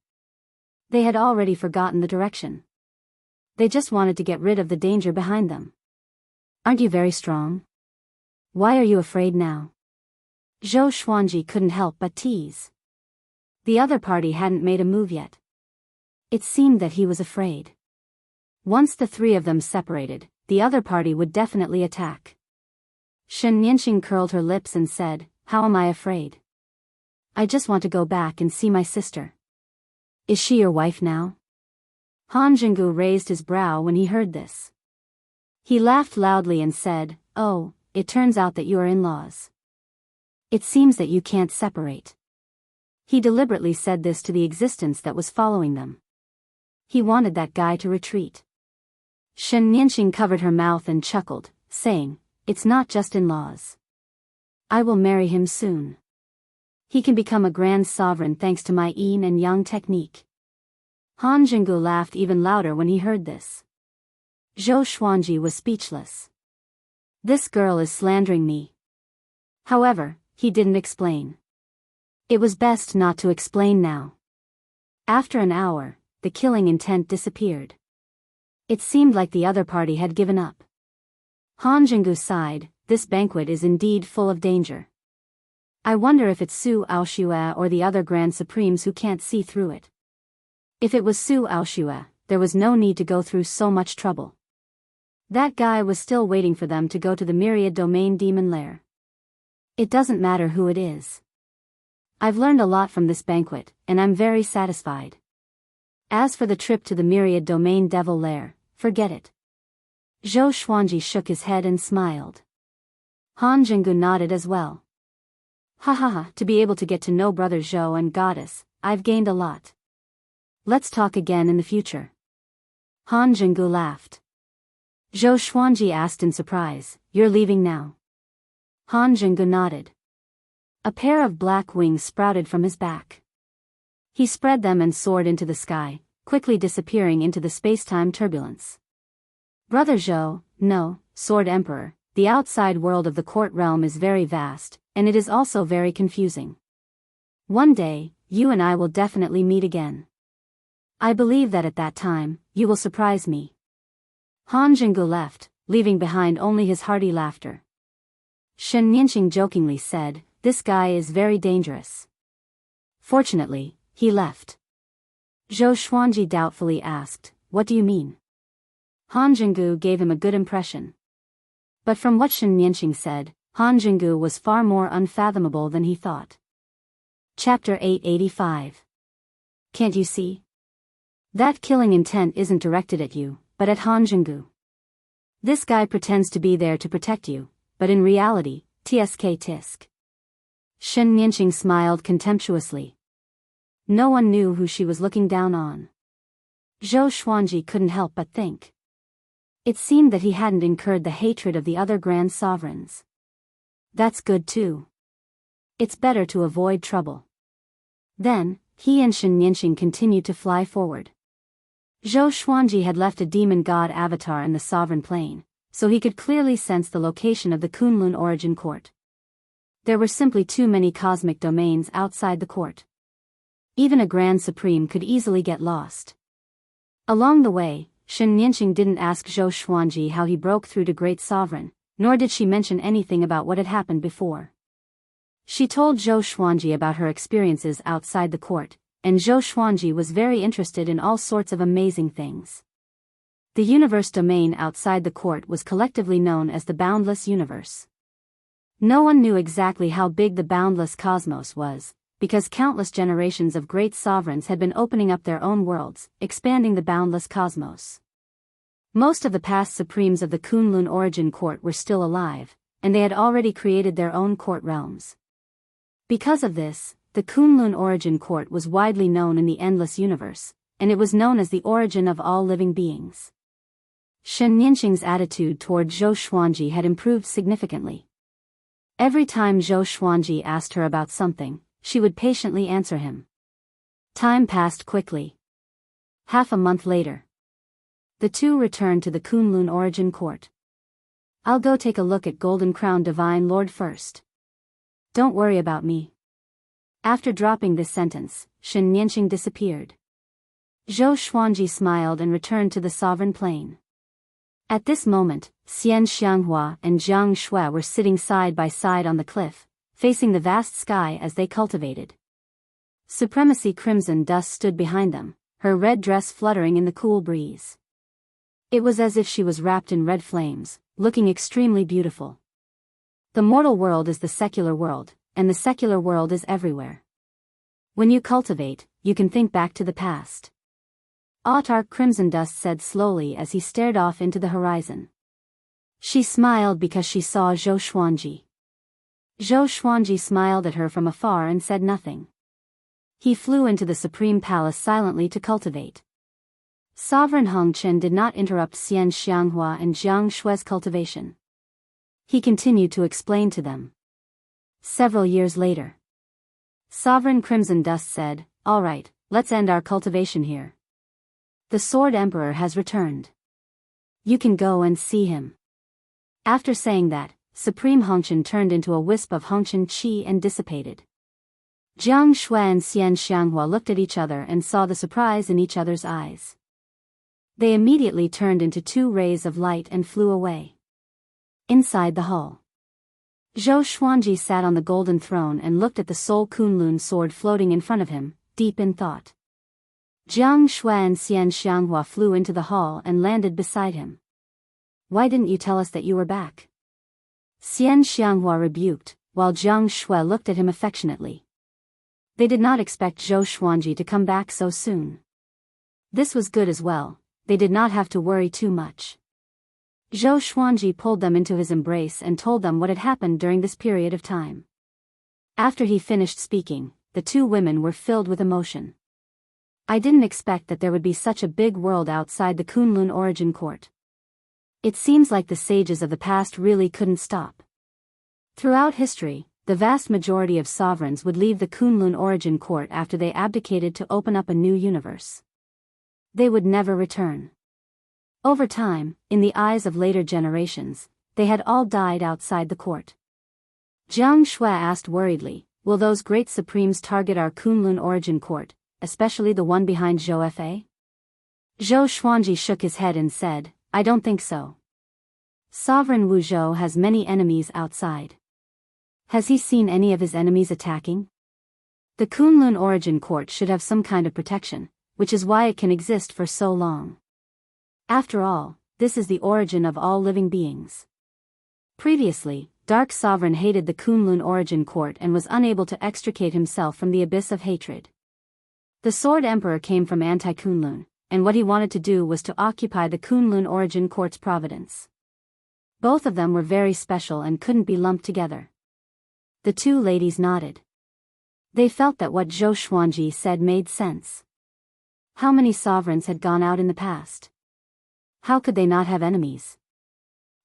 They had already forgotten the direction. They just wanted to get rid of the danger behind them. "Aren't you very strong? Why are you afraid now?" Zhou Xuanji couldn't help but tease. The other party hadn't made a move yet. It seemed that he was afraid. Once the three of them separated, the other party would definitely attack. Shen Nianqing curled her lips and said, "How am I afraid? I just want to go back and see my sister." "Is she your wife now?" Han Jinggu raised his brow when he heard this. He laughed loudly and said, "Oh, it turns out that you are in-laws. It seems that you can't separate." He deliberately said this to the existence that was following them. He wanted that guy to retreat. Shen Nianqing covered her mouth and chuckled, saying, "It's not just in-laws. I will marry him soon. He can become a grand sovereign thanks to my yin and yang technique." Han Jinggu laughed even louder when he heard this. Zhou Xuanji was speechless. This girl is slandering me. However, he didn't explain. It was best not to explain now. After an hour, the killing intent disappeared. It seemed like the other party had given up. Han Jinggu sighed, "This banquet is indeed full of danger. I wonder if it's Su Aoshue or the other Grand Supremes who can't see through it. If it was Su Aoshue, there was no need to go through so much trouble. That guy was still waiting for them to go to the Myriad Domain Demon Lair. It doesn't matter who it is. I've learned a lot from this banquet, and I'm very satisfied. As for the trip to the Myriad Domain Devil Lair, forget it. Zhou Xuanji shook his head and smiled. Han Jinggu nodded as well. Ha ha ha, to be able to get to know Brother Zhou and Goddess, I've gained a lot. Let's talk again in the future. Han Jinggu laughed. Zhou Xuanji asked in surprise, you're leaving now? Han Jinggu nodded. A pair of black wings sprouted from his back. He spread them and soared into the sky, quickly disappearing into the space-time turbulence. Brother Zhou, no, Sword Emperor, the outside world of the court realm is very vast, and it is also very confusing. One day, you and I will definitely meet again. I believe that at that time, you will surprise me. Han Jinggu left, leaving behind only his hearty laughter. Shen Nianqing jokingly said, this guy is very dangerous. Fortunately, he left. Zhou Xuanji doubtfully asked, what do you mean? Han Jinggu gave him a good impression. But from what Shen Nianqing said, Han Jinggu was far more unfathomable than he thought. Chapter 885. Can't you see? That killing intent isn't directed at you, but at Han Jinggu. This guy pretends to be there to protect you, but in reality, tsk tisk. Shen Nianqing smiled contemptuously. No one knew who she was looking down on. Zhou Xuanji couldn't help but think. It seemed that he hadn't incurred the hatred of the other grand sovereigns. That's good too. It's better to avoid trouble. Then, he and Shen Nianqing continued to fly forward. Zhou Xuanji had left a demon god avatar in the sovereign plane, so he could clearly sense the location of the Kunlun origin court. There were simply too many cosmic domains outside the court. Even a Grand Supreme could easily get lost. Along the way, Shen Nianqing didn't ask Zhou Xuanji how he broke through to Great Sovereign, nor did she mention anything about what had happened before. She told Zhou Xuanji about her experiences outside the court, and Zhou Xuanji was very interested in all sorts of amazing things. The universe domain outside the court was collectively known as the Boundless Universe. No one knew exactly how big the boundless cosmos was, because countless generations of great sovereigns had been opening up their own worlds, expanding the boundless cosmos. Most of the past supremes of the Kunlun origin court were still alive, and they had already created their own court realms. Because of this, the Kunlun origin court was widely known in the endless universe, and it was known as the origin of all living beings. Shen Nianqing's attitude toward Zhou Xuanji had improved significantly. Every time Zhou Xuanji asked her about something, she would patiently answer him. Time passed quickly. Half a month later, the two returned to the Kunlun origin court. I'll go take a look at Golden Crown Divine Lord first. Don't worry about me. After dropping this sentence, Shen Nianqing disappeared. Zhou Xuanji smiled and returned to the sovereign plane. At this moment, Xian Xianghua and Jiang Shui were sitting side by side on the cliff, facing the vast sky as they cultivated. Supremacy Crimson Dust stood behind them, her red dress fluttering in the cool breeze. It was as if she was wrapped in red flames, looking extremely beautiful. The mortal world is the secular world, and the secular world is everywhere. When you cultivate, you can think back to the past. Autark Crimson Dust said slowly as he stared off into the horizon. She smiled because she saw Zhou Xuanji. Zhou Xuanji smiled at her from afar and said nothing. He flew into the Supreme Palace silently to cultivate. Sovereign Hong Chen did not interrupt Xian Xianghua and Jiang Shui's cultivation. He continued to explain to them. Several years later, Sovereign Crimson Dust said, "All right, let's end our cultivation here. The Sword Emperor has returned. You can go and see him." After saying that, Supreme Hongchen turned into a wisp of Hongchen qi and dissipated. Jiang Shui and Xian Xianghua looked at each other and saw the surprise in each other's eyes. They immediately turned into two rays of light and flew away. Inside the hall, Zhou Xuanji sat on the golden throne and looked at the Soul Kunlun sword floating in front of him, deep in thought. Jianghu and Xianxia flew into the hall and landed beside him. "Why didn't you tell us that you were back?" Xianxia rebuked, while Jianghu looked at him affectionately. They did not expect Zhou Xuanji to come back so soon. This was good as well, they did not have to worry too much. Zhou Xuanji pulled them into his embrace and told them what had happened during this period of time. After he finished speaking, the two women were filled with emotion. "I didn't expect that there would be such a big world outside the Kunlun origin court. It seems like the sages of the past really couldn't stop." Throughout history, the vast majority of sovereigns would leave the Kunlun origin court after they abdicated to open up a new universe. They would never return. Over time, in the eyes of later generations, they had all died outside the court. Jianghu asked worriedly, "Will those great supremes target our Kunlun origin court, especially the one behind Zhou Fa?" Zhou Xuanji shook his head and said, "I don't think so. Sovereign Wu Zhou has many enemies outside. Has he seen any of his enemies attacking? The Kunlun origin court should have some kind of protection, which is why it can exist for so long. After all, this is the origin of all living beings." Previously, Dark Sovereign hated the Kunlun origin court and was unable to extricate himself from the abyss of hatred. The Sword Emperor came from anti-Kunlun, and what he wanted to do was to occupy the Kunlun origin court's providence. Both of them were very special and couldn't be lumped together. The two ladies nodded. They felt that what Zhou Xuanji said made sense. How many sovereigns had gone out in the past? How could they not have enemies?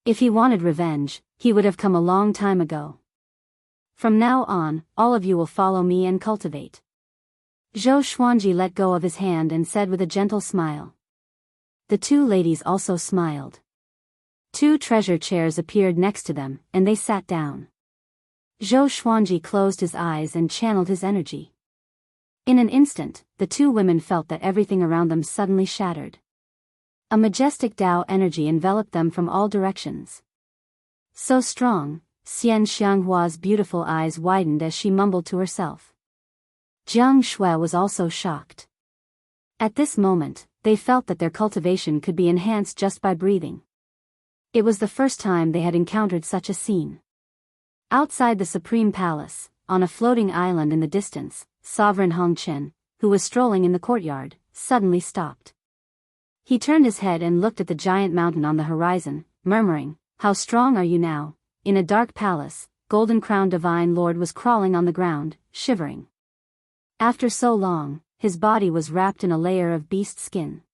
If he wanted revenge, he would have come a long time ago. "From now on, all of you will follow me and cultivate." Zhou Xuanji let go of his hand and said with a gentle smile. The two ladies also smiled. Two treasure chairs appeared next to them, and they sat down. Zhou Xuanji closed his eyes and channeled his energy. In an instant, the two women felt that everything around them suddenly shattered. A majestic Tao energy enveloped them from all directions. So strong, Xianxia's beautiful eyes widened as she mumbled to herself. Jianghu was also shocked. At this moment, they felt that their cultivation could be enhanced just by breathing. It was the first time they had encountered such a scene. Outside the Supreme Palace, on a floating island in the distance, Sovereign Hongqian, who was strolling in the courtyard, suddenly stopped. He turned his head and looked at the giant mountain on the horizon, murmuring, "How strong are you now?" In a dark palace, Golden Crown Divine Lord was crawling on the ground, shivering. After so long, his body was wrapped in a layer of beast skin.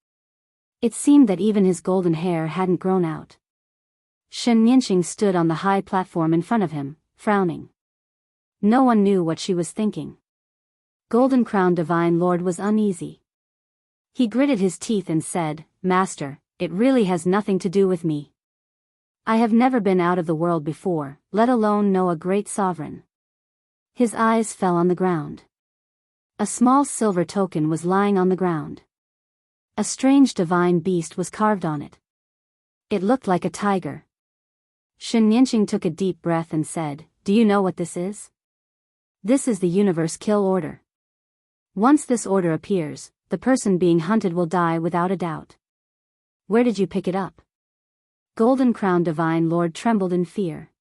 It seemed that even his golden hair hadn't grown out. Shen Nianqing stood on the high platform in front of him, frowning. No one knew what she was thinking. Golden Crown Divine Lord was uneasy. He gritted his teeth and said, "Master, it really has nothing to do with me. I have never been out of the world before, let alone know a great sovereign." His eyes fell on the ground. A small silver token was lying on the ground. A strange divine beast was carved on it. It looked like a tiger. Shen Nianqing took a deep breath and said, "Do you know what this is? This is the universe kill order. Once this order appears, the person being hunted will die without a doubt." "Where did you pick it up?" Golden Crown Divine Lord trembled in fear.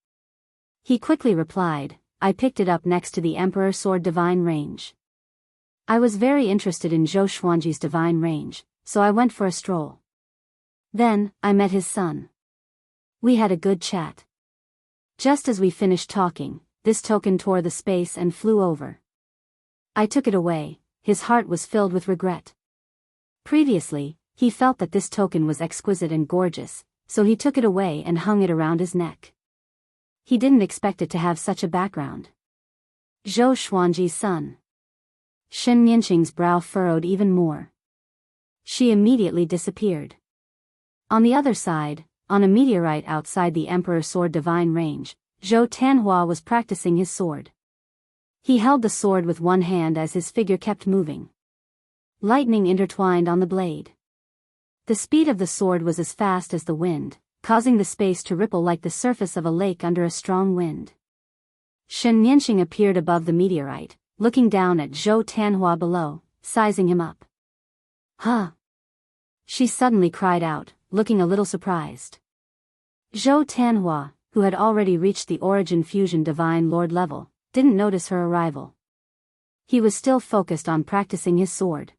He quickly replied, "I picked it up next to the Emperor Sword Divine Range. I was very interested in Zhou Xuanji's divine range, so I went for a stroll. Then, I met his son. We had a good chat. Just as we finished talking, this token tore the space and flew over. I took it away." His heart was filled with regret. Previously, he felt that this token was exquisite and gorgeous, so he took it away and hung it around his neck. He didn't expect it to have such a background. Zhou Xuanji's son. Shen Nianqing's brow furrowed even more. She immediately disappeared. On the other side, on a meteorite outside the Emperor Sword Divine Range, Zhou Tanhua was practicing his sword. He held the sword with one hand as his figure kept moving. Lightning intertwined on the blade. The speed of the sword was as fast as the wind, causing the space to ripple like the surface of a lake under a strong wind. Shen Nianxing appeared above the meteorite, looking down at Zhou Tanhua below, sizing him up. Huh? She suddenly cried out, looking a little surprised. Zhou Tanhua, who had already reached the Origin Fusion Divine Lord level, didn't notice her arrival. He was still focused on practicing his sword.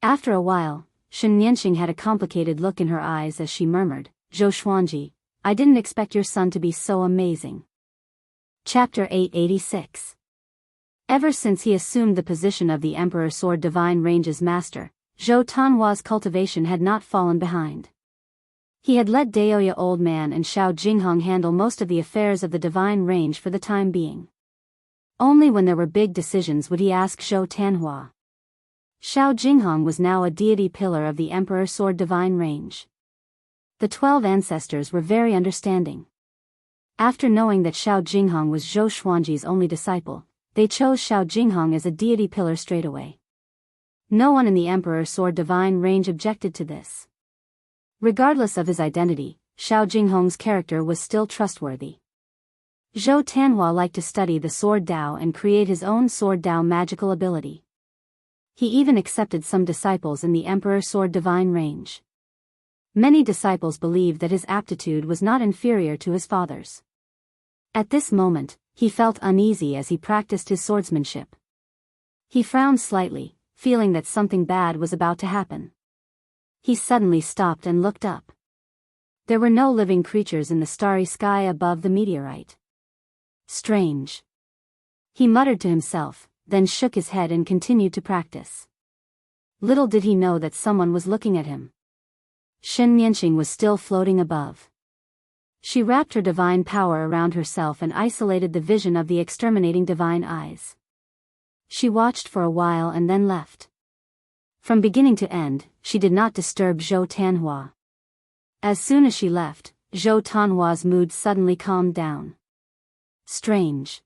After a while, Shen Nianxing had a complicated look in her eyes as she murmured, "Zhou Xuanji, I didn't expect your son to be so amazing." Chapter 886. Ever since he assumed the position of the Emperor Sword Divine Range's master, Zhou Tanhua's cultivation had not fallen behind. He had let Daoist Old Man and Xiao Jinghong handle most of the affairs of the Divine Range for the time being. Only when there were big decisions would he ask Zhou Tanhua. Xiao Jinghong was now a deity pillar of the Emperor Sword Divine Range. The 12 ancestors were very understanding. After knowing that Xiao Jinghong was Zhou Xuanji's only disciple, they chose Xiao Jinghong as a deity pillar straight away. No one in the Emperor Sword Divine Range objected to this. Regardless of his identity, Xiao Jinghong's character was still trustworthy. Zhou Tanhua liked to study the Sword Dao and create his own Sword Dao magical ability. He even accepted some disciples in the Emperor Sword Divine Range. Many disciples believed that his aptitude was not inferior to his father's. At this moment, he felt uneasy as he practiced his swordsmanship. He frowned slightly, feeling that something bad was about to happen. He suddenly stopped and looked up. There were no living creatures in the starry sky above the meteorite. Strange. He muttered to himself, then shook his head and continued to practice. Little did he know that someone was looking at him. Shen Nianxing was still floating above. She wrapped her divine power around herself and isolated the vision of the exterminating divine eyes. She watched for a while and then left. From beginning to end, she did not disturb Zhou Tanhua. As soon as she left, Zhou Tanhua's mood suddenly calmed down. Strange.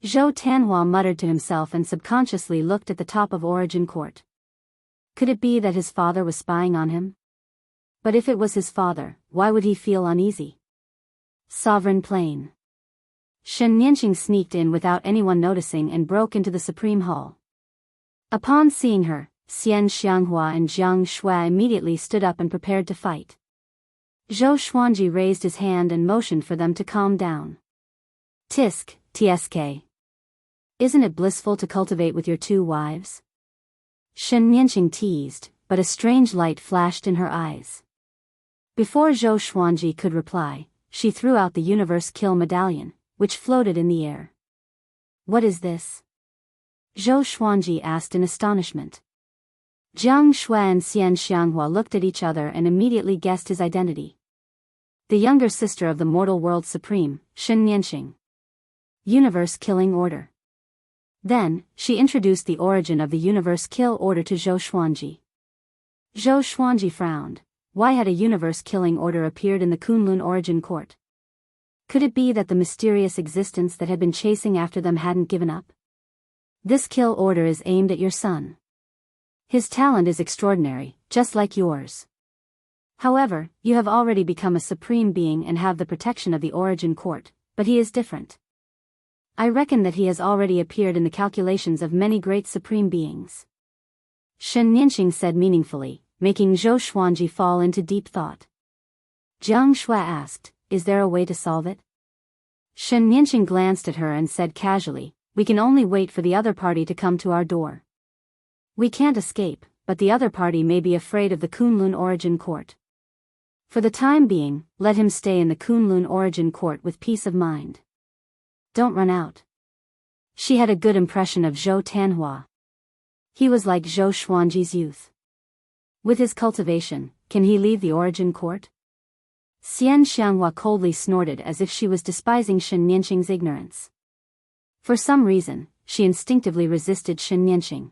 Zhou Tanhua muttered to himself and subconsciously looked at the top of Origin Court. Could it be that his father was spying on him? But if it was his father, why would he feel uneasy? Sovereign Plain. Shen Nianxing sneaked in without anyone noticing and broke into the Supreme Hall. Upon seeing her, Xian Xianghua and Jiang Shui immediately stood up and prepared to fight. Zhou Xuanji raised his hand and motioned for them to calm down. Tisk, tsk. Isn't it blissful to cultivate with your 2 wives? Shen Nianxing teased, but a strange light flashed in her eyes. Before Zhou Xuanji could reply, she threw out the Universe Kill Medallion, which floated in the air. What is this? Zhou Xuanji asked in astonishment. Jiang Shui and Xian Xianghua looked at each other and immediately guessed his identity. The younger sister of the mortal world supreme, Shen Nianxing. Universe Killing Order. Then, she introduced the origin of the Universe Kill Order to Zhou Xuanji. Zhou Xuanji frowned. Why had a Universe Killing Order appeared in the Kunlun Origin Court? Could it be that the mysterious existence that had been chasing after them hadn't given up? This kill order is aimed at your son. His talent is extraordinary, just like yours. However, you have already become a supreme being and have the protection of the Origin Court, but he is different. I reckon that he has already appeared in the calculations of many great supreme beings. Shen Nianxing said meaningfully, making Zhou Xuanji fall into deep thought. Jiang Shui asked, is there a way to solve it? Shen Nianxing glanced at her and said casually, we can only wait for the other party to come to our door. We can't escape, but the other party may be afraid of the Kunlun Origin Court. For the time being, let him stay in the Kunlun Origin Court with peace of mind. Don't run out. She had a good impression of Zhou Tanhua. He was like Zhou Xuanji's youth. With his cultivation, can he leave the Origin Court? Xian Xianghua coldly snorted as if she was despising Shen Nianxing's ignorance. For some reason, she instinctively resisted Shen Nianxing.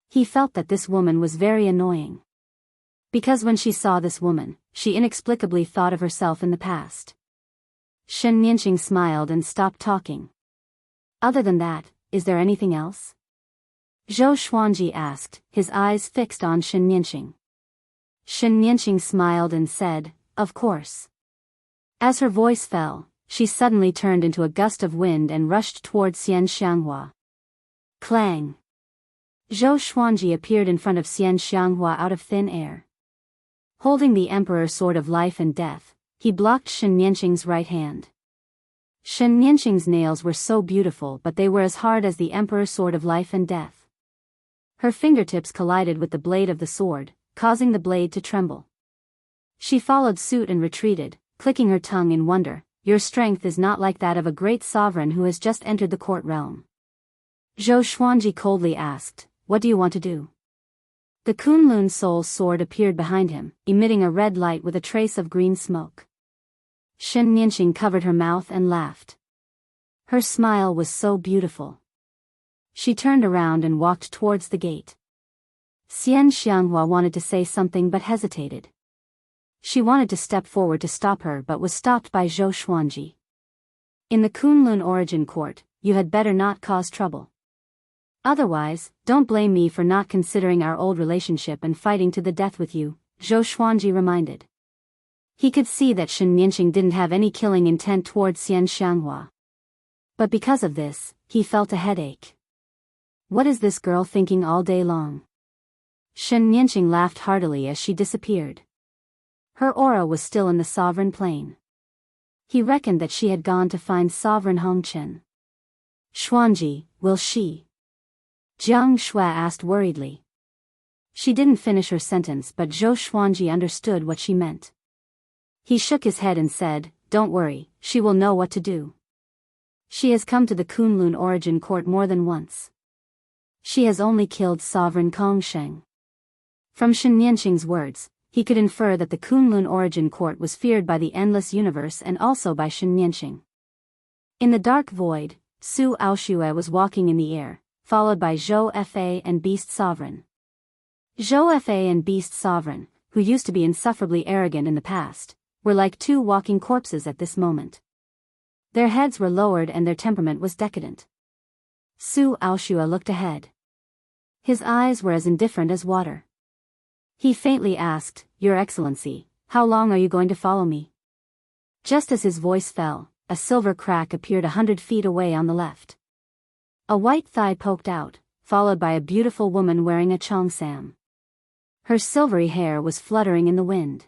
He felt that this woman was very annoying. Because when she saw this woman, she inexplicably thought of herself in the past. Shen Nianxing smiled and stopped talking. Other than that, is there anything else? Zhou Xuanji asked, his eyes fixed on Shen Nianxing. Shen Nianxing smiled and said, of course. As her voice fell, she suddenly turned into a gust of wind and rushed towards Xianxia. Clang! Zhou Xuanji appeared in front of Xianxia out of thin air. Holding the Emperor's sword of life and death, he blocked Shen Nianqing's right hand. Shen Nianqing's nails were so beautiful, but they were as hard as the Emperor's sword of life and death. Her fingertips collided with the blade of the sword, causing the blade to tremble. She followed suit and retreated, clicking her tongue in wonder. Your strength is not like that of a great sovereign who has just entered the court realm. Zhou Xuanji coldly asked, what do you want to do? The Kunlun Soul's sword appeared behind him, emitting a red light with a trace of green smoke. Shen Nianqing covered her mouth and laughed. Her smile was so beautiful. She turned around and walked towards the gate. Xianxia wanted to say something but hesitated. She wanted to step forward to stop her but was stopped by Zhou Xuanji. In the Kunlun Origin Court, you had better not cause trouble. Otherwise, don't blame me for not considering our old relationship and fighting to the death with you, Zhou Xuanji reminded. He could see that Shen Nianqing didn't have any killing intent towards Xianxia. But because of this, he felt a headache. What is this girl thinking all day long? Shen Nianqing laughed heartily as she disappeared. Her aura was still in the sovereign plane. He reckoned that she had gone to find Sovereign Hongchen. Xuanji, will she? Jiang Shui asked worriedly. She didn't finish her sentence, but Zhou Xuanji understood what she meant. He shook his head and said, don't worry, she will know what to do. She has come to the Kunlun Origin Court more than once. She has only killed Sovereign Kongsheng. From Shen Nianqing's words, he could infer that the Kunlun Origin Court was feared by the endless universe and also by Shen Nianqing. In the dark void, Su Aoxue was walking in the air, followed by Zhou Fa and Beast Sovereign. Zhou Fa and Beast Sovereign, who used to be insufferably arrogant in the past, were like two walking corpses at this moment. Their heads were lowered and their temperament was decadent. Su Aoxue looked ahead. His eyes were as indifferent as water. He faintly asked, Your Excellency, how long are you going to follow me? Just as his voice fell, a silver crack appeared 100 feet away on the left. A white thigh poked out, followed by a beautiful woman wearing a cheongsam. Her silvery hair was fluttering in the wind.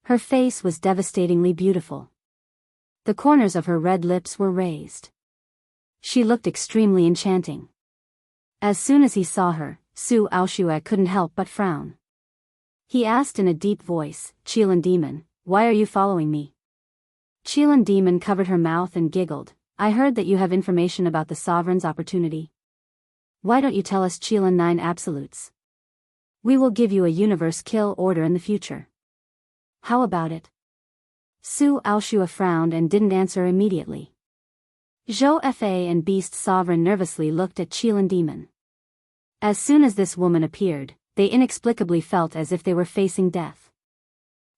Her face was devastatingly beautiful. The corners of her red lips were raised. She looked extremely enchanting. As soon as he saw her, Su Aoxue couldn't help but frown. He asked in a deep voice, Qilin Demon, why are you following me? Qilin Demon covered her mouth and giggled, I heard that you have information about the Sovereign's opportunity. Why don't you tell us Qilin 9 absolutes? We will give you a universe kill order in the future. How about it? Su Aoxue frowned and didn't answer immediately. Zhou Fa and Beast Sovereign nervously looked at Qilin Demon. As soon as this woman appeared, they inexplicably felt as if they were facing death.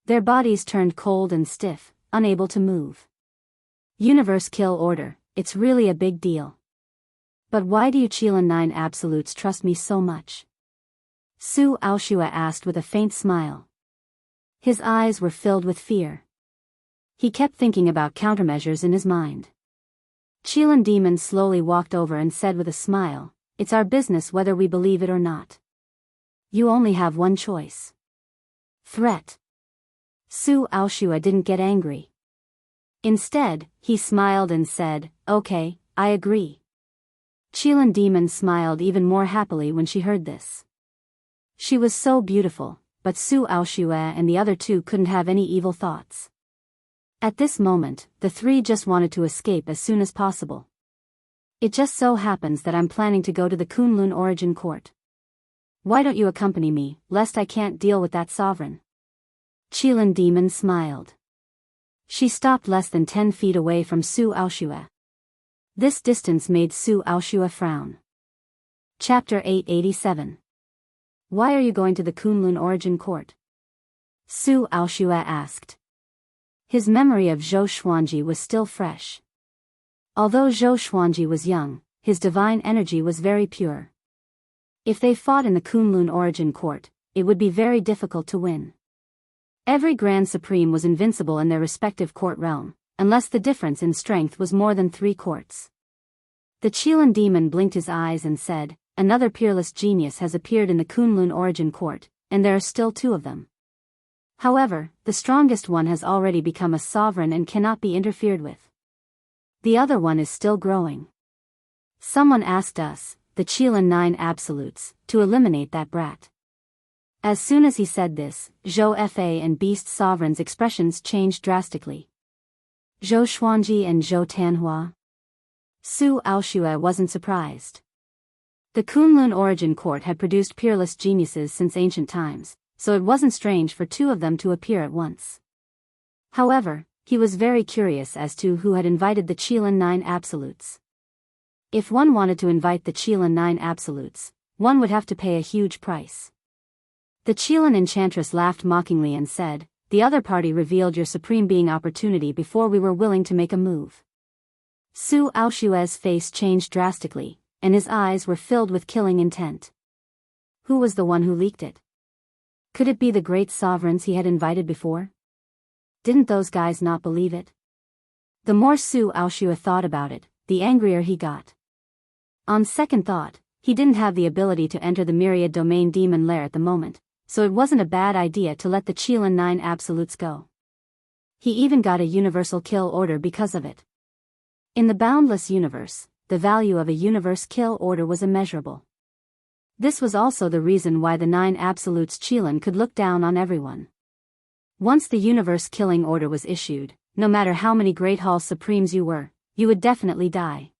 Their bodies turned cold and stiff, unable to move. Universe kill order, it's really a big deal. But why do you Qilin 9 absolutes trust me so much? Su Aoxue asked with a faint smile. His eyes were filled with fear. He kept thinking about countermeasures in his mind. Qilin Demon slowly walked over and said with a smile, It's our business whether we believe it or not. You only have one choice. Threat. Su Aoxue didn't get angry. Instead, he smiled and said, Okay, I agree. Qilin Demon smiled even more happily when she heard this. She was so beautiful, but Su Aoxue and the other two couldn't have any evil thoughts. At this moment, the three just wanted to escape as soon as possible. It just so happens that I'm planning to go to the Kunlun Origin Court. Why don't you accompany me, lest I can't deal with that sovereign? Qilin Demon smiled. She stopped less than 10 feet away from Su Aoxue. This distance made Su Aoxue frown. Chapter 887. Why are you going to the Kunlun Origin Court? Su Aoxue asked. His memory of Zhou Xuanji was still fresh. Although Zhou Xuanji was young, his divine energy was very pure. If they fought in the Kunlun Origin Court, it would be very difficult to win. Every Grand Supreme was invincible in their respective court realm, unless the difference in strength was more than 3 quarts. The Qilin demon blinked his eyes and said, "Another peerless genius has appeared in the Kunlun origin court, and there are still 2 of them. However, the strongest one has already become a sovereign and cannot be interfered with. The other one is still growing. Someone asked us, the Qilin 9 absolutes, to eliminate that brat." As soon as he said this, Zhou Fa and Beast Sovereign's expressions changed drastically. Zhou Xuanji and Zhou Tanhua? Su Aoshue wasn't surprised. The Kunlun origin court had produced peerless geniuses since ancient times, so it wasn't strange for 2 of them to appear at once. However, he was very curious as to who had invited the Qilin 9 absolutes. If one wanted to invite the Qilin 9 absolutes, one would have to pay a huge price. The Qilin enchantress laughed mockingly and said, "The other party revealed your supreme being opportunity before we were willing to make a move." Su Aoshue's face changed drastically, and his eyes were filled with killing intent. Who was the one who leaked it? Could it be the great sovereigns he had invited before? Didn't those guys not believe it? The more Su Aoshue thought about it, the angrier he got. On second thought, he didn't have the ability to enter the myriad domain demon lair at the moment, so it wasn't a bad idea to let the Qilin 9 absolutes go. He even got a universal kill order because of it. In the boundless universe, the value of a universe kill order was immeasurable. This was also the reason why the 9 absolutes Qilin could look down on everyone. Once the universe killing order was issued, no matter how many Great Hall Supremes you were, you would definitely die.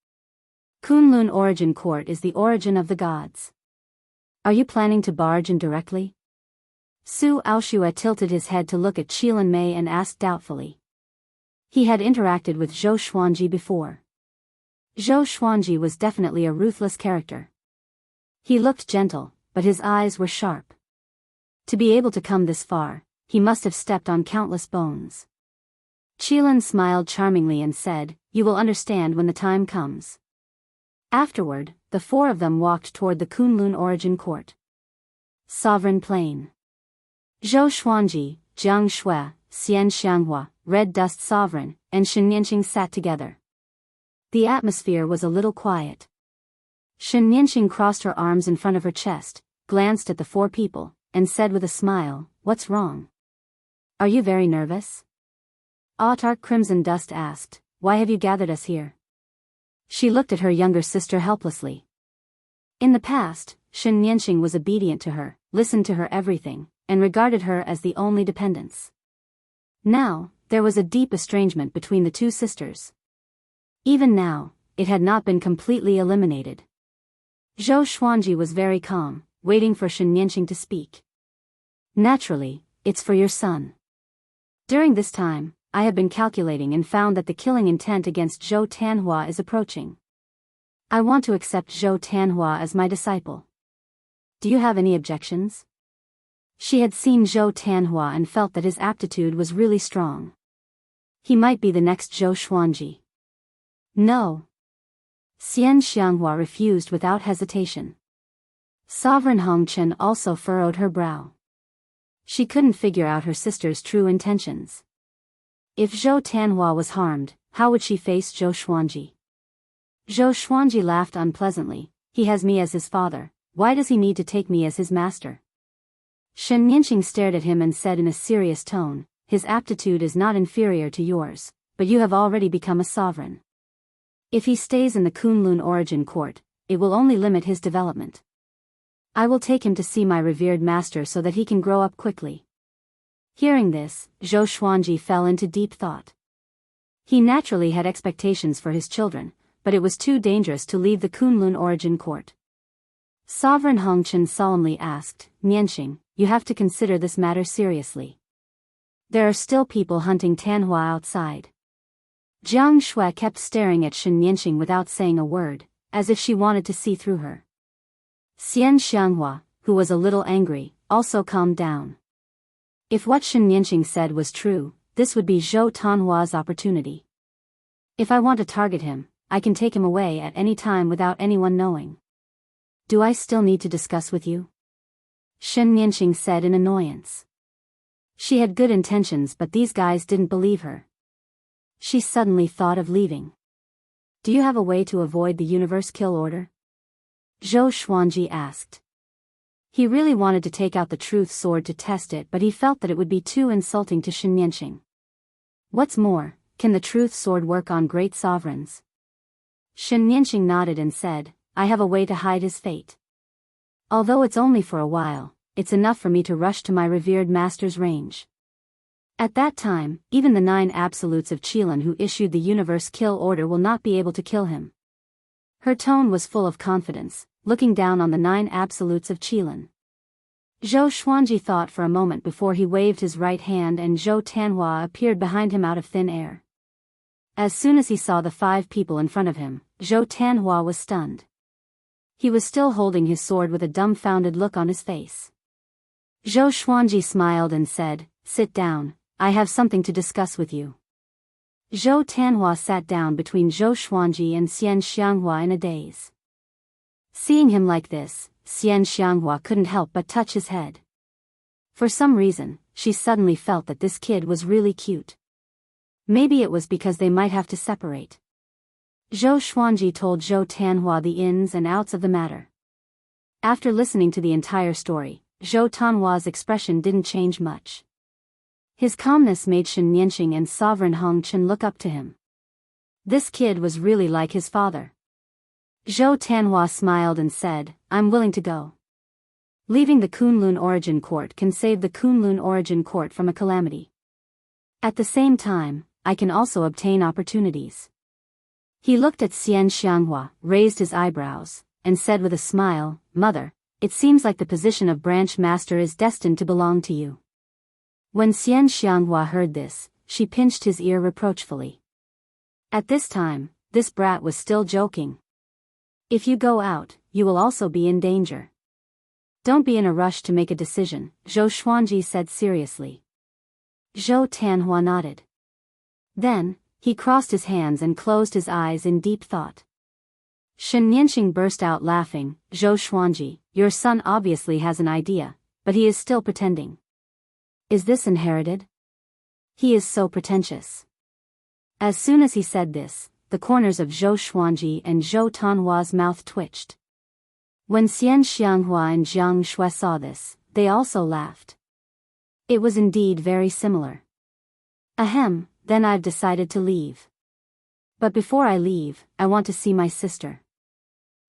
Kunlun origin court is the origin of the gods. Are you planning to barge in directly? Su Aoshue tilted his head to look at Qilin Mei and asked doubtfully. He had interacted with Zhou Xuanji before. Zhou Xuanji was definitely a ruthless character. He looked gentle, but his eyes were sharp. To be able to come this far, he must have stepped on countless bones. Qilin smiled charmingly and said, "You will understand when the time comes." Afterward, the 4 of them walked toward the Kunlun origin court. Sovereign Plain. Zhou Xuanji, Jianghu, Xianxia, Red Dust Sovereign, and Shenyanqing sat together. The atmosphere was a little quiet. Shenyanqing crossed her arms in front of her chest, glanced at the 4 people, and said with a smile, "What's wrong? Are you very nervous?" Autarch Crimson Dust asked, "Why have you gathered us here?" She looked at her younger sister helplessly. In the past, Shenyanqing was obedient to her, listened to her everything, and regarded her as the only dependence. Now, there was a deep estrangement between the 2 sisters. Even now, it had not been completely eliminated. Zhou Xuanji was very calm, waiting for Shenyanqing to speak. "Naturally, it's for your son. During this time, I have been calculating and found that the killing intent against Zhou Tanhua is approaching. I want to accept Zhou Tanhua as my disciple. Do you have any objections?" She had seen Zhou Tanhua and felt that his aptitude was really strong. He might be the next Zhou Xuanji. No. Xianxia refused without hesitation. Sovereign Hongchen also furrowed her brow. She couldn't figure out her sister's true intentions. If Zhou Tanhua was harmed, how would she face Zhou Xuanji? Zhou Xuanji laughed unpleasantly. "He has me as his father, why does he need to take me as his master?" Shenyanqing stared at him and said in a serious tone, "His aptitude is not inferior to yours, but you have already become a sovereign. If he stays in the Kunlun origin court, it will only limit his development. I will take him to see my revered master so that he can grow up quickly." Hearing this, Zhou Xuanji fell into deep thought. He naturally had expectations for his children, but it was too dangerous to leave the Kunlun origin court. Sovereign Hongchen solemnly asked, "Nianqing, you have to consider this matter seriously. There are still people hunting Tanhua outside." Jianghu kept staring at Shenyanqing without saying a word, as if she wanted to see through her. Xianxia, who was a little angry, also calmed down. If what Shenyanqing said was true, this would be Zhou Tanhua's opportunity. If I want to target him, I can take him away at any time without anyone knowing. Do I still need to discuss with you? Shenyanqing said in annoyance. She had good intentions, but these guys didn't believe her. She suddenly thought of leaving. Do you have a way to avoid the universe kill order? Zhou Xuanji asked. He really wanted to take out the truth sword to test it, but he felt that it would be too insulting to Xianxia. What's more, can the truth sword work on great sovereigns? Xianxia nodded and said, I have a way to hide his fate. Although it's only for a while, it's enough for me to rush to my revered master's range. At that time, even the 9 absolutes of Qilin who issued the universe kill order will not be able to kill him. Her tone was full of confidence, looking down on the 9 absolutes of Qilin. Zhou Xuanji thought for a moment before he waved his right hand and Zhou Tanhua appeared behind him out of thin air. As soon as he saw the 5 people in front of him, Zhou Tanhua was stunned. He was still holding his sword with a dumbfounded look on his face. Zhou Xuanji smiled and said, Sit down, I have something to discuss with you. Zhou Tanhua sat down between Zhou Xuanji and Xianxia in a daze. Seeing him like this, Xianxia couldn't help but touch his head. For some reason, she suddenly felt that this kid was really cute. Maybe it was because they might have to separate. Zhou Xuanji told Zhou Tanhua the ins and outs of the matter. After listening to the entire story, Zhou Tanhua's expression didn't change much. His calmness made Xianxia and Sovereign Hong Chen look up to him. This kid was really like his father. Zhou Tanhua smiled and said, I'm willing to go. Leaving the Kunlun Origin Court can save the Kunlun Origin Court from a calamity. At the same time, I can also obtain opportunities. He looked at Xianxia, raised his eyebrows, and said with a smile, Mother, it seems like the position of branch master is destined to belong to you. When Xianxia heard this, she pinched his ear reproachfully. At this time, this brat was still joking. If you go out, you will also be in danger. Don't be in a rush to make a decision, Zhou Xuanji said seriously. Zhou Tanhua nodded. Then, he crossed his hands and closed his eyes in deep thought. Xianxia burst out laughing, Zhou Xuanji, your son obviously has an idea, but he is still pretending. Is this inherited? He is so pretentious. As soon as he said this, the corners of Zhou Xuanji and Zhou Tanhua's mouth twitched. When Xianxia and Jianghu saw this, they also laughed. It was indeed very similar. Ahem, then I've decided to leave. But before I leave, I want to see my sister.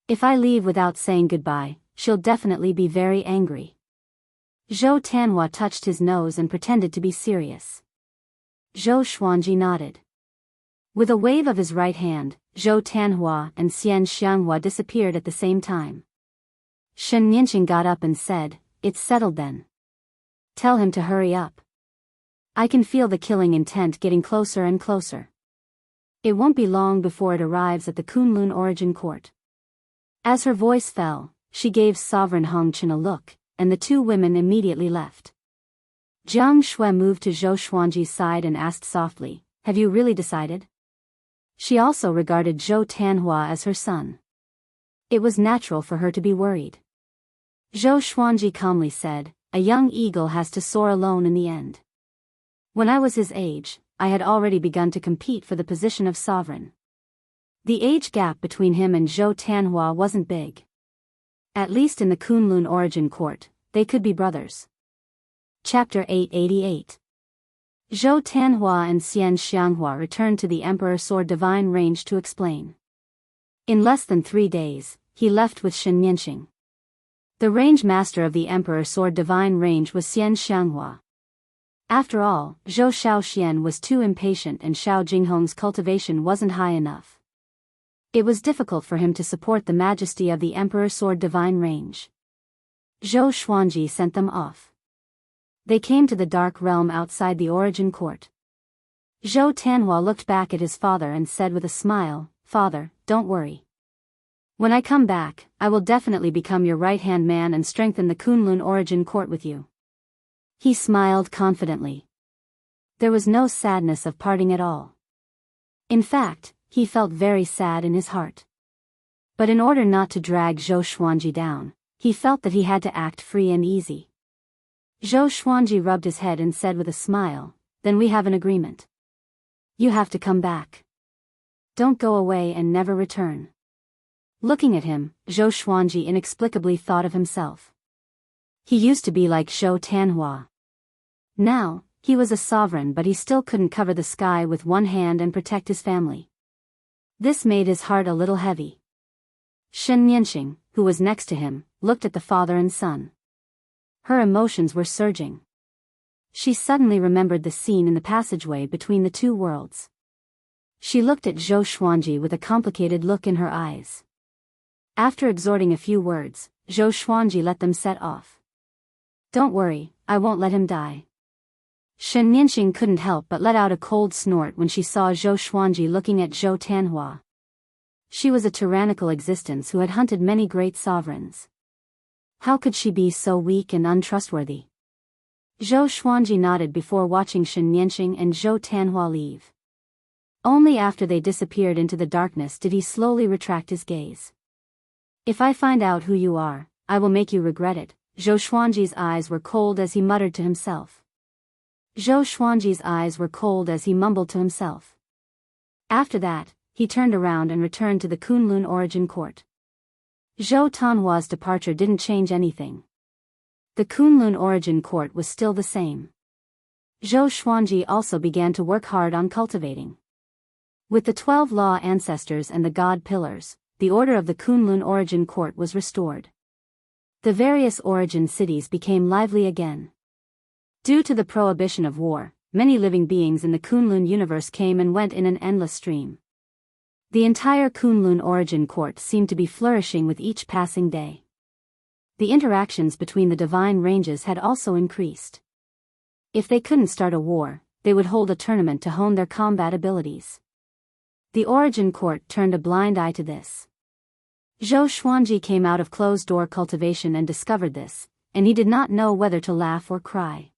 If I leave without saying goodbye, she'll definitely be very angry. Zhou Tanhua touched his nose and pretended to be serious. Zhou Xuanji nodded. With a wave of his right hand, Zhou Tanhua and Xianxia disappeared at the same time. Xianxia got up and said, It's settled then. Tell him to hurry up. I can feel the killing intent getting closer and closer. It won't be long before it arrives at the Kunlun Origin Court. As her voice fell, she gave Sovereign Hong Chen a look, and the 2 women immediately left. Jianghu moved to Zhou Xuanji's side and asked softly, Have you really decided? She also regarded Zhou Tanhua as her son. It was natural for her to be worried. Zhou Xuanji calmly said, A young eagle has to soar alone in the end. When I was his age, I had already begun to compete for the position of sovereign. The age gap between him and Zhou Tanhua wasn't big. At least in the Kunlun Origin Court, they could be brothers. Chapter 888. Zhou Tanhua and Xianxia returned to the Emperor Sword Divine Range to explain. In less than 3 days, he left with Xianxia. The range master of the Emperor Sword Divine Range was Xianxia. After all, Zhou Xiaoxian was too impatient and Xiao Jinghong's cultivation wasn't high enough. It was difficult for him to support the majesty of the Emperor Sword Divine Range. Zhou Xuanji sent them off. They came to the dark realm outside the Origin Court. Zhou Tanhua looked back at his father and said with a smile, Father, don't worry. When I come back, I will definitely become your right-hand man and strengthen the Kunlun Origin Court with you. He smiled confidently. There was no sadness of parting at all. In fact, he felt very sad in his heart. But in order not to drag Zhou Xuanji down, he felt that he had to act free and easy. Zhou Xuanji rubbed his head and said with a smile, Then we have an agreement. You have to come back. Don't go away and never return. Looking at him, Zhou Xuanji inexplicably thought of himself. He used to be like Zhou Tanhua. Now, he was a sovereign, but he still couldn't cover the sky with one hand and protect his family. This made his heart a little heavy. Shen Nianxing, who was next to him, looked at the father and son. Her emotions were surging. She suddenly remembered the scene in the passageway between the two worlds. She looked at Zhou Xuanji with a complicated look in her eyes. After exhorting a few words, Zhou Xuanji let them set off. Don't worry, I won't let him die. Shen Nianxing couldn't help but let out a cold snort when she saw Zhou Xuanji looking at Zhou Tanhua. She was a tyrannical existence who had hunted many great sovereigns. How could she be so weak and untrustworthy? Zhou Xuanji nodded before watching Shen Nianxing and Zhou Tanhua leave. Only after they disappeared into the darkness did he slowly retract his gaze. If I find out who you are, I will make you regret it. Zhou Xuanji's eyes were cold as he muttered to himself. Zhou Xuanji's eyes were cold as he mumbled to himself. After that, he turned around and returned to the Kunlun origin court. Zhou Tanhua's departure didn't change anything. The Kunlun origin court was still the same. Zhou Xuanji also began to work hard on cultivating. With the 12 law ancestors and the god pillars, the order of the Kunlun origin court was restored. The various origin cities became lively again. Due to the prohibition of war, many living beings in the Kunlun universe came and went in an endless stream. The entire Kunlun origin court seemed to be flourishing with each passing day. The interactions between the divine ranges had also increased. If they couldn't start a war, they would hold a tournament to hone their combat abilities. The origin court turned a blind eye to this. Zhou Xuanji came out of closed-door cultivation and discovered this, and he did not know whether to laugh or cry.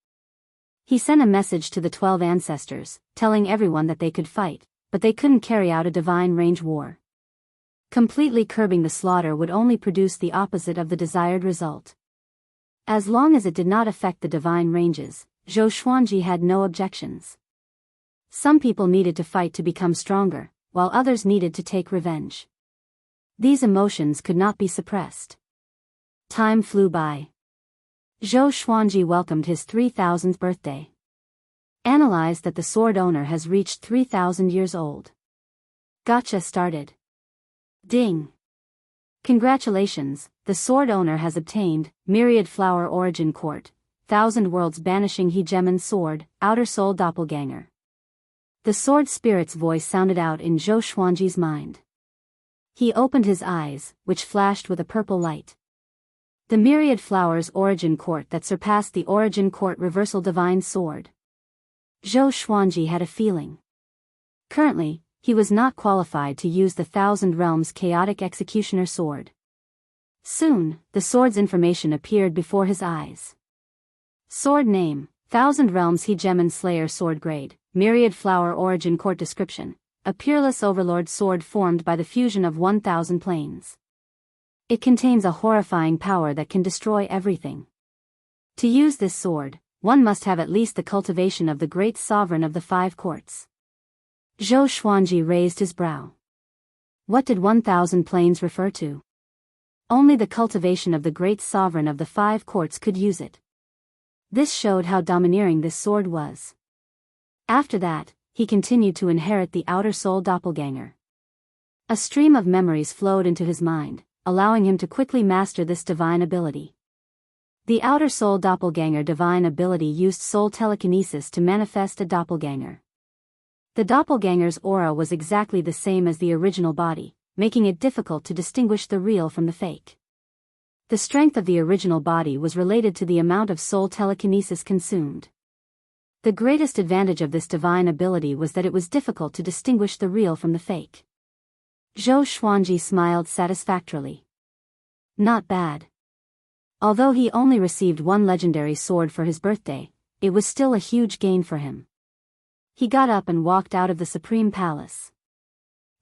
He sent a message to the 12 ancestors, telling everyone that they could fight, but they couldn't carry out a divine range war. Completely curbing the slaughter would only produce the opposite of the desired result. As long as it did not affect the divine ranges, Zhou Xuanji had no objections. Some people needed to fight to become stronger, while others needed to take revenge. These emotions could not be suppressed. Time flew by. Zhou Xuanji welcomed his 3000th birthday. Analyzed that the sword owner has reached 3000 years old. Gotcha started. Ding. Congratulations, the sword owner has obtained Myriad Flower Origin Court, 1000 Worlds Banishing Hegemon Sword, Outer Soul Doppelganger. The sword spirit's voice sounded out in Zhou Xuanji's mind. He opened his eyes, which flashed with a purple light. The Myriad Flowers Origin Court that surpassed the Origin Court Reversal Divine Sword. Zhou Xuanji had a feeling. Currently, he was not qualified to use the Thousand Realms Chaotic Executioner Sword. Soon, the sword's information appeared before his eyes. Sword name, Thousand Realms Hegemon Slayer Sword Grade, Myriad Flower Origin Court Description, a peerless overlord sword formed by the fusion of 1000 planes. It contains a horrifying power that can destroy everything. To use this sword, one must have at least the cultivation of the great sovereign of the 5 courts. Zhou Xuanji raised his brow. What did 1000 planes refer to? Only the cultivation of the great sovereign of the 5 courts could use it. This showed how domineering this sword was. After that, he continued to inherit the Outer Soul Doppelganger. A stream of memories flowed into his mind, allowing him to quickly master this divine ability. The Outer Soul Doppelganger divine ability used soul telekinesis to manifest a doppelganger. The doppelganger's aura was exactly the same as the original body, making it difficult to distinguish the real from the fake. The strength of the original body was related to the amount of soul telekinesis consumed. The greatest advantage of this divine ability was that it was difficult to distinguish the real from the fake. Zhou Xuanji smiled satisfactorily. Not bad. Although he only received 1 legendary sword for his birthday, it was still a huge gain for him. He got up and walked out of the Supreme Palace.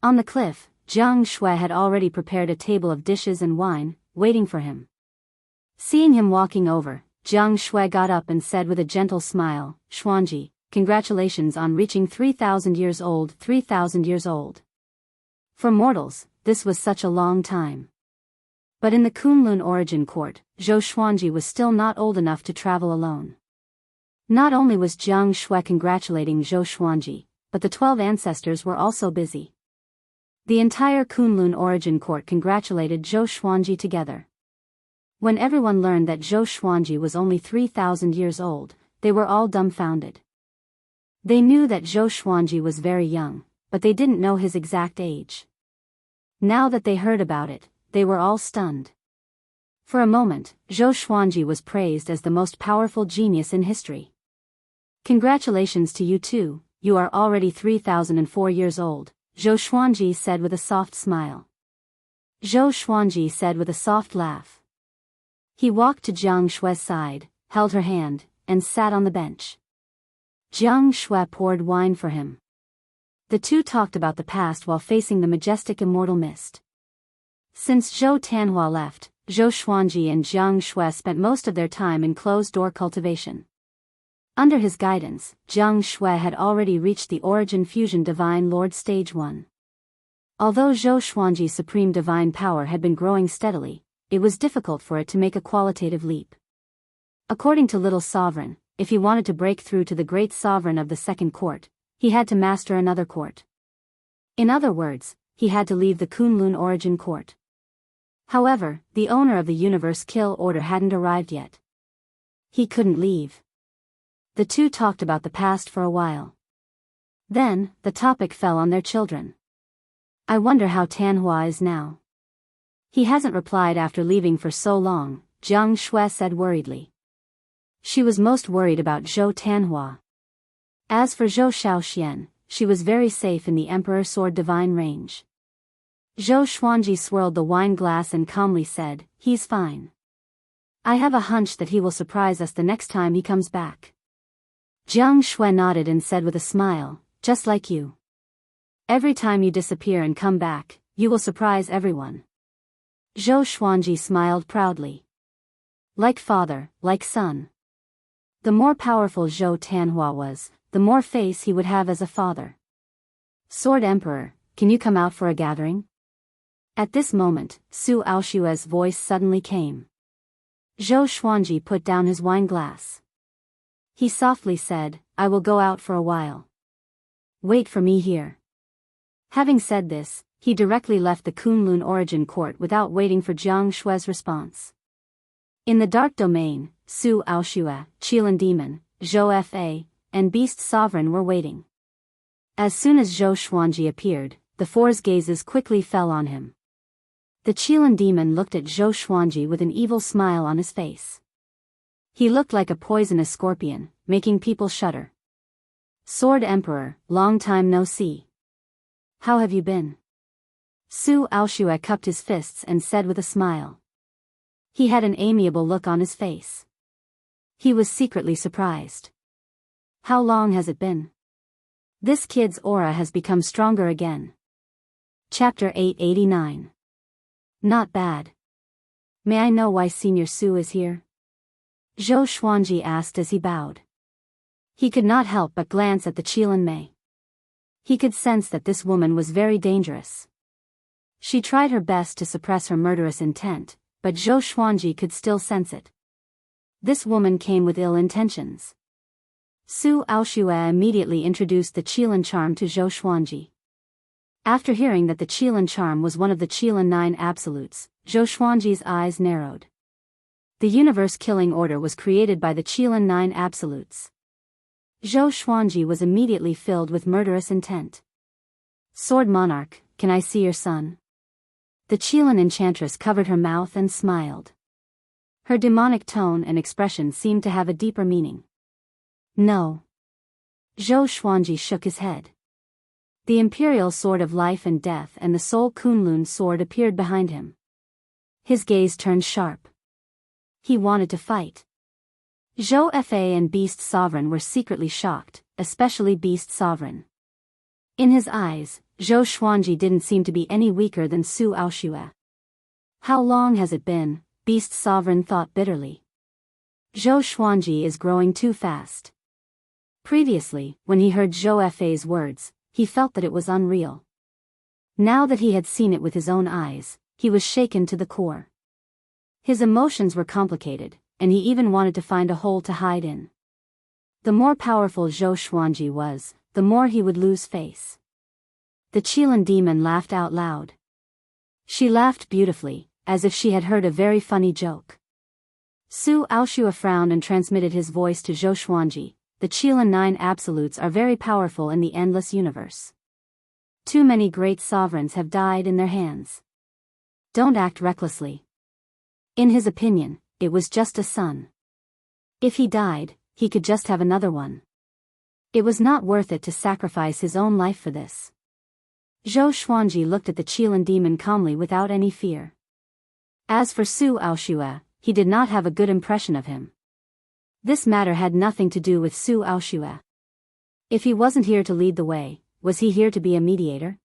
On the cliff, Jianghu had already prepared a table of dishes and wine, waiting for him. Seeing him walking over, Jianghu got up and said with a gentle smile, "Xuanji, congratulations on reaching 3,000 years old, 3,000 years old. For mortals, this was such a long time. But in the Kunlun origin court, Zhou Xuanji was still not old enough to travel alone. Not only was Jiang Shui congratulating Zhou Xuanji, but the 12 ancestors were also busy. The entire Kunlun origin court congratulated Zhou Xuanji together. When everyone learned that Zhou Xuanji was only 3,000 years old, they were all dumbfounded. They knew that Zhou Xuanji was very young, but they didn't know his exact age. Now that they heard about it, they were all stunned. For a moment, Zhou Xuanji was praised as the most powerful genius in history. Congratulations to you too, you are already 3,004 years old, Zhou Xuanji said with a soft smile. Zhou Xuanji said with a soft laugh. He walked to Jiang Shui's side, held her hand, and sat on the bench. Jiang Shui poured wine for him. The two talked about the past while facing the majestic immortal mist. Since Zhou Tanhua left, Zhou Xuanji and Jiang Shui spent most of their time in closed-door cultivation. Under his guidance, Jiang Shui had already reached the Origin Fusion Divine Lord Stage 1. Although Zhou Xuanji's supreme divine power had been growing steadily, it was difficult for it to make a qualitative leap. According to Little Sovereign, if he wanted to break through to the Great Sovereign of the Second Court, he had to master another court. In other words, he had to leave the Kunlun Origin Court. However, the owner of the Universe Kill Order hadn't arrived yet. He couldn't leave. The two talked about the past for a while. Then, the topic fell on their children. I wonder how Tanhua is now. He hasn't replied after leaving for so long, Jiang Shui said worriedly. She was most worried about Zhou Tanhua. As for Zhou Xiaoxian, she was very safe in the Emperor Sword Divine range. Zhou Xuanji swirled the wine glass and calmly said, he's fine. I have a hunch that he will surprise us the next time he comes back. Jiang Shui nodded and said with a smile, just like you. Every time you disappear and come back, you will surprise everyone. Zhou Xuanji smiled proudly. Like father, like son. The more powerful Zhou Tanhua was, the more face he would have as a father. Sword Emperor, can you come out for a gathering? At this moment, Su Aoshua's voice suddenly came. Zhou Xuanji put down his wine glass. He softly said, I will go out for a while. Wait for me here. Having said this, he directly left the Kunlun Origin Court without waiting for Jiang Shui's response. In the Dark Domain, Su Aoshua, Qilin Demon, Zhou Fa, and Beast Sovereign were waiting. As soon as Zhou Xuanji appeared, the four's gazes quickly fell on him. The Qilin Demon looked at Zhou Xuanji with an evil smile on his face. He looked like a poisonous scorpion, making people shudder. Sword Emperor, long time no see. How have you been? Su Aoshua cupped his fists and said with a smile. He had an amiable look on his face. He was secretly surprised. How long has it been? This kid's aura has become stronger again. Chapter 889. Not bad. May I know why Senior Su is here? Zhou Xuanji asked as he bowed. He could not help but glance at the Qilin Mei. He could sense that this woman was very dangerous. She tried her best to suppress her murderous intent, but Zhou Xuanji could still sense it. This woman came with ill intentions. Su Aoshua immediately introduced the Qilin charm to Zhou Xuanji. After hearing that the Qilin charm was one of the Qilin 9 absolutes, Zhou Xuanji's eyes narrowed. The universe-killing order was created by the Qilin 9 absolutes. Zhou Xuanji was immediately filled with murderous intent. Sword Monarch, can I see your son? The Qilin enchantress covered her mouth and smiled. Her demonic tone and expression seemed to have a deeper meaning. No. Zhou Xuanji shook his head. The Imperial Sword of Life and Death and the Soul Kunlun sword appeared behind him. His gaze turned sharp. He wanted to fight. Zhou Fa and Beast Sovereign were secretly shocked, especially Beast Sovereign. In his eyes, Zhou Xuanji didn't seem to be any weaker than Su Aoshua. How long has it been? Beast Sovereign thought bitterly. Zhou Xuanji is growing too fast. Previously, when he heard Zhou Fei's words, he felt that it was unreal. Now that he had seen it with his own eyes, he was shaken to the core. His emotions were complicated, and he even wanted to find a hole to hide in. The more powerful Zhou Xuanji was, the more he would lose face. The Qilin demon laughed out loud. She laughed beautifully, as if she had heard a very funny joke. Su Aoshua frowned and transmitted his voice to Zhou Xuanji. The Qilin 9 absolutes are very powerful in the endless universe. Too many great sovereigns have died in their hands. Don't act recklessly. In his opinion, it was just a son. If he died, he could just have another one. It was not worth it to sacrifice his own life for this. Zhou Xuanji looked at the Qilin demon calmly without any fear. As for Su Aoshua, he did not have a good impression of him. This matter had nothing to do with Su Aoshua. If he wasn't here to lead the way, was he here to be a mediator?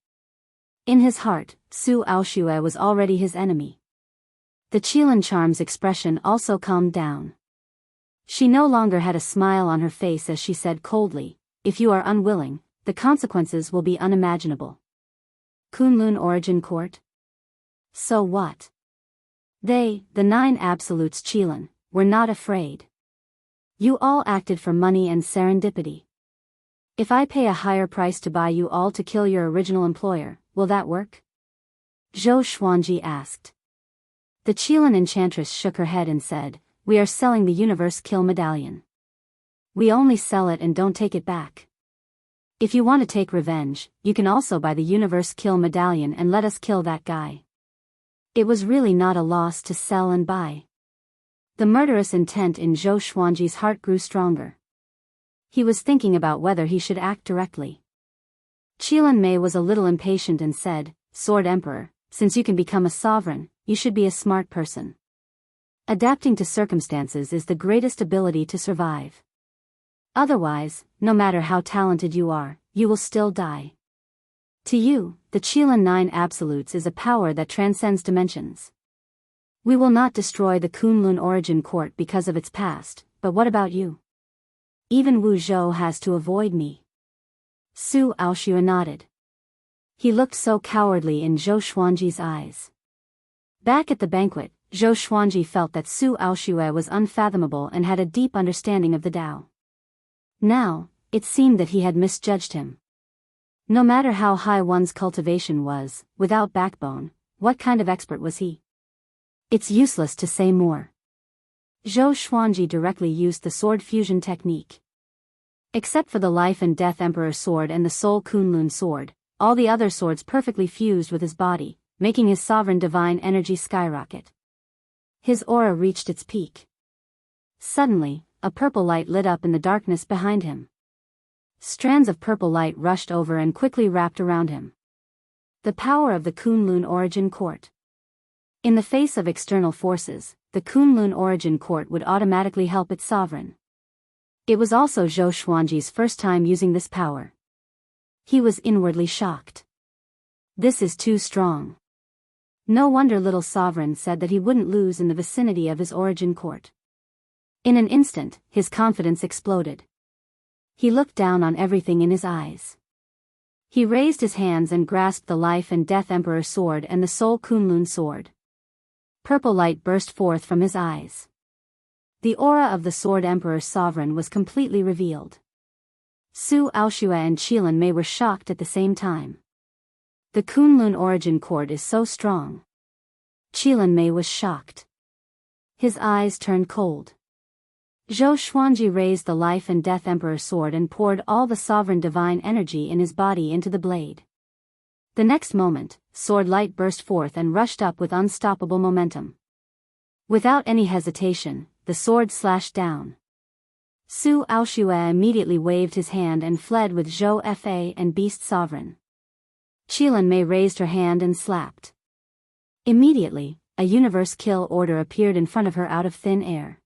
In his heart, Su Aoshua was already his enemy. The Qilin charm's expression also calmed down. She no longer had a smile on her face as she said coldly, "If you are unwilling, the consequences will be unimaginable." Kunlun Origin Court? So what? They, the 9 absolutes Qilin, were not afraid. You all acted for money and serendipity. If I pay a higher price to buy you all to kill your original employer, will that work? Zhou Xuanji asked. The Qilin enchantress shook her head and said, "We are selling the Universe Kill Medallion. We only sell it and don't take it back. If you want to take revenge, you can also buy the Universe Kill Medallion and let us kill that guy." It was really not a loss to sell and buy. The murderous intent in Zhou Xuanji's heart grew stronger. He was thinking about whether he should act directly. Qilin Mei was a little impatient and said, "Sword Emperor, since you can become a sovereign, you should be a smart person. Adapting to circumstances is the greatest ability to survive. Otherwise, no matter how talented you are, you will still die. To you, the Qilin 9 absolutes is a power that transcends dimensions. We will not destroy the Kunlun Origin Court because of its past, but what about you? Even Wu Zhou has to avoid me." Su Aoshua nodded. He looked so cowardly in Zhou Xuanji's eyes. Back at the banquet, Zhou Xuanji felt that Su Aoshua was unfathomable and had a deep understanding of the Tao. Now, it seemed that he had misjudged him. No matter how high one's cultivation was, without backbone, what kind of expert was he? It's useless to say more. Zhou Xuanji directly used the sword fusion technique. Except for the Life and Death Emperor sword and the Soul Kunlun sword, all the other swords perfectly fused with his body, making his sovereign divine energy skyrocket. His aura reached its peak. Suddenly, a purple light lit up in the darkness behind him. Strands of purple light rushed over and quickly wrapped around him. The power of the Kunlun Origin Court. In the face of external forces, the Kunlun Origin Court would automatically help its sovereign. It was also Zhou Xuanji's first time using this power. He was inwardly shocked. This is too strong. No wonder little sovereign said that he wouldn't lose in the vicinity of his origin court. In an instant, his confidence exploded. He looked down on everything in his eyes. He raised his hands and grasped the Life and Death Emperor sword and the Soul Kunlun sword. Purple light burst forth from his eyes. The aura of the Sword Emperor's sovereign was completely revealed. Su Aoshua and Qilin Mei were shocked at the same time. The Kunlun Origin Court is so strong. Qilin Mei was shocked. His eyes turned cold. Zhou Xuanji raised the Life and Death Emperor sword and poured all the sovereign divine energy in his body into the blade. The next moment, sword light burst forth and rushed up with unstoppable momentum. Without any hesitation, the sword slashed down. Su Aoshua immediately waved his hand and fled with Zhou Fa and Beast Sovereign. Qilin Mei raised her hand and slapped. Immediately, a universe kill order appeared in front of her out of thin air.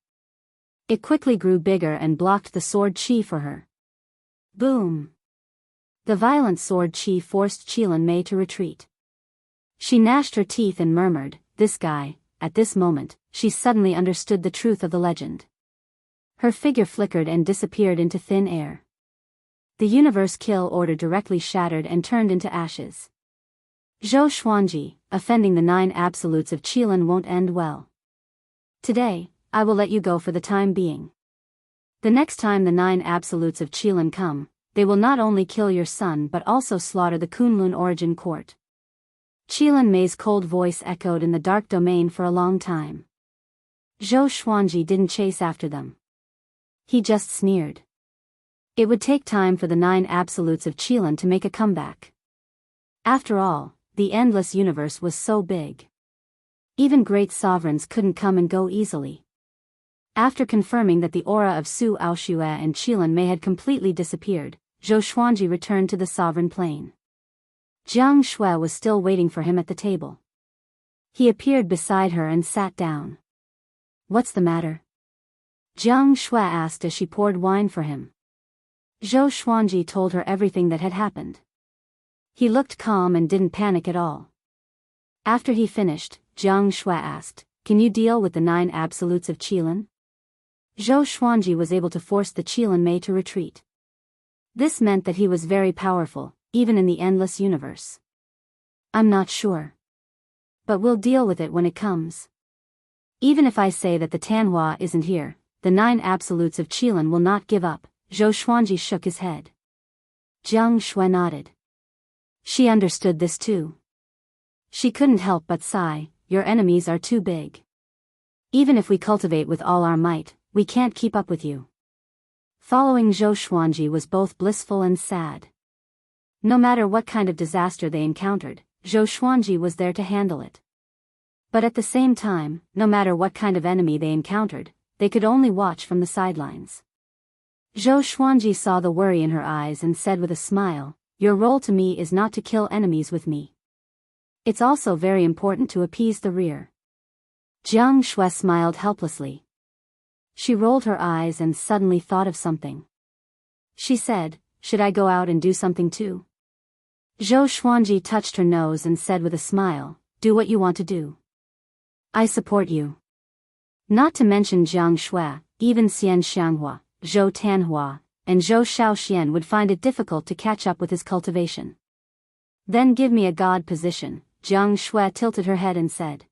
It quickly grew bigger and blocked the sword chi for her. Boom! The violent sword chi forced Qilin Mei to retreat. She gnashed her teeth and murmured, "This guy." At this moment, she suddenly understood the truth of the legend. Her figure flickered and disappeared into thin air. The universe kill order directly shattered and turned into ashes. Zhou Xuanji, offending the 9 absolutes of Qilin won't end well. Today, I will let you go for the time being. The next time the 9 absolutes of Qilin come, they will not only kill your son but also slaughter the Kunlun origin court. Qilin Mei's cold voice echoed in the dark domain for a long time. Zhou Xuanji didn't chase after them. He just sneered. It would take time for the 9 absolutes of Qilin to make a comeback. After all, the endless universe was so big. Even great sovereigns couldn't come and go easily. After confirming that the aura of Su Aoxue and Qilin Mei had completely disappeared, Zhou Xuanji returned to the sovereign plane. Jiang Shui was still waiting for him at the table. He appeared beside her and sat down. "What's the matter?" Jiang Shui asked as she poured wine for him. Zhou Xuanji told her everything that had happened. He looked calm and didn't panic at all. After he finished, Jiang Shui asked, "Can you deal with the 9 absolutes of Qilin?" Zhou Xuanji was able to force the Qilin Mei to retreat. This meant that he was very powerful, even in the endless universe. "I'm not sure. But we'll deal with it when it comes. Even if I say that the Tanhua isn't here, the 9 absolutes of Qilin will not give up." Zhou Xuanji shook his head. Jiang Shui nodded. She understood this too. She couldn't help but sigh, "Your enemies are too big. Even if we cultivate with all our might, we can't keep up with you." Following Zhou Xuanji was both blissful and sad. No matter what kind of disaster they encountered, Zhou Xuanji was there to handle it. But at the same time, no matter what kind of enemy they encountered, they could only watch from the sidelines. Zhou Xuanji saw the worry in her eyes and said with a smile, "Your role to me is not to kill enemies with me. It's also very important to appease the rear." Jiang Shui smiled helplessly. She rolled her eyes and suddenly thought of something. She said, "Should I go out and do something too?" Zhou Xuanji touched her nose and said with a smile, "Do what you want to do. I support you." Not to mention Jiang Shui, even Xian Xianghua, Zhou Tanhua, and Zhou Shaoxian would find it difficult to catch up with his cultivation. "Then give me a god position," Jiang Shui tilted her head and said.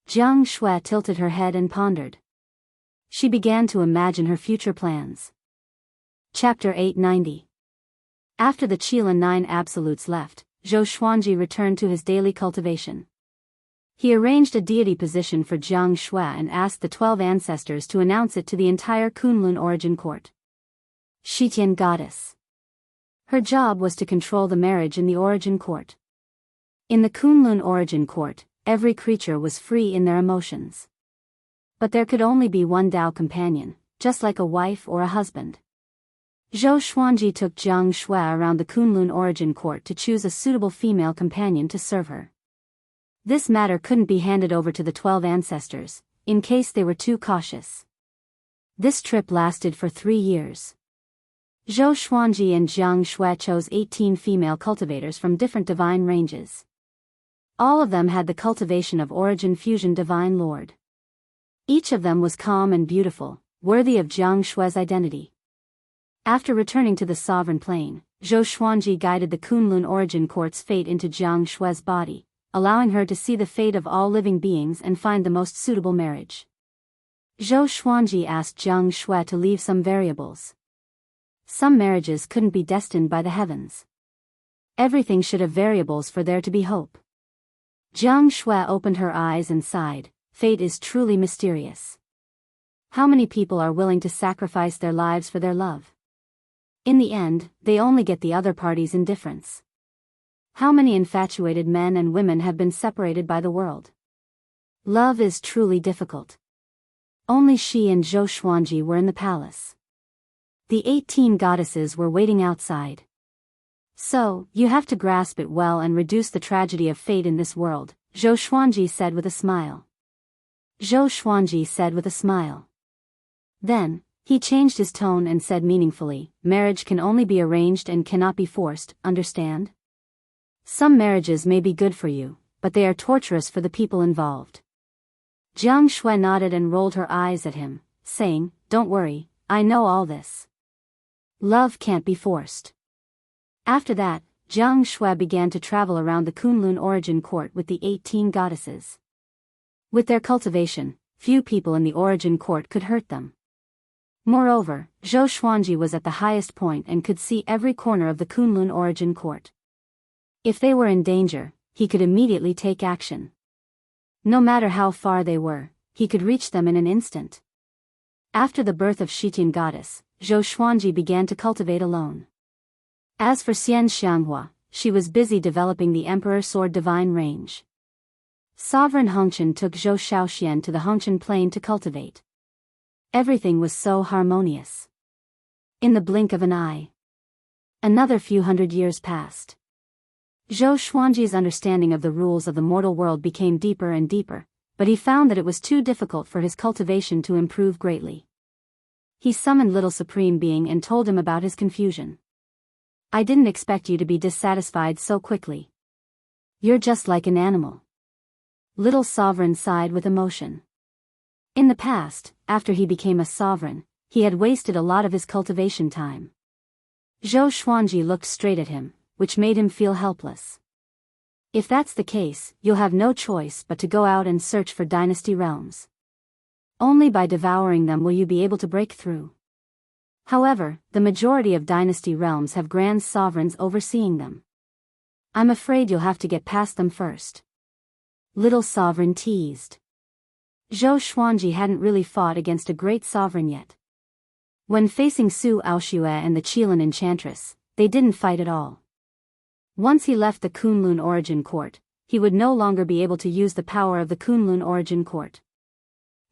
Jiang Shui tilted her head and pondered. She began to imagine her future plans. Chapter 890. After the Qilin 9 absolutes left, Zhou Xuanji returned to his daily cultivation. He arranged a deity position for Jiang Shui and asked the 12 ancestors to announce it to the entire Kunlun origin court. Shitian goddess. Her job was to control the marriage in the origin court. In the Kunlun origin court, every creature was free in their emotions. But there could only be one Dao companion, just like a wife or a husband. Zhou Xuanji took Jiang Shui around the Kunlun origin court to choose a suitable female companion to serve her. This matter couldn't be handed over to the 12 ancestors, in case they were too cautious. This trip lasted for 3 years. Zhou Xuanji and Jiang Shui chose 18 female cultivators from different divine ranges. All of them had the cultivation of Origin Fusion Divine Lord. Each of them was calm and beautiful, worthy of Jiang Shui's identity. After returning to the sovereign plane, Zhou Xuanji guided the Kunlun origin court's fate into Jiang Shui's body, allowing her to see the fate of all living beings and find the most suitable marriage. Zhou Xuanji asked Jiang Shui to leave some variables. Some marriages couldn't be destined by the heavens. Everything should have variables for there to be hope. Jiang Shui opened her eyes and sighed, "Fate is truly mysterious. How many people are willing to sacrifice their lives for their love? In the end, they only get the other party's indifference. How many infatuated men and women have been separated by the world? Love is truly difficult." Only she and Zhou Xuanji were in the palace. The 18 goddesses were waiting outside. "So, you have to grasp it well and reduce the tragedy of fate in this world," Zhou Xuanji said with a smile. Zhou Xuanji said with a smile. Then, he changed his tone and said meaningfully, "Marriage can only be arranged and cannot be forced, understand? Some marriages may be good for you, but they are torturous for the people involved." Jiang Shui nodded and rolled her eyes at him, saying, "Don't worry, I know all this." Love can't be forced. After that, Jianghu began to travel around the Kunlun origin court with the 18 goddesses. With their cultivation, few people in the origin court could hurt them. Moreover, Zhou Xuanji was at the highest point and could see every corner of the Kunlun origin court. If they were in danger, he could immediately take action. No matter how far they were, he could reach them in an instant. After the birth of Shitian goddess, Zhou Xuanji began to cultivate alone. As for Xianxia, she was busy developing the Emperor Sword Divine range. Sovereign Hongqian took Zhou Shaoxian to the Hongqian plain to cultivate. Everything was so harmonious. In the blink of an eye. Another few hundred years passed. Zhou Xuanji's understanding of the rules of the mortal world became deeper and deeper, but he found that it was too difficult for his cultivation to improve greatly. He summoned Little Supreme Being and told him about his confusion. I didn't expect you to be dissatisfied so quickly. You're just like an animal. Little Sovereign sighed with emotion. In the past, after he became a sovereign, he had wasted a lot of his cultivation time. Zhou Xuanji looked straight at him, which made him feel helpless. If that's the case, you'll have no choice but to go out and search for dynasty realms. Only by devouring them will you be able to break through. However, the majority of dynasty realms have grand sovereigns overseeing them. I'm afraid you'll have to get past them first. Little Sovereign teased. Zhou Xuanji hadn't really fought against a great sovereign yet. When facing Su Aoxue and the Qilin Enchantress, they didn't fight at all. Once he left the Kunlun Origin Court, he would no longer be able to use the power of the Kunlun Origin Court.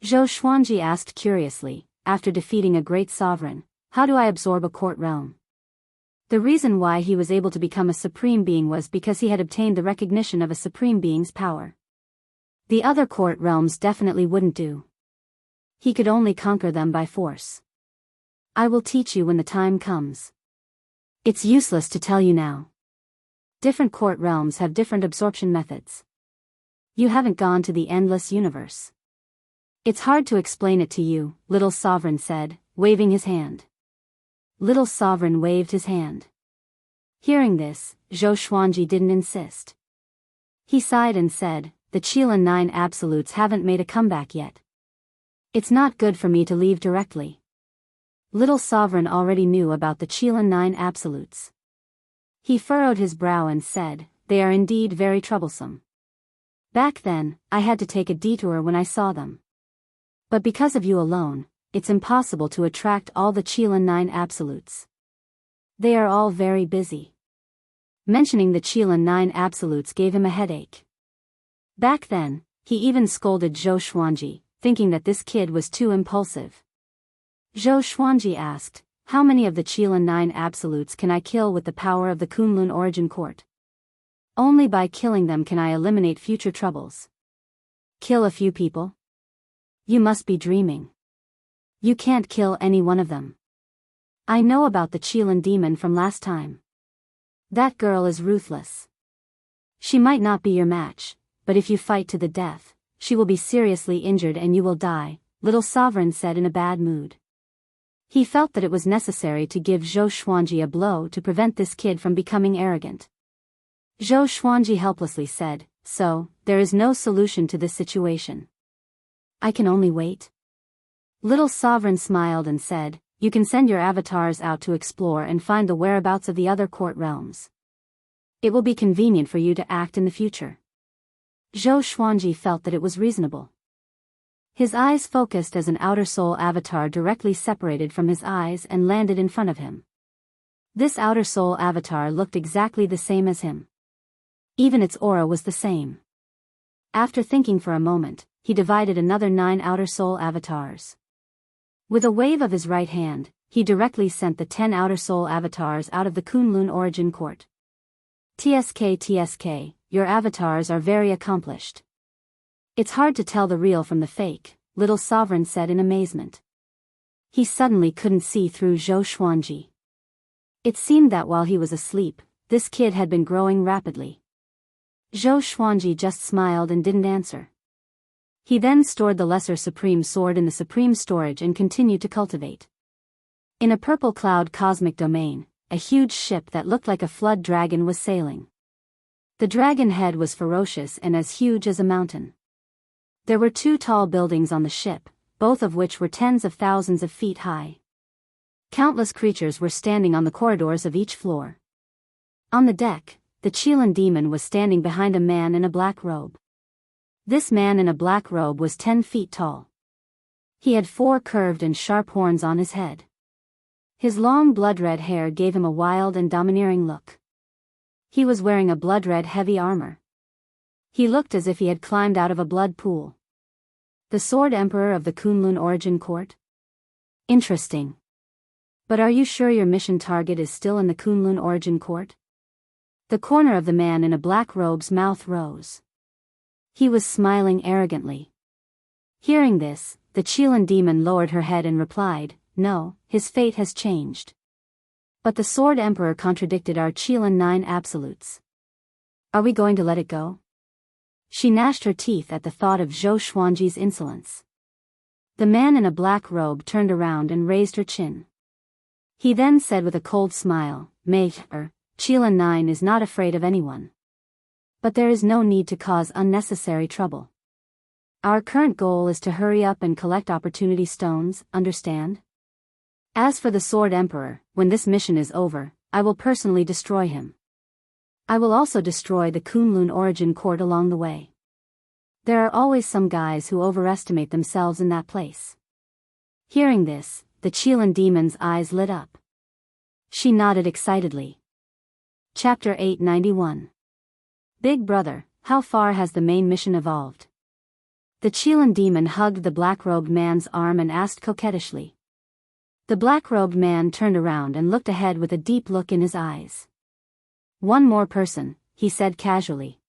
Zhou Xuanji asked curiously, after defeating a great sovereign, how do I absorb a court realm? The reason why he was able to become a supreme being was because he had obtained the recognition of a supreme being's power. The other court realms definitely wouldn't do. He could only conquer them by force. I will teach you when the time comes. It's useless to tell you now. Different court realms have different absorption methods. You haven't gone to the endless universe. It's hard to explain it to you, Little Sovereign said, waving his hand. Little Sovereign waved his hand. Hearing this, Zhou Xuanji didn't insist. He sighed and said, the Qilin 9 Absolutes haven't made a comeback yet. It's not good for me to leave directly. Little Sovereign already knew about the Qilin 9 Absolutes. He furrowed his brow and said, they are indeed very troublesome. Back then, I had to take a detour when I saw them. But because of you alone, it's impossible to attract all the Qilin 9 Absolutes. They are all very busy. Mentioning the Qilin 9 Absolutes gave him a headache. Back then, he even scolded Zhou Xuanji, thinking that this kid was too impulsive. Zhou Xuanji asked, how many of the Qilin 9 Absolutes can I kill with the power of the Kunlun Origin Court? Only by killing them can I eliminate future troubles. Kill a few people? You must be dreaming. You can't kill any one of them. I know about the Qilin demon from last time. That girl is ruthless. She might not be your match, but if you fight to the death, she will be seriously injured and you will die, Little Sovereign said in a bad mood. He felt that it was necessary to give Zhou Xuanji a blow to prevent this kid from becoming arrogant. Zhou Xuanji helplessly said, so, there is no solution to this situation. I can only wait. Little Sovereign smiled and said, you can send your avatars out to explore and find the whereabouts of the other court realms. It will be convenient for you to act in the future. Zhou Xuanji felt that it was reasonable. His eyes focused as an outer soul avatar directly separated from his eyes and landed in front of him. This outer soul avatar looked exactly the same as him. Even its aura was the same. After thinking for a moment, he divided another 9 outer soul avatars. With a wave of his right hand, he directly sent the 10 outer soul avatars out of the Kunlun Origin Court. TSK, your avatars are very accomplished. It's hard to tell the real from the fake, Little Sovereign said in amazement. He suddenly couldn't see through Zhou Xuanji. It seemed that while he was asleep, this kid had been growing rapidly. Zhou Xuanji just smiled and didn't answer. He then stored the Lesser Supreme Sword in the Supreme Storage and continued to cultivate. In a purple cloud cosmic domain, a huge ship that looked like a flood dragon was sailing. The dragon head was ferocious and as huge as a mountain. There were 2 tall buildings on the ship, both of which were tens of thousands of feet high. Countless creatures were standing on the corridors of each floor. On the deck, the Qilin demon was standing behind a man in a black robe. This man in a black robe was 10 feet tall. He had 4 curved and sharp horns on his head. His long blood-red hair gave him a wild and domineering look. He was wearing a blood-red heavy armor. He looked as if he had climbed out of a blood pool. The Sword Emperor of the Kunlun Origin Court? Interesting. But are you sure your mission target is still in the Kunlun Origin Court? The corner of the man in a black robe's mouth rose. He was smiling arrogantly. Hearing this, the Qilin demon lowered her head and replied, "No, his fate has changed." But the Sword Emperor contradicted our Qilin 9 absolutes. Are we going to let it go? She gnashed her teeth at the thought of Zhou Xuanji's insolence. The man in a black robe turned around and raised her chin. He then said with a cold smile, "Mater, Qilin 9 is not afraid of anyone. But there is no need to cause unnecessary trouble. Our current goal is to hurry up and collect opportunity stones, understand? As for the Sword Emperor, when this mission is over, I will personally destroy him. I will also destroy the Kunlun Origin Court along the way. There are always some guys who overestimate themselves in that place." Hearing this, the Qilin demon's eyes lit up. She nodded excitedly. Chapter 891. Big Brother, how far has the main mission evolved? The Qilin demon hugged the black-robed man's arm and asked coquettishly. The black-robed man turned around and looked ahead with a deep look in his eyes. "One more person," he said casually.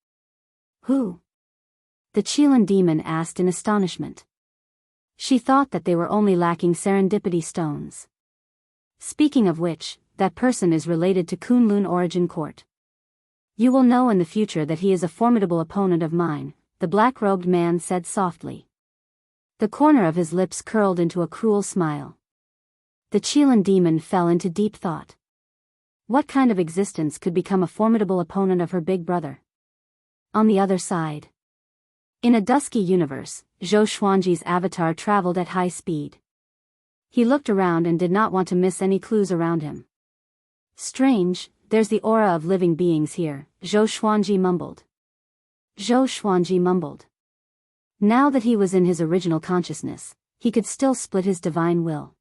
"Who?" The Qilin demon asked in astonishment. She thought that they were only lacking serendipity stones. "Speaking of which, that person is related to Kunlun Origin Court. You will know in the future that he is a formidable opponent of mine," the black-robed man said softly. The corner of his lips curled into a cruel smile. The Qilin demon fell into deep thought. What kind of existence could become a formidable opponent of her big brother? On the other side. In a dusky universe, Zhou Xuanji's avatar traveled at high speed. He looked around and did not want to miss any clues around him. "Strange, there's the aura of living beings here," Zhou Xuanji mumbled. Zhou Xuanji mumbled. Now that he was in his original consciousness, he could still split his divine will.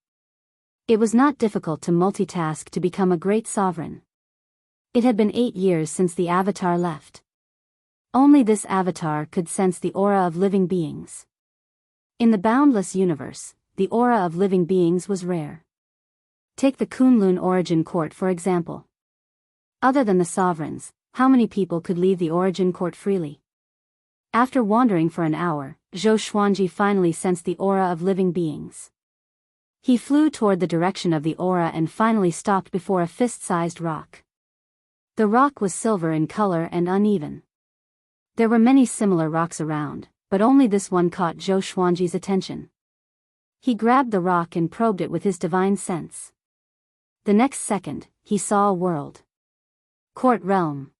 It was not difficult to multitask to become a great sovereign. It had been 8 years since the avatar left. Only this avatar could sense the aura of living beings. In the boundless universe, the aura of living beings was rare. Take the Kunlun Origin Court for example. Other than the sovereigns, how many people could leave the Origin Court freely? After wandering for an hour, Zhou Xuanji finally sensed the aura of living beings. He flew toward the direction of the aura and finally stopped before a fist-sized rock. The rock was silver in color and uneven. There were many similar rocks around, but only this one caught Zhou Xuanji's attention. He grabbed the rock and probed it with his divine sense. The next second, he saw a world. Court realm.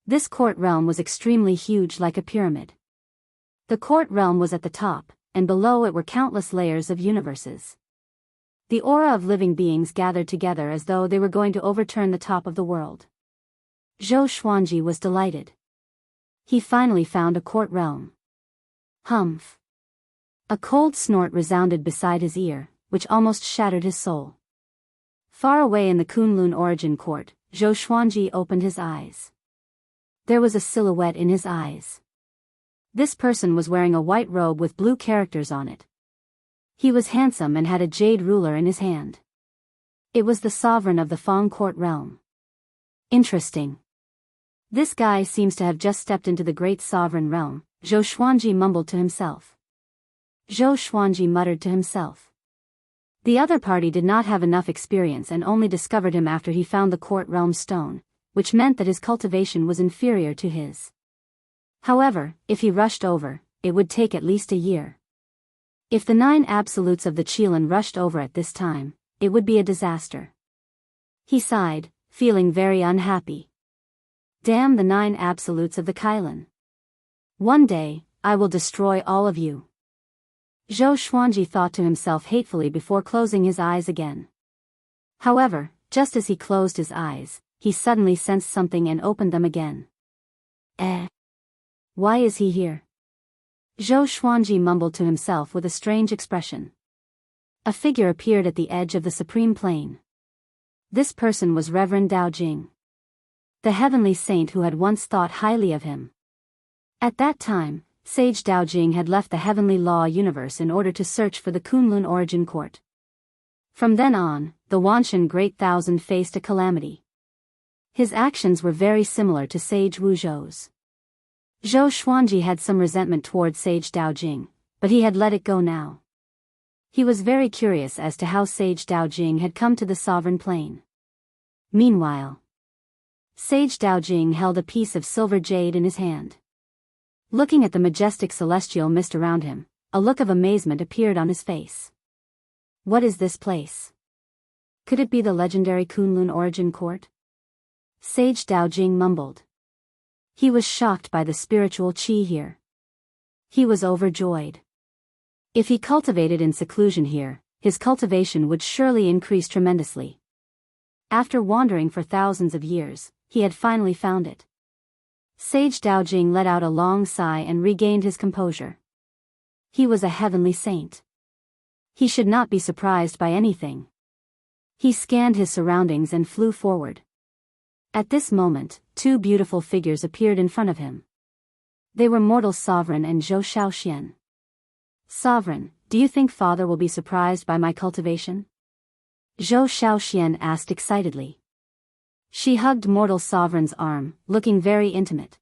This court realm was extremely huge, like a pyramid. The court realm was at the top, and below it were countless layers of universes. The aura of living beings gathered together as though they were going to overturn the top of the world. Zhou Xuanji was delighted. He finally found a court realm. Humph. A cold snort resounded beside his ear, which almost shattered his soul. Far away in the Kunlun Origin Court, Zhou Xuanji opened his eyes. There was a silhouette in his eyes. This person was wearing a white robe with blue characters on it. He was handsome and had a jade ruler in his hand. It was the sovereign of the Fang Court realm. Interesting. This guy seems to have just stepped into the great sovereign realm, Zhou Xuanji mumbled to himself. Zhou Xuanji muttered to himself. The other party did not have enough experience and only discovered him after he found the court realm stone, which meant that his cultivation was inferior to his. However, if he rushed over, it would take at least a year. If the 9 absolutes of the Qilin rushed over at this time, it would be a disaster. He sighed, feeling very unhappy. Damn the 9 absolutes of the Kailan. One day, I will destroy all of you. Zhou Xuanji thought to himself hatefully before closing his eyes again. However, just as he closed his eyes, he suddenly sensed something and opened them again. Why is he here? Zhou Xuanji mumbled to himself with a strange expression. A figure appeared at the edge of the supreme plane. This person was Reverend Dao Jing, the heavenly saint who had once thought highly of him. At that time, Sage Dao Jing had left the heavenly law universe in order to search for the Kunlun origin court. From then on, the Wanshan Great Thousand faced a calamity. His actions were very similar to Sage Wu Zhou's. Zhou Xuanji had some resentment toward Sage Dao Jing, but he had let it go now. He was very curious as to how Sage Dao Jing had come to the sovereign plane. Meanwhile, Sage Dao Jing held a piece of silver jade in his hand. Looking at the majestic celestial mist around him, a look of amazement appeared on his face. What is this place? Could it be the legendary Kunlun origin court? Sage Dao Jing mumbled. He was shocked by the spiritual qi here. He was overjoyed. If he cultivated in seclusion here, his cultivation would surely increase tremendously. After wandering for thousands of years, he had finally found it. Sage Dao Jing let out a long sigh and regained his composure. He was a heavenly saint. He should not be surprised by anything. He scanned his surroundings and flew forward. At this moment, 2 beautiful figures appeared in front of him. They were Mortal Sovereign and Zhou Xiaoxian. Sovereign, do you think Father will be surprised by my cultivation? Zhou Xiaoxian asked excitedly. She hugged Mortal Sovereign's arm, looking very intimate.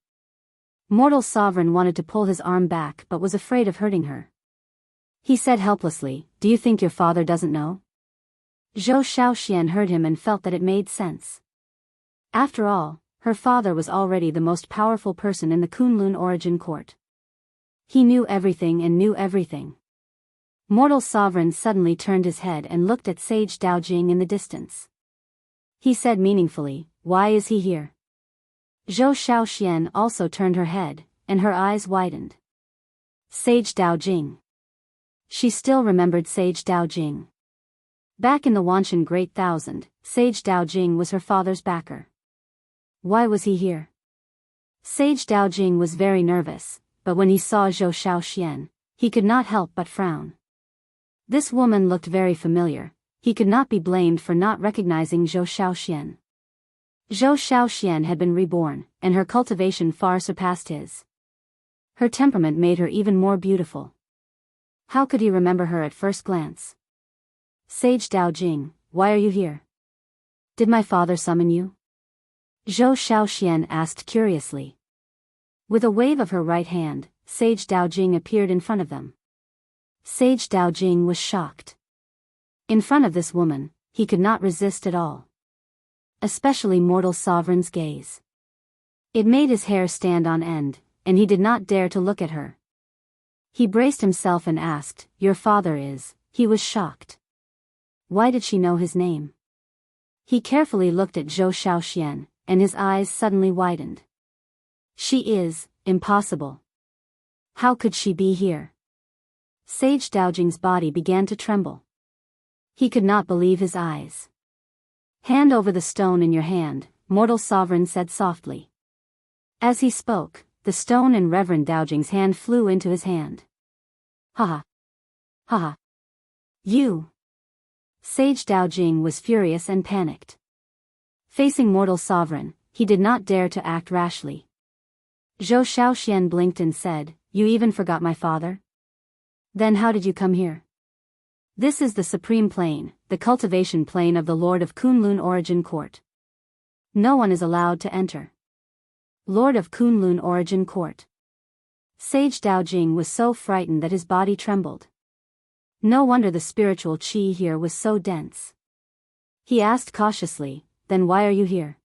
Mortal Sovereign wanted to pull his arm back but was afraid of hurting her. He said helplessly, "Do you think your father doesn't know?" Zhou Xiaoxian heard him and felt that it made sense. After all, her father was already the most powerful person in the Kunlun origin court. He knew everything and knew everything. Mortal Sovereign suddenly turned his head and looked at Sage Dao Jing in the distance. He said meaningfully, "Why is he here?" Zhou Xiaoxian also turned her head, and her eyes widened. Sage Dao Jing. She still remembered Sage Dao Jing. Back in the Wanshan Great Thousand, Sage Dao Jing was her father's backer. Why was he here? Sage Dao Jing was very nervous, but when he saw Zhou Xiaoxian, he could not help but frown. This woman looked very familiar. He could not be blamed for not recognizing Zhou Xiaoxian. Zhou Xiaoxian had been reborn, and her cultivation far surpassed his. Her temperament made her even more beautiful. How could he remember her at first glance? Sage Dao Jing, why are you here? Did my father summon you? Zhou Xiaoxian asked curiously. With a wave of her right hand, Sage Dao Jing appeared in front of them. Sage Dao Jing was shocked. In front of this woman, he could not resist at all. Especially Mortal Sovereign's gaze. It made his hair stand on end, and he did not dare to look at her. He braced himself and asked, "Your father is?" He was shocked. Why did she know his name? He carefully looked at Zhou Xiaoxian, and his eyes suddenly widened. She is, impossible. How could she be here? Sage Dao Jing's body began to tremble. He could not believe his eyes. Hand over the stone in your hand, Mortal Sovereign said softly. As he spoke, the stone in Reverend Dao Jing's hand flew into his hand. Ha ha. Ha ha. You. Sage Dao Jing was furious and panicked. Facing Mortal Sovereign, he did not dare to act rashly. Zhou Xiaoxian blinked and said, "You even forgot my father? Then how did you come here?" This is the supreme plane, the cultivation plane of the Lord of Kunlun Origin Court. No one is allowed to enter. Lord of Kunlun Origin Court. Sage Dao Jing was so frightened that his body trembled. No wonder the spiritual qi here was so dense. He asked cautiously, "Then why are you here?"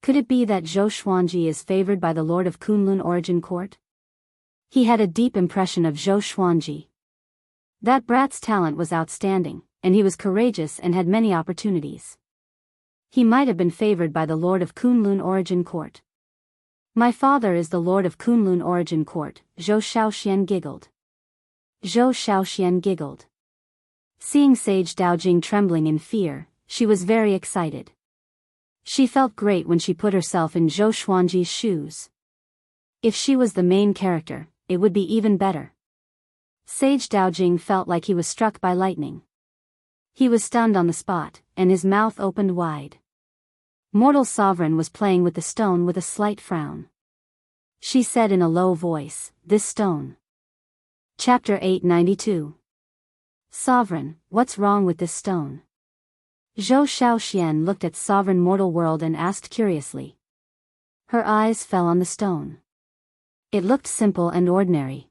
Could it be that Zhou Xuanji is favored by the Lord of Kunlun Origin Court? He had a deep impression of Zhou Xuanji. That brat's talent was outstanding, and he was courageous and had many opportunities. He might have been favored by the Lord of Kunlun Origin Court. My father is the Lord of Kunlun Origin Court, Zhou Xiaoxian giggled. Zhou Xiaoxian giggled. Seeing Sage Daojing trembling in fear, she was very excited. She felt great when she put herself in Zhou Xuanji's shoes. If she was the main character, it would be even better. Sage Daojing felt like he was struck by lightning. He was stunned on the spot, and his mouth opened wide. Mortal Sovereign was playing with the stone with a slight frown. She said in a low voice, "This stone." Chapter 892. Sovereign, what's wrong with this stone? Zhou Xiaoxian looked at Sovereign Mortal World and asked curiously. Her eyes fell on the stone. It looked simple and ordinary.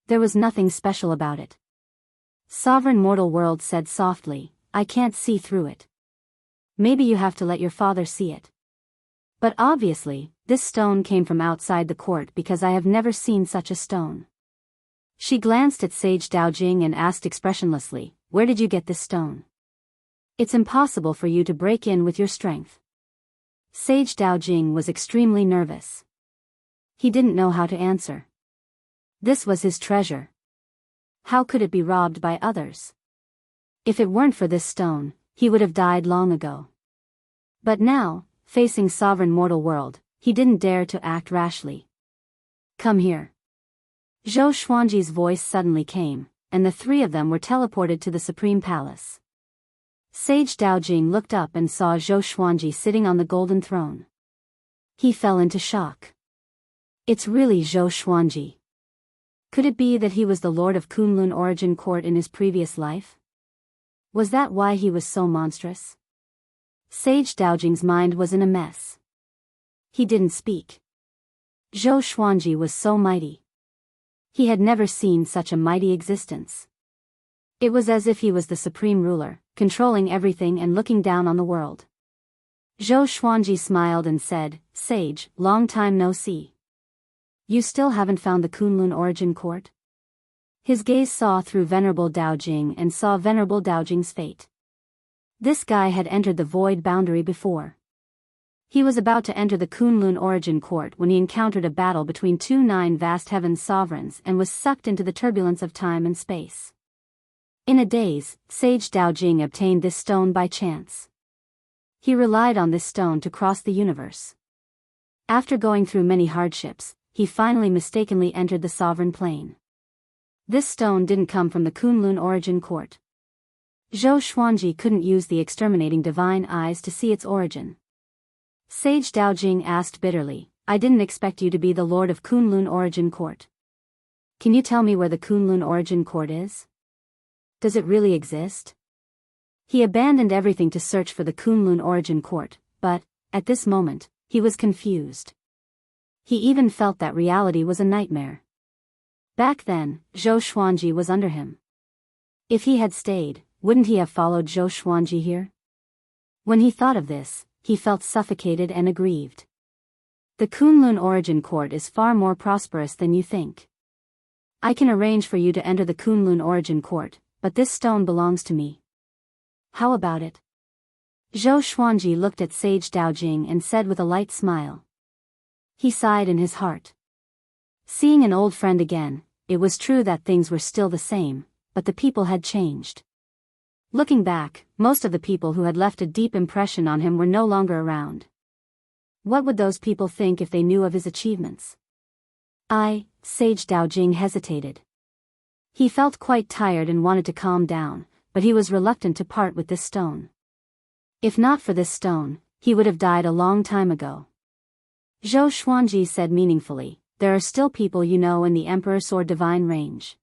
There was nothing special about it. Sovereign Mortal World said softly, "I can't see through it. Maybe you have to let your father see it. But obviously, this stone came from outside the court because I have never seen such a stone." She glanced at Sage Daojing and asked expressionlessly, "Where did you get this stone? It's impossible for you to break in with your strength." Sage Daojing was extremely nervous. He didn't know how to answer. This was his treasure. How could it be robbed by others? If it weren't for this stone, he would have died long ago. But now, facing Sovereign Mortal World, he didn't dare to act rashly. "Come here." Zhou Xuanji's voice suddenly came, and the three of them were teleported to the Supreme Palace. Sage Daojing looked up and saw Zhou Xuanji sitting on the golden throne. He fell into shock. It's really Zhou Xuanji. Could it be that he was the Lord of Kunlun Origin Court in his previous life? Was that why he was so monstrous? Sage Daojing's mind was in a mess. He didn't speak. Zhou Xuanji was so mighty. He had never seen such a mighty existence. It was as if he was the supreme ruler, controlling everything and looking down on the world. Zhou Xuanji smiled and said, "Sage, long time no see. You still haven't found the Kunlun Origin Court?" His gaze saw through Venerable Daojing and saw Venerable Daojing's fate. This guy had entered the void boundary before. He was about to enter the Kunlun Origin Court when he encountered a battle between two nine vast heavens sovereigns and was sucked into the turbulence of time and space. In a daze, Sage Daojing obtained this stone by chance. He relied on this stone to cross the universe. After going through many hardships, he finally mistakenly entered the sovereign plane. This stone didn't come from the Kunlun Origin Court. Zhou Xuanji couldn't use the exterminating divine eyes to see its origin. Sage Daojing asked bitterly, "I didn't expect you to be the Lord of Kunlun Origin Court. Can you tell me where the Kunlun Origin Court is? Does it really exist?" He abandoned everything to search for the Kunlun Origin Court, but, at this moment, he was confused. He even felt that reality was a nightmare. Back then, Zhou Xuanji was under him. If he had stayed, wouldn't he have followed Zhou Xuanji here? When he thought of this, he felt suffocated and aggrieved. The Kunlun Origin Court is far more prosperous than you think. I can arrange for you to enter the Kunlun Origin Court, but this stone belongs to me. How about it? Zhou Xuanji looked at Sage Daojing and said with a light smile. He sighed in his heart. Seeing an old friend again, it was true that things were still the same, but the people had changed. Looking back, most of the people who had left a deep impression on him were no longer around. What would those people think if they knew of his achievements? Sage Daojing hesitated. He felt quite tired and wanted to calm down, but he was reluctant to part with this stone. If not for this stone, he would have died a long time ago. Zhou Xuanji said meaningfully, "There are still people you know in the Emperor's or Divine range.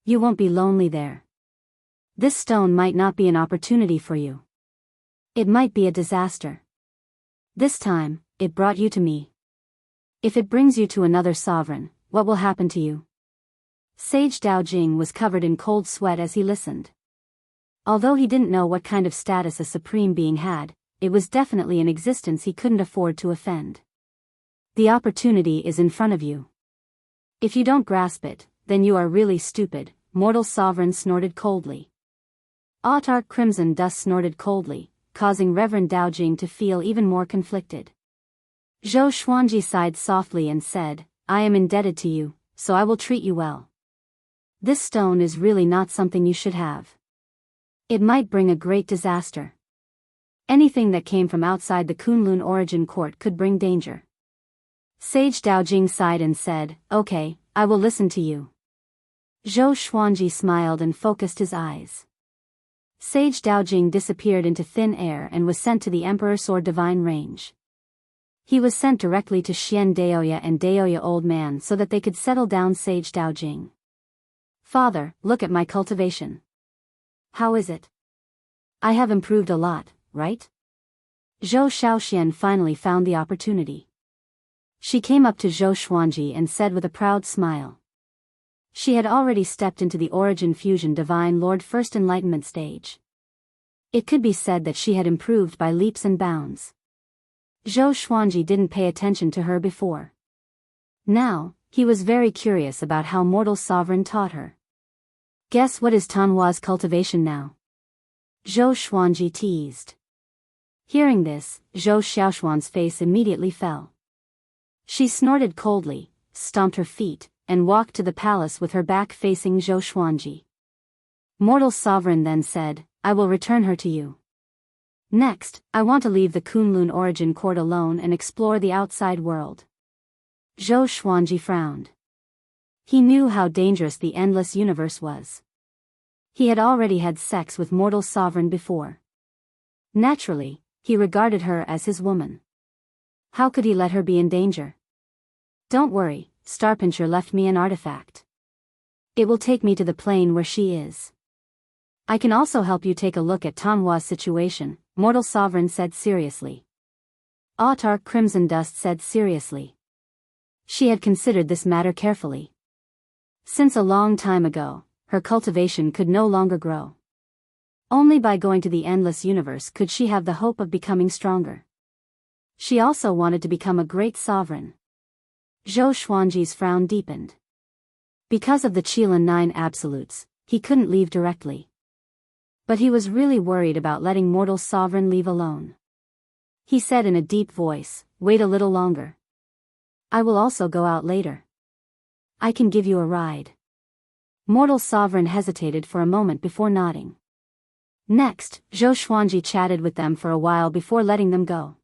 You won't be lonely there. This stone might not be an opportunity for you. It might be a disaster. This time, it brought you to me. If it brings you to another sovereign, what will happen to you?" Sage Daojing was covered in cold sweat as he listened. Although he didn't know what kind of status a supreme being had, it was definitely an existence he couldn't afford to offend. The opportunity is in front of you. If you don't grasp it, then you are really stupid, Mortal Sovereign snorted coldly. Dark crimson dust snorted coldly, causing Reverend Daojing to feel even more conflicted. Zhou Xuanji sighed softly and said, I am indebted to you, so I will treat you well. This stone is really not something you should have. It might bring a great disaster. Anything that came from outside the Kunlun origin court could bring danger. Sage Daojing sighed and said, Okay, I will listen to you. Zhou Xuanji smiled and focused his eyes. Sage Daojing disappeared into thin air and was sent to the Emperor's Sword Divine Range. He was sent directly to Xian Daoya and Daoya Old Man so that they could settle down Sage Daojing. Father, look at my cultivation. How is it? I have improved a lot, right? Zhou Xiaoxian finally found the opportunity. She came up to Zhou Xuanji and said with a proud smile. She had already stepped into the Origin Fusion Divine Lord First Enlightenment stage. It could be said that she had improved by leaps and bounds. Zhou Xuanji didn't pay attention to her before. Now, he was very curious about how Mortal Sovereign taught her. Guess what is Tanhua's cultivation now? Zhou Xuanji teased. Hearing this, Zhou Xiaoxuan's face immediately fell. She snorted coldly, stomped her feet, and walked to the palace with her back facing Zhou Xuanji. Mortal Sovereign then said, I will return her to you. Next, I want to leave the Kunlun origin court alone and explore the outside world. Zhou Xuanji frowned. He knew how dangerous the endless universe was. He had already had sex with Mortal Sovereign before. Naturally, he regarded her as his woman. How could he let her be in danger? Don't worry, Starpincher left me an artifact. It will take me to the plane where she is. I can also help you take a look at Tanhua's situation, Mortal Sovereign said seriously. Dark Crimson Dust said seriously. She had considered this matter carefully. Since a long time ago, her cultivation could no longer grow. Only by going to the endless universe could she have the hope of becoming stronger. She also wanted to become a great sovereign. Zhou Xuanji's frown deepened. Because of the Qilin 9 absolutes, he couldn't leave directly. But he was really worried about letting Mortal Sovereign leave alone. He said in a deep voice, wait a little longer. I will also go out later. I can give you a ride. Mortal Sovereign hesitated for a moment before nodding. Next, Zhou Xuanji chatted with them for a while before letting them go.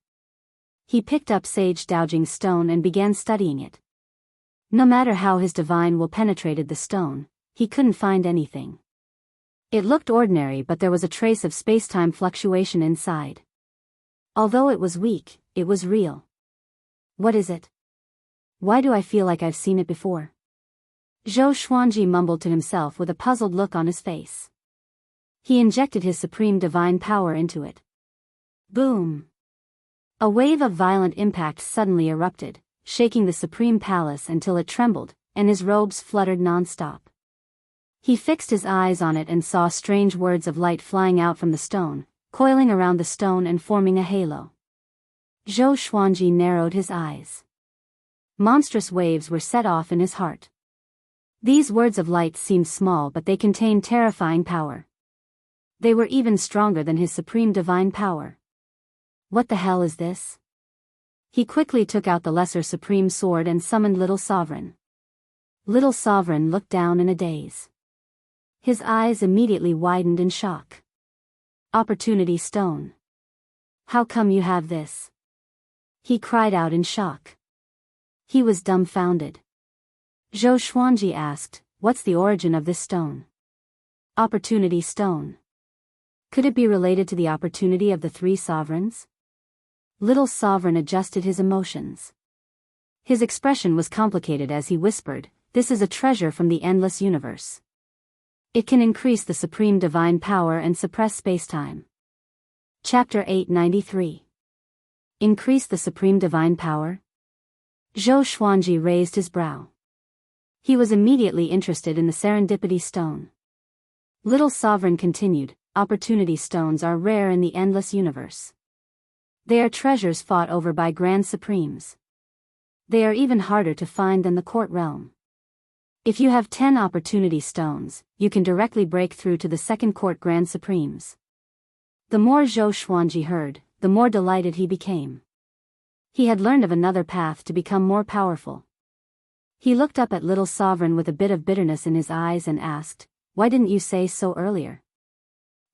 He picked up Sage Daojing's stone and began studying it. No matter how his divine will penetrated the stone, he couldn't find anything. It looked ordinary, but there was a trace of space-time fluctuation inside. Although it was weak, it was real. What is it? Why do I feel like I've seen it before? Zhou Xuanji mumbled to himself with a puzzled look on his face. He injected his supreme divine power into it. Boom! A wave of violent impact suddenly erupted, shaking the supreme palace until it trembled, and his robes fluttered non-stop. He fixed his eyes on it and saw strange words of light flying out from the stone, coiling around the stone and forming a halo. Zhou Xuanji narrowed his eyes. Monstrous waves were set off in his heart. These words of light seemed small, but they contained terrifying power. They were even stronger than his supreme divine power. What the hell is this? He quickly took out the lesser supreme sword and summoned Little Sovereign. Little Sovereign looked down in a daze. His eyes immediately widened in shock. Opportunity Stone. How come you have this? He cried out in shock. He was dumbfounded. Zhou Xuanji asked, what's the origin of this stone? Opportunity Stone. Could it be related to the opportunity of the three sovereigns? Little Sovereign adjusted his emotions. His expression was complicated as he whispered, this is a treasure from the endless universe. It can increase the supreme divine power and suppress spacetime. Chapter 893. Increase the supreme divine power? Zhou Xuanji raised his brow. He was immediately interested in the Serendipity Stone. Little Sovereign continued, Opportunity Stones are rare in the endless universe. They are treasures fought over by Grand Supremes. They are even harder to find than the court realm. If you have 10 opportunity stones, you can directly break through to the second court Grand Supremes. The more Zhou Xuanji heard, the more delighted he became. He had learned of another path to become more powerful. He looked up at Little Sovereign with a bit of bitterness in his eyes and asked, "Why didn't you say so earlier?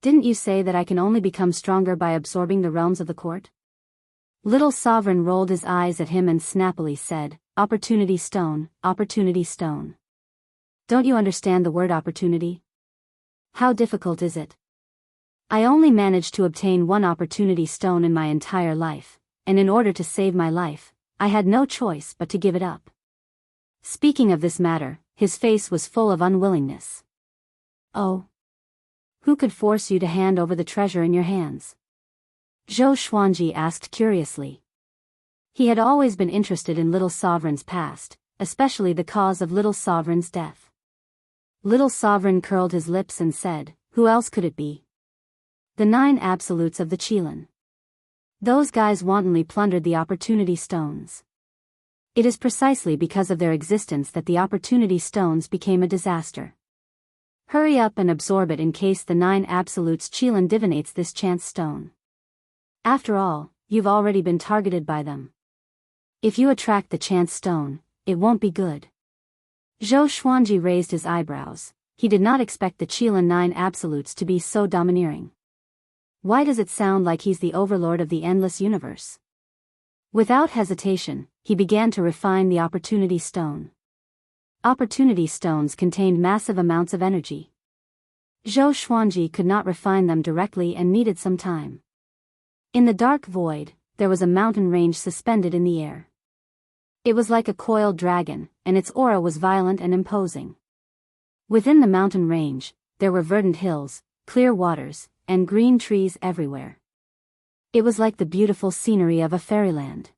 Didn't you say that I can only become stronger by absorbing the realms of the court?" Little Sovereign rolled his eyes at him and snappily said, "Opportunity stone, opportunity stone. Don't you understand the word opportunity? How difficult is it? I only managed to obtain one opportunity stone in my entire life, and in order to save my life, I had no choice but to give it up." Speaking of this matter, his face was full of unwillingness. "Oh. Who could force you to hand over the treasure in your hands?" Zhou Xuanji asked curiously. He had always been interested in Little Sovereign's past, especially the cause of Little Sovereign's death. Little Sovereign curled his lips and said, "Who else could it be? The 9 absolutes of the Qilin. Those guys wantonly plundered the opportunity stones. It is precisely because of their existence that the opportunity stones became a disaster. Hurry up and absorb it in case the 9 absolutes Qilin divinates this chance stone. After all, you've already been targeted by them. If you attract the chance stone, it won't be good." Zhou Xuanji raised his eyebrows. He did not expect the Qilin 9 absolutes to be so domineering. Why does it sound like he's the overlord of the endless universe? Without hesitation, he began to refine the opportunity stone. Opportunity stones contained massive amounts of energy. Zhou Xuanji could not refine them directly and needed some time. In the dark void, there was a mountain range suspended in the air. It was like a coiled dragon, and its aura was violent and imposing. Within the mountain range, there were verdant hills, clear waters, and green trees everywhere. It was like the beautiful scenery of a fairyland.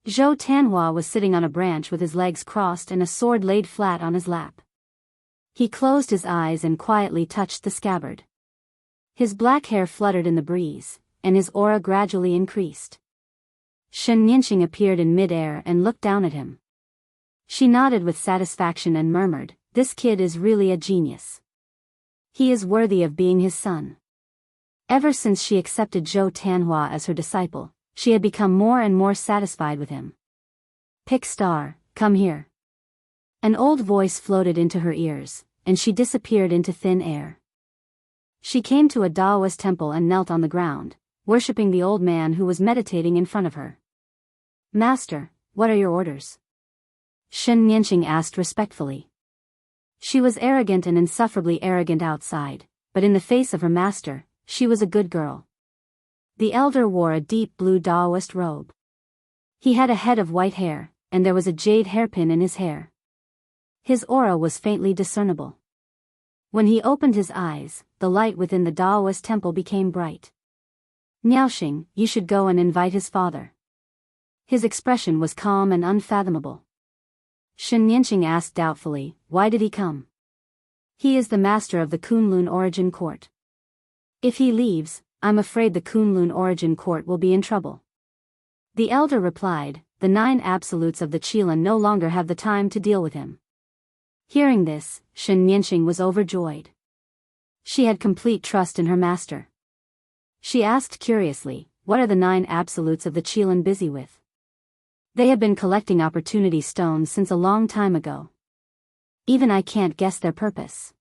Zhou Tanhua was sitting on a branch with his legs crossed and a sword laid flat on his lap. He closed his eyes and quietly touched the scabbard. His black hair fluttered in the breeze, and his aura gradually increased. Shen Yinxing appeared in mid-air and looked down at him. She nodded with satisfaction and murmured, "This kid is really a genius. He is worthy of being his son." Ever since she accepted Zhou Tanhua as her disciple, she had become more and more satisfied with him. "Pick star, come here." An old voice floated into her ears, and she disappeared into thin air. She came to a Daoist temple and knelt on the ground, worshipping the old man who was meditating in front of her. "Master, what are your orders?" Shen Yinxing asked respectfully. She was arrogant and insufferably arrogant outside, but in the face of her master, she was a good girl. The elder wore a deep blue Daoist robe. He had a head of white hair, and there was a jade hairpin in his hair. His aura was faintly discernible. When he opened his eyes, the light within the Daoist temple became bright. "Niaoxing, you should go and invite his father." His expression was calm and unfathomable. Shen Yinxing asked doubtfully, "Why did he come?" "He is the master of the Kunlun Origin Court. If he leaves, I'm afraid the Kunlun Origin Court will be in trouble." The elder replied, "The 9 absolutes of the Qilin no longer have the time to deal with him." Hearing this, Shen Yinxing was overjoyed. She had complete trust in her master. She asked curiously, "What are the 9 absolutes of the Qilin busy with?" "They have been collecting opportunity stones since a long time ago. Even I can't guess their purpose.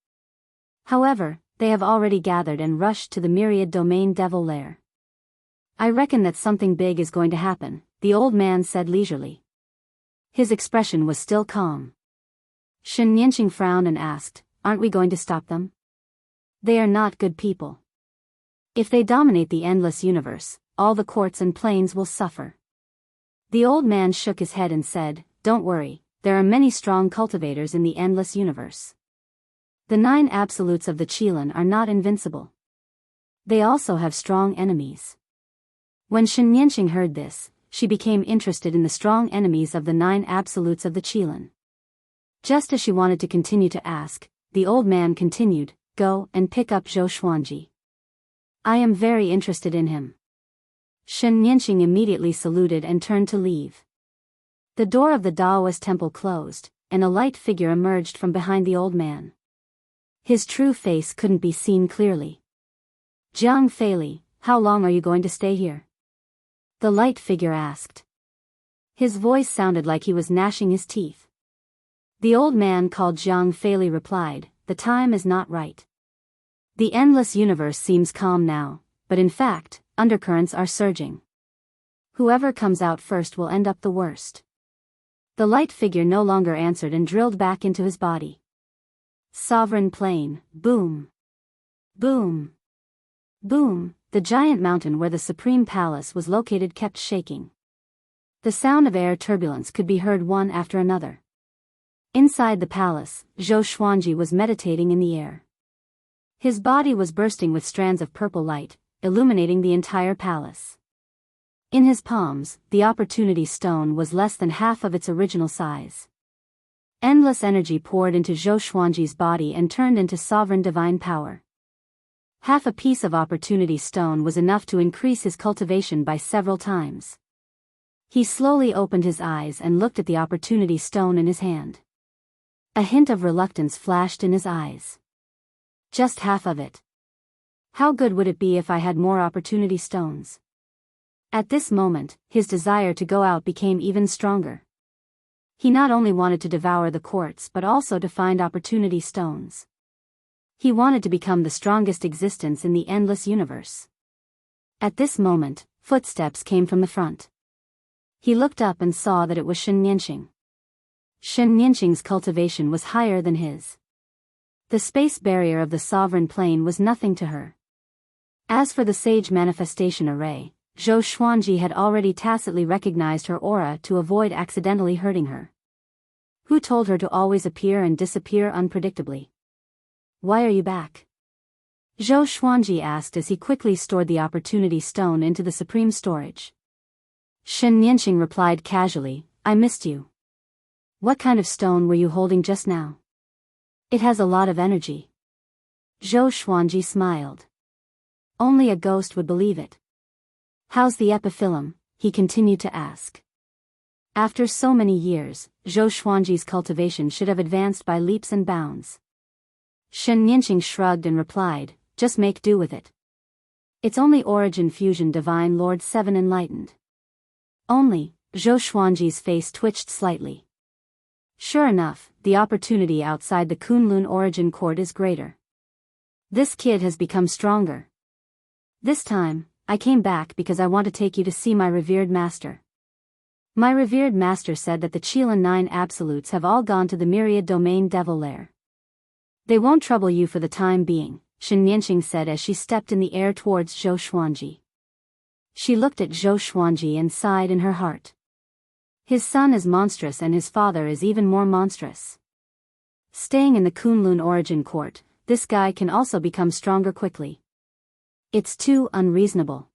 However, they have already gathered and rushed to the myriad domain devil lair. I reckon that something big is going to happen," the old man said leisurely. His expression was still calm. Shen Yinxing frowned and asked, "Aren't we going to stop them? They are not good people. If they dominate the endless universe, all the courts and planes will suffer." The old man shook his head and said, "Don't worry, there are many strong cultivators in the endless universe. The 9 absolutes of the Qilin are not invincible. They also have strong enemies." When Shen Yinxing heard this, she became interested in the strong enemies of the 9 absolutes of the Qilin. Just as she wanted to continue to ask, the old man continued, "Go and pick up Zhou Xuanji. I am very interested in him." Shen Yinxing immediately saluted and turned to leave. The door of the Daoist temple closed, and a light figure emerged from behind the old man. His true face couldn't be seen clearly. Jianghu, how long are you going to stay here? The light figure asked. His voice sounded like he was gnashing his teeth. The old man called Jianghu replied, the time is not right. The endless universe seems calm now, but in fact, undercurrents are surging. Whoever comes out first will end up the worst. The light figure no longer answered and drilled back into his body. Sovereign Plain, boom. Boom. Boom, the giant mountain where the Supreme Palace was located kept shaking. The sound of air turbulence could be heard one after another. Inside the palace, Zhou Xuanji was meditating in the air. His body was bursting with strands of purple light, illuminating the entire palace. In his palms, the Opportunity Stone was less than half of its original size. Endless energy poured into Zhou Xuanji's body and turned into sovereign divine power. Half a piece of Opportunity Stone was enough to increase his cultivation by several times. He slowly opened his eyes and looked at the Opportunity Stone in his hand. A hint of reluctance flashed in his eyes. Just half of it. How good would it be if I had more Opportunity Stones? At this moment, his desire to go out became even stronger. He not only wanted to devour the quartz but also to find Opportunity Stones. He wanted to become the strongest existence in the endless universe. At this moment, footsteps came from the front. He looked up and saw that it was Xianxia. Xianxia's cultivation was higher than his. The space barrier of the sovereign plane was nothing to her. As for the sage manifestation array, Zhou Xuanji had already tacitly recognized her aura to avoid accidentally hurting her. Who told her to always appear and disappear unpredictably? Why are you back? Zhou Xuanji asked as he quickly stored the Opportunity Stone into the supreme storage. Xianxia replied casually, I missed you. What kind of stone were you holding just now? It has a lot of energy. Zhou Xuanji smiled. Only a ghost would believe it. How's the epiphyllum? He continued to ask. After so many years, Zhou Xuanji's cultivation should have advanced by leaps and bounds. Xianxia shrugged and replied, just make do with it. It's only Origin Fusion Divine Lord 7 enlightened. Only, Zhou Xuanji's face twitched slightly. Sure enough, the opportunity outside the Kunlun Origin Court is greater. This kid has become stronger. This time, I came back because I want to take you to see my revered master. My revered master said that the Qilin 9 absolutes have all gone to the Myriad Domain Devil Lair. They won't trouble you for the time being, Xianxia said as she stepped in the air towards Zhou Xuanji. She looked at Zhou Xuanji and sighed in her heart. His son is monstrous and his father is even more monstrous. Staying in the Kunlun Origin Court, this guy can also become stronger quickly. It's too unreasonable.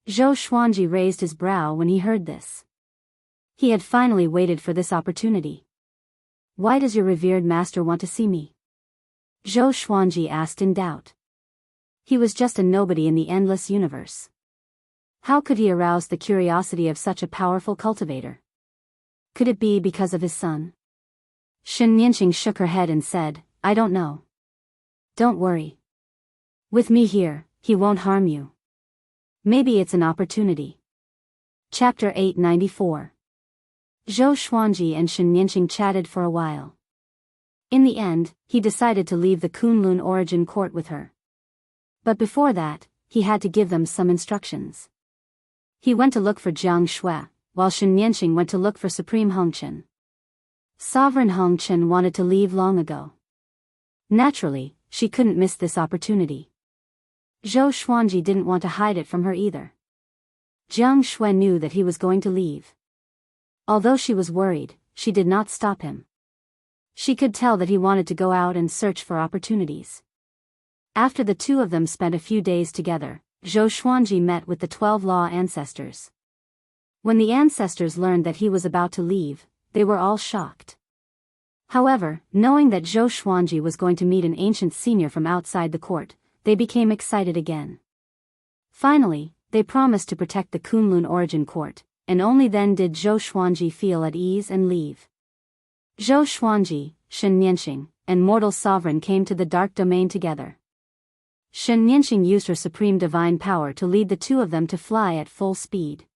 Zhou Xuanji raised his brow when he heard this. He had finally waited for this opportunity. Why does your revered master want to see me? Zhou Xuanji asked in doubt. He was just a nobody in the endless universe. How could he arouse the curiosity of such a powerful cultivator? Could it be because of his son? Xianxia shook her head and said, I don't know. Don't worry. With me here, he won't harm you. Maybe it's an opportunity. Chapter 894. Zhou Xuanji and Xianxia chatted for a while. In the end, he decided to leave the Kunlun Origin Court with her. But before that, he had to give them some instructions. He went to look for Jianghu, while Xianxia went to look for Supreme Hongqian. Sovereign Hongqian wanted to leave long ago. Naturally, she couldn't miss this opportunity. Zhou Xuanji didn't want to hide it from her either. Jianghu knew that he was going to leave. Although she was worried, she did not stop him. She could tell that he wanted to go out and search for opportunities. After the two of them spent a few days together, Zhou Xuanji met with the 12 Law ancestors. When the ancestors learned that he was about to leave, they were all shocked. However, knowing that Zhou Xuanji was going to meet an ancient senior from outside the court, they became excited again. Finally, they promised to protect the Kunlun Origin Court, and only then did Zhou Xuanji feel at ease and leave. Zhou Xuanji, Shen Nianxing, and mortal sovereign came to the dark domain together. Shen Nianxing used her supreme divine power to lead the two of them to fly at full speed.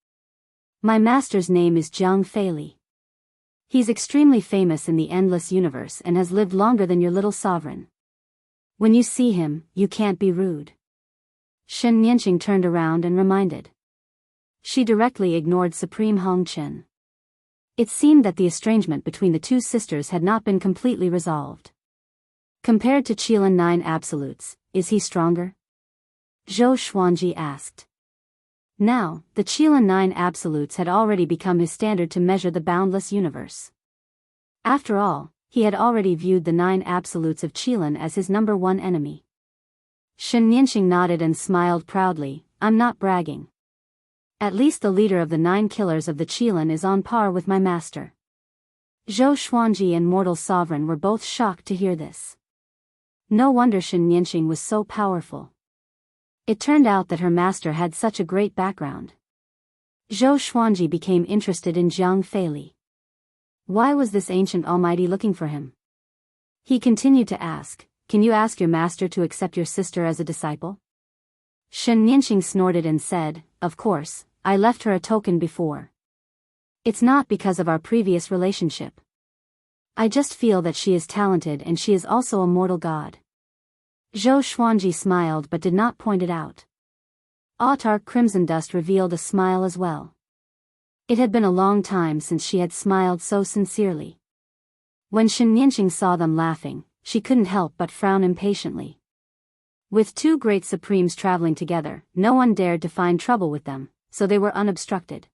My master's name is Jiang Feili. He's extremely famous in the endless universe and has lived longer than your little sovereign. When you see him, you can't be rude. Shen Nianxing turned around and reminded. She directly ignored Supreme Hong Chen. It seemed that the estrangement between the two sisters had not been completely resolved. Compared to Qilin 9 absolutes, is he stronger? Zhou Xuanji asked. Now, the Qilin 9 absolutes had already become his standard to measure the boundless universe. After all, he had already viewed the 9 absolutes of Qilin as his number one enemy. Shen Nianxing nodded and smiled proudly. I'm not bragging. At least the leader of the 9 killers of the Qilin is on par with my master. Zhou Xuanji and Mortal Sovereign were both shocked to hear this. No wonder Shen Nianxing was so powerful. It turned out that her master had such a great background. Zhou Xuanji became interested in Jiang Feili. Why was this ancient almighty looking for him? He continued to ask, can you ask your master to accept your sister as a disciple? Shen Nianxing snorted and said, of course, I left her a token before. It's not because of our previous relationship. I just feel that she is talented and she is also a mortal god. Zhou Xuanji smiled but did not point it out. Autar Crimson Dust revealed a smile as well. It had been a long time since she had smiled so sincerely. When Shen Nianxing saw them laughing, she couldn't help but frown impatiently. With two great supremes traveling together, no one dared to find trouble with them, so they were unobstructed.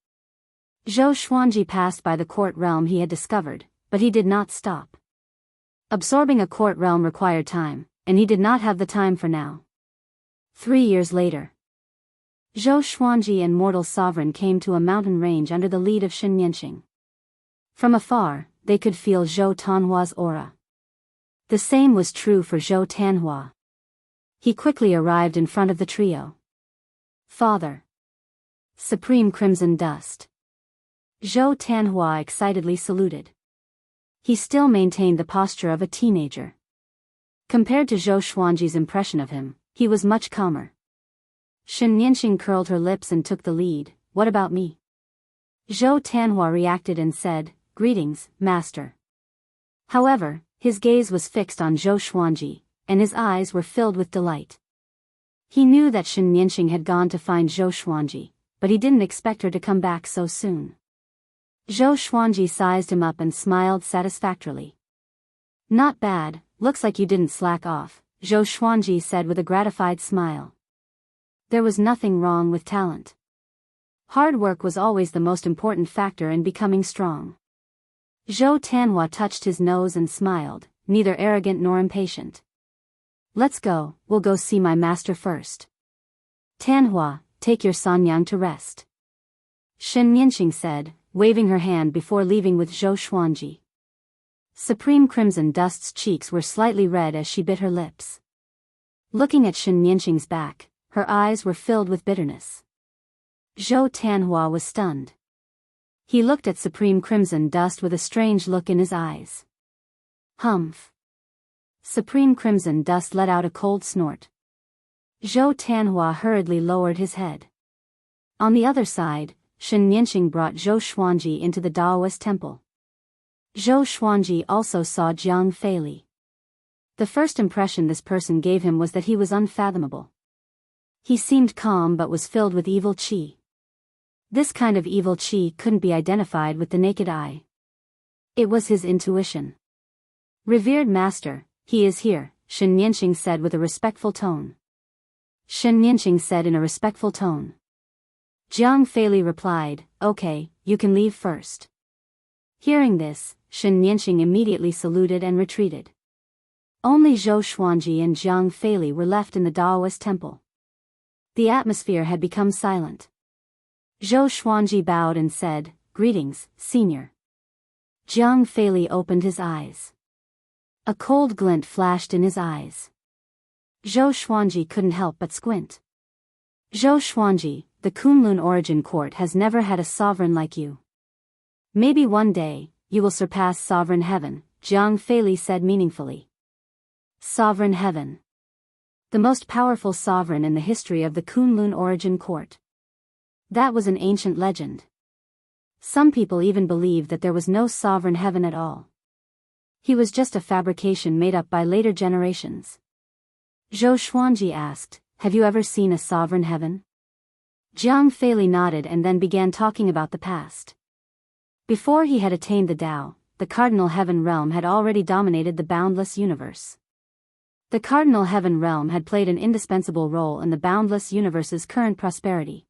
Zhou Xuanji passed by the court realm he had discovered, but he did not stop. Absorbing a court realm required time, and he did not have the time for now. 3 years later, Zhou Xuanji and Mortal Sovereign came to a mountain range under the lead of Shen Nianxing. From afar, they could feel Zhou Tanhua's aura. The same was true for Zhou Tanhua. He quickly arrived in front of the trio. Father. Supreme Crimson Dust. Zhou Tanhua excitedly saluted. He still maintained the posture of a teenager. Compared to Zhou Xuanji's impression of him, he was much calmer. Shen Nianxing curled her lips and took the lead. What about me? Zhou Tanhua reacted and said, greetings, master. However, his gaze was fixed on Zhou Xuanji, and his eyes were filled with delight. He knew that Shen Nianxing had gone to find Zhou Xuanji, but he didn't expect her to come back so soon. Zhou Xuanji sized him up and smiled satisfactorily. Not bad, looks like you didn't slack off, Zhou Xuanji said with a gratified smile. There was nothing wrong with talent. Hard work was always the most important factor in becoming strong. Zhou Tanhua touched his nose and smiled, neither arrogant nor impatient. Let's go, we'll go see my master first. Tanhua, take your Sanyang to rest. Shen Nianxing said, waving her hand before leaving with Zhou Xuanji. Supreme Crimson Dust's cheeks were slightly red as she bit her lips. Looking at Shen Nianxing's back, her eyes were filled with bitterness. Zhou Tanhua was stunned. He looked at Supreme Crimson Dust with a strange look in his eyes. Humph. Supreme Crimson Dust let out a cold snort. Zhou Tanhua hurriedly lowered his head. On the other side, Shen Nianxing brought Zhou Xuanji into the Daoist temple. Zhou Xuanji also saw Jiang Feili. The first impression this person gave him was that he was unfathomable. He seemed calm but was filled with evil qi. This kind of evil qi couldn't be identified with the naked eye. It was his intuition. Revered master, he is here, Shen Nianxing said with a respectful tone. Shen Nianxing said in a respectful tone. Jiang Feili replied, okay, you can leave first. Hearing this, Shen Nianxing immediately saluted and retreated. Only Zhou Xuanji and Jiang Feili were left in the Daoist temple. The atmosphere had become silent. Zhou Xuanji bowed and said, greetings, senior. Jiang Feili opened his eyes. A cold glint flashed in his eyes. Zhou Xuanji couldn't help but squint. Zhou Xuanji, the Kunlun Origin Court has never had a sovereign like you. Maybe one day, you will surpass Sovereign Heaven, Jiang Feili said meaningfully. Sovereign Heaven. The most powerful sovereign in the history of the Kunlun origin court. That was an ancient legend. Some people even believed that there was no sovereign heaven at all. He was just a fabrication made up by later generations. Zhou Xuanji asked, have you ever seen a sovereign heaven? Jiang Feili nodded and then began talking about the past. Before he had attained the Tao, the cardinal heaven realm had already dominated the boundless universe. The cardinal heaven realm had played an indispensable role in the boundless universe's current prosperity.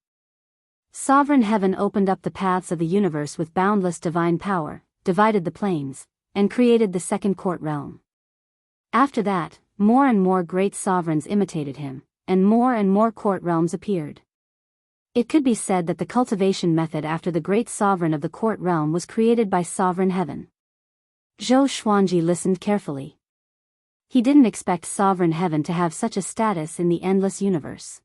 Sovereign heaven opened up the paths of the universe with boundless divine power, divided the planes, and created the second court realm. After that, more and more great sovereigns imitated him, and more court realms appeared. It could be said that the cultivation method after the great sovereign of the court realm was created by sovereign heaven. Zhou Xuanji listened carefully. He didn't expect sovereign heaven to have such a status in the endless universe.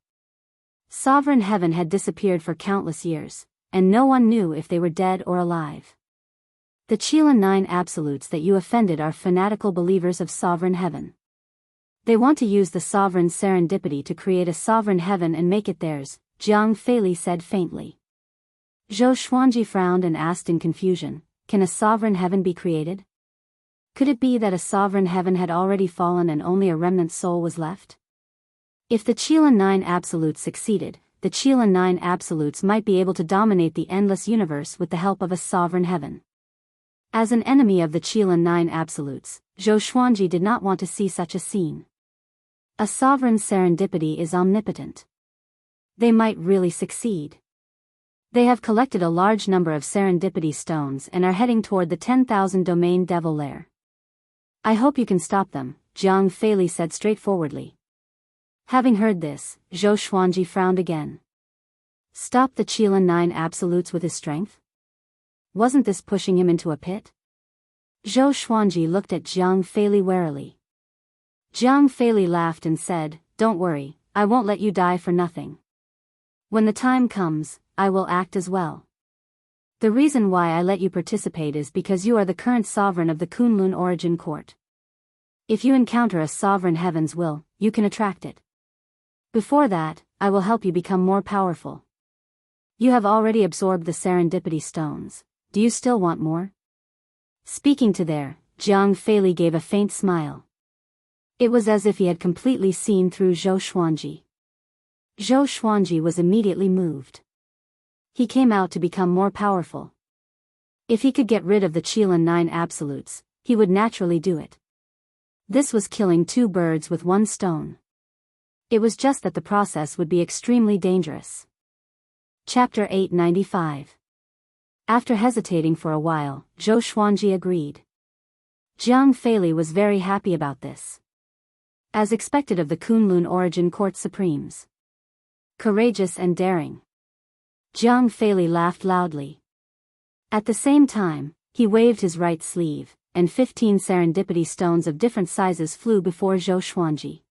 Sovereign heaven had disappeared for countless years, and no one knew if they were dead or alive. The Qilin 9 absolutes that you offended are fanatical believers of sovereign heaven. They want to use the sovereign's serendipity to create a sovereign heaven and make it theirs, Jiang Feili said faintly. Zhou Xuanji frowned and asked in confusion, can a sovereign heaven be created? Could it be that a sovereign heaven had already fallen and only a remnant soul was left? If the Qilin 9 absolutes succeeded, the Qilin 9 absolutes might be able to dominate the endless universe with the help of a sovereign heaven. As an enemy of the Qilin 9 absolutes, Zhou Xuanji did not want to see such a scene. A sovereign's serendipity is omnipotent. They might really succeed. They have collected a large number of serendipity stones and are heading toward the 10,000 domain devil lair. I hope you can stop them, Jiang Feili said straightforwardly. Having heard this, Zhou Xuanji frowned again. Stop the Qilin 9 absolutes with his strength? Wasn't this pushing him into a pit? Zhou Xuanji looked at Jiang Feili warily. Jiang Feili laughed and said, don't worry, I won't let you die for nothing. When the time comes, I will act as well. The reason why I let you participate is because you are the current sovereign of the Kunlun origin court. If you encounter a sovereign heaven's will, you can attract it. Before that, I will help you become more powerful. You have already absorbed the serendipity stones. Do you still want more? Speaking to there, Jiang Feili gave a faint smile. It was as if he had completely seen through Zhou Xuanji. Zhou Xuanji was immediately moved. He came out to become more powerful. If he could get rid of the Qilin 9 absolutes, he would naturally do it. This was killing two birds with one stone. It was just that the process would be extremely dangerous. Chapter 895. After hesitating for a while, Zhou Xuanji agreed. Jiang Feili was very happy about this. As expected of the Kunlun origin court supremes. Courageous and daring. Jiang Feili laughed loudly. At the same time, he waved his right sleeve, and 15 serendipity stones of different sizes flew before Zhou Xuanji.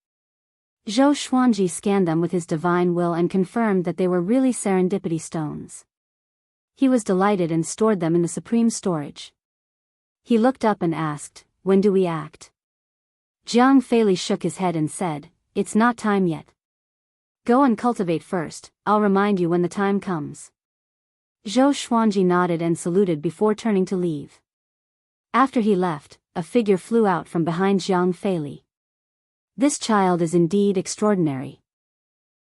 Zhou Xuanji scanned them with his divine will and confirmed that they were really serendipity stones. He was delighted and stored them in the supreme storage. He looked up and asked, when do we act? Jiang Feili shook his head and said, it's not time yet. Go and cultivate first, I'll remind you when the time comes. Zhou Xuanji nodded and saluted before turning to leave. After he left, a figure flew out from behind Jiang Feili. This child is indeed extraordinary.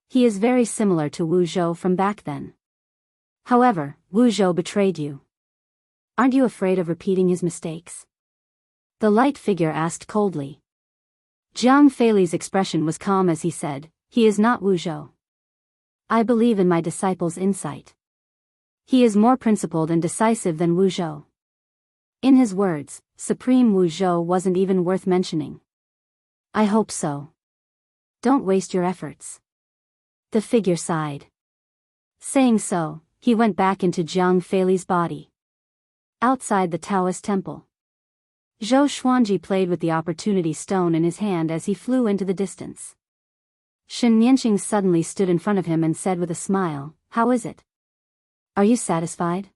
He is very similar to Wu Zhou from back then. However, Wu Zhou betrayed you. Aren't you afraid of repeating his mistakes? The light figure asked coldly. Jiang Feili's expression was calm as he said, he is not Wu Zhou. I believe in my disciple's insight. He is more principled and decisive than Wu Zhou. In his words, Supreme Wu Zhou wasn't even worth mentioning. I hope so. Don't waste your efforts. The figure sighed. Saying so, he went back into Jiang Feili's body. Outside the Daoist temple. Zhou Xuanji played with the opportunity stone in his hand as he flew into the distance. Shen Nianqing suddenly stood in front of him and said with a smile, how is it? Are you satisfied?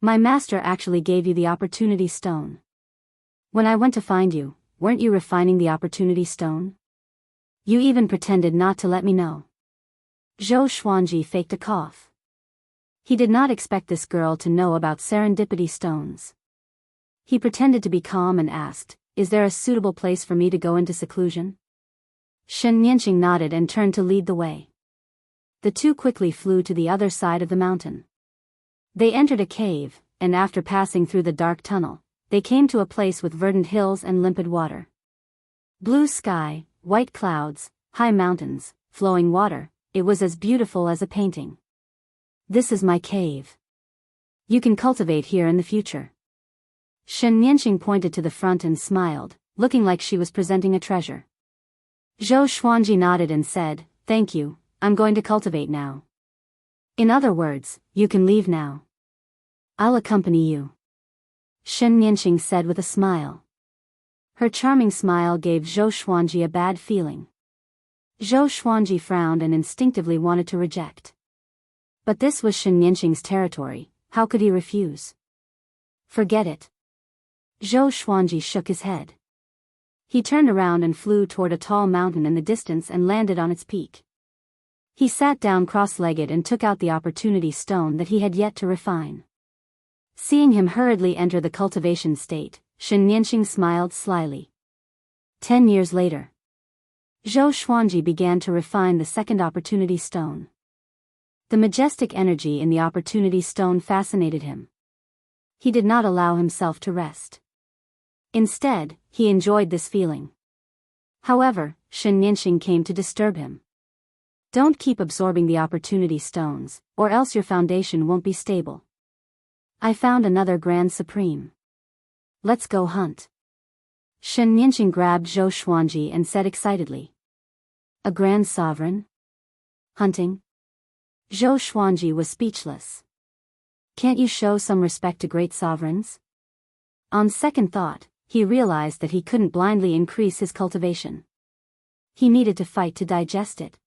My master actually gave you the opportunity stone. When I went to find you, weren't you refining the opportunity stone? You even pretended not to let me know. Zhou Xuanji faked a cough. He did not expect this girl to know about serendipity stones. He pretended to be calm and asked, "Is there a suitable place for me to go into seclusion?" Shen Nianqing nodded and turned to lead the way. The two quickly flew to the other side of the mountain. They entered a cave, and after passing through the dark tunnel, they came to a place with verdant hills and limpid water. Blue sky, white clouds, high mountains, flowing water, it was as beautiful as a painting. This is my cave. You can cultivate here in the future. Shen Nianqing pointed to the front and smiled, looking like she was presenting a treasure. Zhou Xuanji nodded and said, "Thank you, I'm going to cultivate now." In other words, you can leave now. I'll accompany you. Shen Nianqing said with a smile. Her charming smile gave Zhou Xuanji a bad feeling. Zhou Xuanji frowned and instinctively wanted to reject. But this was Shen Nianqing's territory, how could he refuse? Forget it. Zhou Xuanji shook his head. He turned around and flew toward a tall mountain in the distance and landed on its peak. He sat down cross-legged and took out the opportunity stone that he had yet to refine. Seeing him hurriedly enter the cultivation state, Shen Nianqing smiled slyly. 10 years later, Zhou Xuanji began to refine the second opportunity stone. The majestic energy in the opportunity stone fascinated him. He did not allow himself to rest. Instead, he enjoyed this feeling. However, Shen Nianqing came to disturb him. Don't keep absorbing the opportunity stones, or else your foundation won't be stable. I found another Grand Supreme. Let's go hunt. Shen Nianqing grabbed Zhou Xuanji and said excitedly. A Grand Sovereign? Hunting? Zhou Xuanji was speechless. Can't you show some respect to great sovereigns? On second thought, he realized that he couldn't blindly increase his cultivation. He needed to fight to digest it.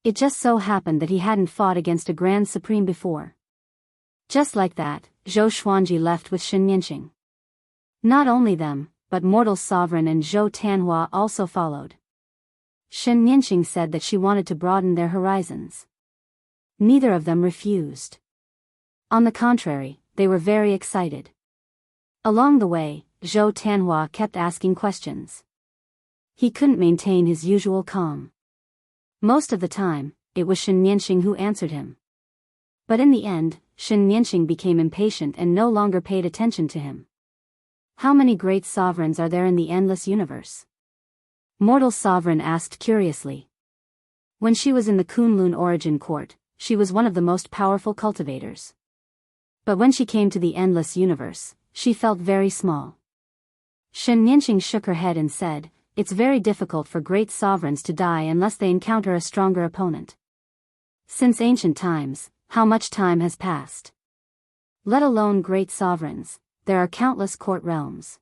It just so happened that he hadn't fought against a Grand Supreme before. Just like that, Zhou Xuanji left with Shen Nianqing. Not only them, but Mortal Sovereign and Zhou Tanhua also followed. Shen Nianqing said that she wanted to broaden their horizons. Neither of them refused. On the contrary, they were very excited. Along the way, Zhou Tanhua kept asking questions. He couldn't maintain his usual calm. Most of the time, it was Shen Nianqing who answered him. But in the end, Shen Nianqing became impatient and no longer paid attention to him. How many great sovereigns are there in the endless universe? Mortal Sovereign asked curiously. When she was in the Kunlun Origin Court, she was one of the most powerful cultivators. But when she came to the endless universe, she felt very small. Shen Nianqing shook her head and said, "It's very difficult for great sovereigns to die unless they encounter a stronger opponent. Since ancient times, how much time has passed? Let alone great sovereigns, there are countless court realms.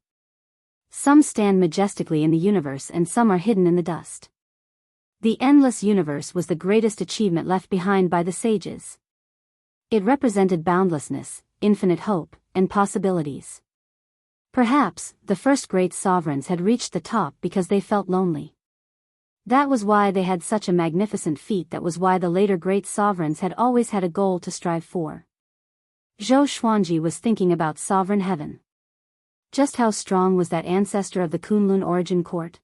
Some stand majestically in the universe and some are hidden in the dust. The endless universe was the greatest achievement left behind by the sages. It represented boundlessness, infinite hope, and possibilities. Perhaps, the first great sovereigns had reached the top because they felt lonely. That was why they had such a magnificent feat. That was why the later great sovereigns had always had a goal to strive for. Zhou Xuanji was thinking about sovereign heaven. Just how strong was that ancestor of the Kunlun Origin Court?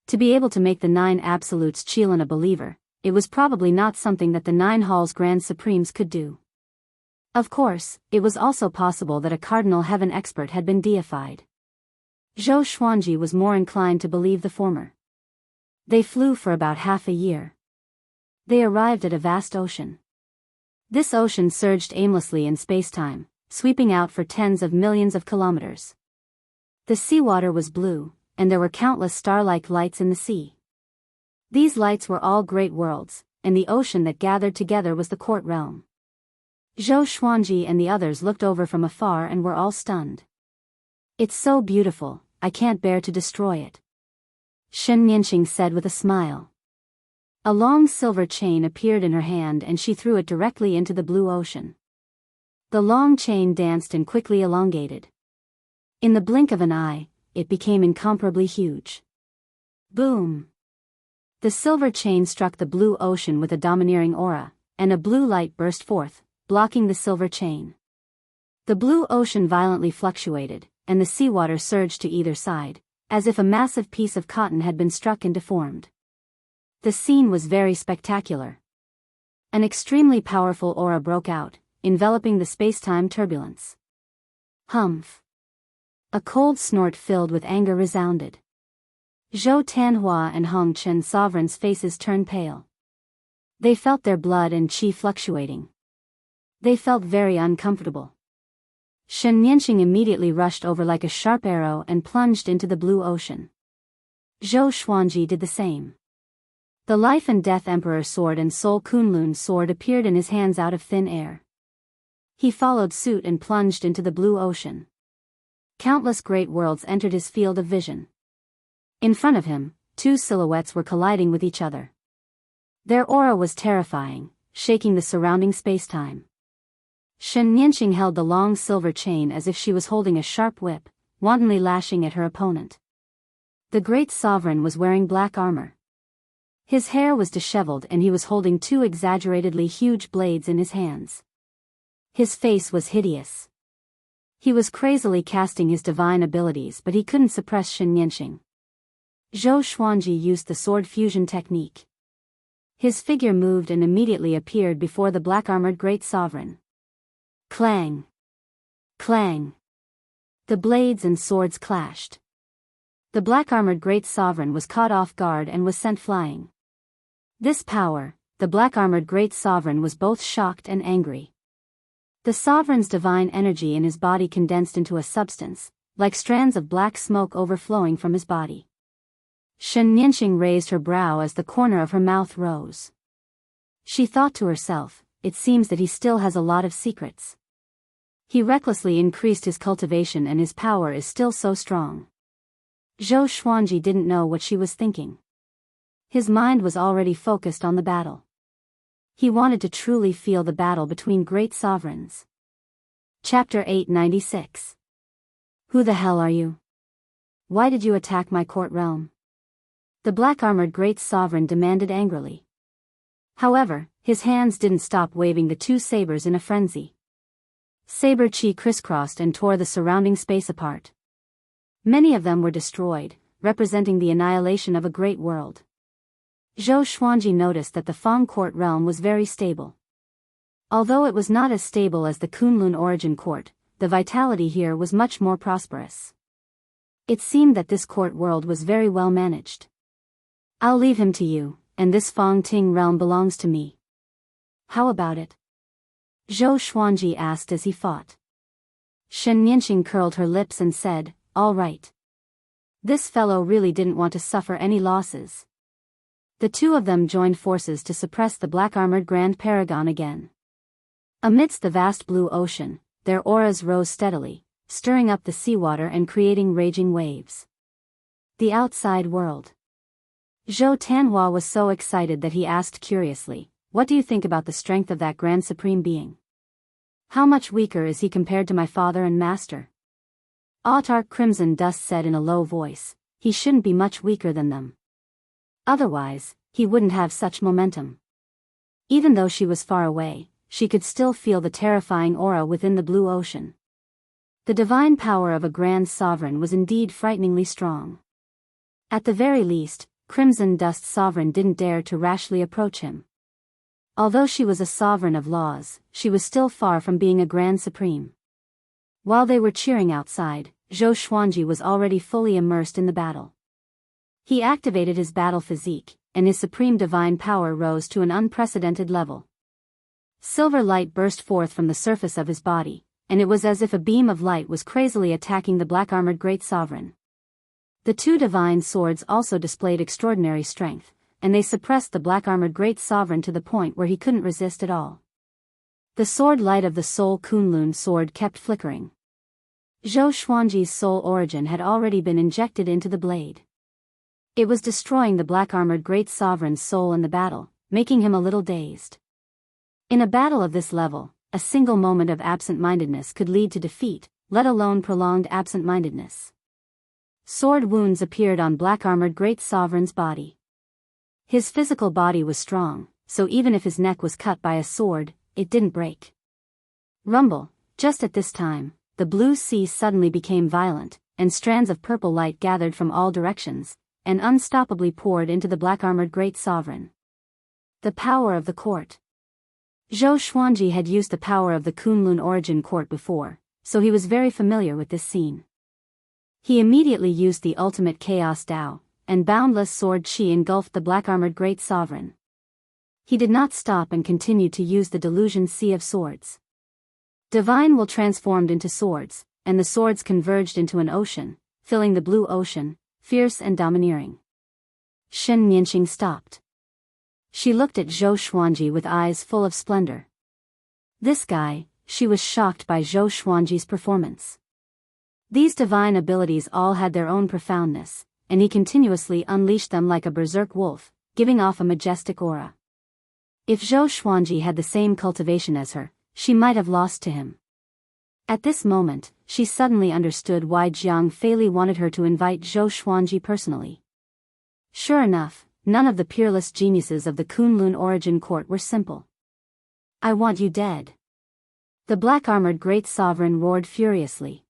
To be able to make the 9 absolutes Qilin a believer, it was probably not something that the 9 halls Grand Supremes could do. Of course, it was also possible that a cardinal heaven expert had been deified. Zhou Xuanji was more inclined to believe the former. They flew for about half a year. They arrived at a vast ocean. This ocean surged aimlessly in space-time, sweeping out for tens of millions of kilometers. The seawater was blue, and there were countless star-like lights in the sea. These lights were all great worlds, and the ocean that gathered together was the court realm. Zhou Xuanji and the others looked over from afar and were all stunned. "It's so beautiful, I can't bear to destroy it," Shen Nianqing said with a smile. A long silver chain appeared in her hand and she threw it directly into the blue ocean. The long chain danced and quickly elongated. In the blink of an eye, it became incomparably huge. Boom! The silver chain struck the blue ocean with a domineering aura, and a blue light burst forth, blocking the silver chain. The blue ocean violently fluctuated, and the seawater surged to either side, as if a massive piece of cotton had been struck and deformed. The scene was very spectacular. An extremely powerful aura broke out, enveloping the space-time turbulence. Humph! A cold snort filled with anger resounded. Zhou Tanhua and Hong Chen sovereigns' faces turned pale. They felt their blood and qi fluctuating. They felt very uncomfortable. Shen Nianxing immediately rushed over like a sharp arrow and plunged into the blue ocean. Zhou Xuanji did the same. The Life and Death Emperor sword and Soul Kunlun sword appeared in his hands out of thin air. He followed suit and plunged into the blue ocean. Countless great worlds entered his field of vision. In front of him, two silhouettes were colliding with each other. Their aura was terrifying, shaking the surrounding space-time. Shen Nianxing held the long silver chain as if she was holding a sharp whip, wantonly lashing at her opponent. The great sovereign was wearing black armor. His hair was disheveled and he was holding two exaggeratedly huge blades in his hands. His face was hideous. He was crazily casting his divine abilities, but he couldn't suppress Shen Nianxing. Zhou Xuanji used the sword fusion technique. His figure moved and immediately appeared before the black-armored great sovereign. Clang! Clang! The blades and swords clashed. The black-armored great sovereign was caught off guard and was sent flying. This power, the black-armored great sovereign was both shocked and angry. The sovereign's divine energy in his body condensed into a substance, like strands of black smoke overflowing from his body. Shen Nianxing raised her brow as the corner of her mouth rose. She thought to herself, it seems that he still has a lot of secrets. He recklessly increased his cultivation and his power is still so strong. Zhou Xuanji didn't know what she was thinking. His mind was already focused on the battle. He wanted to truly feel the battle between great sovereigns. Chapter 896. Who the hell are you? Why did you attack my court realm? The black-armored great sovereign demanded angrily. However, his hands didn't stop waving the two sabers in a frenzy. Saber chi crisscrossed and tore the surrounding space apart. Many of them were destroyed, representing the annihilation of a great world. Zhou Xuanji noticed that the Fang court realm was very stable. Although it was not as stable as the Kunlun origin court, the vitality here was much more prosperous. It seemed that this court world was very well managed. I'll leave him to you, and this Fang Ting realm belongs to me. How about it? Zhou Xuanji asked as he fought. Shen Nianxing curled her lips and said, all right. This fellow really didn't want to suffer any losses. The two of them joined forces to suppress the black-armored Grand Paragon again. Amidst the vast blue ocean, their auras rose steadily, stirring up the seawater and creating raging waves. The outside world. Zhou Tanhua was so excited that he asked curiously, what do you think about the strength of that Grand Supreme Being? How much weaker is he compared to my father and master? Autarch Crimson Dust said in a low voice, he shouldn't be much weaker than them. Otherwise, he wouldn't have such momentum. Even though she was far away, she could still feel the terrifying aura within the blue ocean. The divine power of a grand sovereign was indeed frighteningly strong. At the very least, Crimson Dust Sovereign didn't dare to rashly approach him. Although she was a sovereign of laws, she was still far from being a grand supreme. While they were cheering outside, Zhou Xuanji was already fully immersed in the battle. He activated his battle physique, and his supreme divine power rose to an unprecedented level. Silver light burst forth from the surface of his body, and it was as if a beam of light was crazily attacking the black-armored great sovereign. The two divine swords also displayed extraordinary strength, and they suppressed the black-armored great sovereign to the point where he couldn't resist at all. The sword light of the Soul Kunlun sword kept flickering. Zhou Xuanji's soul origin had already been injected into the blade. It was destroying the black-armored great sovereign's soul in the battle, making him a little dazed. In a battle of this level, a single moment of absent-mindedness could lead to defeat, let alone prolonged absent-mindedness. Sword wounds appeared on black-armored Great Sovereign's body. His physical body was strong, so even if his neck was cut by a sword, it didn't break. Rumble. Just at this time, the blue sea suddenly became violent, and strands of purple light gathered from all directions, and unstoppably poured into the black-armored Great Sovereign. The power of the court. Zhou Xuanji had used the power of the Kunlun Origin Court before, so he was very familiar with this scene. He immediately used the ultimate Chaos Dao, and boundless sword Qi engulfed the black-armored Great Sovereign. He did not stop and continued to use the delusion Sea of Swords. Divine will transformed into swords, and the swords converged into an ocean, filling the blue ocean, fierce and domineering. Shen Nianqing stopped. She looked at Zhou Xuanji with eyes full of splendor. This guy, she was shocked by Zhou Xuanji's performance. These divine abilities all had their own profoundness, and he continuously unleashed them like a berserk wolf, giving off a majestic aura. If Zhou Xuanji had the same cultivation as her, she might have lost to him. At this moment, she suddenly understood why Jianghu wanted her to invite Zhou Xuanji personally. Sure enough, none of the peerless geniuses of the Kunlun Origin Court were simple. I want you dead. The black-armored Great Sovereign roared furiously.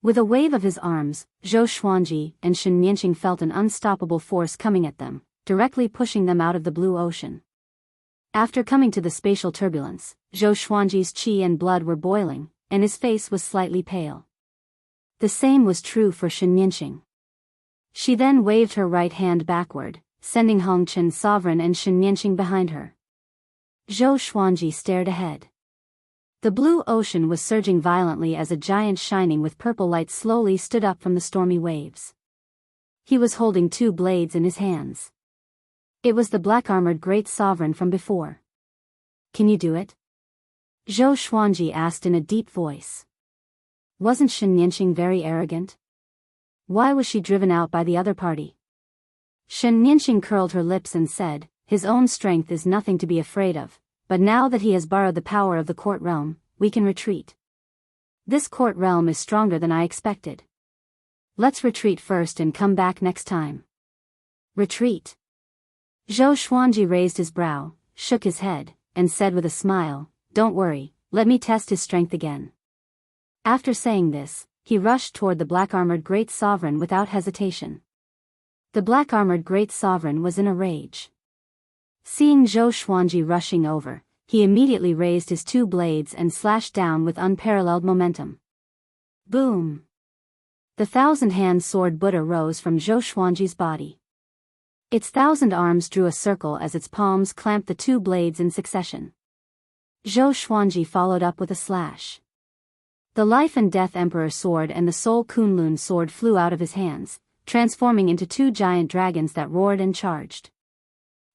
With a wave of his arms, Zhou Xuanji and Shen Nianqing felt an unstoppable force coming at them, directly pushing them out of the blue ocean. After coming to the spatial turbulence, Zhou Xuanji's qi and blood were boiling, and his face was slightly pale. The same was true for Shen Nianqing. She then waved her right hand backward, sending Hongchen Sovereign and Shen Nianqing behind her. Zhou Xuanji stared ahead. The blue ocean was surging violently as a giant shining with purple light slowly stood up from the stormy waves. He was holding two blades in his hands. It was the black-armored Great Sovereign from before. Can you do it? Zhou Xuanji asked in a deep voice. Wasn't Shen Nianqing very arrogant? Why was she driven out by the other party? Shen Nianqing curled her lips and said, his own strength is nothing to be afraid of, but now that he has borrowed the power of the court realm, we can retreat. This court realm is stronger than I expected. Let's retreat first and come back next time. Retreat. Zhou Xuanji raised his brow, shook his head, and said with a smile, don't worry, let me test his strength again. After saying this, he rushed toward the black-armored Great Sovereign without hesitation. The black-armored Great Sovereign was in a rage. Seeing Zhou Xuanji rushing over, he immediately raised his two blades and slashed down with unparalleled momentum. Boom! The thousand-hand sword Buddha rose from Zhou Xuanji's body. Its 1,000 arms drew a circle as its palms clamped the two blades in succession. Zhou Xuanji followed up with a slash. The Life and Death Emperor sword and the Soul Kunlun sword flew out of his hands, transforming into two giant dragons that roared and charged.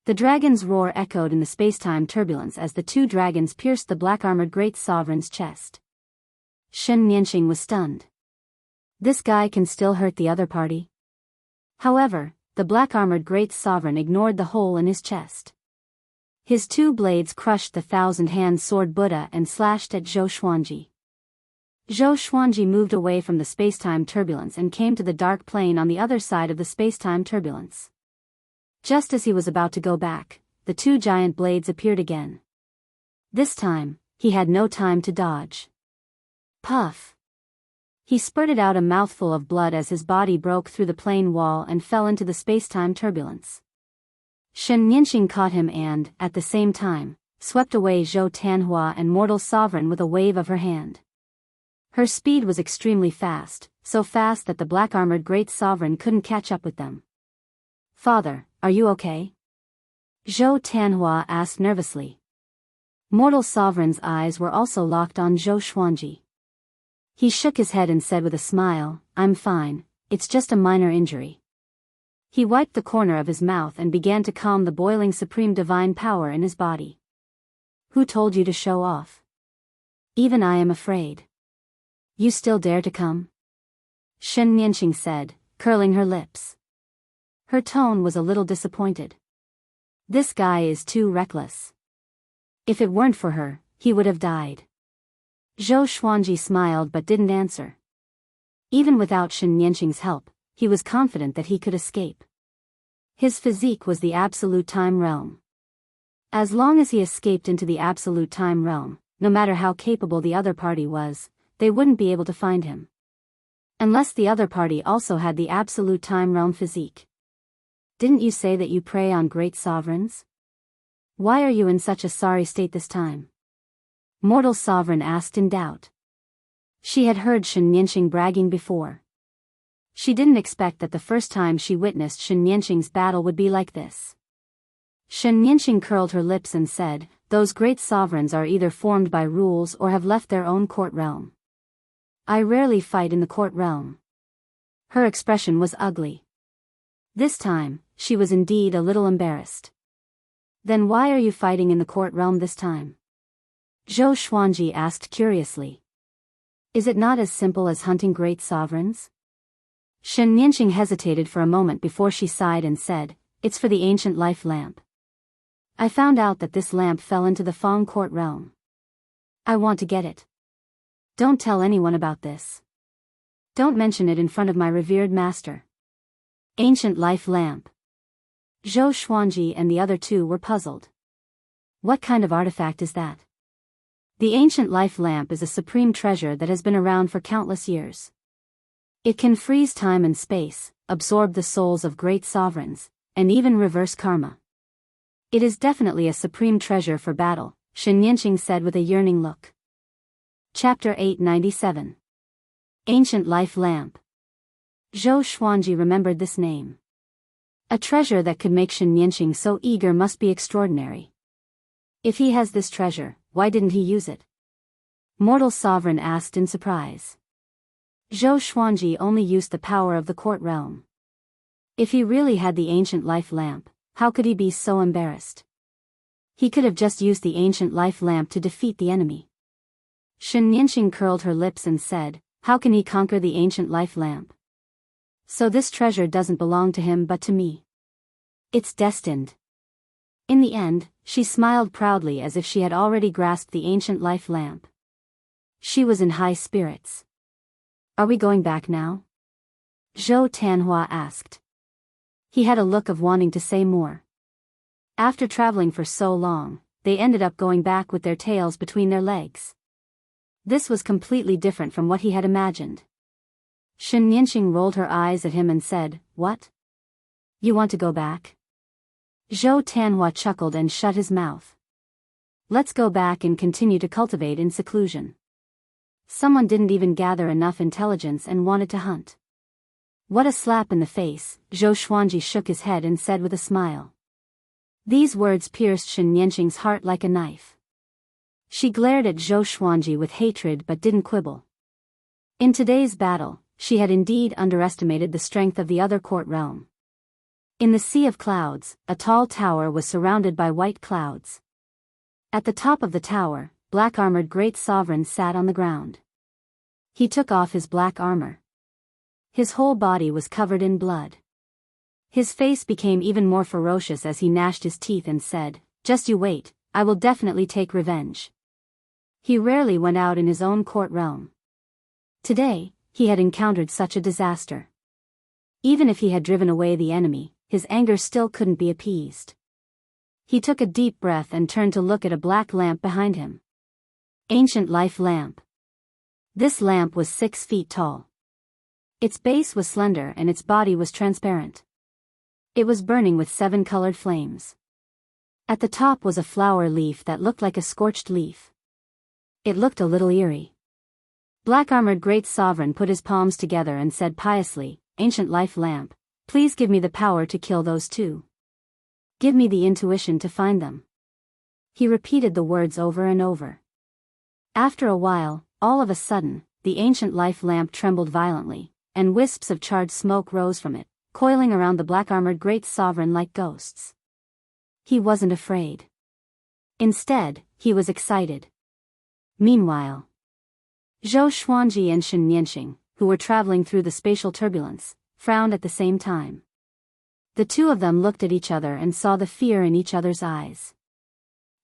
The dragon's roar echoed in the space-time turbulence as the two dragons pierced the black-armored Great Sovereign's chest. Shen Nianqing was stunned. This guy can still hurt the other party? However, the black-armored Great Sovereign ignored the hole in his chest. His two blades crushed the 1,000-hand sword Buddha and slashed at Zhou Xuanji. Zhou Xuanji moved away from the space-time turbulence and came to the dark plane on the other side of the space-time turbulence. Just as he was about to go back, the two giant blades appeared again. This time, he had no time to dodge. Puff! He spurted out a mouthful of blood as his body broke through the plane wall and fell into the space-time turbulence. Shen Nianqing caught him and, at the same time, swept away Zhou Tanhua and Immortal Sovereign with a wave of her hand. Her speed was extremely fast, so fast that the black-armored Great Sovereign couldn't catch up with them. Father, are you okay? Zhou Tanhua asked nervously. Immortal Sovereign's eyes were also locked on Zhou Xuanji. He shook his head and said with a smile, I'm fine, it's just a minor injury. He wiped the corner of his mouth and began to calm the boiling supreme divine power in his body. Who told you to show off? Even I am afraid. You still dare to come? Shen Nianqing said, curling her lips. Her tone was a little disappointed. This guy is too reckless. If it weren't for her, he would have died. Zhou Xuanji smiled but didn't answer. Even without Shen Nianqing's help, he was confident that he could escape. His physique was the absolute time realm. As long as he escaped into the absolute time realm, no matter how capable the other party was, they wouldn't be able to find him. Unless the other party also had the absolute time realm physique. Didn't you say that you prey on great sovereigns? Why are you in such a sorry state this time? Mortal sovereign asked in doubt. She had heard Shen Nianqing bragging before. She didn't expect that the first time she witnessed Shen Nianqing's battle would be like this. Shen Nianqing curled her lips and said, "Those great sovereigns are either formed by rules or have left their own court realm. I rarely fight in the court realm." Her expression was ugly. This time, she was indeed a little embarrassed. Then why are you fighting in the court realm this time? Zhou Xuanji asked curiously. Is it not as simple as hunting great sovereigns? Shen Nianqing hesitated for a moment before she sighed and said, "It's for the ancient life lamp. I found out that this lamp fell into the Fang court realm. I want to get it. Don't tell anyone about this. Don't mention it in front of my revered master." Ancient life lamp. Zhou Xuanji and the other two were puzzled. What kind of artifact is that? The ancient life lamp is a supreme treasure that has been around for countless years. It can freeze time and space, absorb the souls of great sovereigns, and even reverse karma. It is definitely a supreme treasure for battle, Shen Nianqing said with a yearning look. Chapter 897. Ancient Life Lamp. Zhou Xuanji remembered this name. A treasure that could make Shen Nianqing so eager must be extraordinary. If he has this treasure, why didn't he use it? Mortal Sovereign asked in surprise. Zhou Xuanji only used the power of the court realm. If he really had the ancient life lamp, how could he be so embarrassed? He could have just used the ancient life lamp to defeat the enemy. Shen Nianqing curled her lips and said, "How can he conquer the ancient life lamp? So this treasure doesn't belong to him but to me. It's destined." In the end, she smiled proudly as if she had already grasped the ancient life lamp. She was in high spirits. "Are we going back now?" Zhou Tanhua asked. He had a look of wanting to say more. After traveling for so long, they ended up going back with their tails between their legs. This was completely different from what he had imagined. Shen Nianqing rolled her eyes at him and said, "What? You want to go back?" Zhou Tanhua chuckled and shut his mouth. "Let's go back and continue to cultivate in seclusion." Someone didn't even gather enough intelligence and wanted to hunt. What a slap in the face, Zhou Xuanji shook his head and said with a smile. These words pierced Shen Nianqing's heart like a knife. She glared at Zhou Xuanji with hatred but didn't quibble. In today's battle, she had indeed underestimated the strength of the other court realm. In the sea of clouds, a tall tower was surrounded by white clouds. At the top of the tower, black-armored great sovereign sat on the ground. He took off his black armor. His whole body was covered in blood. His face became even more ferocious as he gnashed his teeth and said, "Just you wait, I will definitely take revenge." He rarely went out in his own court realm. Today, he had encountered such a disaster. Even if he had driven away the enemy, his anger still couldn't be appeased. He took a deep breath and turned to look at a black lamp behind him. Ancient life lamp. This lamp was 6 feet tall. Its base was slender and its body was transparent. It was burning with 7 colored flames. At the top was a flower leaf that looked like a scorched leaf. It looked a little eerie. Black-armored great sovereign put his palms together and said piously, "Ancient life lamp, please give me the power to kill those two. Give me the intuition to find them." He repeated the words over and over. After a while, all of a sudden, the ancient life lamp trembled violently, and wisps of charred smoke rose from it, coiling around the black-armored great sovereign like ghosts. He wasn't afraid. Instead, he was excited. Meanwhile, Zhou Xuanji and Shen Nianqing, who were traveling through the spatial turbulence, frowned at the same time. The two of them looked at each other and saw the fear in each other's eyes.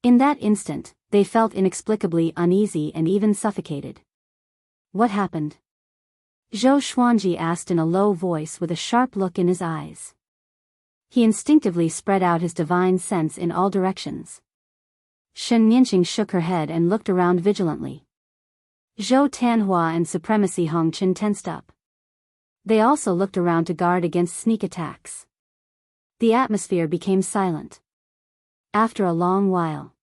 In that instant, they felt inexplicably uneasy and even suffocated. What happened? Zhou Xuanji asked in a low voice with a sharp look in his eyes. He instinctively spread out his divine sense in all directions. Shen Nianqing shook her head and looked around vigilantly. Zhou Tanhua and Supremacy Hongqin tensed up. They also looked around to guard against sneak attacks. The atmosphere became silent. After a long while.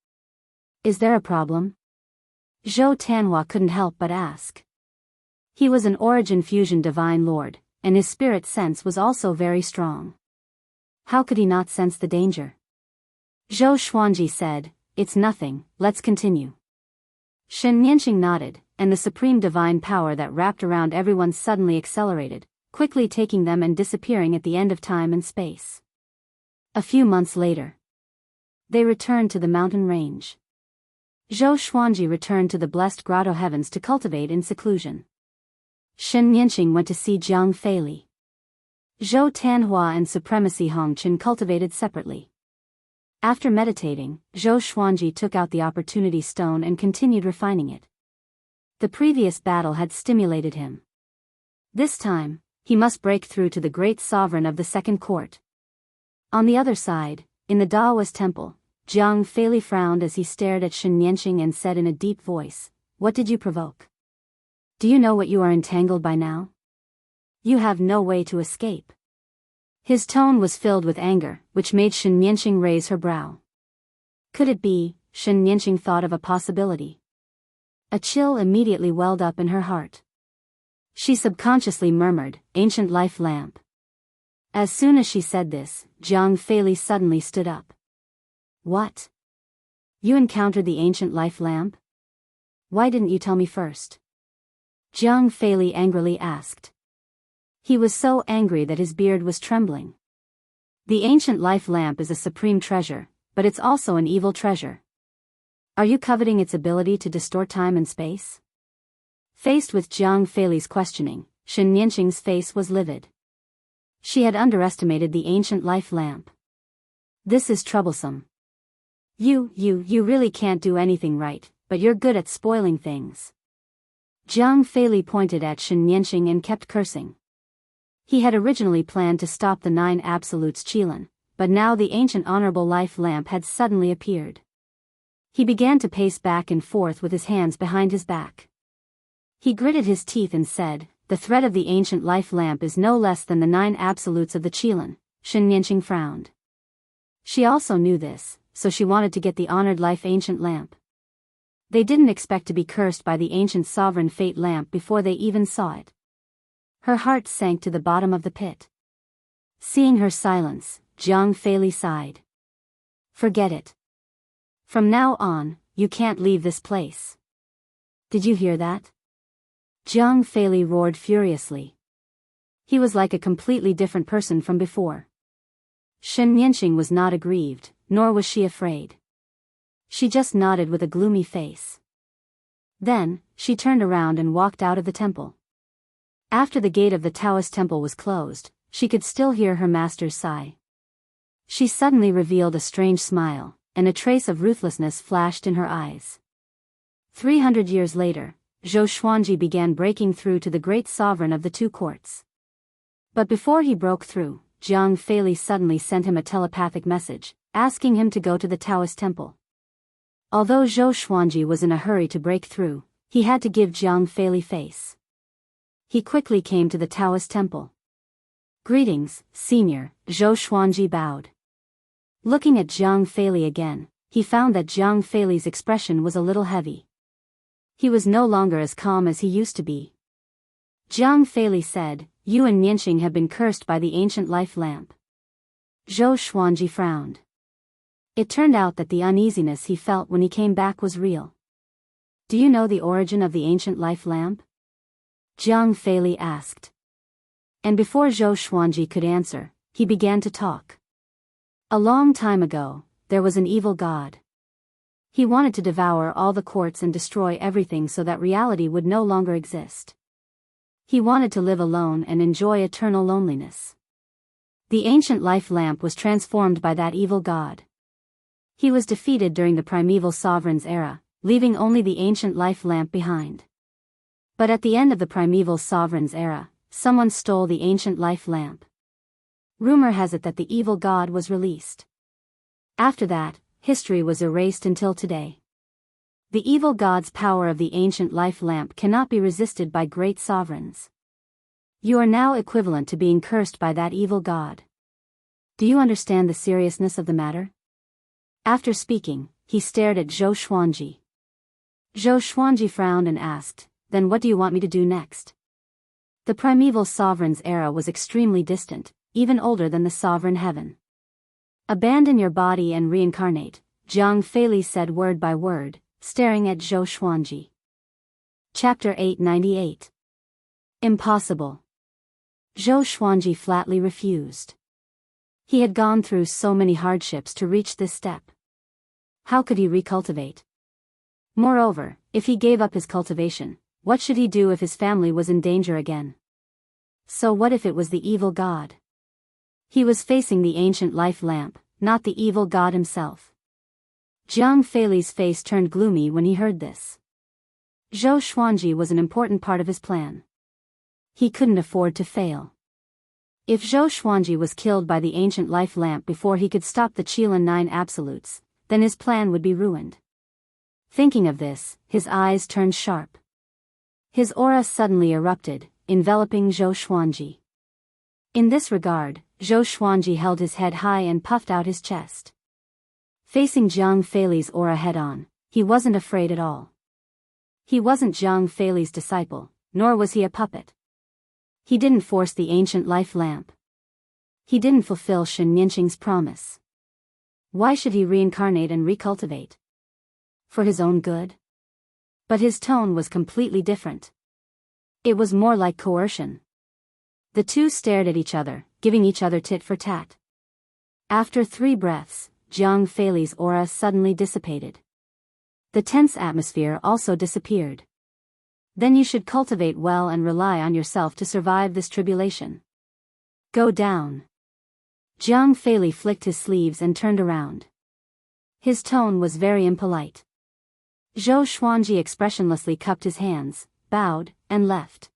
Is there a problem? Zhou Tanhua couldn't help but ask. He was an Origin Fusion Divine Lord, and his spirit sense was also very strong. How could he not sense the danger? Zhou Xuanji said, "It's nothing, let's continue." Shen Nianqing nodded, and the supreme divine power that wrapped around everyone suddenly accelerated, quickly taking them and disappearing at the end of time and space. A few months later, they returned to the mountain range. Zhou Xuanji returned to the blessed grotto heavens to cultivate in seclusion. Shen Nianqing went to see Jianghu. Zhou Tanhua and Supremacy Hongqin cultivated separately. After meditating, Zhou Xuanji took out the opportunity stone and continued refining it. The previous battle had stimulated him. This time, he must break through to the great sovereign of the second court. On the other side, in the Daoist temple, Jianghu frowned as he stared at Shen Nianqing and said in a deep voice, "What did you provoke? Do you know what you are entangled by now? You have no way to escape." His tone was filled with anger, which made Shen Nianqing raise her brow. Could it be? Shen Nianqing thought of a possibility. A chill immediately welled up in her heart. She subconsciously murmured, "Ancient life lamp." As soon as she said this, Jianghu suddenly stood up. "What? You encountered the ancient life lamp? Why didn't you tell me first?" Jianghu angrily asked. He was so angry that his beard was trembling. The ancient life lamp is a supreme treasure, but it's also an evil treasure. Are you coveting its ability to distort time and space? Faced with Jianghu's questioning, Shen Nianqing's face was livid. She had underestimated the ancient life lamp. This is troublesome. You really can't do anything right, but you're good at spoiling things. Jianghu pointed at Shen Nianqing and kept cursing. He had originally planned to stop the 9 absolutes Qilin, but now the ancient honorable life lamp had suddenly appeared. He began to pace back and forth with his hands behind his back. He gritted his teeth and said, "The threat of the ancient life lamp is no less than the 9 absolutes of the Qilin." Shen Nianqing frowned. She also knew this, so she wanted to get the honored life ancient lamp. They didn't expect to be cursed by the ancient sovereign fate lamp before they even saw it. Her heart sank to the bottom of the pit. Seeing her silence, Jianghu sighed. "Forget it. From now on, you can't leave this place." "Did you hear that?" Jianghu roared furiously. He was like a completely different person from before. Shen Nianqing was not aggrieved, nor was she afraid. She just nodded with a gloomy face. Then, she turned around and walked out of the temple. After the gate of the Taoist temple was closed, she could still hear her master's sigh. She suddenly revealed a strange smile, and a trace of ruthlessness flashed in her eyes. 300 years later, Zhou Xuanji began breaking through to the great sovereign of the 2 courts. But before he broke through, Jianghu suddenly sent him a telepathic message, asking him to go to the Taoist temple. Although Zhou Xuanji was in a hurry to break through, he had to give Jianghu face. He quickly came to the Taoist temple. "Greetings, Senior," Zhou Xuanji bowed. Looking at Jianghu again, he found that Jianghu's expression was a little heavy. He was no longer as calm as he used to be. Jianghu said, "You and Nianqing have been cursed by the ancient life lamp." Zhou Xuanji frowned. It turned out that the uneasiness he felt when he came back was real. "Do you know the origin of the ancient life lamp?" Jianghu asked. And before Zhou Xuanji could answer, he began to talk. A long time ago, there was an evil god. He wanted to devour all the courts and destroy everything so that reality would no longer exist. He wanted to live alone and enjoy eternal loneliness. The ancient life lamp was transformed by that evil god. He was defeated during the primeval sovereign's era, leaving only the ancient life lamp behind. But at the end of the primeval sovereign's era, someone stole the ancient life lamp. Rumor has it that the evil god was released. After that, history was erased until today. The evil god's power of the ancient life lamp cannot be resisted by great sovereigns. You are now equivalent to being cursed by that evil god. Do you understand the seriousness of the matter? After speaking, he stared at Zhou Xuanji. Zhou Xuanji frowned and asked, "Then what do you want me to do next?" The primeval sovereign's era was extremely distant, even older than the sovereign heaven. Abandon your body and reincarnate, Jianghu said word by word, staring at Zhou Xuanji. Chapter 898. Impossible. Zhou Xuanji flatly refused. He had gone through so many hardships to reach this step. How could he recultivate? Moreover, if he gave up his cultivation, what should he do if his family was in danger again? So what if it was the evil god? He was facing the ancient life lamp, not the evil god himself. Jianghu's face turned gloomy when he heard this. Zhou Xuanji was an important part of his plan. He couldn't afford to fail. If Zhou Xuanji was killed by the ancient life lamp before he could stop the Qilin 9 absolutes, then his plan would be ruined. Thinking of this, his eyes turned sharp. His aura suddenly erupted, enveloping Zhou Xuanji. In this regard, Zhou Xuanji held his head high and puffed out his chest. Facing Jianghu's aura head-on, he wasn't afraid at all. He wasn't Jianghu's disciple, nor was he a puppet. He didn't force the ancient life lamp. He didn't fulfill Shen Nianqing's promise. Why should he reincarnate and recultivate? For his own good? But his tone was completely different. It was more like coercion. The two stared at each other, giving each other tit for tat. After 3 breaths, Jianghu's aura suddenly dissipated. The tense atmosphere also disappeared. Then you should cultivate well and rely on yourself to survive this tribulation. Go down. Jianghu flicked his sleeves and turned around. His tone was very impolite. Zhou Xuanji expressionlessly cupped his hands, bowed, and left.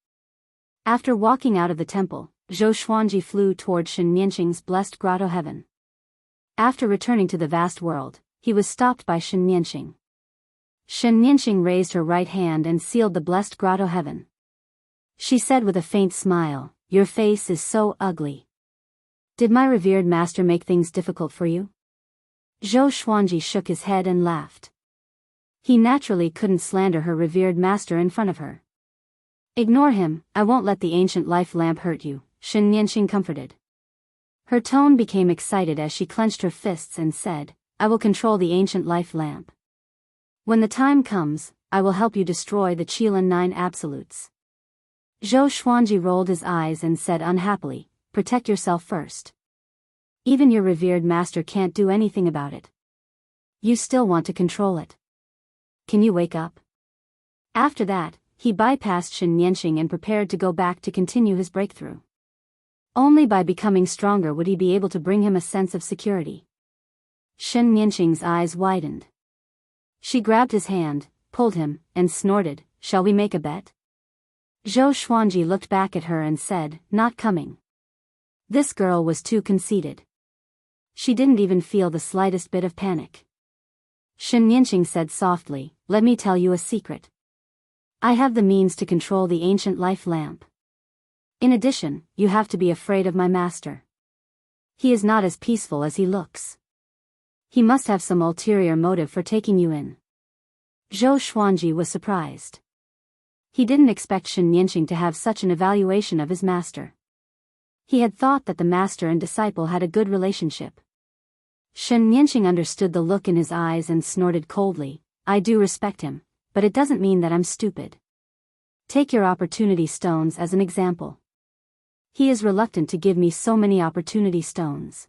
After walking out of the temple, Zhou Xuanji flew toward Shen Nianqing's blessed grotto heaven. After returning to the vast world, he was stopped by Shen Nianqing. Shen Nianqing raised her right hand and sealed the blessed grotto heaven. She said with a faint smile, "Your face is so ugly. Did my revered master make things difficult for you?" Zhou Xuanji shook his head and laughed. He naturally couldn't slander her revered master in front of her. "Ignore him, I won't let the ancient life lamp hurt you," Shen Nianqing comforted. Her tone became excited as she clenched her fists and said, "I will control the ancient life lamp. When the time comes, I will help you destroy the Qilin 9 absolutes." Zhou Xuanji rolled his eyes and said unhappily, "Protect yourself first. Even your revered master can't do anything about it. You still want to control it. Can you wake up?" After that, he bypassed Shen Nianqing and prepared to go back to continue his breakthrough. Only by becoming stronger would he be able to bring him a sense of security. Shen Nianqing's eyes widened. She grabbed his hand, pulled him, and snorted, "Shall we make a bet?" Zhou Xuanji looked back at her and said, "Not coming." This girl was too conceited. She didn't even feel the slightest bit of panic. Shen Nianqing said softly, "Let me tell you a secret. I have the means to control the ancient life lamp. In addition, you have to be afraid of my master. He is not as peaceful as he looks. He must have some ulterior motive for taking you in." Zhou Xuanji was surprised. He didn't expect Shen Nianqing to have such an evaluation of his master. He had thought that the master and disciple had a good relationship. Shen Nianqing understood the look in his eyes and snorted coldly, "I do respect him, but it doesn't mean that I'm stupid. Take your opportunity stones as an example. He is reluctant to give me so many opportunity stones.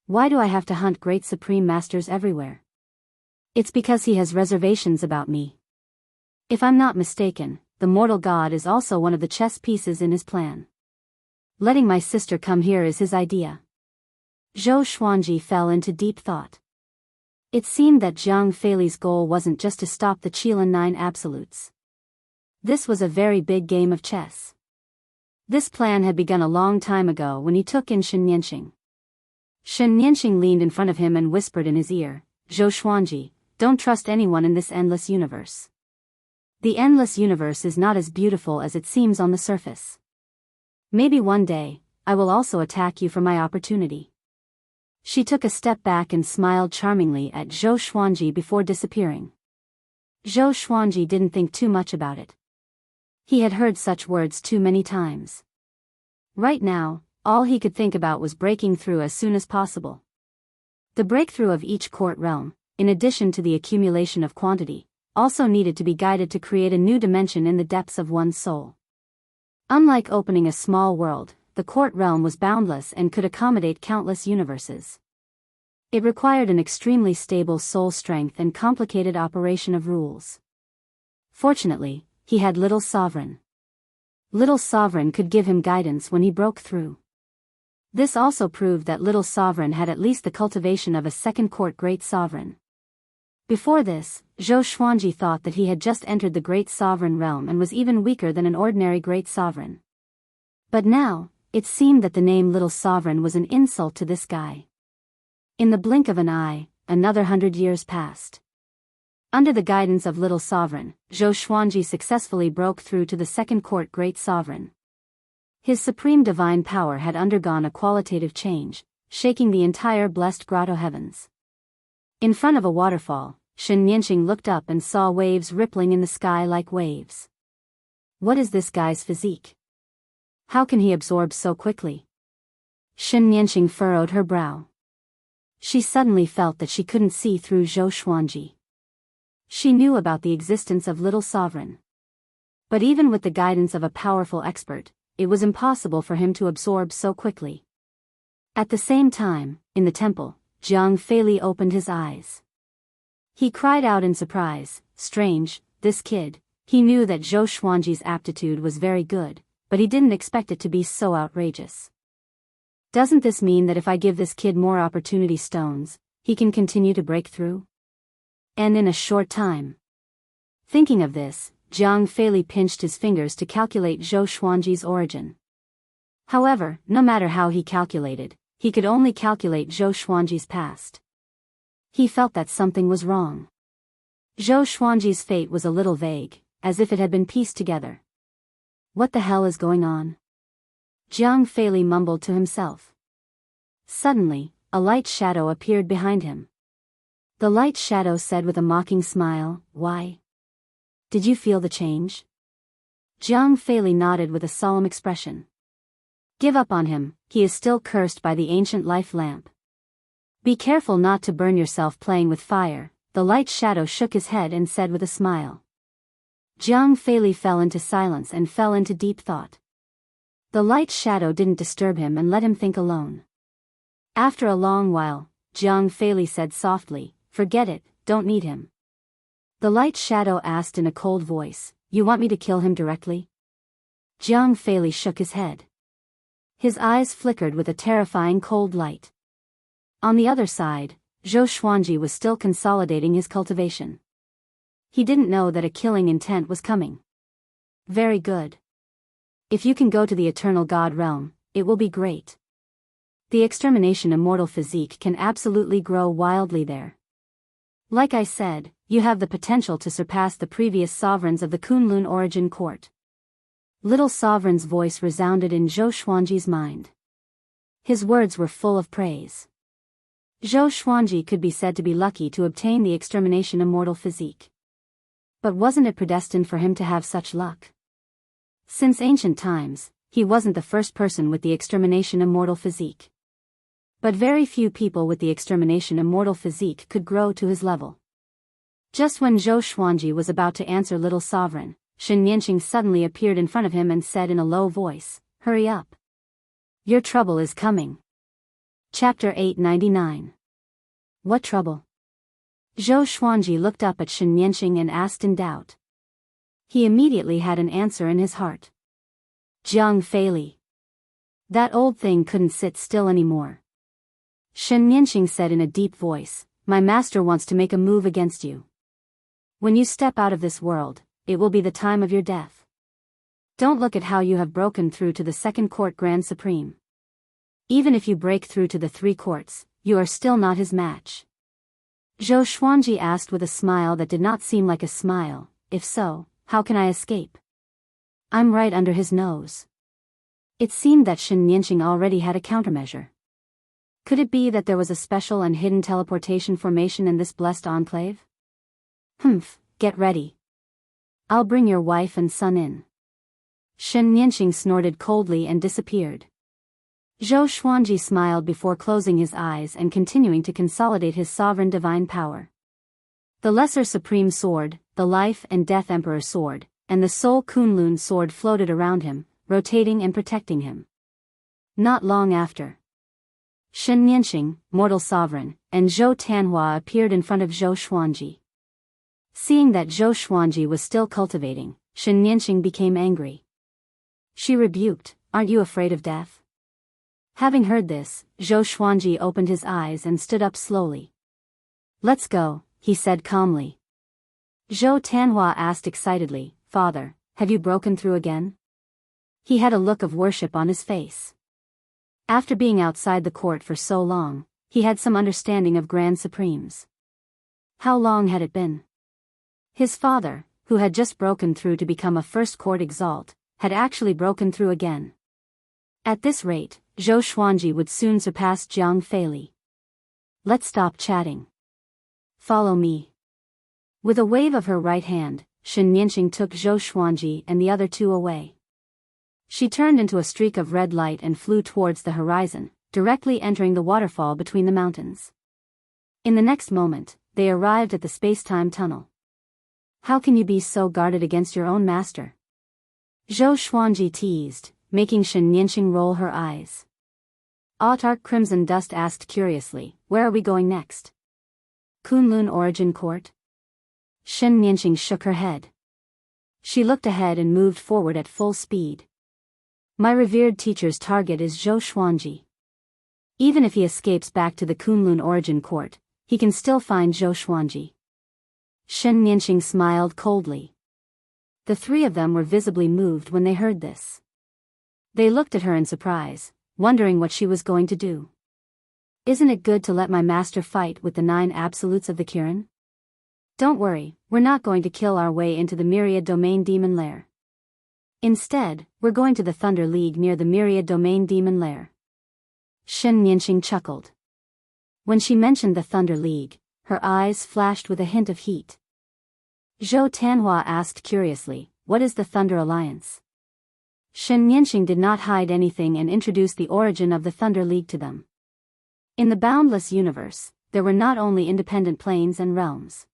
Why do I have to hunt great supreme masters everywhere? It's because he has reservations about me. If I'm not mistaken, the mortal god is also one of the chess pieces in his plan. Letting my sister come here is his idea." Zhou Xuanji fell into deep thought. It seemed that Jiang Fei's goal wasn't just to stop the Qilin Nine Absolutes. This was a very big game of chess. This plan had begun a long time ago when he took in Shen Nianxing. Shen Nianxing leaned in front of him and whispered in his ear, "Zhou Xuanji, don't trust anyone in this endless universe. The endless universe is not as beautiful as it seems on the surface. Maybe one day, I will also attack you for my opportunity." She took a step back and smiled charmingly at Zhou Xuanji before disappearing. Zhou Xuanji didn't think too much about it. He had heard such words too many times. Right now, all he could think about was breaking through as soon as possible. The breakthrough of each court realm, in addition to the accumulation of quantity, also needed to be guided to create a new dimension in the depths of one's soul. Unlike opening a small world, the court realm was boundless and could accommodate countless universes. It required an extremely stable soul strength and complicated operation of rules. Fortunately, he had Little Sovereign. Little Sovereign could give him guidance when he broke through. This also proved that Little Sovereign had at least the cultivation of a second court Great Sovereign. Before this, Zhou Xuanji thought that he had just entered the Great Sovereign realm and was even weaker than an ordinary Great Sovereign. But now, it seemed that the name Little Sovereign was an insult to this guy. In the blink of an eye, another 100 years passed. Under the guidance of Little Sovereign, Zhou Xuanji successfully broke through to the second court Great Sovereign. His supreme divine power had undergone a qualitative change, shaking the entire blessed grotto heavens. In front of a waterfall, Shen Nianxing looked up and saw waves rippling in the sky like waves. What is this guy's physique? How can he absorb so quickly? Shen Nianxing furrowed her brow. She suddenly felt that she couldn't see through Zhou Xuanji. She knew about the existence of Little Sovereign. But even with the guidance of a powerful expert, it was impossible for him to absorb so quickly. At the same time, in the temple, Jiang Fei opened his eyes. He cried out in surprise, "Strange, this kid." He knew that Zhou Xuanji's aptitude was very good, but he didn't expect it to be so outrageous. Doesn't this mean that if I give this kid more opportunity stones, he can continue to break through? And in a short time. Thinking of this, Jiang Fei pinched his fingers to calculate Zhou Xuanji's origin. However, no matter how he calculated, he could only calculate Zhou Xuanji's past. He felt that something was wrong. Zhou Xuanji's fate was a little vague, as if it had been pieced together. What the hell is going on? Jiang Fei mumbled to himself. Suddenly, a light shadow appeared behind him. The light shadow said with a mocking smile, "Why? Did you feel the change?" Jiang Fei nodded with a solemn expression. "Give up on him, he is still cursed by the ancient life lamp. Be careful not to burn yourself playing with fire." The light shadow shook his head and said with a smile. Jiang Fei fell into silence and fell into deep thought. The light shadow didn't disturb him and let him think alone. After a long while, Jiang Fei said softly, "Forget it, don't need him." The light shadow asked in a cold voice, "You want me to kill him directly?" Jiang Fei shook his head. His eyes flickered with a terrifying cold light. On the other side, Zhou Xuanji was still consolidating his cultivation. He didn't know that a killing intent was coming. Very good. If you can go to the Eternal God realm, it will be great. The extermination immortal physique can absolutely grow wildly there. Like I said, you have the potential to surpass the previous sovereigns of the Kunlun origin court. Little Sovereign's voice resounded in Zhou Xuanji's mind. His words were full of praise. Zhou Xuanji could be said to be lucky to obtain the extermination immortal physique. But wasn't it predestined for him to have such luck? Since ancient times, he wasn't the first person with the extermination immortal physique. But very few people with the extermination immortal physique could grow to his level. Just when Zhou Xuanji was about to answer Little Sovereign, Shen Nianxing suddenly appeared in front of him and said in a low voice, "Hurry up. Your trouble is coming." Chapter 899. What trouble? Zhou Xuanji looked up at Shen Nianxing and asked in doubt. He immediately had an answer in his heart. Jiang Fei. That old thing couldn't sit still anymore. Shen Nianxing said in a deep voice, my master wants to make a move against you. When you step out of this world, it will be the time of your death. Don't look at how you have broken through to the second court Grand Supreme. Even if you break through to the 3 courts, you are still not his match. Zhou Xuanji asked with a smile that did not seem like a smile. If so, how can I escape? I'm right under his nose. It seemed that Shen Nianqing already had a countermeasure. Could it be that there was a special and hidden teleportation formation in this blessed enclave? Humph, get ready. I'll bring your wife and son in. Shen Nianqing snorted coldly and disappeared. Zhou Xuanji smiled before closing his eyes and continuing to consolidate his sovereign divine power. The Lesser Supreme Sword, the Life and Death Emperor Sword, and the Soul Kunlun Sword floated around him, rotating and protecting him. Not long after, Shen Nianqing, Mortal Sovereign, and Zhou Tanhua appeared in front of Zhou Xuanji. Seeing that Zhou Xuanji was still cultivating, Shen Nianqing became angry. She rebuked, "Aren't you afraid of death?" Having heard this, Zhou Xuanji opened his eyes and stood up slowly. "Let's go," he said calmly. Zhou Tanhua asked excitedly, "Father, have you broken through again?" He had a look of worship on his face. After being outside the court for so long, he had some understanding of Grand Supremes. How long had it been? His father, who had just broken through to become a first court exalt, had actually broken through again. At this rate, Zhou Xuanji would soon surpass Jiang Feili. "Let's stop chatting. Follow me." With a wave of her right hand, Shen Nianqing took Zhou Xuanji and the other 2 away. She turned into a streak of red light and flew towards the horizon, directly entering the waterfall between the mountains. In the next moment, they arrived at the space-time tunnel. "How can you be so guarded against your own master?" Zhou Xuanji teased, making Shen Nianqing roll her eyes. Autark Crimson Dust asked curiously, "Where are we going next?" "Kunlun Origin Court?" Shen Nianqing shook her head. She looked ahead and moved forward at full speed. "My revered teacher's target is Zhou Xuanji. Even if he escapes back to the Kunlun Origin Court, he can still find Zhou Xuanji." Shen Nianqing smiled coldly. The 3 of them were visibly moved when they heard this. They looked at her in surprise, wondering what she was going to do. "Isn't it good to let my master fight with the 9 absolutes of the Kirin? Don't worry, we're not going to kill our way into the Myriad Domain Demon Lair. Instead, we're going to the Thunder League near the Myriad Domain Demon Lair." Shen Nianqing chuckled. When she mentioned the Thunder League, her eyes flashed with a hint of heat. Zhou Tanhua asked curiously, "What is the Thunder Alliance?" Shen Nianqing did not hide anything and introduced the origin of the Thunder League to them. In the boundless universe, there were not only independent planes and realms.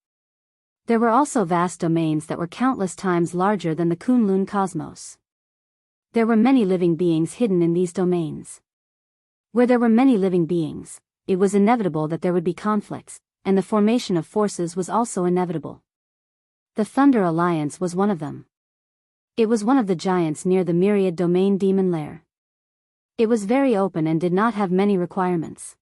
There were also vast domains that were countless times larger than the Kunlun cosmos. There were many living beings hidden in these domains. Where there were many living beings, it was inevitable that there would be conflicts, and the formation of forces was also inevitable. The Thunder Alliance was one of them. It was one of the giants near the Myriad Domain Demon Lair. It was very open and did not have many requirements.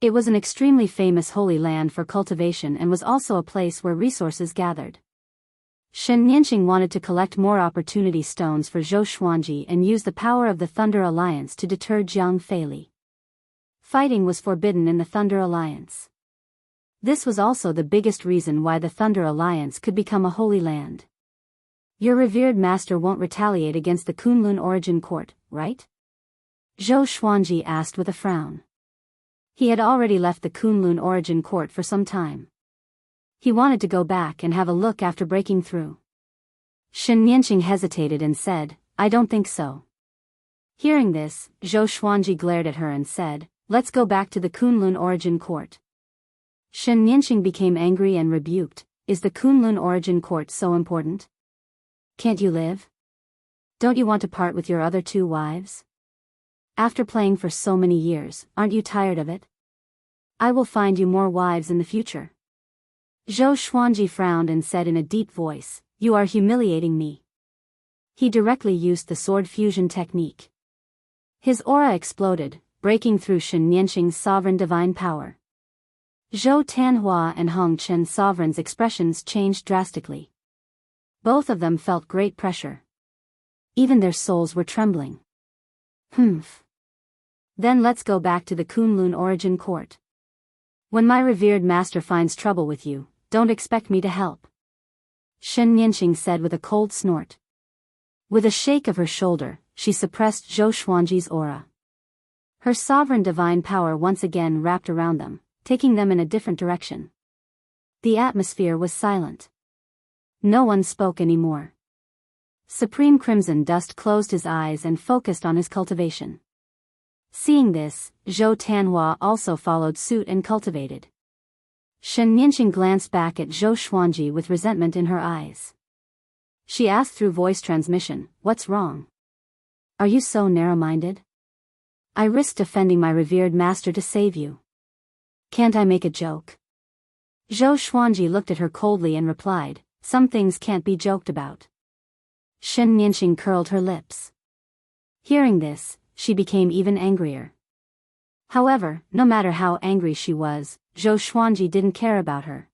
It was an extremely famous holy land for cultivation and was also a place where resources gathered. Shen Nianqing wanted to collect more opportunity stones for Zhou Xuanji and use the power of the Thunder Alliance to deter Jiang Feili. Fighting was forbidden in the Thunder Alliance. This was also the biggest reason why the Thunder Alliance could become a holy land. "Your revered master won't retaliate against the Kunlun Origin Court, right?" Zhou Xuanji asked with a frown. He had already left the Kunlun Origin Court for some time. He wanted to go back and have a look after breaking through. Shen Nianqing hesitated and said, "I don't think so." Hearing this, Zhou Xuanji glared at her and said, "Let's go back to the Kunlun Origin Court." Shen Nianqing became angry and rebuked, "Is the Kunlun Origin Court so important? Can't you live? Don't you want to part with your other 2 wives? After playing for so many years, aren't you tired of it? I will find you more wives in the future." Zhou Xuanji frowned and said in a deep voice, "You are humiliating me." He directly used the sword fusion technique. His aura exploded, breaking through Shen Nianqing's sovereign divine power. Zhou Tanhua and Hong Chen's sovereigns' expressions changed drastically. Both of them felt great pressure. Even their souls were trembling. Humph. Then let's go back to the Kunlun origin court. When my revered master finds trouble with you, don't expect me to help. Shen Nianqing said with a cold snort. With a shake of her shoulder, she suppressed Zhou Xuanji's aura. Her sovereign divine power once again wrapped around them, taking them in a different direction. The atmosphere was silent. No one spoke anymore. Supreme Crimson Dust closed his eyes and focused on his cultivation. Seeing this, Zhou Tanhua also followed suit and cultivated. Shen Nianqing glanced back at Zhou Xuanji with resentment in her eyes. She asked through voice transmission, "What's wrong? Are you so narrow-minded? I risked offending my revered master to save you. Can't I make a joke?" Zhou Xuanji looked at her coldly and replied, "Some things can't be joked about." Shen Nianqing curled her lips. Hearing this, she became even angrier. However, no matter how angry she was, Zhou Xuanji didn't care about her.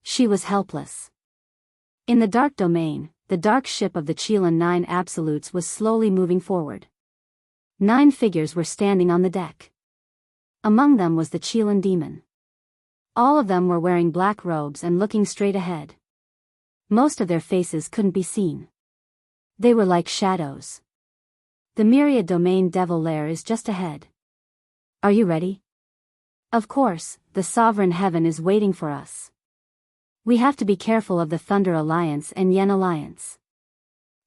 She was helpless. In the dark domain, the dark ship of the Qilin 9 Absolutes was slowly moving forward. 9 figures were standing on the deck. Among them was the Qilin demon. All of them were wearing black robes and looking straight ahead. Most of their faces couldn't be seen. They were like shadows. The myriad domain devil lair is just ahead. Are you ready? Of course, the sovereign heaven is waiting for us. We have to be careful of the Thunder Alliance and Yen Alliance.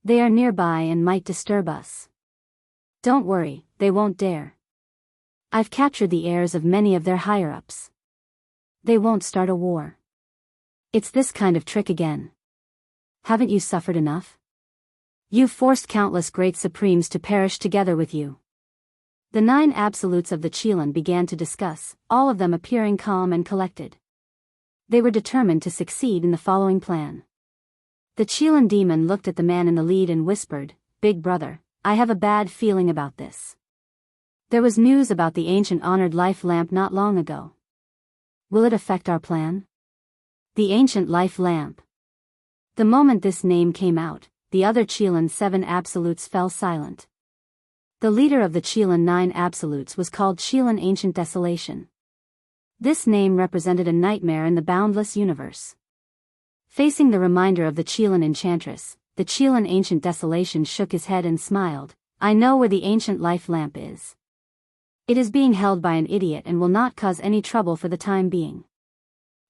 They are nearby and might disturb us. Don't worry, they won't dare. I've captured the heirs of many of their higher-ups. They won't start a war. It's this kind of trick again. Haven't you suffered enough? You've forced countless great supremes to perish together with you. The 9 absolutes of the Qilin began to discuss, all of them appearing calm and collected. They were determined to succeed in the following plan. The Qilin demon looked at the man in the lead and whispered, "Big brother, I have a bad feeling about this. There was news about the ancient honored life lamp not long ago. Will it affect our plan?" The ancient life lamp. The moment this name came out, the other Qilin 7 absolutes fell silent. The leader of the Qilin 9 absolutes was called Qilin Ancient Desolation. This name represented a nightmare in the boundless universe. Facing the reminder of the Qilin Enchantress, the Qilin Ancient Desolation shook his head and smiled. "I know where the ancient life lamp is. It is being held by an idiot and will not cause any trouble for the time being."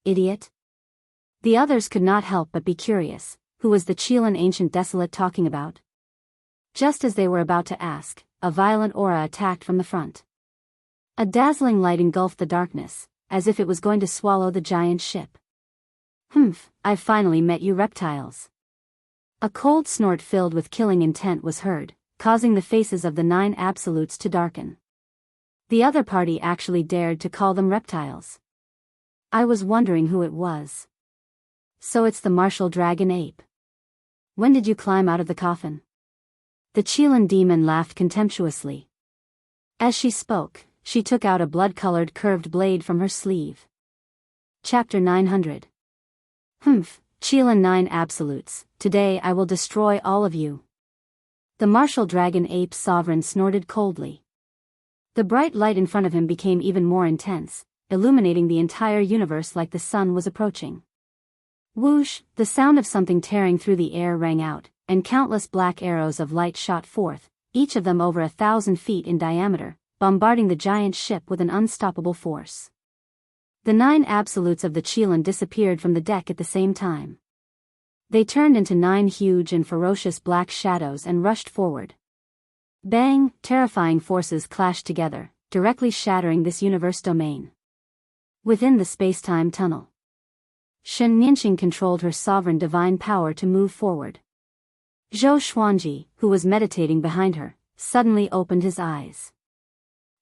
Idiot? The others could not help but be curious. Who was the Qilin Ancient Desolate talking about? Just as they were about to ask, a violent aura attacked from the front. A dazzling light engulfed the darkness, as if it was going to swallow the giant ship. "Humph, I've finally met you reptiles." A cold snort filled with killing intent was heard, causing the faces of the 9 absolutes to darken. The other party actually dared to call them reptiles. I was wondering who it was. So it's the martial dragon ape. When did you climb out of the coffin? The Qilin demon laughed contemptuously. As she spoke, she took out a blood-colored curved blade from her sleeve. Chapter 900. Humph, Qilin 9 absolutes, today I will destroy all of you. The martial dragon ape sovereign snorted coldly. The bright light in front of him became even more intense, illuminating the entire universe like the sun was approaching. Whoosh, the sound of something tearing through the air rang out, and countless black arrows of light shot forth, each of them over 1,000 feet in diameter, bombarding the giant ship with an unstoppable force. The 9 absolutes of the Qilin disappeared from the deck at the same time. They turned into 9 huge and ferocious black shadows and rushed forward. Bang, terrifying forces clashed together, directly shattering this universe domain. Within the space-time tunnel, Shen Nianqing controlled her sovereign divine power to move forward. Zhou Xuanji, who was meditating behind her, suddenly opened his eyes.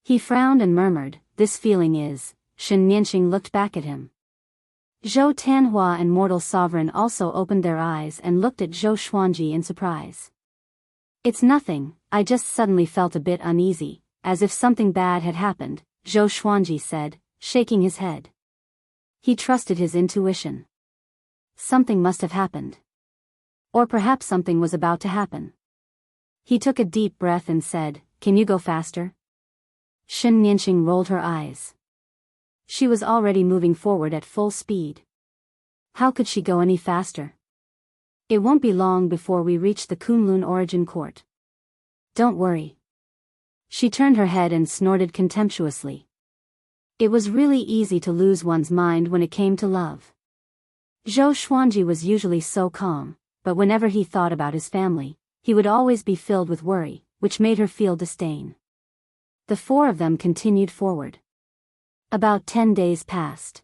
He frowned and murmured, "This feeling is..." Shen Nianqing looked back at him. Zhou Tanhua and Mortal Sovereign also opened their eyes and looked at Zhou Xuanji in surprise. "It's nothing, I just suddenly felt a bit uneasy, as if something bad had happened," Zhou Xuanji said, shaking his head. He trusted his intuition. Something must have happened. Or perhaps something was about to happen. He took a deep breath and said, "Can you go faster?" Xianxia rolled her eyes. She was already moving forward at full speed. How could she go any faster? It won't be long before we reach the Kunlun Origin Court. Don't worry. She turned her head and snorted contemptuously. It was really easy to lose one's mind when it came to love. Zhou Xuanji was usually so calm, but whenever he thought about his family, he would always be filled with worry, which made her feel disdain. The four of them continued forward. About 10 days passed.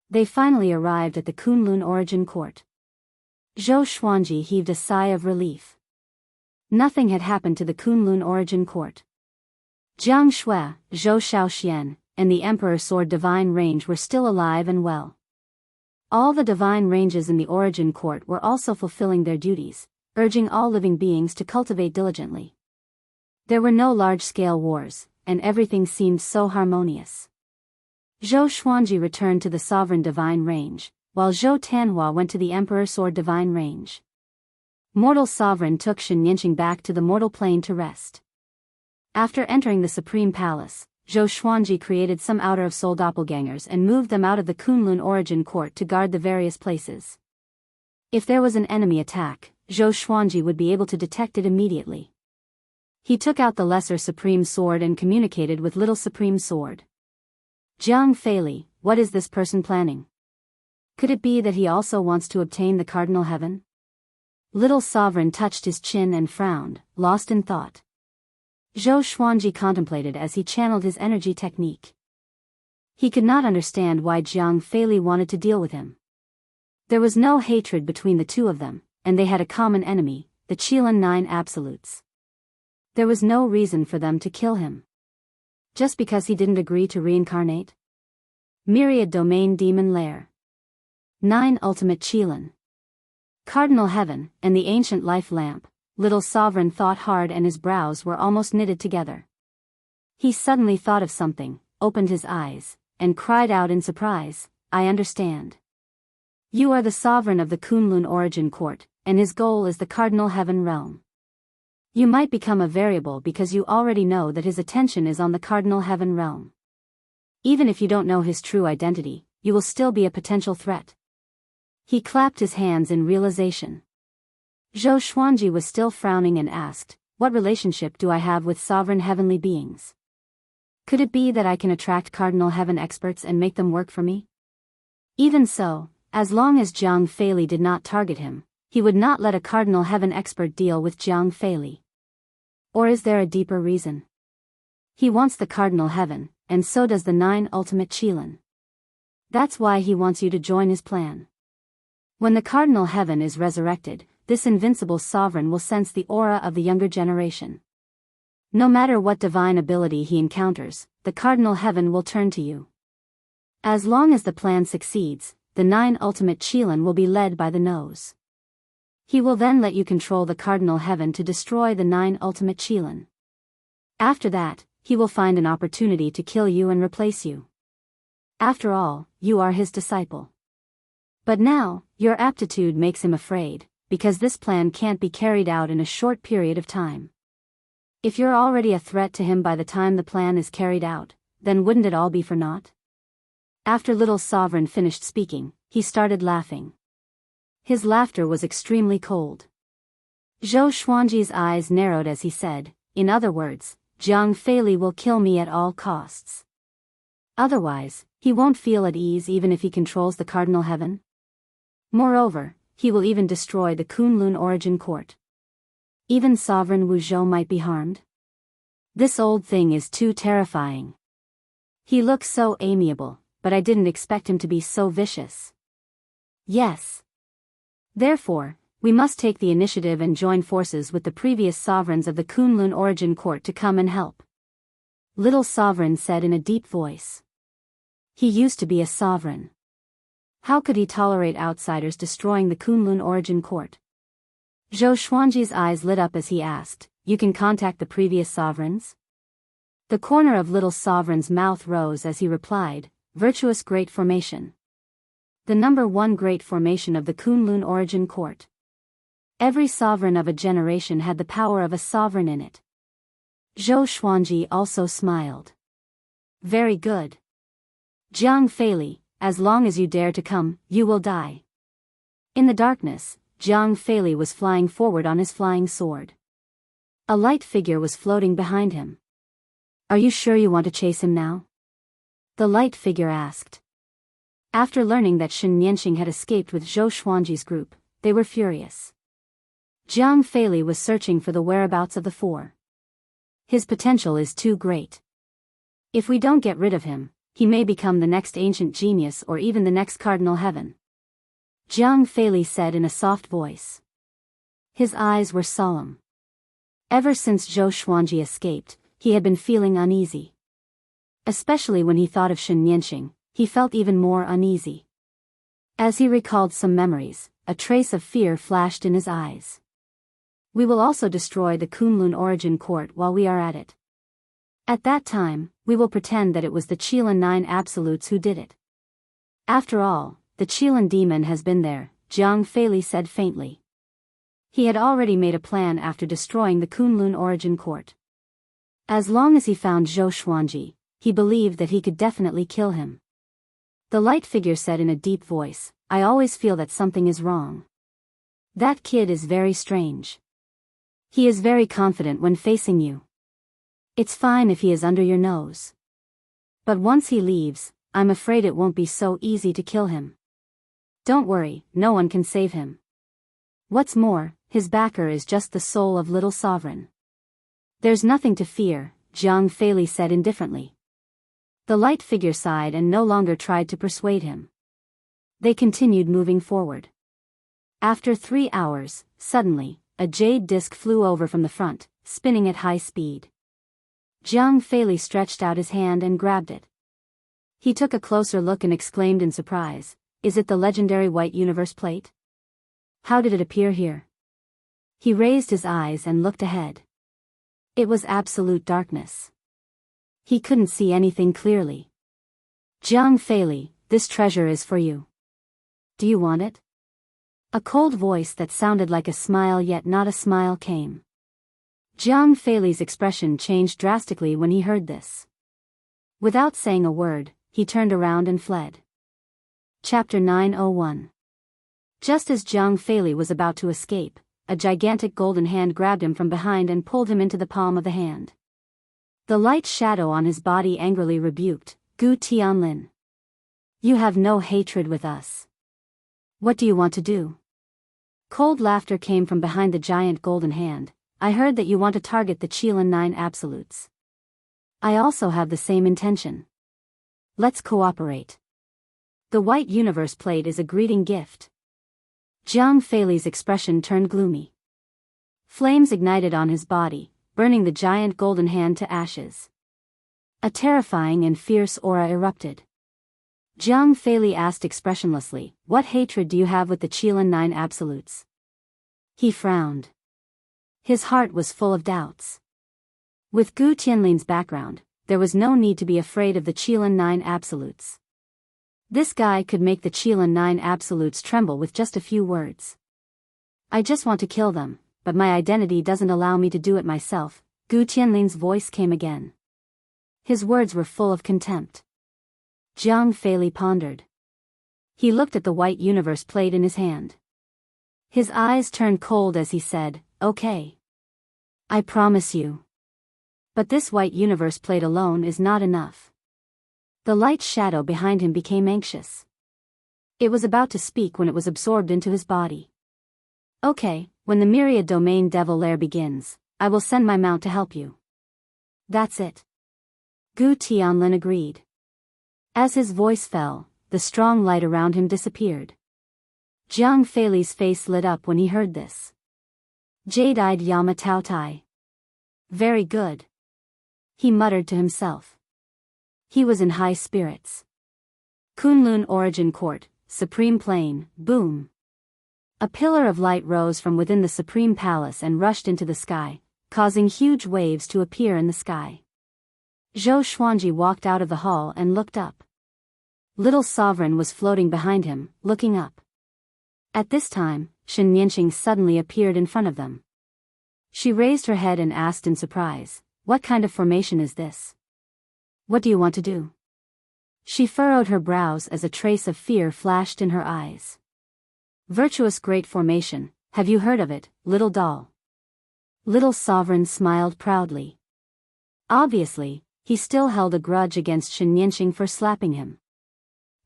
They finally arrived at the Kunlun Origin Court. Zhou Xuanji heaved a sigh of relief. Nothing had happened to the Kunlun Origin Court. Jianghu, Zhou Xiaoxian, and the Emperor Sword Divine Range were still alive and well. All the divine ranges in the Origin Court were also fulfilling their duties, urging all living beings to cultivate diligently. There were no large-scale wars, and everything seemed so harmonious. Zhou Xuanji returned to the Sovereign Divine Range, while Zhou Tanhua went to the Emperor Sword Divine Range. Mortal Sovereign took Xianxia back to the mortal plane to rest. After entering the Supreme Palace, Zhou Xuanji created some outer-of-soul doppelgangers and moved them out of the Kunlun Origin Court to guard the various places. If there was an enemy attack, Zhou Xuanji would be able to detect it immediately. He took out the Lesser Supreme Sword and communicated with Little Supreme Sword. Jianghu, what is this person planning? Could it be that he also wants to obtain the Cardinal Heaven? Little Sovereign touched his chin and frowned, lost in thought. Zhou Xuanji contemplated as he channeled his energy technique. He could not understand why Jianghu wanted to deal with him. There was no hatred between the two of them, and they had a common enemy, the Qilin 9 Absolutes. There was no reason for them to kill him. Just because he didn't agree to reincarnate? Myriad Domain Demon Lair. 9 Ultimate Qilin. Cardinal Heaven, and the Ancient Life Lamp. Little Sovereign thought hard and his brows were almost knitted together. He suddenly thought of something, opened his eyes, and cried out in surprise, "I understand. You are the Sovereign of the Kunlun Origin Court, and his goal is the Cardinal Heaven realm. You might become a variable because you already know that his attention is on the Cardinal Heaven realm. Even if you don't know his true identity, you will still be a potential threat." He clapped his hands in realization. Zhou Xuanji was still frowning and asked, "What relationship do I have with sovereign heavenly beings? Could it be that I can attract Cardinal Heaven experts and make them work for me?" Even so, as long as Jianghu did not target him, he would not let a Cardinal Heaven expert deal with Jianghu. Or is there a deeper reason? He wants the Cardinal Heaven, and so does the 9 Ultimate Qilin. That's why he wants you to join his plan. When the Cardinal Heaven is resurrected, this invincible sovereign will sense the aura of the younger generation. No matter what divine ability he encounters, the Cardinal Heaven will turn to you. As long as the plan succeeds, the 9 Ultimate Qilin will be led by the nose. He will then let you control the Cardinal Heaven to destroy the 9 Ultimate Qilin. After that, he will find an opportunity to kill you and replace you. After all, you are his disciple. But now, your aptitude makes him afraid, because this plan can't be carried out in a short period of time. If you're already a threat to him by the time the plan is carried out, then wouldn't it all be for naught? After Little Sovereign finished speaking, he started laughing. His laughter was extremely cold. Zhou Xuanji's eyes narrowed as he said, "In other words, Jianghu will kill me at all costs. Otherwise, he won't feel at ease even if he controls the Cardinal Heaven. Moreover, he will even destroy the Kunlun Origin Court. Even Sovereign Wu Zhou might be harmed. This old thing is too terrifying. He looks so amiable, but I didn't expect him to be so vicious." Yes. Therefore, we must take the initiative and join forces with the previous sovereigns of the Kunlun Origin Court to come and help. Little Sovereign said in a deep voice. He used to be a sovereign. How could he tolerate outsiders destroying the Kunlun Origin Court? Zhou Xuanji's eyes lit up as he asked, "You can contact the previous sovereigns?" The corner of Little Sovereign's mouth rose as he replied, "Virtuous Great Formation." The number 1 great formation of the Kunlun origin court. Every sovereign of a generation had the power of a sovereign in it. Zhou Xuanji also smiled. Very good. Jiang Feili, as long as you dare to come, you will die. In the darkness, Jiang Feili was flying forward on his flying sword. A light figure was floating behind him. Are you sure you want to chase him now? The light figure asked. After learning that Shen Nianxing had escaped with Zhou Xuanji's group, they were furious. Jiang Feili was searching for the whereabouts of the 4. His potential is too great. If we don't get rid of him, he may become the next ancient genius or even the next cardinal heaven. Jiang Feili said in a soft voice. His eyes were solemn. Ever since Zhou Xuanji escaped, he had been feeling uneasy. Especially when he thought of Shen Nianxing, he felt even more uneasy. As he recalled some memories, a trace of fear flashed in his eyes. We will also destroy the Kunlun origin court while we are at it. At that time, we will pretend that it was the Qilin 9 absolutes who did it. After all, the Qilin demon has been there, Jiang Feili said faintly. He had already made a plan after destroying the Kunlun origin court. As long as he found Zhou Xuanji, he believed that he could definitely kill him. The light figure said in a deep voice, I always feel that something is wrong. That kid is very strange. He is very confident when facing you. It's fine if he is under your nose. But once he leaves, I'm afraid it won't be so easy to kill him. Don't worry, no one can save him. What's more, his backer is just the soul of Little Sovereign. There's nothing to fear, Jiang Feili said indifferently. The light figure sighed and no longer tried to persuade him. They continued moving forward. After 3 hours, suddenly, a jade disc flew over from the front, spinning at high speed. Jiang Feili stretched out his hand and grabbed it. He took a closer look and exclaimed in surprise, is it the legendary white universe plate? How did it appear here? He raised his eyes and looked ahead. It was absolute darkness. He couldn't see anything clearly. Jiang Feili, this treasure is for you. Do you want it? A cold voice that sounded like a smile yet not a smile came. Jiang Feili's expression changed drastically when he heard this. Without saying a word, he turned around and fled. Chapter 901. Just as Jiang Feili was about to escape, a gigantic golden hand grabbed him from behind and pulled him into the palm of the hand. The light shadow on his body angrily rebuked, Gu Tianlin. You have no hatred with us. What do you want to do? Cold laughter came from behind the giant golden hand. I heard that you want to target the Qilin 9 absolutes. I also have the same intention. Let's cooperate. The white universe plate is a greeting gift. Jiang Feili's expression turned gloomy. Flames ignited on his body, burning the giant golden hand to ashes. A terrifying and fierce aura erupted. Jiang Feili asked expressionlessly, what hatred do you have with the Qilin 9 absolutes? He frowned. His heart was full of doubts. With Gu Tianlin's background, there was no need to be afraid of the Qilin 9 absolutes. This guy could make the Qilin 9 absolutes tremble with just a few words. I just want to kill them, but my identity doesn't allow me to do it myself, Gu Tianlin's voice came again. His words were full of contempt. Jiang Feili pondered. He looked at the white universe plate in his hand. His eyes turned cold as he said, okay. I promise you. But this white universe plate alone is not enough. The light shadow behind him became anxious. It was about to speak when it was absorbed into his body. Okay, when the myriad domain devil lair begins, I will send my mount to help you. That's it. Gu Tianlin agreed. As his voice fell, the strong light around him disappeared. Jiang Feili's face lit up when he heard this. Jade-eyed Yama Tao Tai. Very good. He muttered to himself. He was in high spirits. Kunlun Origin Court, Supreme Plane, boom. A pillar of light rose from within the Supreme Palace and rushed into the sky, causing huge waves to appear in the sky. Zhou Xuanji walked out of the hall and looked up. Little Sovereign was floating behind him, looking up. At this time, Xianxia suddenly appeared in front of them. She raised her head and asked in surprise, "What kind of formation is this? What do you want to do?" She furrowed her brows as a trace of fear flashed in her eyes. "Virtuous Great Formation, have you heard of it, little doll?" Little Sovereign smiled proudly. Obviously, he still held a grudge against Xianxia for slapping him.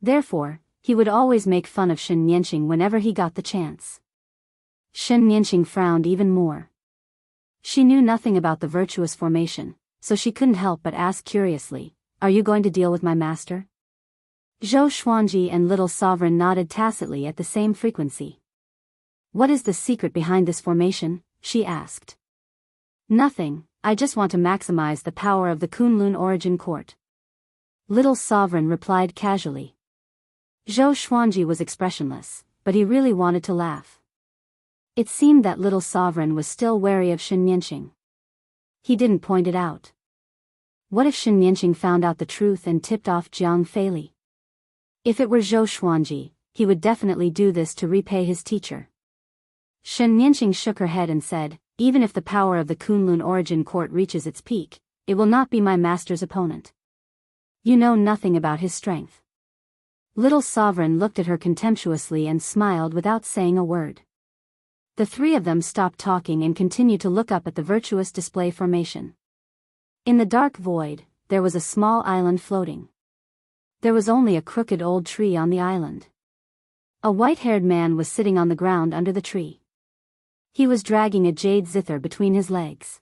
Therefore, he would always make fun of Xianxia whenever he got the chance. Xianxia frowned even more. She knew nothing about the virtuous formation, so she couldn't help but ask curiously, "Are you going to deal with my master?" Zhou Xuanji and Little Sovereign nodded tacitly at the same frequency. "What is the secret behind this formation?" she asked. "Nothing, I just want to maximize the power of the Kunlun Origin Court." Little Sovereign replied casually. Zhou Xuanji was expressionless, but he really wanted to laugh. It seemed that Little Sovereign was still wary of Xianxia. He didn't point it out. What if Xianxia found out the truth and tipped off Jianghu? If it were Zhou Xuanji, he would definitely do this to repay his teacher. Xianxia shook her head and said, "Even if the power of the Kunlun Origin Court reaches its peak, it will not be my master's opponent. You know nothing about his strength." Little Sovereign looked at her contemptuously and smiled without saying a word. The three of them stopped talking and continued to look up at the virtuous display formation. In the dark void, there was a small island floating. There was only a crooked old tree on the island. A white-haired man was sitting on the ground under the tree. He was dragging a jade zither between his legs.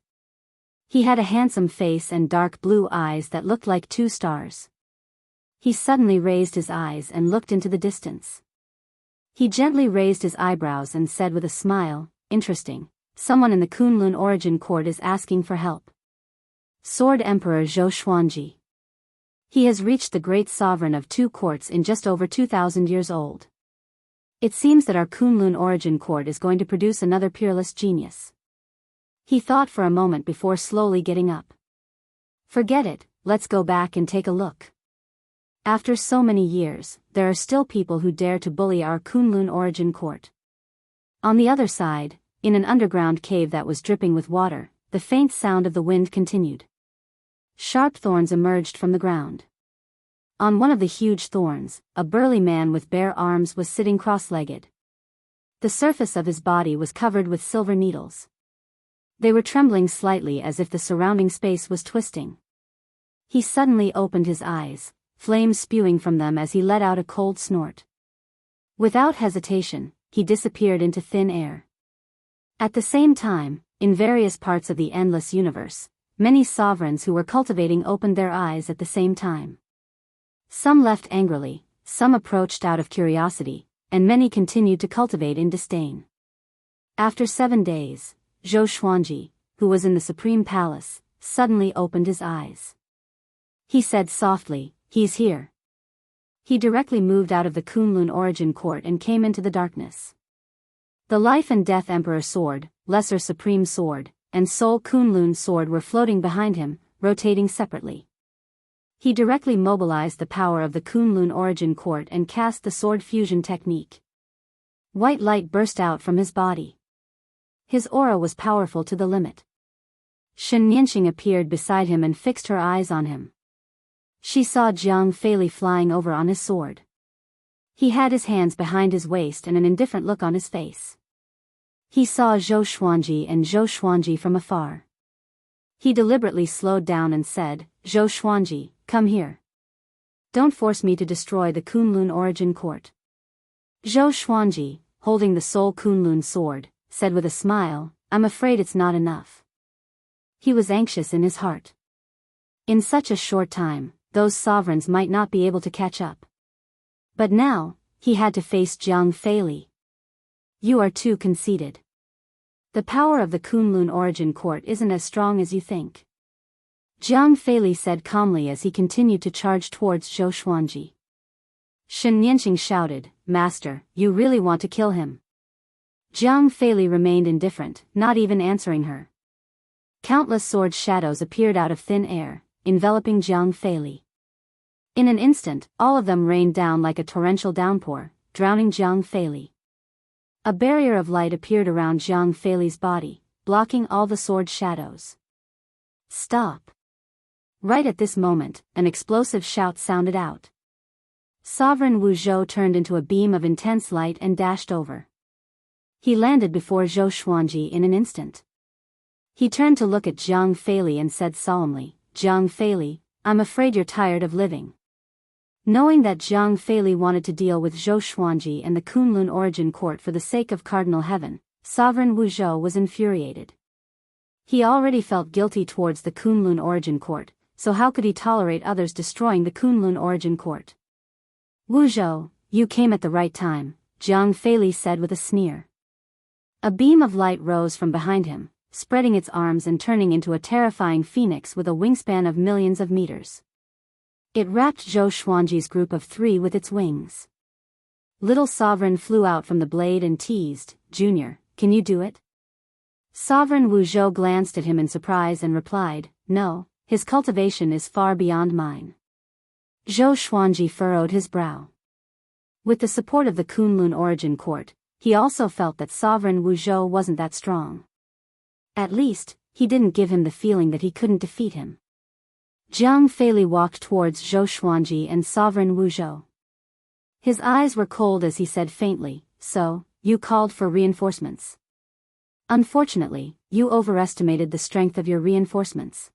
He had a handsome face and dark blue eyes that looked like two stars. He suddenly raised his eyes and looked into the distance. He gently raised his eyebrows and said with a smile, "Interesting, someone in the Kunlun Origin Court is asking for help. Sword Emperor Zhou Xuanji. He has reached the great sovereign of two courts in just over 2,000 years old. It seems that our Kunlun Origin Court is going to produce another peerless genius." He thought for a moment before slowly getting up. "Forget it, let's go back and take a look. After so many years, there are still people who dare to bully our Kunlun Origin Court." On the other side, in an underground cave that was dripping with water, the faint sound of the wind continued. Sharp thorns emerged from the ground. On one of the huge thorns, a burly man with bare arms was sitting cross-legged. The surface of his body was covered with silver needles. They were trembling slightly as if the surrounding space was twisting. He suddenly opened his eyes, flames spewing from them as he let out a cold snort. Without hesitation, he disappeared into thin air. At the same time, in various parts of the endless universe, many sovereigns who were cultivating opened their eyes at the same time. Some left angrily, some approached out of curiosity, and many continued to cultivate in disdain. After 7 days, Zhou Xuanji, who was in the Supreme Palace, suddenly opened his eyes. He said softly, "He's here." He directly moved out of the Kunlun Origin Court and came into the darkness. The Life and Death Emperor Sword, Lesser Supreme Sword, and Soul Kunlun Sword were floating behind him, rotating separately. He directly mobilized the power of the Kunlun Origin Court and cast the sword fusion technique. White light burst out from his body. His aura was powerful to the limit. Xianxia appeared beside him and fixed her eyes on him. She saw Jianghu flying over on his sword. He had his hands behind his waist and an indifferent look on his face. He saw Zhou Xuanji and Zhou Xuanji from afar. He deliberately slowed down and said, "Zhou Xuanji, come here. Don't force me to destroy the Kunlun Origin Court." Zhou Xuanji, holding the Soul Kunlun sword, said with a smile, "I'm afraid it's not enough." He was anxious in his heart. In such a short time, those sovereigns might not be able to catch up. But now, he had to face Jianghu. "You are too conceited. The power of the Kunlun Origin Court isn't as strong as you think," Jianghu said calmly as he continued to charge towards Zhou Xuanji. Xianxia shouted, "Master, you really want to kill him?" Jianghu remained indifferent, not even answering her. Countless sword shadows appeared out of thin air, enveloping Jianghu. In an instant, all of them rained down like a torrential downpour, drowning Jiang Feili. A barrier of light appeared around Jiang Feili's body, blocking all the sword shadows. Stop! Right at this moment, an explosive shout sounded out. Sovereign Wu Zhou turned into a beam of intense light and dashed over. He landed before Zhou Xuanji in an instant. He turned to look at Jiang Feili and said solemnly, "Jiang Feili, I'm afraid you're tired of living." Knowing that Jiang Feili wanted to deal with Zhou Xuanji and the Kunlun Origin Court for the sake of Cardinal Heaven, Sovereign Wu Zhou was infuriated. He already felt guilty towards the Kunlun Origin Court, so how could he tolerate others destroying the Kunlun Origin Court? "Wu Zhou, you came at the right time," Jiang Feili said with a sneer. A beam of light rose from behind him, spreading its arms and turning into a terrifying phoenix with a wingspan of millions of meters. It wrapped Zhou Xuanji's group of 3 with its wings. Little Sovereign flew out from the blade and teased, "Junior, can you do it?" Sovereign Wu Zhou glanced at him in surprise and replied, "No, his cultivation is far beyond mine." Zhou Xuanji furrowed his brow. With the support of the Kunlun Origin Court, he also felt that Sovereign Wu Zhou wasn't that strong. At least, he didn't give him the feeling that he couldn't defeat him. Jiang Feili walked towards Zhou Xuanji and Sovereign Wu Zhou. His eyes were cold as he said faintly, "So, you called for reinforcements. Unfortunately, you overestimated the strength of your reinforcements."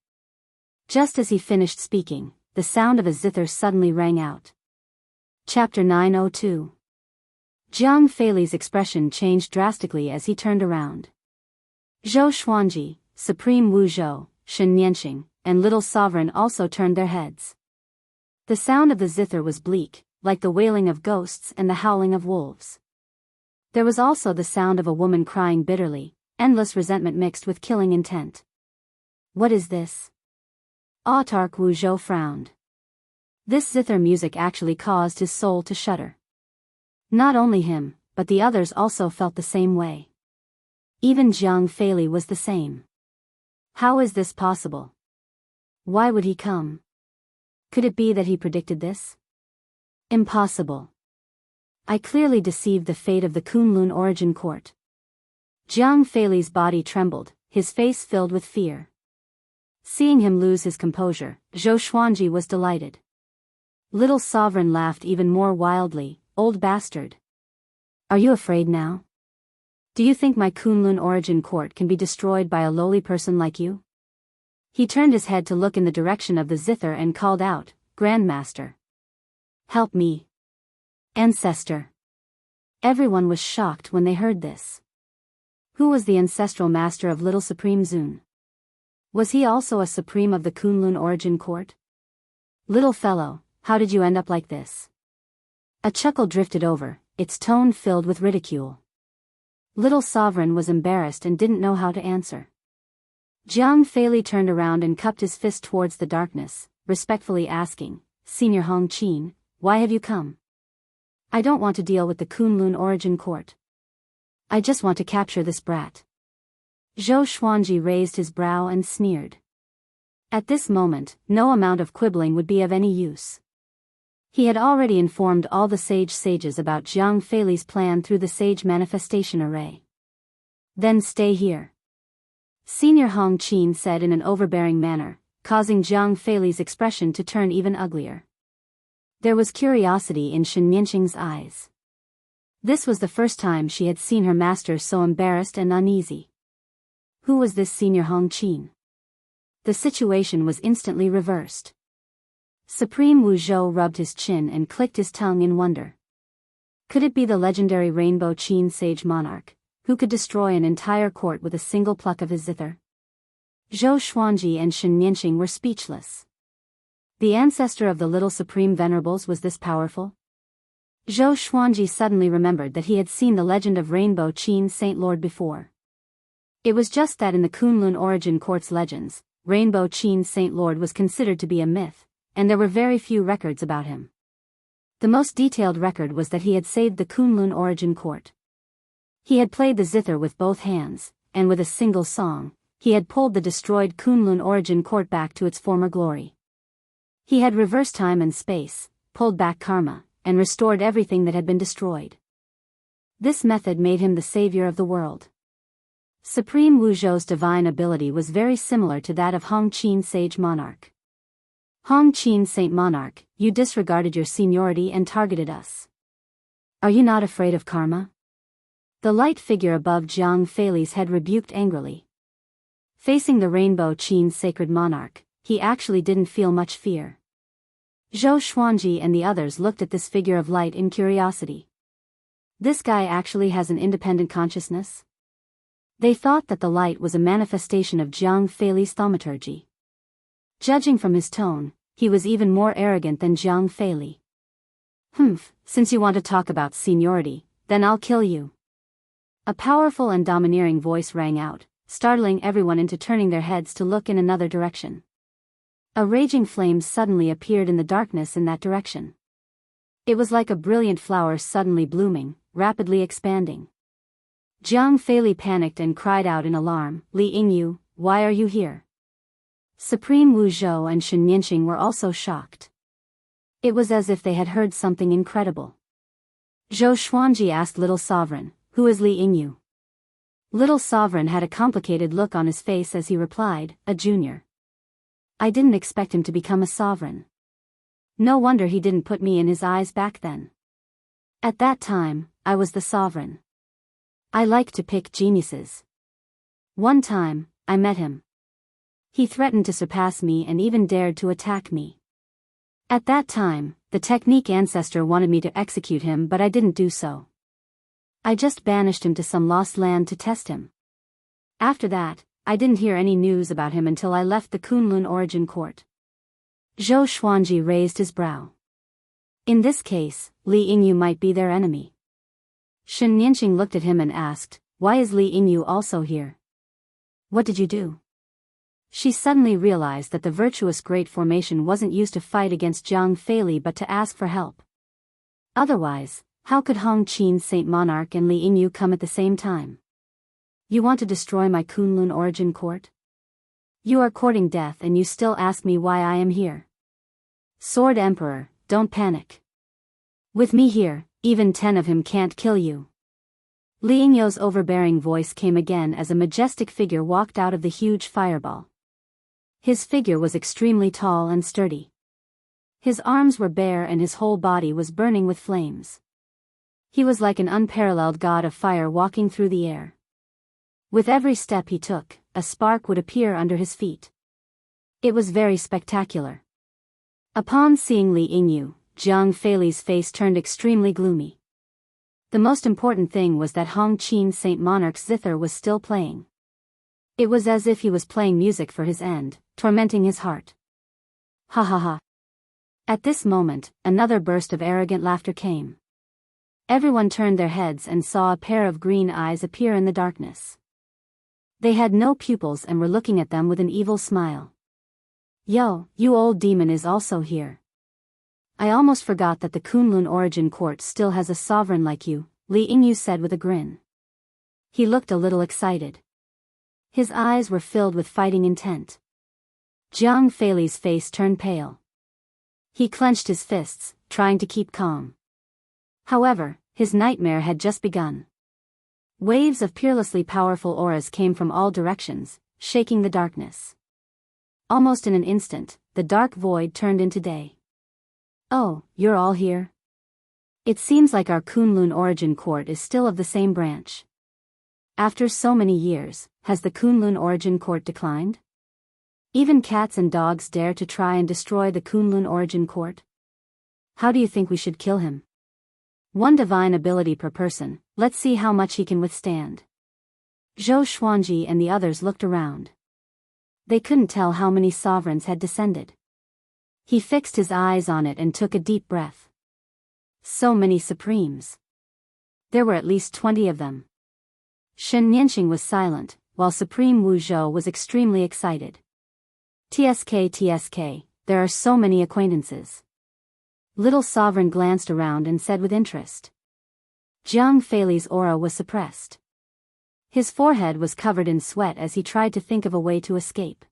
Just as he finished speaking, the sound of a zither suddenly rang out. Chapter 902. Jiang Feili's expression changed drastically as he turned around. Zhou Xuanji, Supreme Wu Zhou, Xianxia, and Little Sovereign also turned their heads. The sound of the zither was bleak, like the wailing of ghosts and the howling of wolves. There was also the sound of a woman crying bitterly, endless resentment mixed with killing intent. "What is this?" Autarch Wu Zhou frowned. This zither music actually caused his soul to shudder. Not only him, but the others also felt the same way. Even Jiang Feili was the same. How is this possible? Why would he come? Could it be that he predicted this? Impossible. I clearly deceived the fate of the Kunlun Origin Court. Jiang Feili's body trembled, his face filled with fear. Seeing him lose his composure, Zhou Xuanji was delighted. Little Sovereign laughed even more wildly, "Old bastard. Are you afraid now? Do you think my Kunlun Origin Court can be destroyed by a lowly person like you?" He turned his head to look in the direction of the zither and called out, "Grandmaster. Help me. Ancestor." Everyone was shocked when they heard this. Who was the ancestral master of Little Supreme Zun? Was he also a supreme of the Kunlun Origin Court? "Little fellow, how did you end up like this?" A chuckle drifted over, its tone filled with ridicule. Little Sovereign was embarrassed and didn't know how to answer. Jiang Feili turned around and cupped his fist towards the darkness, respectfully asking, "Senior Hong Qin, why have you come?" "I don't want to deal with the Kunlun Origin Court. I just want to capture this brat." Zhou Xuanji raised his brow and sneered. At this moment, no amount of quibbling would be of any use. He had already informed all the sages about Jiang Feili's plan through the sage manifestation array. "Then stay here," Senior Hong Qin said in an overbearing manner, causing Jiang Feili's expression to turn even uglier. There was curiosity in Xianxia's eyes. This was the first time she had seen her master so embarrassed and uneasy. Who was this Senior Hong Qin? The situation was instantly reversed. Supreme Wu Zhou rubbed his chin and clicked his tongue in wonder. Could it be the legendary Rainbow Qin sage monarch, who could destroy an entire court with a single pluck of his zither? Zhou Xuanji and Xianxia were speechless. The ancestor of the Little Supreme Venerables was this powerful? Zhou Xuanji suddenly remembered that he had seen the legend of Rainbow Qin Saint Lord before. It was just that in the Kunlun Origin Court's legends, Rainbow Qin Saint Lord was considered to be a myth, and there were very few records about him. The most detailed record was that he had saved the Kunlun Origin Court. He had played the zither with both hands, and with a single song, he had pulled the destroyed Kunlun Origin Court back to its former glory. He had reversed time and space, pulled back karma, and restored everything that had been destroyed. This method made him the savior of the world. Supreme Wu Zhou's divine ability was very similar to that of Hong Qin Sage Monarch. Hong Qin Saint Monarch, you disregarded your seniority and targeted us. Are you not afraid of karma? The light figure above Jiang Feili's head rebuked angrily. Facing the Rainbow Qin's sacred monarch, he actually didn't feel much fear. Zhou Xuanji and the others looked at this figure of light in curiosity. This guy actually has an independent consciousness? They thought that the light was a manifestation of Jiang Feili's thaumaturgy. Judging from his tone, he was even more arrogant than Jiang Feili. Since you want to talk about seniority, then I'll kill you. A powerful and domineering voice rang out, startling everyone into turning their heads to look in another direction. A raging flame suddenly appeared in the darkness in that direction. It was like a brilliant flower suddenly blooming, rapidly expanding. Jiang Feili panicked and cried out in alarm, "Li Yingyu, why are you here?" Supreme Wu Zhou and Shen Yinxing were also shocked. It was as if they had heard something incredible. Zhou Xuanji asked Little Sovereign, "Who is Li Yingyu?" Little Sovereign had a complicated look on his face as he replied, "A junior. I didn't expect him to become a sovereign. No wonder he didn't put me in his eyes back then. At that time, I was the sovereign. I like to pick geniuses. One time, I met him. He threatened to surpass me and even dared to attack me. At that time, the technique ancestor wanted me to execute him, but I didn't do so. I just banished him to some lost land to test him. After that, I didn't hear any news about him until I left the Kunlun Origin Court." Zhou Xuanji raised his brow. In this case, Li Yingyu might be their enemy. Shen Yinxing looked at him and asked, "Why is Li Yingyu also here? What did you do?" She suddenly realized that the virtuous Great Formation wasn't used to fight against Jiang Feili but to ask for help. Otherwise, how could Hong Qin Saint Monarch and Li Yingyu come at the same time? "You want to destroy my Kunlun Origin Court? You are courting death and you still ask me why I am here. Sword Emperor, don't panic. With me here, even 10 of him can't kill you." Li Yingyu's overbearing voice came again as a majestic figure walked out of the huge fireball. His figure was extremely tall and sturdy. His arms were bare and his whole body was burning with flames. He was like an unparalleled god of fire walking through the air. With every step he took, a spark would appear under his feet. It was very spectacular. Upon seeing Li Yingyu, Jiang Feili's face turned extremely gloomy. The most important thing was that Hong Qin Saint Monarch's zither was still playing. It was as if he was playing music for his end, tormenting his heart. Ha ha ha. At this moment, another burst of arrogant laughter came. Everyone turned their heads and saw a pair of green eyes appear in the darkness. They had no pupils and were looking at them with an evil smile. "Yo, you old demon is also here. I almost forgot that the Kunlun Origin Court still has a sovereign like you," Li Yingyu said with a grin. He looked a little excited. His eyes were filled with fighting intent. Jiang Feili's face turned pale. He clenched his fists, trying to keep calm. However, his nightmare had just begun. Waves of peerlessly powerful auras came from all directions, shaking the darkness. Almost in an instant, the dark void turned into day. "Oh, you're all here? It seems like our Kunlun Origin Court is still of the same branch. After so many years, has the Kunlun Origin Court declined? Even cats and dogs dare to try and destroy the Kunlun Origin Court? How do you think we should kill him? One divine ability per person, let's see how much he can withstand." Zhou Xuanji and the others looked around. They couldn't tell how many sovereigns had descended. He fixed his eyes on it and took a deep breath. So many supremes. There were at least 20 of them. Shen Yinxing was silent, while Supreme Wu Zhou was extremely excited. TSK, there are so many acquaintances." Little Sovereign glanced around and said with interest. Jiang Feili's aura was suppressed. His forehead was covered in sweat as he tried to think of a way to escape.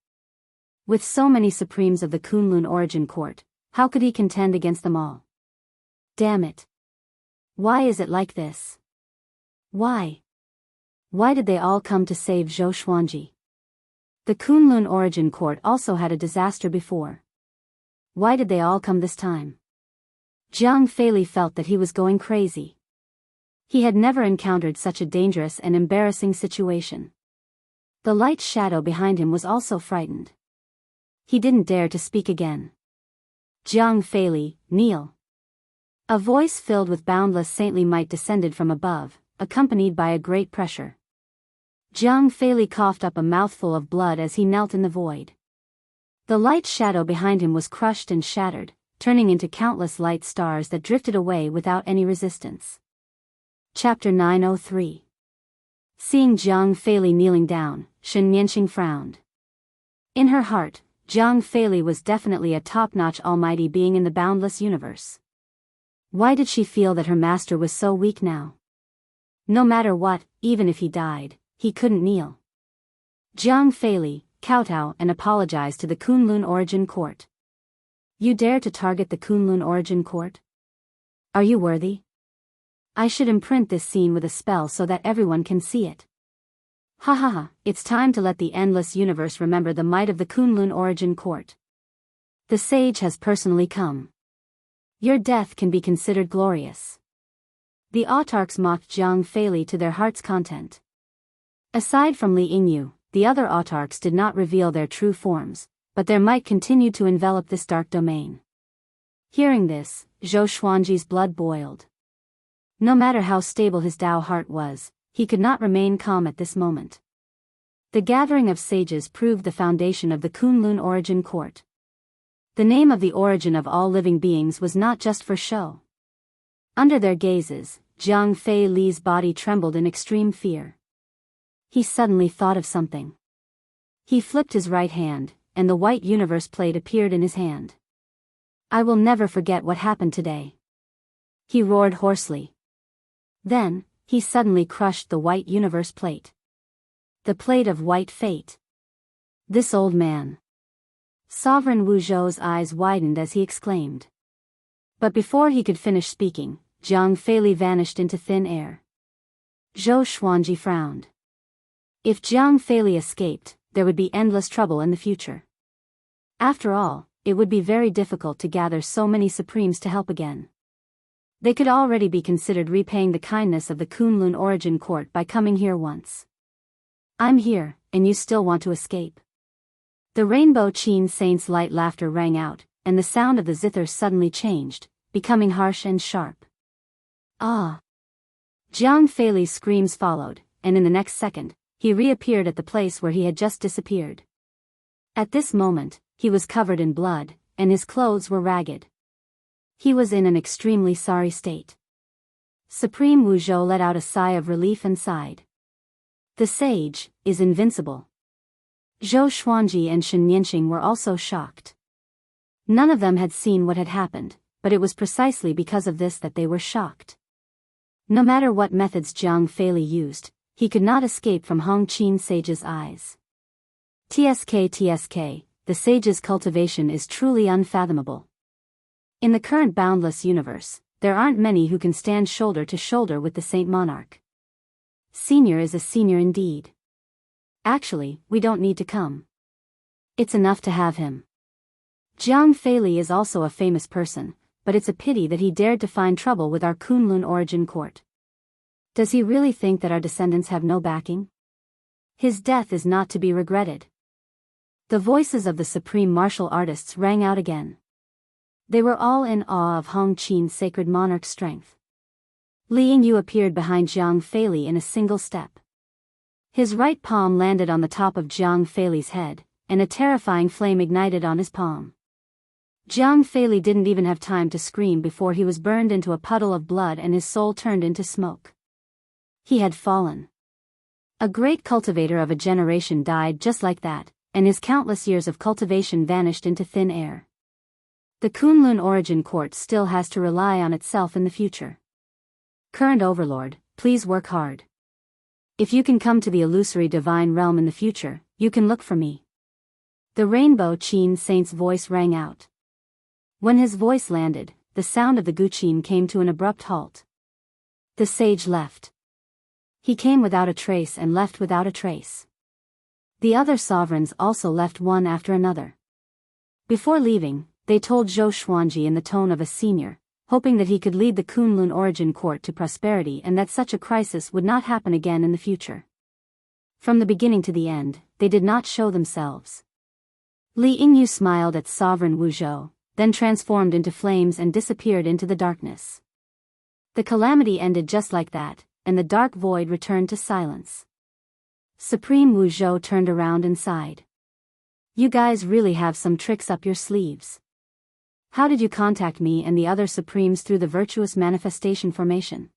With so many supremes of the Kunlun origin court, how could he contend against them all? Damn it. Why is it like this? Why? Why did they all come to save Zhou Xuanji? The Kunlun origin court also had a disaster before. Why did they all come this time? Jiang Feili felt that he was going crazy. He had never encountered such a dangerous and embarrassing situation. The light shadow behind him was also frightened. He didn't dare to speak again. Jiang Feili, kneel. A voice filled with boundless saintly might descended from above, accompanied by a great pressure. Jiang Feili coughed up a mouthful of blood as he knelt in the void. The light shadow behind him was crushed and shattered, turning into countless light stars that drifted away without any resistance. Chapter 903. Seeing Jiang Feili kneeling down, Xianxia frowned. In her heart, Jiang Feili was definitely a top-notch almighty being in the boundless universe. Why did she feel that her master was so weak now? No matter what, even if he died, he couldn't kneel. Jiang Feili, kowtow and apologize to the Kunlun origin court. You dare to target the Kunlun origin court? Are you worthy? I should imprint this scene with a spell so that everyone can see it. Ha ha ha, it's time to let the endless universe remember the might of the Kunlun origin court. The sage has personally come. Your death can be considered glorious. The autarchs mocked Jiang Feili to their heart's content. Aside from Li Yingyu, the other autarchs did not reveal their true forms, but their might continued to envelop this dark domain. Hearing this, Zhou Xuanji's blood boiled. No matter how stable his Dao heart was, he could not remain calm at this moment. The gathering of sages proved the foundation of the Kunlun origin court. The name of the origin of all living beings was not just for show. Under their gazes, Jiang Feili's body trembled in extreme fear. He suddenly thought of something. He flipped his right hand, and the white universe plate appeared in his hand. I will never forget what happened today. He roared hoarsely. Then, he suddenly crushed the white universe plate. The plate of white fate. This old man. Sovereign Wu Zhou's eyes widened as he exclaimed. But before he could finish speaking, Jiang Feili vanished into thin air. Zhou Xuanji frowned. If Jiang Feili escaped, there would be endless trouble in the future. After all, it would be very difficult to gather so many supremes to help again. They could already be considered repaying the kindness of the Kunlun origin court by coming here once. I'm here, and you still want to escape? The Rainbow Qin Saint's light laughter rang out, and the sound of the zither suddenly changed, becoming harsh and sharp. Ah! Jiang Feili's screams followed, and in the next second, he reappeared at the place where he had just disappeared. At this moment, he was covered in blood, and his clothes were ragged. He was in an extremely sorry state. Supreme Wu Zhou let out a sigh of relief and sighed. The sage is invincible. Zhou Xuanji and Xianxia were also shocked. None of them had seen what had happened, but it was precisely because of this that they were shocked. No matter what methods Jiang Feili used, he could not escape from Hong Qin Sage's eyes. TSK, the sage's cultivation is truly unfathomable. In the current boundless universe, there aren't many who can stand shoulder to shoulder with the Saint Monarch. Senior is a senior indeed. Actually, we don't need to come. It's enough to have him. Jiang Feili is also a famous person, but it's a pity that he dared to find trouble with our Kunlun origin court. Does he really think that our descendants have no backing? His death is not to be regretted. The voices of the supreme martial artists rang out again. They were all in awe of Hong Qin's sacred monarch's strength. Li Yingyu appeared behind Jiang Feili in a single step. His right palm landed on the top of Jiang Feili's head, and a terrifying flame ignited on his palm. Jiang Feili didn't even have time to scream before he was burned into a puddle of blood and his soul turned into smoke. He had fallen. A great cultivator of a generation died just like that, and his countless years of cultivation vanished into thin air. The Kunlun origin court still has to rely on itself in the future. Current Overlord, please work hard. If you can come to the illusory divine realm in the future, you can look for me. The Rainbow Qin Saint's voice rang out. When his voice landed, the sound of the Guqin came to an abrupt halt. The sage left. He came without a trace and left without a trace. The other sovereigns also left one after another. Before leaving, they told Zhou Xuanji in the tone of a senior, hoping that he could lead the Kunlun origin court to prosperity and that such a crisis would not happen again in the future. From the beginning to the end, they did not show themselves. Li Yingyu smiled at Sovereign Wu Zhou, then transformed into flames and disappeared into the darkness. The calamity ended just like that, and the dark void returned to silence. Supreme Wu Zhou turned around and sighed. You guys really have some tricks up your sleeves. How did you contact me and the other Supremes through the virtuous manifestation formation?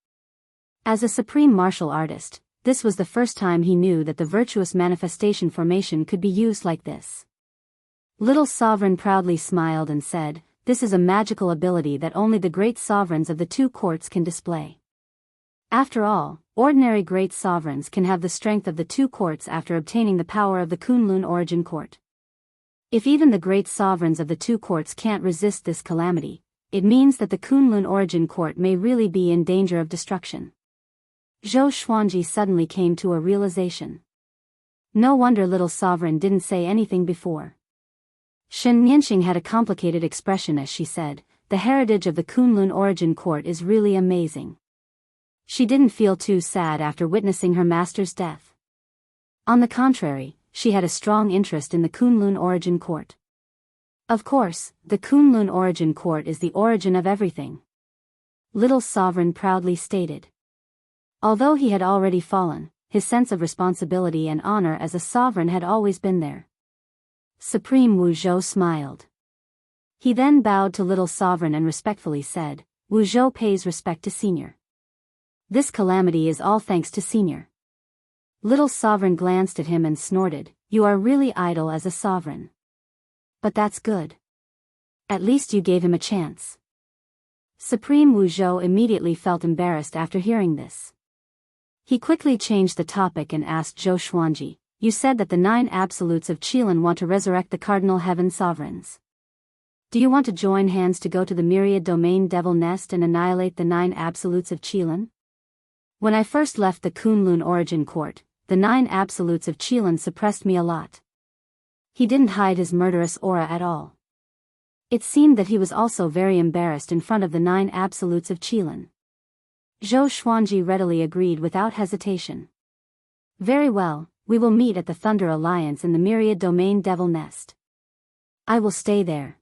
As a supreme martial artist, this was the first time he knew that the virtuous manifestation formation could be used like this. Little Sovereign proudly smiled and said, "This is a magical ability that only the great sovereigns of the two courts can display. After all, ordinary great sovereigns can have the strength of the two courts after obtaining the power of the Kunlun origin court. If even the great sovereigns of the two courts can't resist this calamity, it means that the Kunlun origin court may really be in danger of destruction." Zhou Xuanji suddenly came to a realization. No wonder Little Sovereign didn't say anything before. Shen Nianxing had a complicated expression as she said, "The heritage of the Kunlun origin court is really amazing." She didn't feel too sad after witnessing her master's death. On the contrary, she had a strong interest in the Kunlun origin court. Of course, the Kunlun origin court is the origin of everything. Little Sovereign proudly stated. Although he had already fallen, his sense of responsibility and honor as a sovereign had always been there. Supreme Wu Zhou smiled. He then bowed to Little Sovereign and respectfully said, "Wu Zhou pays respect to Senior. This calamity is all thanks to Senior." Little Sovereign glanced at him and snorted, "You are really idle as a sovereign. But that's good. At least you gave him a chance." Supreme Wu Zhou immediately felt embarrassed after hearing this. He quickly changed the topic and asked Zhou Xuanji, "You said that the 9 absolutes of Qilin want to resurrect the cardinal heaven sovereigns. Do you want to join hands to go to the myriad domain devil nest and annihilate the 9 absolutes of Qilin? When I first left the Kunlun origin court, the 9 absolutes of Qilin suppressed me a lot." He didn't hide his murderous aura at all. It seemed that he was also very embarrassed in front of the 9 absolutes of Qilin. Zhou Xuanji readily agreed without hesitation. "Very well, we will meet at the Thunder Alliance in the myriad domain devil nest. I will stay there.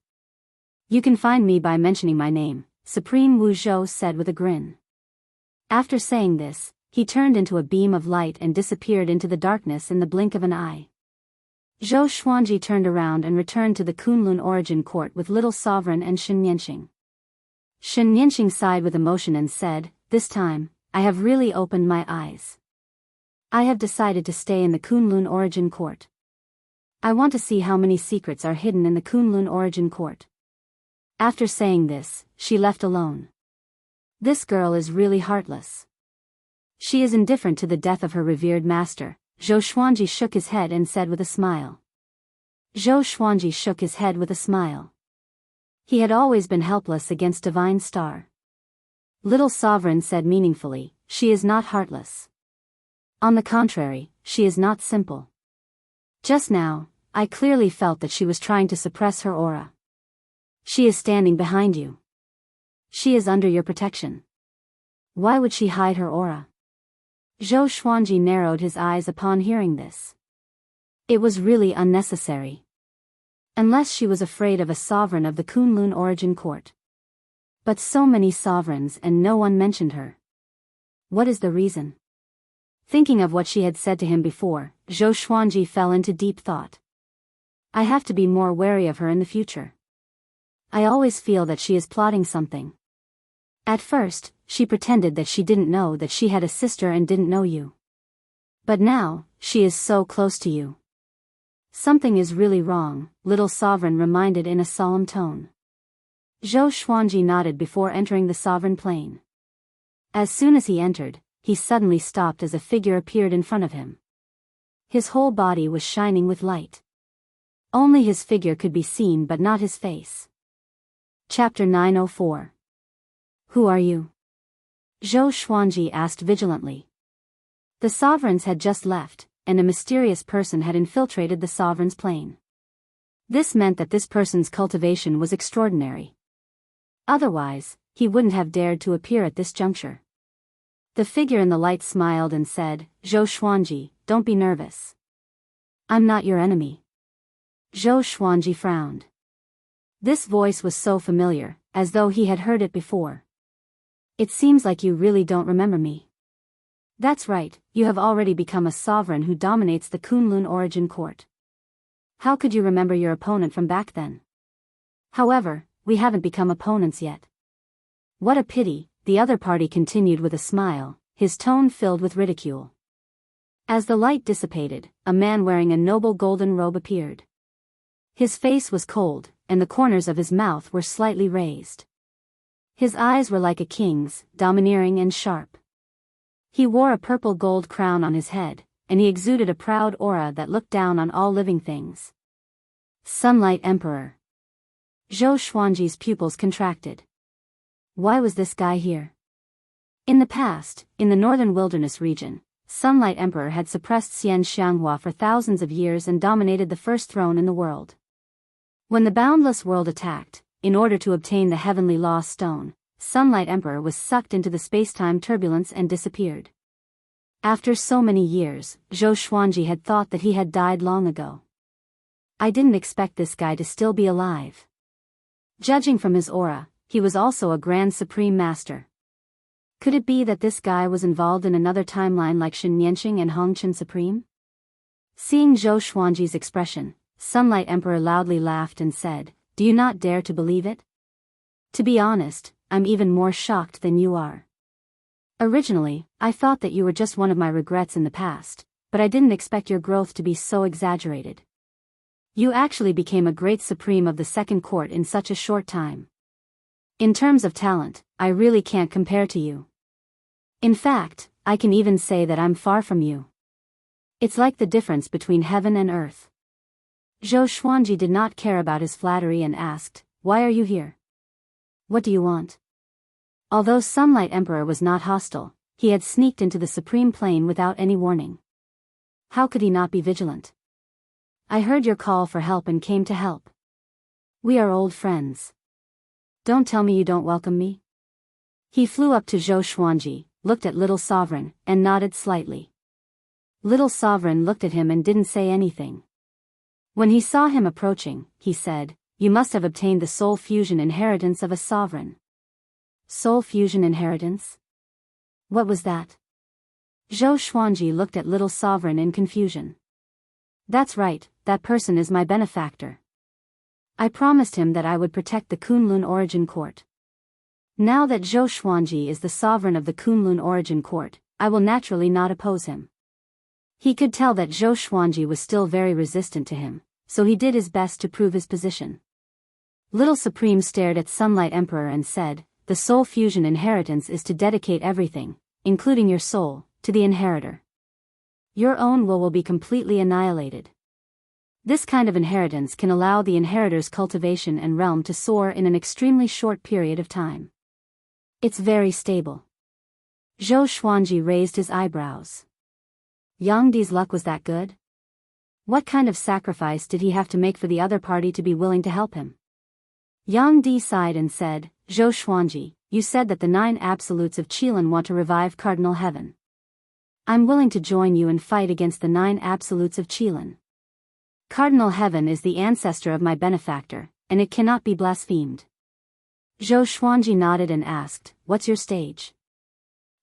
You can find me by mentioning my name," Supreme Wu Zhou said with a grin. After saying this, he turned into a beam of light and disappeared into the darkness in the blink of an eye. Zhou Xuanji turned around and returned to the Kunlun origin court with Little Sovereign and Shen Nianxing. Shen Nianxing sighed with emotion and said, "This time, I have really opened my eyes. I have decided to stay in the Kunlun origin court. I want to see how many secrets are hidden in the Kunlun origin court." After saying this, she left alone. This girl is really heartless. She is indifferent to the death of her revered master. Zhou Xuanji shook his head and said with a smile. Zhou Xuanji shook his head with a smile. He had always been helpless against Divine Star. Little Sovereign said meaningfully, "She is not heartless. On the contrary, she is not simple. Just now, I clearly felt that she was trying to suppress her aura. She is standing behind you. She is under your protection. Why would she hide her aura?" Zhou Xuanji narrowed his eyes upon hearing this. It was really unnecessary. Unless she was afraid of a sovereign of the Kunlun origin court. But so many sovereigns and no one mentioned her. What is the reason? Thinking of what she had said to him before, Zhou Xuanji fell into deep thought. I have to be more wary of her in the future. I always feel that she is plotting something. At first, she pretended that she didn't know that she had a sister and didn't know you. But now, she is so close to you. Something is really wrong, Little Sovereign reminded in a solemn tone. Zhou Xuanji nodded before entering the sovereign plane. As soon as he entered, he suddenly stopped as a figure appeared in front of him. His whole body was shining with light. Only his figure could be seen but not his face. Chapter 904. Who are you? Zhou Xuanji asked vigilantly. The sovereigns had just left, and a mysterious person had infiltrated the sovereign's plane. This meant that this person's cultivation was extraordinary. Otherwise, he wouldn't have dared to appear at this juncture. The figure in the light smiled and said, Zhou Xuanji, don't be nervous. I'm not your enemy. Zhou Xuanji frowned. This voice was so familiar, as though he had heard it before. It seems like you really don't remember me. That's right, you have already become a sovereign who dominates the Kunlun origin court. How could you remember your opponent from back then? However, we haven't become opponents yet. What a pity, the other party continued with a smile, his tone filled with ridicule. As the light dissipated, a man wearing a noble golden robe appeared. His face was cold, and the corners of his mouth were slightly raised. His eyes were like a king's, domineering and sharp. He wore a purple gold crown on his head, and he exuded a proud aura that looked down on all living things. Sunlight Emperor. Zhou Xuanji's pupils contracted. Why was this guy here? In the past, in the northern wilderness region, Sunlight Emperor had suppressed Xianxia for thousands of years and dominated the first throne in the world. When the boundless world attacked, in order to obtain the heavenly lost stone, Sunlight Emperor was sucked into the space-time turbulence and disappeared. After so many years, Zhou Xuanji had thought that he had died long ago. I didn't expect this guy to still be alive. Judging from his aura, he was also a Grand Supreme Master. Could it be that this guy was involved in another timeline like Shen Nianqing and Hongqian Supreme? Seeing Zhou Xuanji's expression, Sunlight Emperor loudly laughed and said, Do you not dare to believe it? To be honest, I'm even more shocked than you are. Originally, I thought that you were just one of my regrets in the past, but I didn't expect your growth to be so exaggerated. You actually became a great supreme of the second court in such a short time. In terms of talent, I really can't compare to you. In fact, I can even say that I'm far from you. It's like the difference between heaven and earth. Zhou Xuanji did not care about his flattery and asked, Why are you here? What do you want? Although Sunlight Emperor was not hostile, he had sneaked into the supreme plane without any warning. How could he not be vigilant? I heard your call for help and came to help. We are old friends. Don't tell me you don't welcome me. He flew up to Zhou Xuanji, looked at Little Sovereign, and nodded slightly. Little Sovereign looked at him and didn't say anything. When he saw him approaching, he said, You must have obtained the soul fusion inheritance of a sovereign. Soul fusion inheritance? What was that? Zhou Xuanji looked at Little Sovereign in confusion. That's right, that person is my benefactor. I promised him that I would protect the Kunlun origin court. Now that Zhou Xuanji is the sovereign of the Kunlun origin court, I will naturally not oppose him. He could tell that Zhou Xuanji was still very resistant to him, so he did his best to prove his position. Little Supreme stared at Sunlight Emperor and said, The soul fusion inheritance is to dedicate everything, including your soul, to the inheritor. Your own will be completely annihilated. This kind of inheritance can allow the inheritor's cultivation and realm to soar in an extremely short period of time. It's very stable. Zhou Xuanji raised his eyebrows. Yang Di's luck was that good? What kind of sacrifice did he have to make for the other party to be willing to help him? Yang Di sighed and said, Zhou Xuanji, you said that the 9 absolutes of Qilin want to revive Cardinal Heaven. I'm willing to join you and fight against the 9 absolutes of Qilin. Cardinal Heaven is the ancestor of my benefactor, and it cannot be blasphemed. Zhou Xuanji nodded and asked, What's your stage?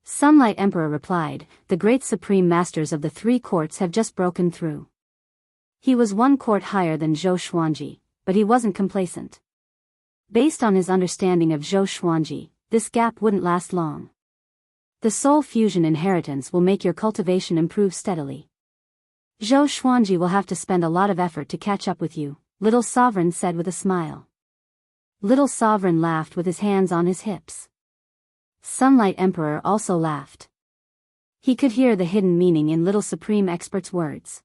Sunlight Emperor replied, The great supreme masters of the 3 courts have just broken through. He was 1 court higher than Zhou Xuanji, but he wasn't complacent. Based on his understanding of Zhou Xuanji, this gap wouldn't last long. The soul fusion inheritance will make your cultivation improve steadily. Zhou Xuanji will have to spend a lot of effort to catch up with you, Little Sovereign said with a smile. Little Sovereign laughed with his hands on his hips. Sunlight Emperor also laughed. He could hear the hidden meaning in Little Supreme Expert's words.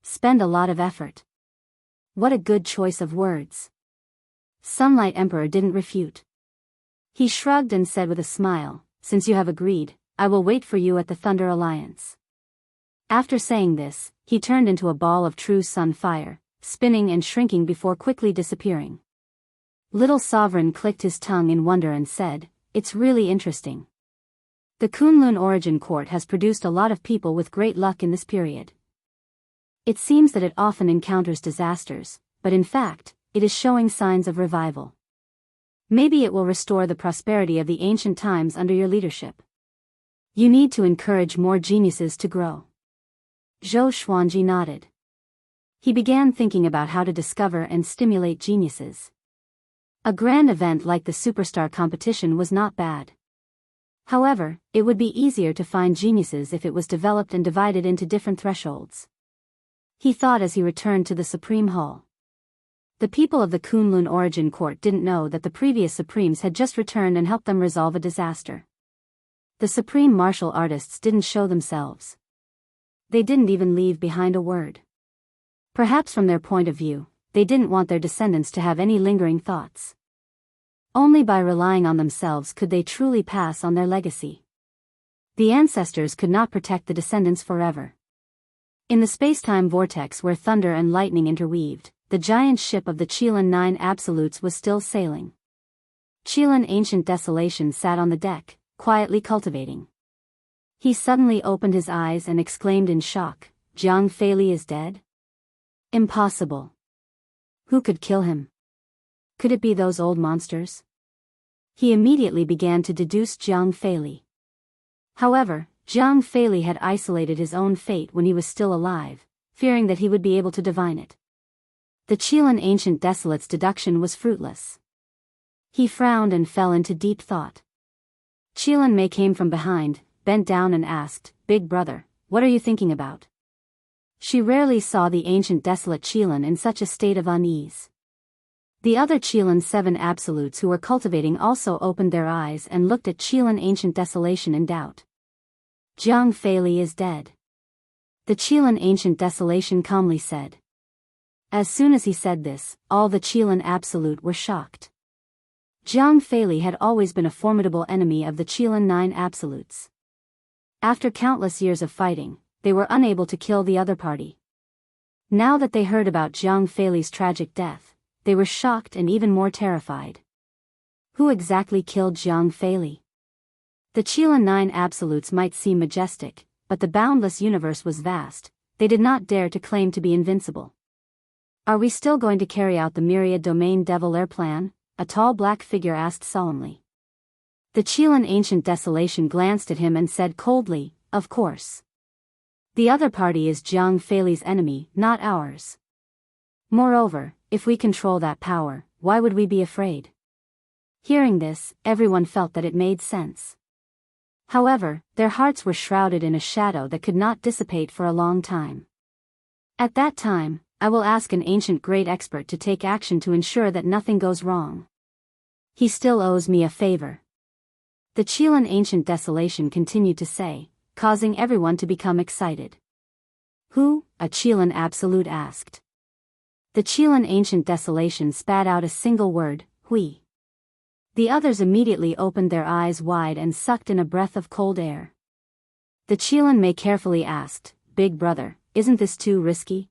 Spend a lot of effort. What a good choice of words. Sunlight Emperor didn't refute. He shrugged and said with a smile, since you have agreed, I will wait for you at the Thunder Alliance. After saying this, he turned into a ball of true sun fire, spinning and shrinking before quickly disappearing. Little Sovereign clicked his tongue in wonder and said, it's really interesting. The Kunlun Origin Court has produced a lot of people with great luck in this period. It seems that it often encounters disasters, but in fact, it is showing signs of revival. Maybe it will restore the prosperity of the ancient times under your leadership. You need to encourage more geniuses to grow. Zhou Xuanji nodded. He began thinking about how to discover and stimulate geniuses. A grand event like the Superstar competition was not bad. However, it would be easier to find geniuses if it was developed and divided into different thresholds. He thought as he returned to the Supreme Hall. The people of the Kunlun Origin Court didn't know that the previous Supremes had just returned and helped them resolve a disaster. The Supreme Martial Artists didn't show themselves. They didn't even leave behind a word. Perhaps from their point of view, they didn't want their descendants to have any lingering thoughts. Only by relying on themselves could they truly pass on their legacy. The ancestors could not protect the descendants forever. In the space-time vortex where thunder and lightning interweaved, the giant ship of the Qilin 9 Absolutes was still sailing. Qilin Ancient Desolation sat on the deck, quietly cultivating. He suddenly opened his eyes and exclaimed in shock, Jiang Feili is dead? Impossible. Who could kill him? Could it be those old monsters? He immediately began to deduce Jiang Feili. However, Jiang Feili had isolated his own fate when he was still alive, fearing that he would be able to divine it. The Qilin Ancient Desolate's deduction was fruitless. He frowned and fell into deep thought. Qilin Mei came from behind, bent down and asked, Big brother, what are you thinking about? She rarely saw the ancient desolate Qilin in such a state of unease. The other Qilin 7 Absolutes who were cultivating also opened their eyes and looked at Qilin Ancient Desolation in doubt. Jiang Feili is dead. The Qilin Ancient Desolation calmly said. As soon as he said this, all the Qilin Absolute were shocked. Jiang Feili had always been a formidable enemy of the Qilin 9 Absolutes. After countless years of fighting, they were unable to kill the other party. Now that they heard about Jiang Feili's tragic death, they were shocked and even more terrified. Who exactly killed Jiang Feili? The Qilin 9 Absolutes might seem majestic, but the boundless universe was vast. They did not dare to claim to be invincible. Are we still going to carry out the Myriad Domain Devil Air plan? A tall black figure asked solemnly. The Qilin Ancient Desolation glanced at him and said coldly, of course. The other party is Jiang Feili's enemy, not ours. Moreover, if we control that power, why would we be afraid? Hearing this, everyone felt that it made sense. However, their hearts were shrouded in a shadow that could not dissipate for a long time. At that time, I will ask an ancient great expert to take action to ensure that nothing goes wrong. He still owes me a favor. The Qilin Ancient Desolation continued to say, causing everyone to become excited. Who? A Qilin Absolute asked. The Qilin Ancient Desolation spat out a single word, Hui. The others immediately opened their eyes wide and sucked in a breath of cold air. The Qilin Mei carefully asked, Big brother, isn't this too risky?